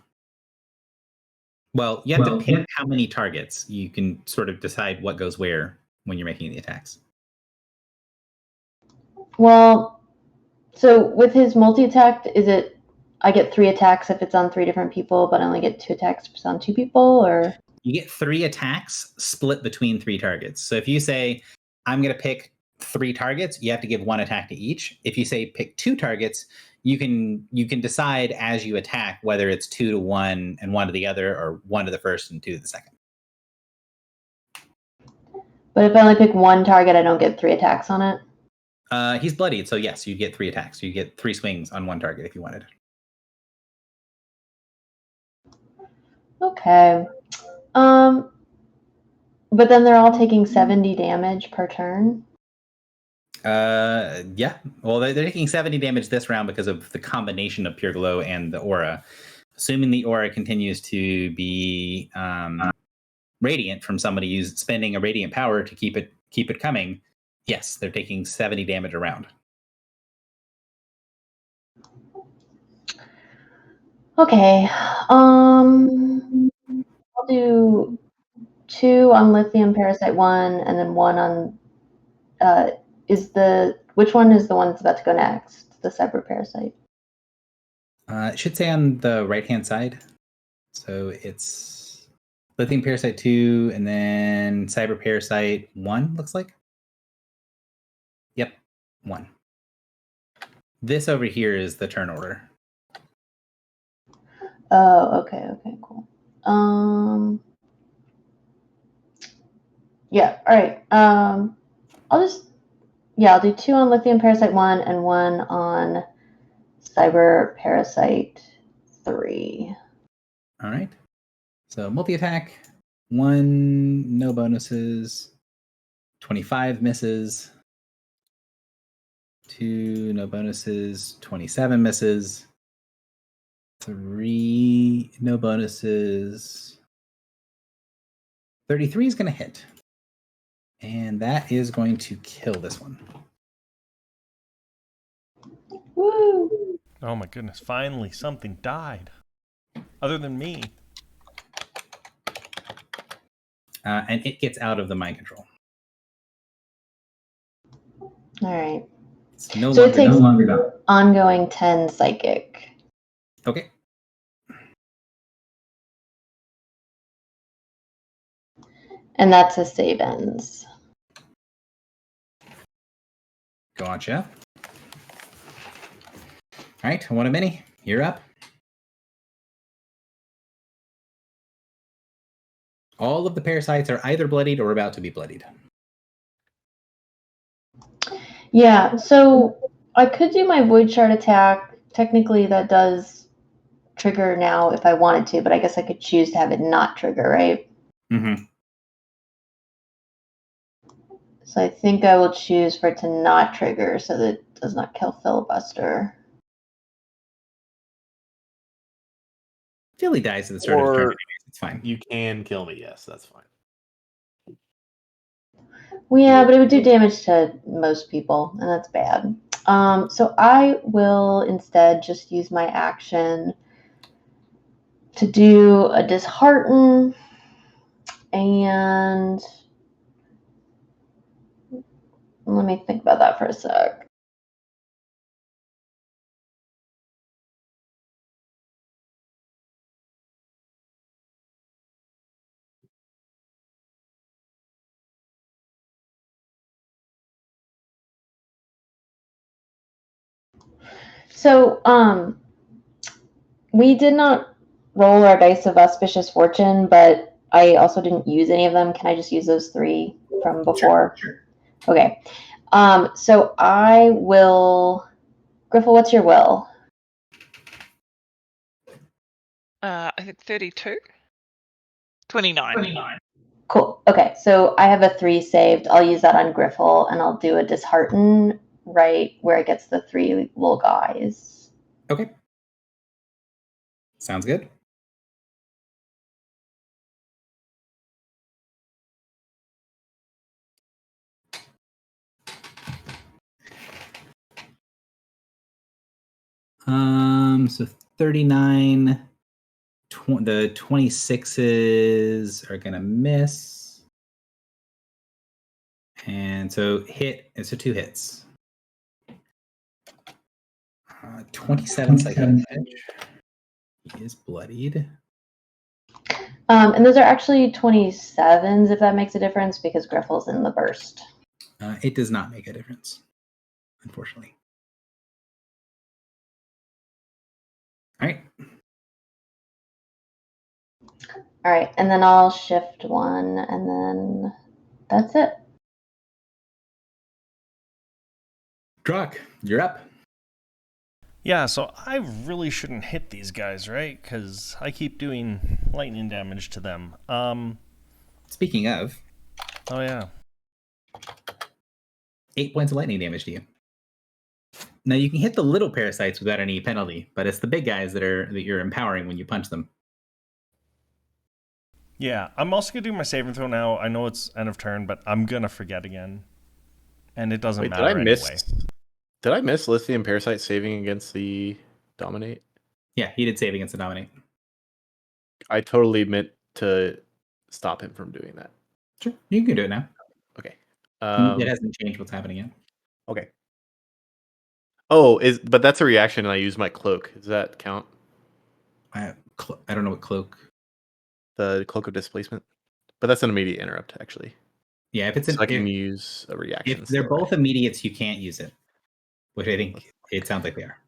Well, you have to pick how many targets. You can sort of decide what goes where when you're making the attacks. Well, so with his multi-attack, is it I get 3 attacks if it's on 3 different people, but I only get 2 attacks if it's on 2 people, or? You get 3 attacks split between 3 targets. So if you say, I'm going to pick 3 targets, you have to give 1 attack to each. If you say pick 2 targets, you can decide as you attack whether it's 2 to 1 and 1 to the other, or 1 to the first and 2 to the second. But if I only pick 1 target, I don't get 3 attacks on it? He's bloodied, so yes, you get 3 attacks. You get 3 swings on 1 target if you wanted. Okay. But then they're all taking 70 damage per turn? Yeah. Well, they're taking 70 damage this round because of the combination of Pure Glow and the aura. Assuming the aura continues to be radiant from somebody who's spending a radiant power to keep it coming, yes, they're taking 70 damage a round. Okay. I'll do 2 on Lithium Parasite 1 and then 1 on which one is the one that's about to go next? The Cyber Parasite. It should say on the right-hand side. So it's Lithium Parasite 2 and then Cyber Parasite 1, looks like. Yep, 1. This over here is the turn order. Oh, okay, cool. Yeah, all right. I'll do 2 on Lithium Parasite 1 and 1 on Cyber Parasite 3. All right. So multi-attack, 1, no bonuses, 25 misses, 2, no bonuses, 27 misses, 3, no bonuses, 33 is going to hit. And that is going to kill this one. Woo! Oh my goodness, finally something died. Other than me. And it gets out of the mind control. All right. It's no So it longer takes done. ongoing 10 psychic. Okay. And that's a save ends. Gotcha. All right, one a mini. You're up. All of the parasites are either bloodied or about to be bloodied. Yeah, so I could do my Void Shard attack. Technically, that does trigger now if I wanted to, but I guess I could choose to have it not trigger, right? Mm-hmm. So I think I will choose for it to not trigger so that it does not kill Filibuster. Philly dies at the start of the turn. Or Anyways. It's fine. you can kill me. Yes, that's fine. Well, yeah, but it would do damage to most people, and that's bad. So I will instead just use my action to do a dishearten, and let me think about that for a sec. So, we did not roll our dice of auspicious fortune, but I also didn't use any of them. Can I just use those 3 from before? Sure. Okay. So I will. Griffel, what's your will? I think 32. 29. Cool. Okay, so I have a 3 saved. I'll use that on Griffel, and I'll do a dishearten right where it gets the 3 little guys. Okay. Sounds good. So 39, the 26s are gonna miss. And so 2 hits. 27 psychic edge. He is bloodied. And those are actually 27s, if that makes a difference, because Griffel's in the burst. It does not make a difference, unfortunately. All right. All right, and then I'll shift 1, and then that's it. Drock, you're up. Yeah, so I really shouldn't hit these guys, right? Because I keep doing lightning damage to them. Speaking of, Oh yeah. 8 points of lightning damage to you. Now you can hit the little parasites without any penalty, but it's the big guys that you're empowering when you punch them. Yeah, I'm also gonna do my saving throw now. I know it's end of turn, but I'm gonna forget again, and it doesn't matter anyway. Did I miss Lithium Parasite saving against the Dominate? Yeah, he did save against the Dominate. I totally meant to stop him from doing that. Sure, you can do it now. Okay. It hasn't changed what's happening yet. Okay. Oh, but that's a reaction, and I use my cloak. Does that count? I don't know what cloak. The cloak of displacement, but that's an immediate interrupt, actually. Yeah, if it's I can use a reaction. If they're both immediates, you can't use it, which I think it sounds like they are.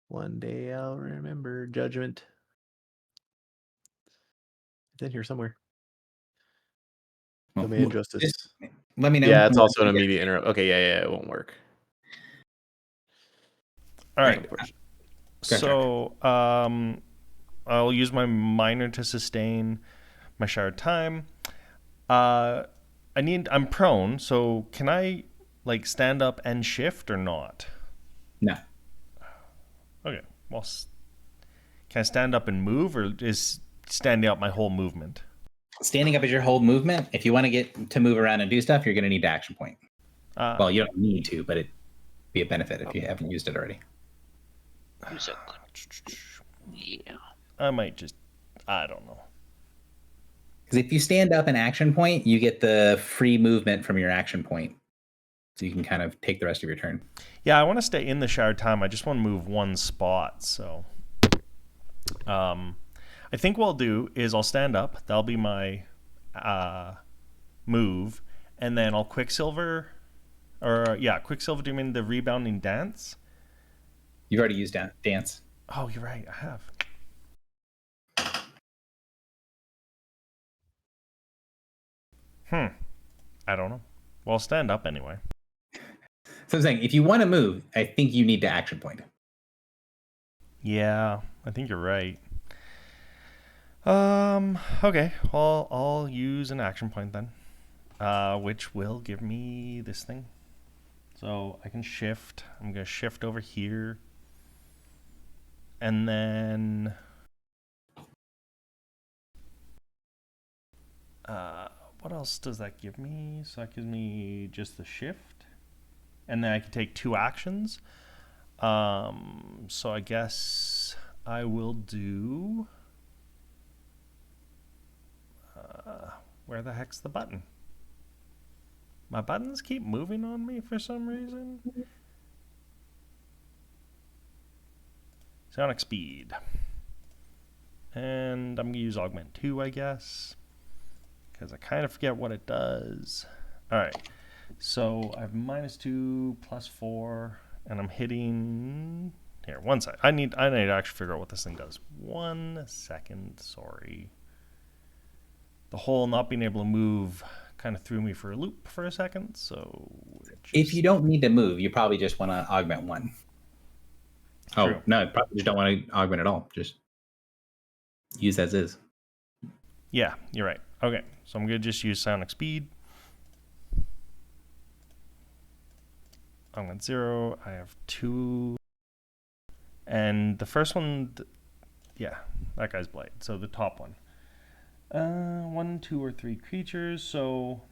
One day I'll remember judgment. It's in here somewhere. Well, Domain justice. Let me know. Yeah, it's also an immediate interrupt. Okay, yeah, it won't work. All right. So, I'll use my minor to sustain my shard time. I'm prone, so can I stand up and shift or not? No. Okay. Well, can I stand up and move, or is standing up my whole movement? Standing up is your whole movement. If you want to get to move around and do stuff, you're going to need to action point. Well, you don't need to, but it'd be a benefit if you haven't used it already. Yeah. I might just, I don't know. Because if you stand up an action point, you get the free movement from your action point. So you can kind of take the rest of your turn. Yeah, I want to stay in the shard time. I just want to move one spot, so. I think what I'll do is I'll stand up. That'll be my move, and then I'll Quicksilver. Quicksilver. Do you mean the rebounding dance? You've already used dance. Oh, you're right. I have. I don't know. Well, I'll stand up anyway. So I'm saying, if you want to move, I think you need to action point. Yeah, I think you're right. Okay. Well, I'll use an action point then, which will give me this thing. So I can shift. I'm gonna shift over here, and then what else does that give me? So that gives me just the shift, and then I can take 2 actions. So I guess I will do. Where the heck's the button? My buttons keep moving on me for some reason. Sonic speed. And I'm going to use augment 2, I guess, because I kind of forget what it does. Alright, so I have -2, +4, and I'm hitting... Here, one sec. I need to actually figure out what this thing does. 1 second, sorry. The whole not being able to move kind of threw me for a loop for a second, so... If you don't need to move, you probably just want to augment 1. True. Oh, no, probably just don't want to augment at all. Just use as is. Yeah, you're right. Okay, so I'm going to just use sonic speed. Augment 0. I have 2. And the first one, yeah, that guy's Blade. So the top one. 1, 2, or 3 creatures. So,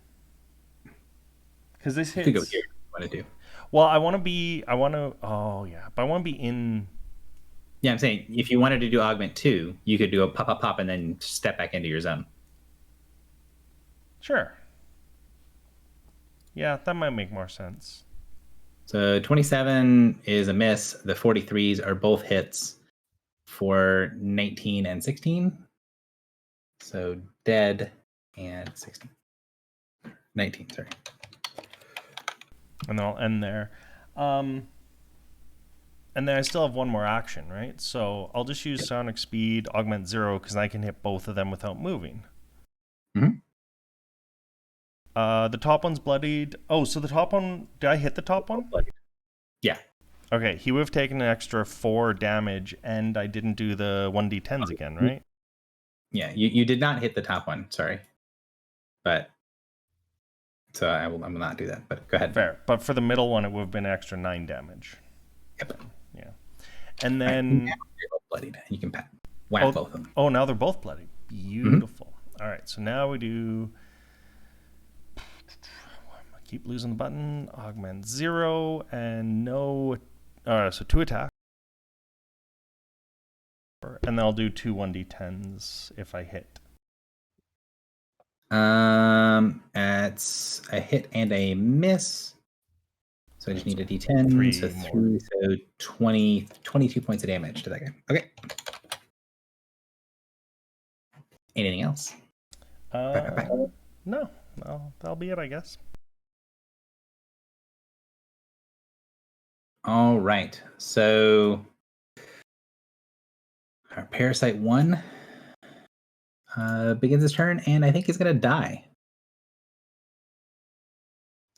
because this hits. You can go here if you want to do. Well, I want to. Oh yeah, but I want to be in. Yeah, I'm saying if you wanted to do augment 2, you could do a pop, pop, pop, and then step back into your zone. Sure. Yeah, that might make more sense. So 27 is a miss. The 43s are both hits for 19 and 16. So dead and 16. 19, sorry. And then I'll end there. And then I still have one more action, right? So I'll just use sonic speed, augment 0, because I can hit both of them without moving. Mm-hmm. The top one's bloodied. Oh, so the top one... Did I hit the top one? Yeah. Okay, he would have taken an extra 4 damage, and I didn't do the 1d10s again, right? Yeah, you did not hit the top one, sorry. But... So I will not do that, but go ahead. Fair. But for the middle one, it would have been an extra 9 damage. Yep. Yeah. And then... Now they're both bloodied. You can whack both of them. Oh, now they're both bloodied. Beautiful. All right, so now we do... I keep losing the button. Augment 0 and no... so 2 attacks. And then I'll do 2 1d10s if I hit. It's a hit and a miss. So I just need a d10. 3 so more. 3, so 22 points of damage to that guy. Okay. Anything else? No, that'll be it, I guess. All right. So our Parasite 1 begins his turn, and I think he's going to die.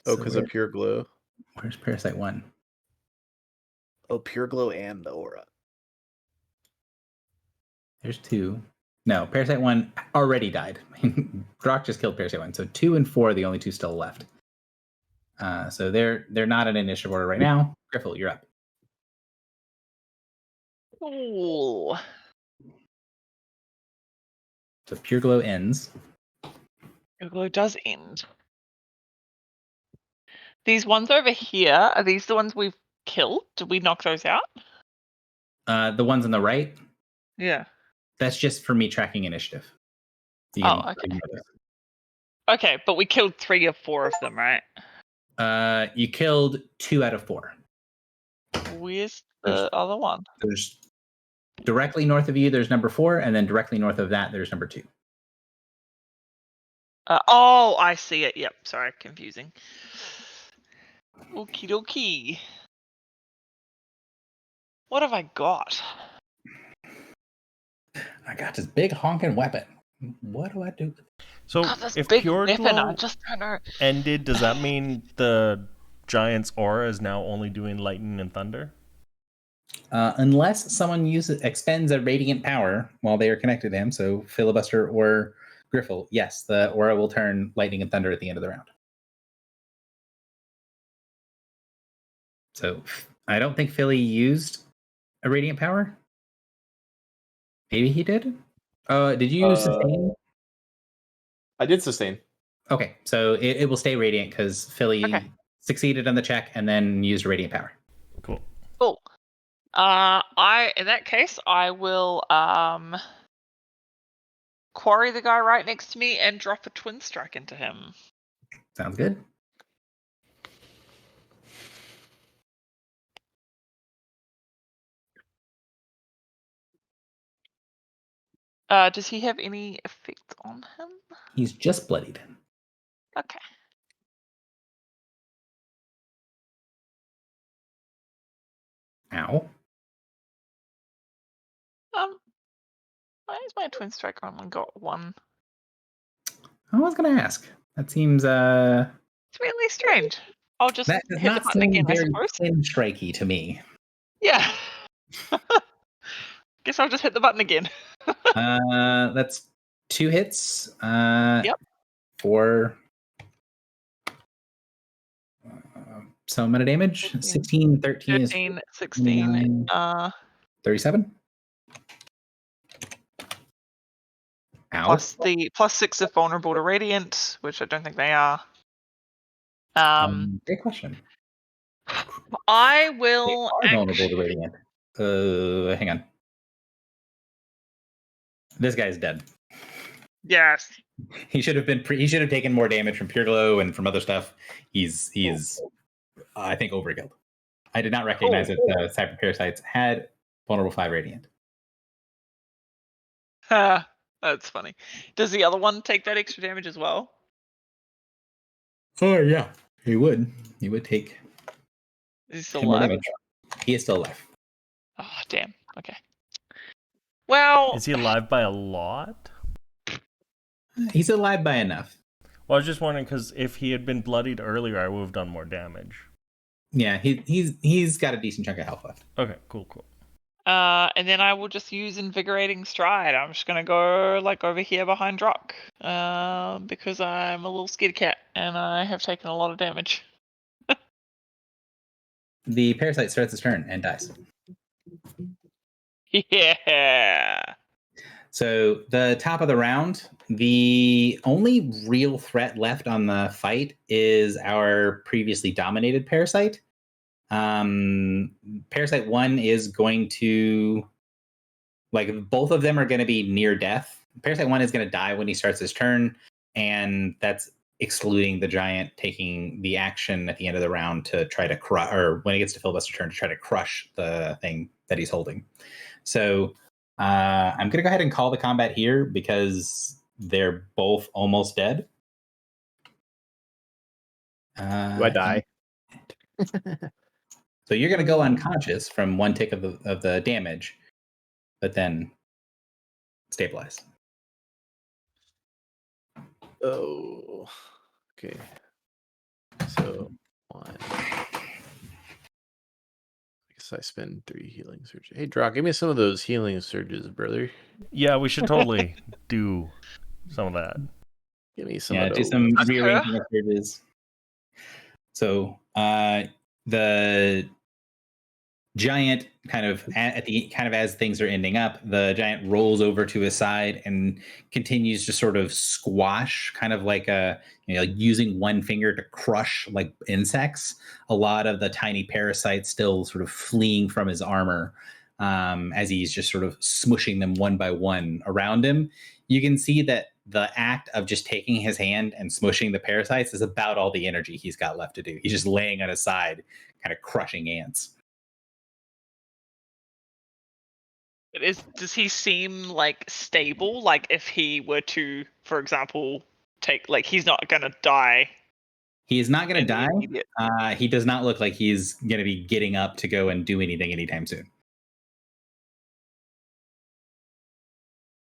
Oh, So because of Pure Glow. Where's Parasite 1? Oh, Pure Glow and the Aura. There's 2. No, Parasite 1 already died. Brock just killed Parasite 1. So 2 and 4 are the only 2 still left. So they're not in initiative order right now. Griffle, you're up. Ooh. So Pure Glow ends. Your glow does end. These ones over here, are these the ones we've killed? Did we knock those out? The ones on the right, Yeah. that's just for me tracking initiative. You Oh, can okay. ignore those. Okay, but we killed 3 or 4 of them, right? You killed 2 out of 4. Where's the other one? There's Directly north of you, there's number 4, and then directly north of that, there's number 2. Oh, I see it. Yep. Sorry, confusing. Okie dokie. What have I got? I got this big honking weapon. What do I do? So God, this if big Pure weapon, I Glow just don't know. ended, does that mean the giant's aura is now only doing lightning and thunder? Unless someone expends a radiant power while they are connected to him, so Filibuster or Griffle, yes, the aura will turn lightning and thunder at the end of the round. So I don't think Philly used a radiant power. Maybe he did. Did you sustain? I did sustain. Okay, so it will stay radiant because Philly succeeded on the check and then used a radiant power. Cool. Cool. In that case, I will quarry the guy right next to me and drop a twin strike into him. Sounds good. Does he have any effect on him? He's just bloodied. Okay. Ow. Why is my twin strike only got 1? I was going to ask. That seems It's really strange. I'll just that does hit the not button seem again, I very suppose. twin strikey to me. Yeah. Guess I'll just hit the button again. That's 2 hits. Yep. For some amount of damage. 16, 13, 13, 16. 37. Ow. Plus 6 if vulnerable to radiant, which I don't think they are. Great question. I They will are vulnerable to radiant. Hang on. This guy's dead. Yes. He should have been. He should have taken more damage from Pure Glow and from other stuff. He's I think overkilled. I did not recognize that the cyber parasites had vulnerable 5 radiant. That's funny. Does the other one take that extra damage as well? Oh yeah, he would. He would take. Is he still 10 more alive? damage. He is still alive. Oh, damn. Okay. Well, Is he alive by a lot? He's alive by enough. Well, I was just wondering because if he had been bloodied earlier, I would have done more damage. Yeah, he's got a decent chunk of health left. Okay, cool. and then I will just use Invigorating Stride. I'm just gonna go like over here behind Drock, because I'm a little scaredy cat and I have taken a lot of damage. The parasite starts its turn and dies. Yeah. So the top of the round, the only real threat left on the fight is our previously dominated parasite. Parasite 1 is going to, like, both of them are going to be near death. Parasite 1 is going to die when he starts his turn, and that's excluding the giant taking the action at the end of the round to try to crush, or when he gets to Filibuster turn, to try to crush the thing that he's holding. So I'm going to go ahead and call the combat here because they're both almost dead. Do I die? So you're going to go unconscious from 1 tick of the damage, but then stabilize. Oh, okay. So 1. I guess I spend 3 healing surges. Hey, Drock, give me some of those healing surges, brother. Yeah, we should totally do some of that. Give me some Yeah, of do those. some rearranging of surges. So the giant kind of as things are ending up, the giant rolls over to his side and continues to sort of squash, kind of like like using one finger to crush like insects. A lot of the tiny parasites still sort of fleeing from his armor, as he's just sort of smushing them one by one around him. You can see that the act of just taking his hand and smushing the parasites is about all the energy he's got left to do. He's just laying on his side, kind of crushing ants. Does he seem like stable? Like if he were to, for example, take he's not gonna die. He is not going to in the die. immediate- He does not look like he's going to be getting up to go and do anything anytime soon.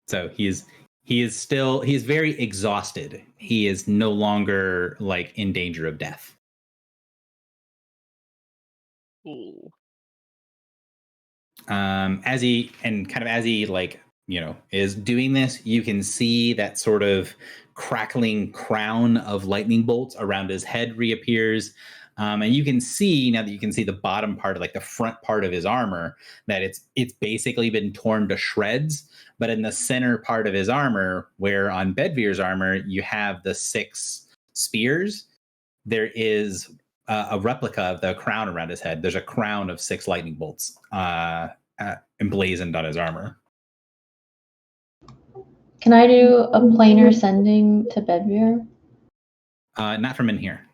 So he is very exhausted. He is no longer like in danger of death. Ooh. As he is doing this, you can see that sort of crackling crown of lightning bolts around his head reappears. And you can see, now that you can see the bottom part, like the front part of his armor, that it's basically been torn to shreds. But in the center part of his armor, where on Bedvere's armor you have the 6 spears, there is a replica of the crown around his head. There's a crown of 6 lightning bolts emblazoned on his armor. Can I do a planar sending to Bedvere? Not from in here.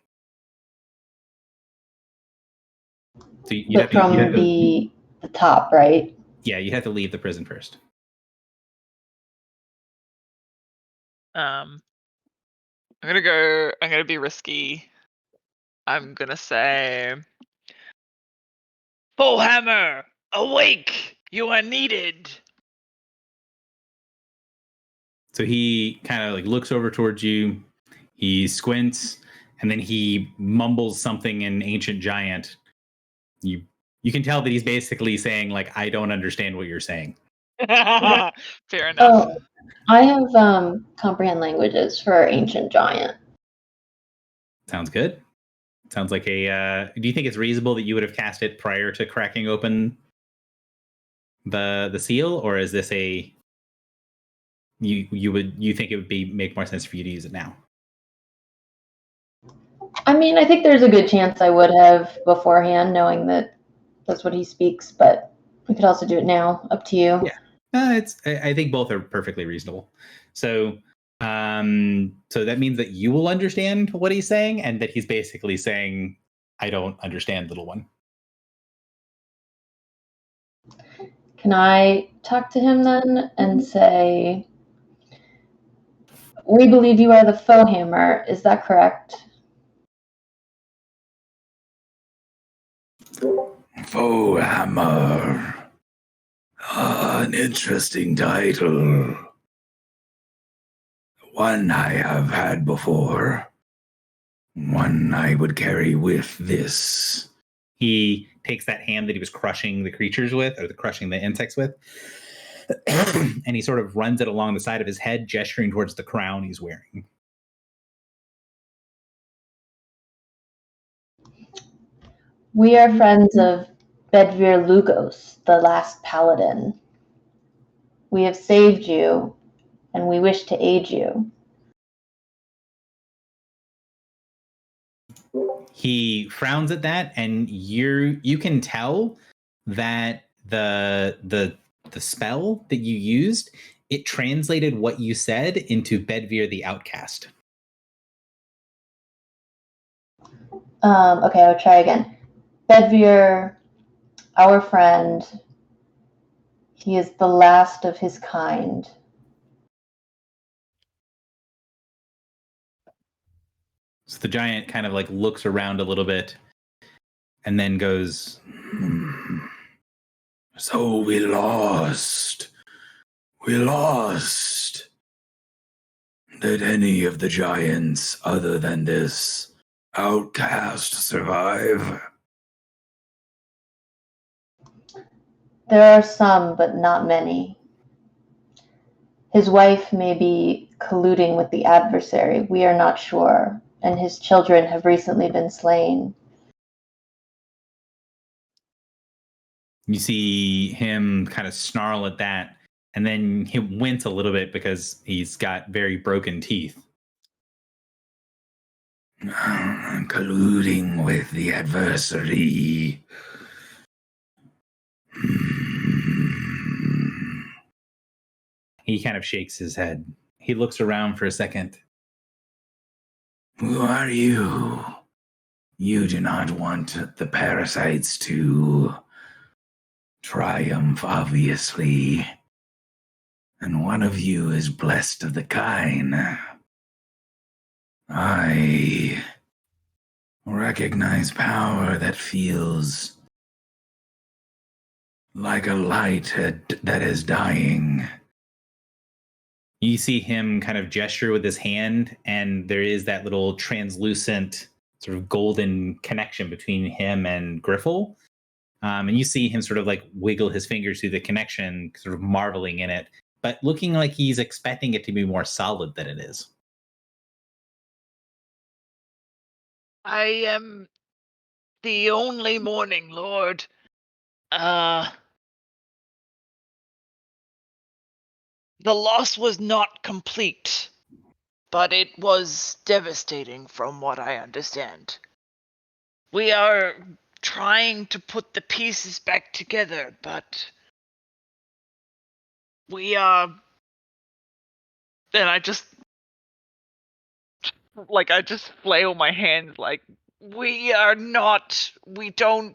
So But from the top, right? Yeah, you have to leave the prison first. I'm gonna be risky. I'm gonna say, Bullhammer, awake! You are needed. So he kind of like looks over towards you. He squints, and then he mumbles something in Ancient Giant. You can tell that he's basically saying like, "I don't understand what you're saying." fair enough. Oh, I have comprehend languages for Ancient Giant. Sounds good. Sounds like a. Do you think it's reasonable that you would have cast it prior to cracking open the seal, or is this a you think it would make more sense for you to use it now? I mean, I think there's a good chance I would have beforehand, knowing that that's what he speaks, but we could also do it now. Up to you. Yeah. I think both are perfectly reasonable. So so that means that you will understand what he's saying, and that he's basically saying, "I don't understand, little one." Can I talk to him then and say, "We believe you are the Foehammer. Is that correct?" Foehammer. An interesting title. One I have had before. One I would carry with this. He takes that hand that he was crushing the creatures with, or crushing the insects with, and he sort of runs it along the side of his head, gesturing towards the crown he's wearing. We are friends of Bedvere Lugos, the last paladin. We have saved you, and we wish to aid you. He frowns at that, and you can tell that the spell that you used, it translated what you said into Bedvere the Outcast. Okay, I'll try again. Bedvere, our friend, he is the last of his kind. So the giant kind of like looks around a little bit and then goes, So we lost. We lost. Did any of the giants other than this outcast survive? There are some, but not many. His wife may be colluding with the adversary. We are not sure, and his children have recently been slain. You see him kind of snarl at that, and then he wince a little bit because he's got very broken teeth. Colluding with the adversary. He kind of shakes his head. He looks around for a second. Who are you? You do not want the parasites to triumph, obviously. And one of you is blessed of the kind. I recognize power that feels like a light that is dying. You see him kind of gesture with his hand, and there is that little translucent sort of golden connection between him and Griffle. And you see him sort of like wiggle his fingers through the connection, sort of marveling in it, but looking like he's expecting it to be more solid than it is. I am the only Morning Lord. The loss was not complete, but it was devastating from what I understand. We are trying to put the pieces back together, but we are... Then I just flail my hands like, We are not... We do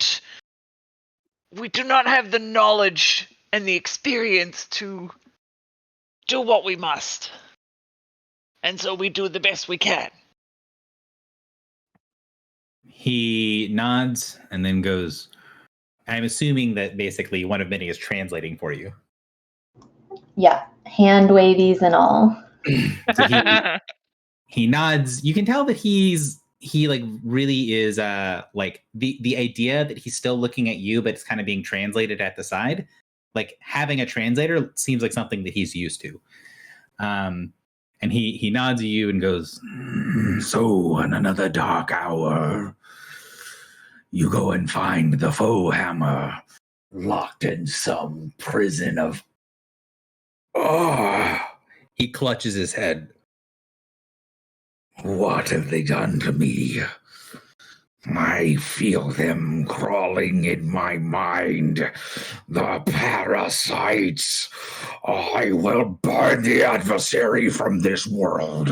not have the knowledge and the experience to do what we must. And so we do the best we can. He nods and then goes, I'm assuming that basically one of many is translating for you. Yeah, hand wavies and all. So he nods. You can tell that he like really is like the idea that he's still looking at you, but it's kind of being translated at the side. Like having a translator seems like something that he's used to. And he nods at you and goes, So, in another dark hour, you go and find the foe hammer locked in some prison of... Oh, he clutches his head. What have they done to me? I feel them crawling in my mind. The parasites. I will burn the adversary from this world.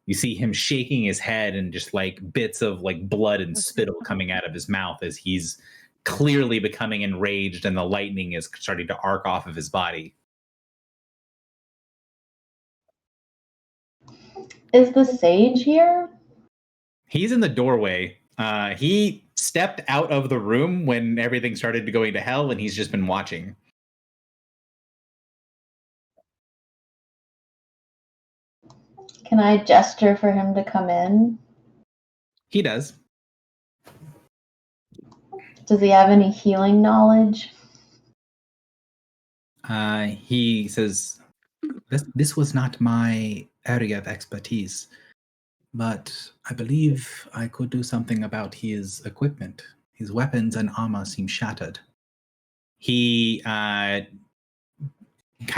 You see him shaking his head and just like bits of like blood and spittle coming out of his mouth as he's clearly becoming enraged and the lightning is starting to arc off of his body. Is the sage here? He's in the doorway. He stepped out of the room when everything started to going to hell, and he's just been watching. Can I gesture for him to come in? He does. Does he have any healing knowledge? He says, this was not my area of expertise, but I believe I could do something about his equipment. His weapons and armor seem shattered. He kind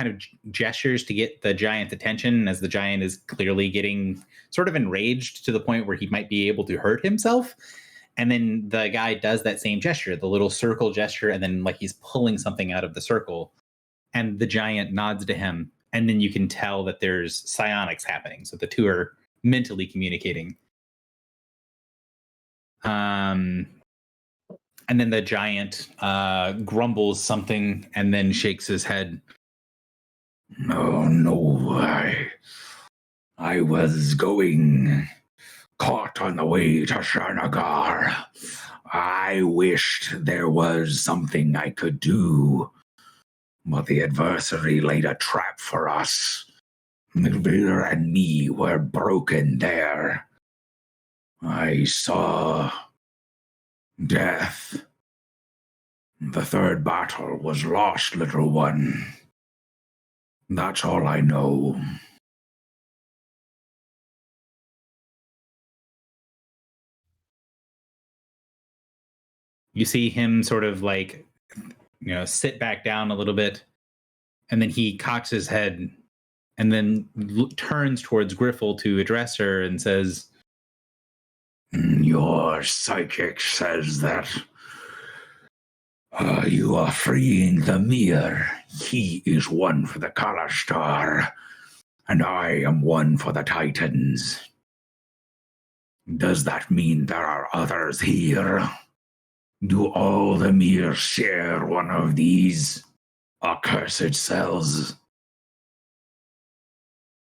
of gestures to get the giant's attention as the giant is clearly getting sort of enraged to the point where he might be able to hurt himself. And then the guy does that same gesture, the little circle gesture, and then like he's pulling something out of the circle. And the giant nods to him. And then you can tell that there's psionics happening. So the two are mentally communicating. And then the giant grumbles something and then shakes his head. Oh, no, I was caught on the way to Sharnagar. I wished there was something I could do, but the adversary laid a trap for us. Mivir and me were broken there. I saw death. The third battle was lost, little one. That's all I know. You see him sort of like, sit back down a little bit. And then he cocks his head and then turns towards Griffle to address her and says, Your psychic says that you are freeing the Mir. He is one for the Kalashtar, and I am one for the Titans. Does that mean there are others here? Do all the Mir share one of these accursed cells?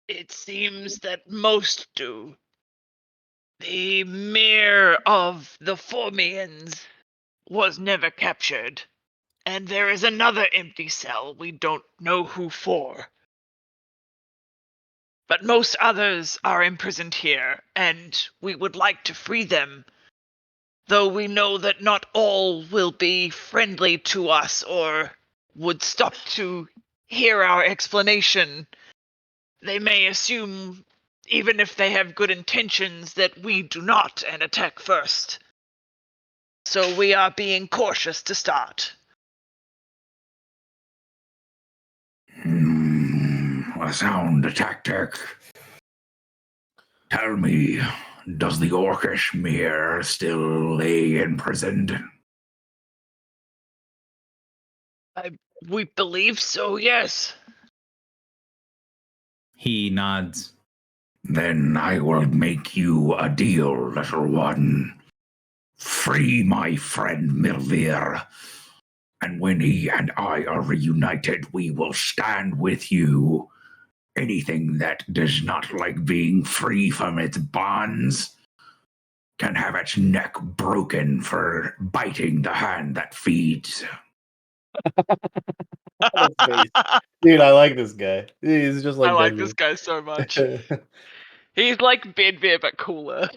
It seems that most do. The mirror of the Formians was never captured, and there is another empty cell we don't know who for. But most others are imprisoned here, and we would like to free them, though we know that not all will be friendly to us or would stop to hear our explanation. They may assume, even if they have good intentions, that we do not and attack first. So we are being cautious to start. A sound tactic. Tell me, does the Orcish Mir still lay imprisoned? We believe so, yes. He nods. Then I will make you a deal, little one. Free my friend Milvir, and when he and I are reunited, we will stand with you. Anything that does not like being free from its bonds can have its neck broken for biting the hand that feeds. That's face. Dude, I like this guy. He's just like I like Benji. this guy so much. He's like Bedveer but cooler.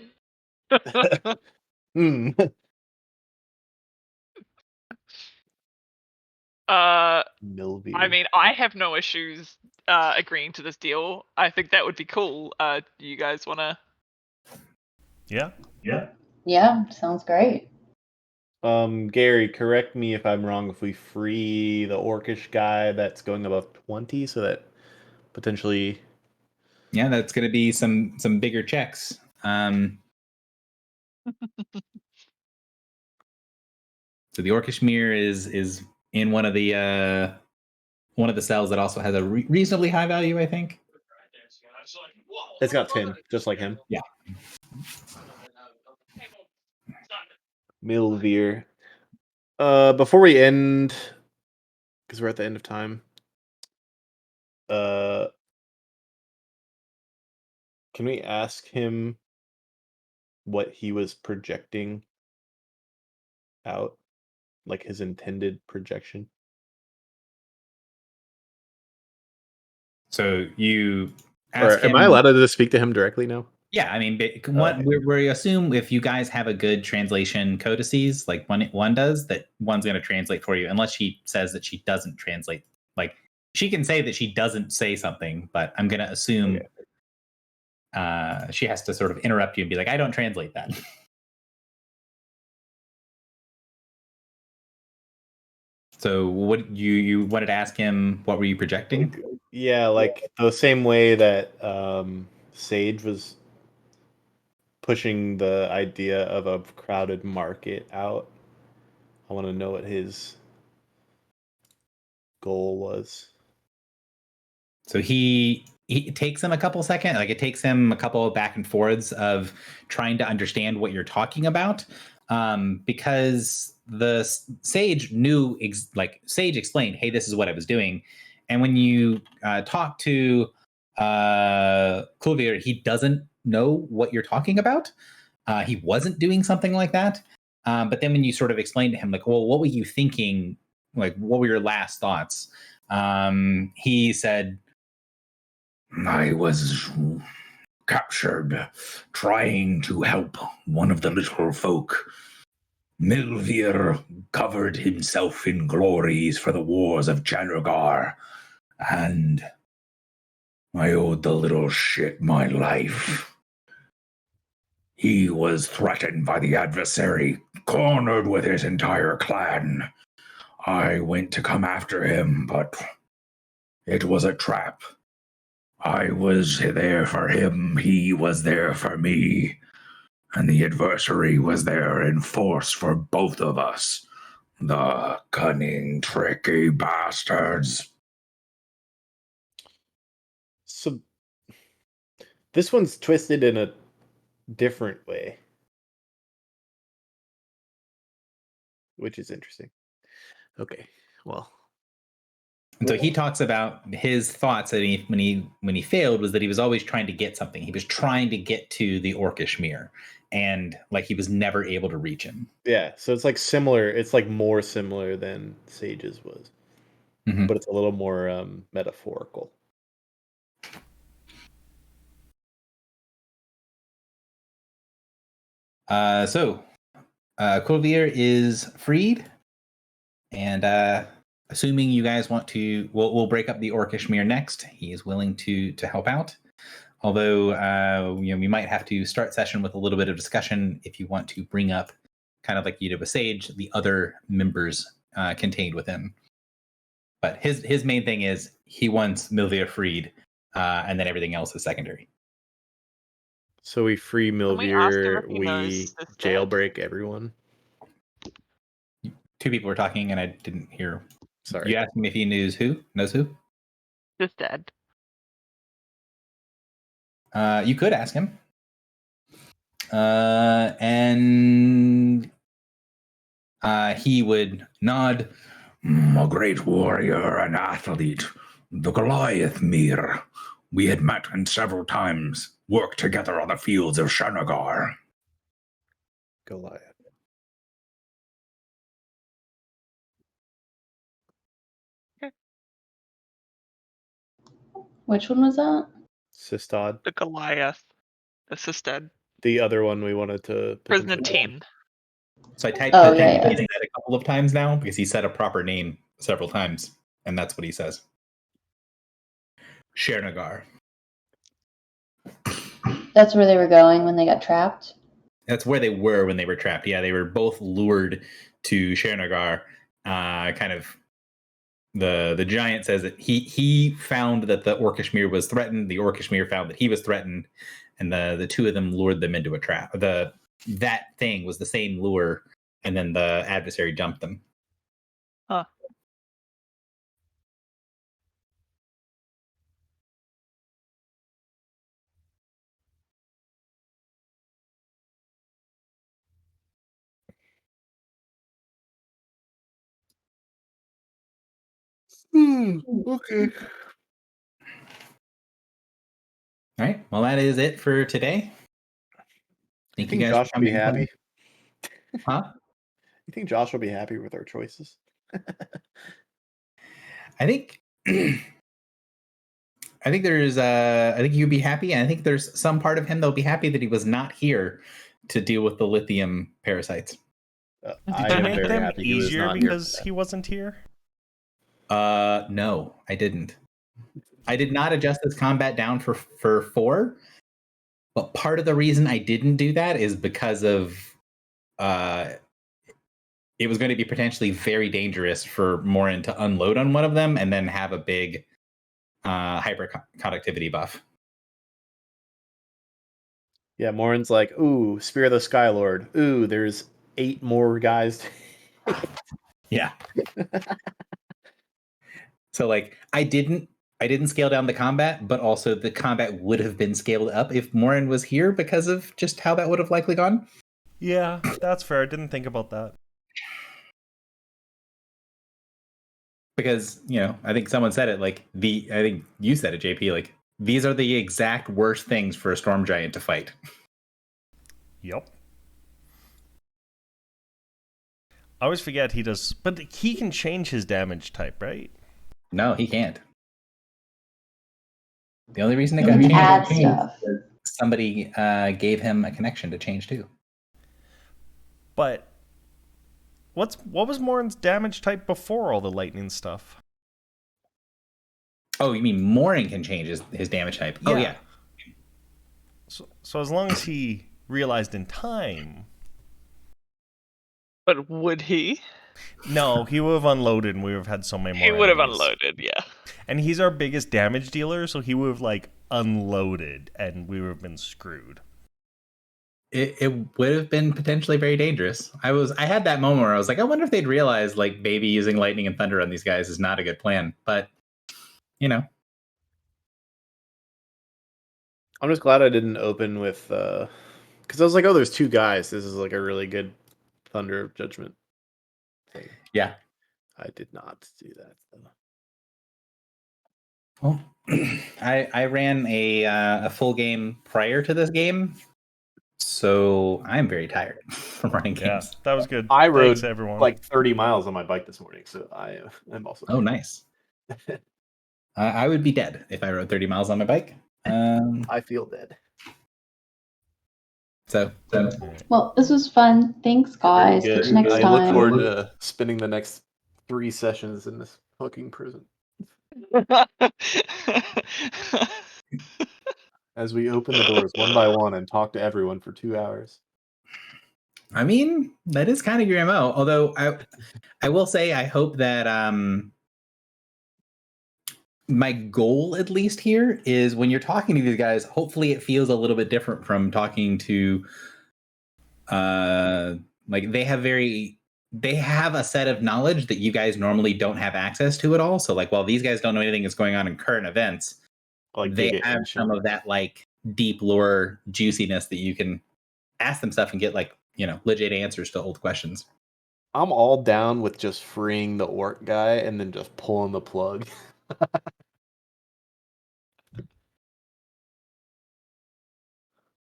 Hmm. I Milvir. mean, I have no issues agreeing to this deal. I think that would be cool. Do you guys want to? Yeah. Yeah, sounds great. Gary, correct me if I'm wrong. If we free the Orcish guy that's going above 20, so that potentially, Yeah, that's going to be some bigger checks. So the Orcish Mirror is in one of the cells that also has a reasonably high value, I think. it's got 10, just like him. Yeah. Milvir. Before we end, because we're at the end of time, can we ask him what he was projecting out, like his intended projection? So you Or ask him. am I allowed to speak to him directly now? Yeah, I mean, Okay. we assume if you guys have a good translation codices, like one does, that one's going to translate for you, unless she says that she doesn't translate. Like she can say that she doesn't say something, but I'm going to assume she has to sort of interrupt you and be like, "I don't translate that." So what you wanted to ask him? What were you projecting? Yeah, like the same way that Sage was pushing the idea of a crowded market out. I want to know what his goal was. So he it takes him a couple seconds, like it takes him a couple back and forths of trying to understand what you're talking about, because the sage knew, like Sage explained, hey, this is what I was doing, and when you talk to Clovier, he doesn't know what you're talking about. He wasn't doing something like that, but then when you sort of explain to him, like, well, what were you thinking? Like, what were your last thoughts? He said, I was captured trying to help one of the little folk. Milvir covered himself in glories for the wars of Janragar, and I owed the little shit my life. He was threatened by the adversary, cornered with his entire clan. I went to come after him, but it was a trap. I was there for him, he was there for me, and the adversary was there in force for both of us. The cunning, tricky bastards. So this one's twisted in a different way. which is interesting. Okay, well, And so he talks about his thoughts that when he failed was that he was always trying to get something. He was trying to get to the Orcish mirror, and like he was never able to reach him. yeah. So it's like similar. It's like more similar than Sage's was, Mhm. but it's a little more metaphorical. So Colvier is freed, and assuming you guys want to, we'll break up the Orcish mirror next. He is willing to help out. Although we might have to start session with a little bit of discussion if you want to bring up, kind of like you did with Sage, the other members contained within. But his main thing is he wants Milvia freed, and then everything else is secondary. So we free we ask him Milvier, if he we knows this jailbreak everyone. Two people were talking, and I didn't hear. Sorry. You asked him if he knows who. Just dead. You could ask him. And he would nod. A great warrior and athlete, the Goliath Mir. We had met and several times worked together on the fields of Shanagar. Goliath. Which one was that? Sistad. The Goliath. Assisted. The other one we wanted to Prisoner potentially- 10. So I typed Oh, the yeah, thing yeah. he's said a couple of times now because he said a proper name several times, and that's what he says. Shernagar. That's where they were going when they got trapped. That's where they were when they were trapped. Yeah, they were both lured to Shernagar. Kind of the giant says that he found that the Orcish was threatened. The Orcish found that he was threatened, and the two of them lured them into a trap. That thing was the same lure, and then the adversary jumped them. Huh. Okay. All right. Well, that is it for today. You Thank think you guys Josh for will be coming. happy? Huh? You think Josh will be happy with our choices? I think I think there's I think you'd be happy, and I think there's some part of him that'll be happy that he was not here to deal with the lithium parasites. I Did you am make very them happy he was easier not here. because he wasn't here? No, I didn't. I did not adjust this combat down for 4, but part of the reason I didn't do that is because of it was going to be potentially very dangerous for Morin to unload on one of them and then have a big hyperconductivity buff. Yeah, Morin's like, ooh, Spear of the Skylord. Ooh, there's 8 more guys. Yeah. So like I didn't scale down the combat, but also the combat would have been scaled up if Morin was here because of just how that would have likely gone. Yeah, that's fair. I didn't think about that. Because, I think someone said it I think you said it, JP, like these are the exact worst things for a storm giant to fight. Yep. I always forget he does, but he can change his damage type, right? No, he can't. The only reason it You got can add changed stuff. was somebody gave him a connection to change too. But what was Morin's damage type before all the lightning stuff? Oh, you mean Morin can change his damage type? Oh, yeah. So as long as he realized in time. But would he? No, he would have unloaded and we would have had so many more. He would have enemies. unloaded, yeah. And he's our biggest damage dealer, so he would have unloaded and we would have been screwed. It would have been potentially very dangerous. I had that moment where I was like, I wonder if they'd realize maybe using lightning and thunder on these guys is not a good plan. But I'm just glad I didn't open with because I was like, oh, there's 2 guys. This is a really good Thunder of Judgment. thing. Yeah. I did not do that. Though. Well, I ran a full game prior to this game, so I'm very tired from running Yeah, games. that was good. I rode Thanks, everyone. like 30 miles on my bike this morning, so I'm also. Oh, nice. I would be dead if I rode 30 miles on my bike. I feel dead. So Well, this was fun. Thanks, guys. Very Catch good. you next I time. look forward to spending the next 3 sessions in this fucking prison as we open the doors one by one and talk to everyone for 2 hours. I mean, that is kind of your MO. Although I will say I hope that my goal, at least here, is when you're talking to these guys, hopefully it feels a little bit different from talking to like they have a set of knowledge that you guys normally don't have access to at all. So like while these guys don't know anything that's going on in current events, Like they get have ancient. some of that like deep lore juiciness that you can ask them stuff and get like, legit answers to old questions. I'm all down with just freeing the orc guy and then just pulling the plug.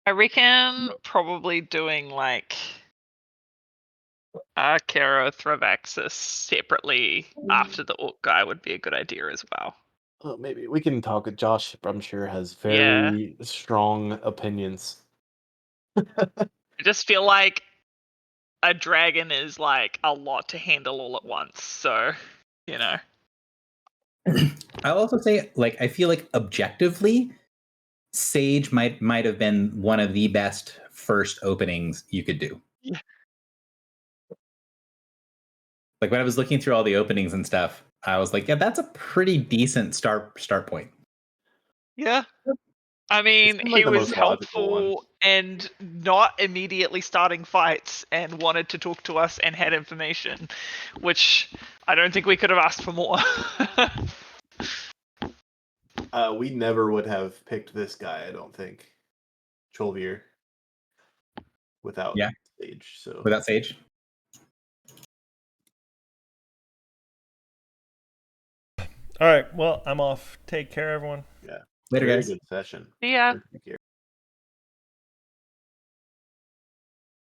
I reckon probably doing like Kara Thrivaxis separately after the orc guy would be a good idea as well. Well, maybe we can talk with Josh. I'm sure has Yeah. very strong opinions. I just feel like a dragon is like a lot to handle all at once. So, I'll also say, like, I feel like objectively, Sage might have been one of the best first openings you could do. Yeah. Like when I was looking through all the openings and stuff, I was like, yeah, that's a pretty decent start point. Yeah. I mean, seemed he like the was most logical one. helpful and not immediately starting fights and wanted to talk to us and had information, which I don't think we could have asked for more. We never would have picked this guy, I don't think. Cholvier. Without Sage. So Without Sage. All right, well, I'm off. Take care, everyone. yeah. Later, Very guys. good session. Yeah. Thank you.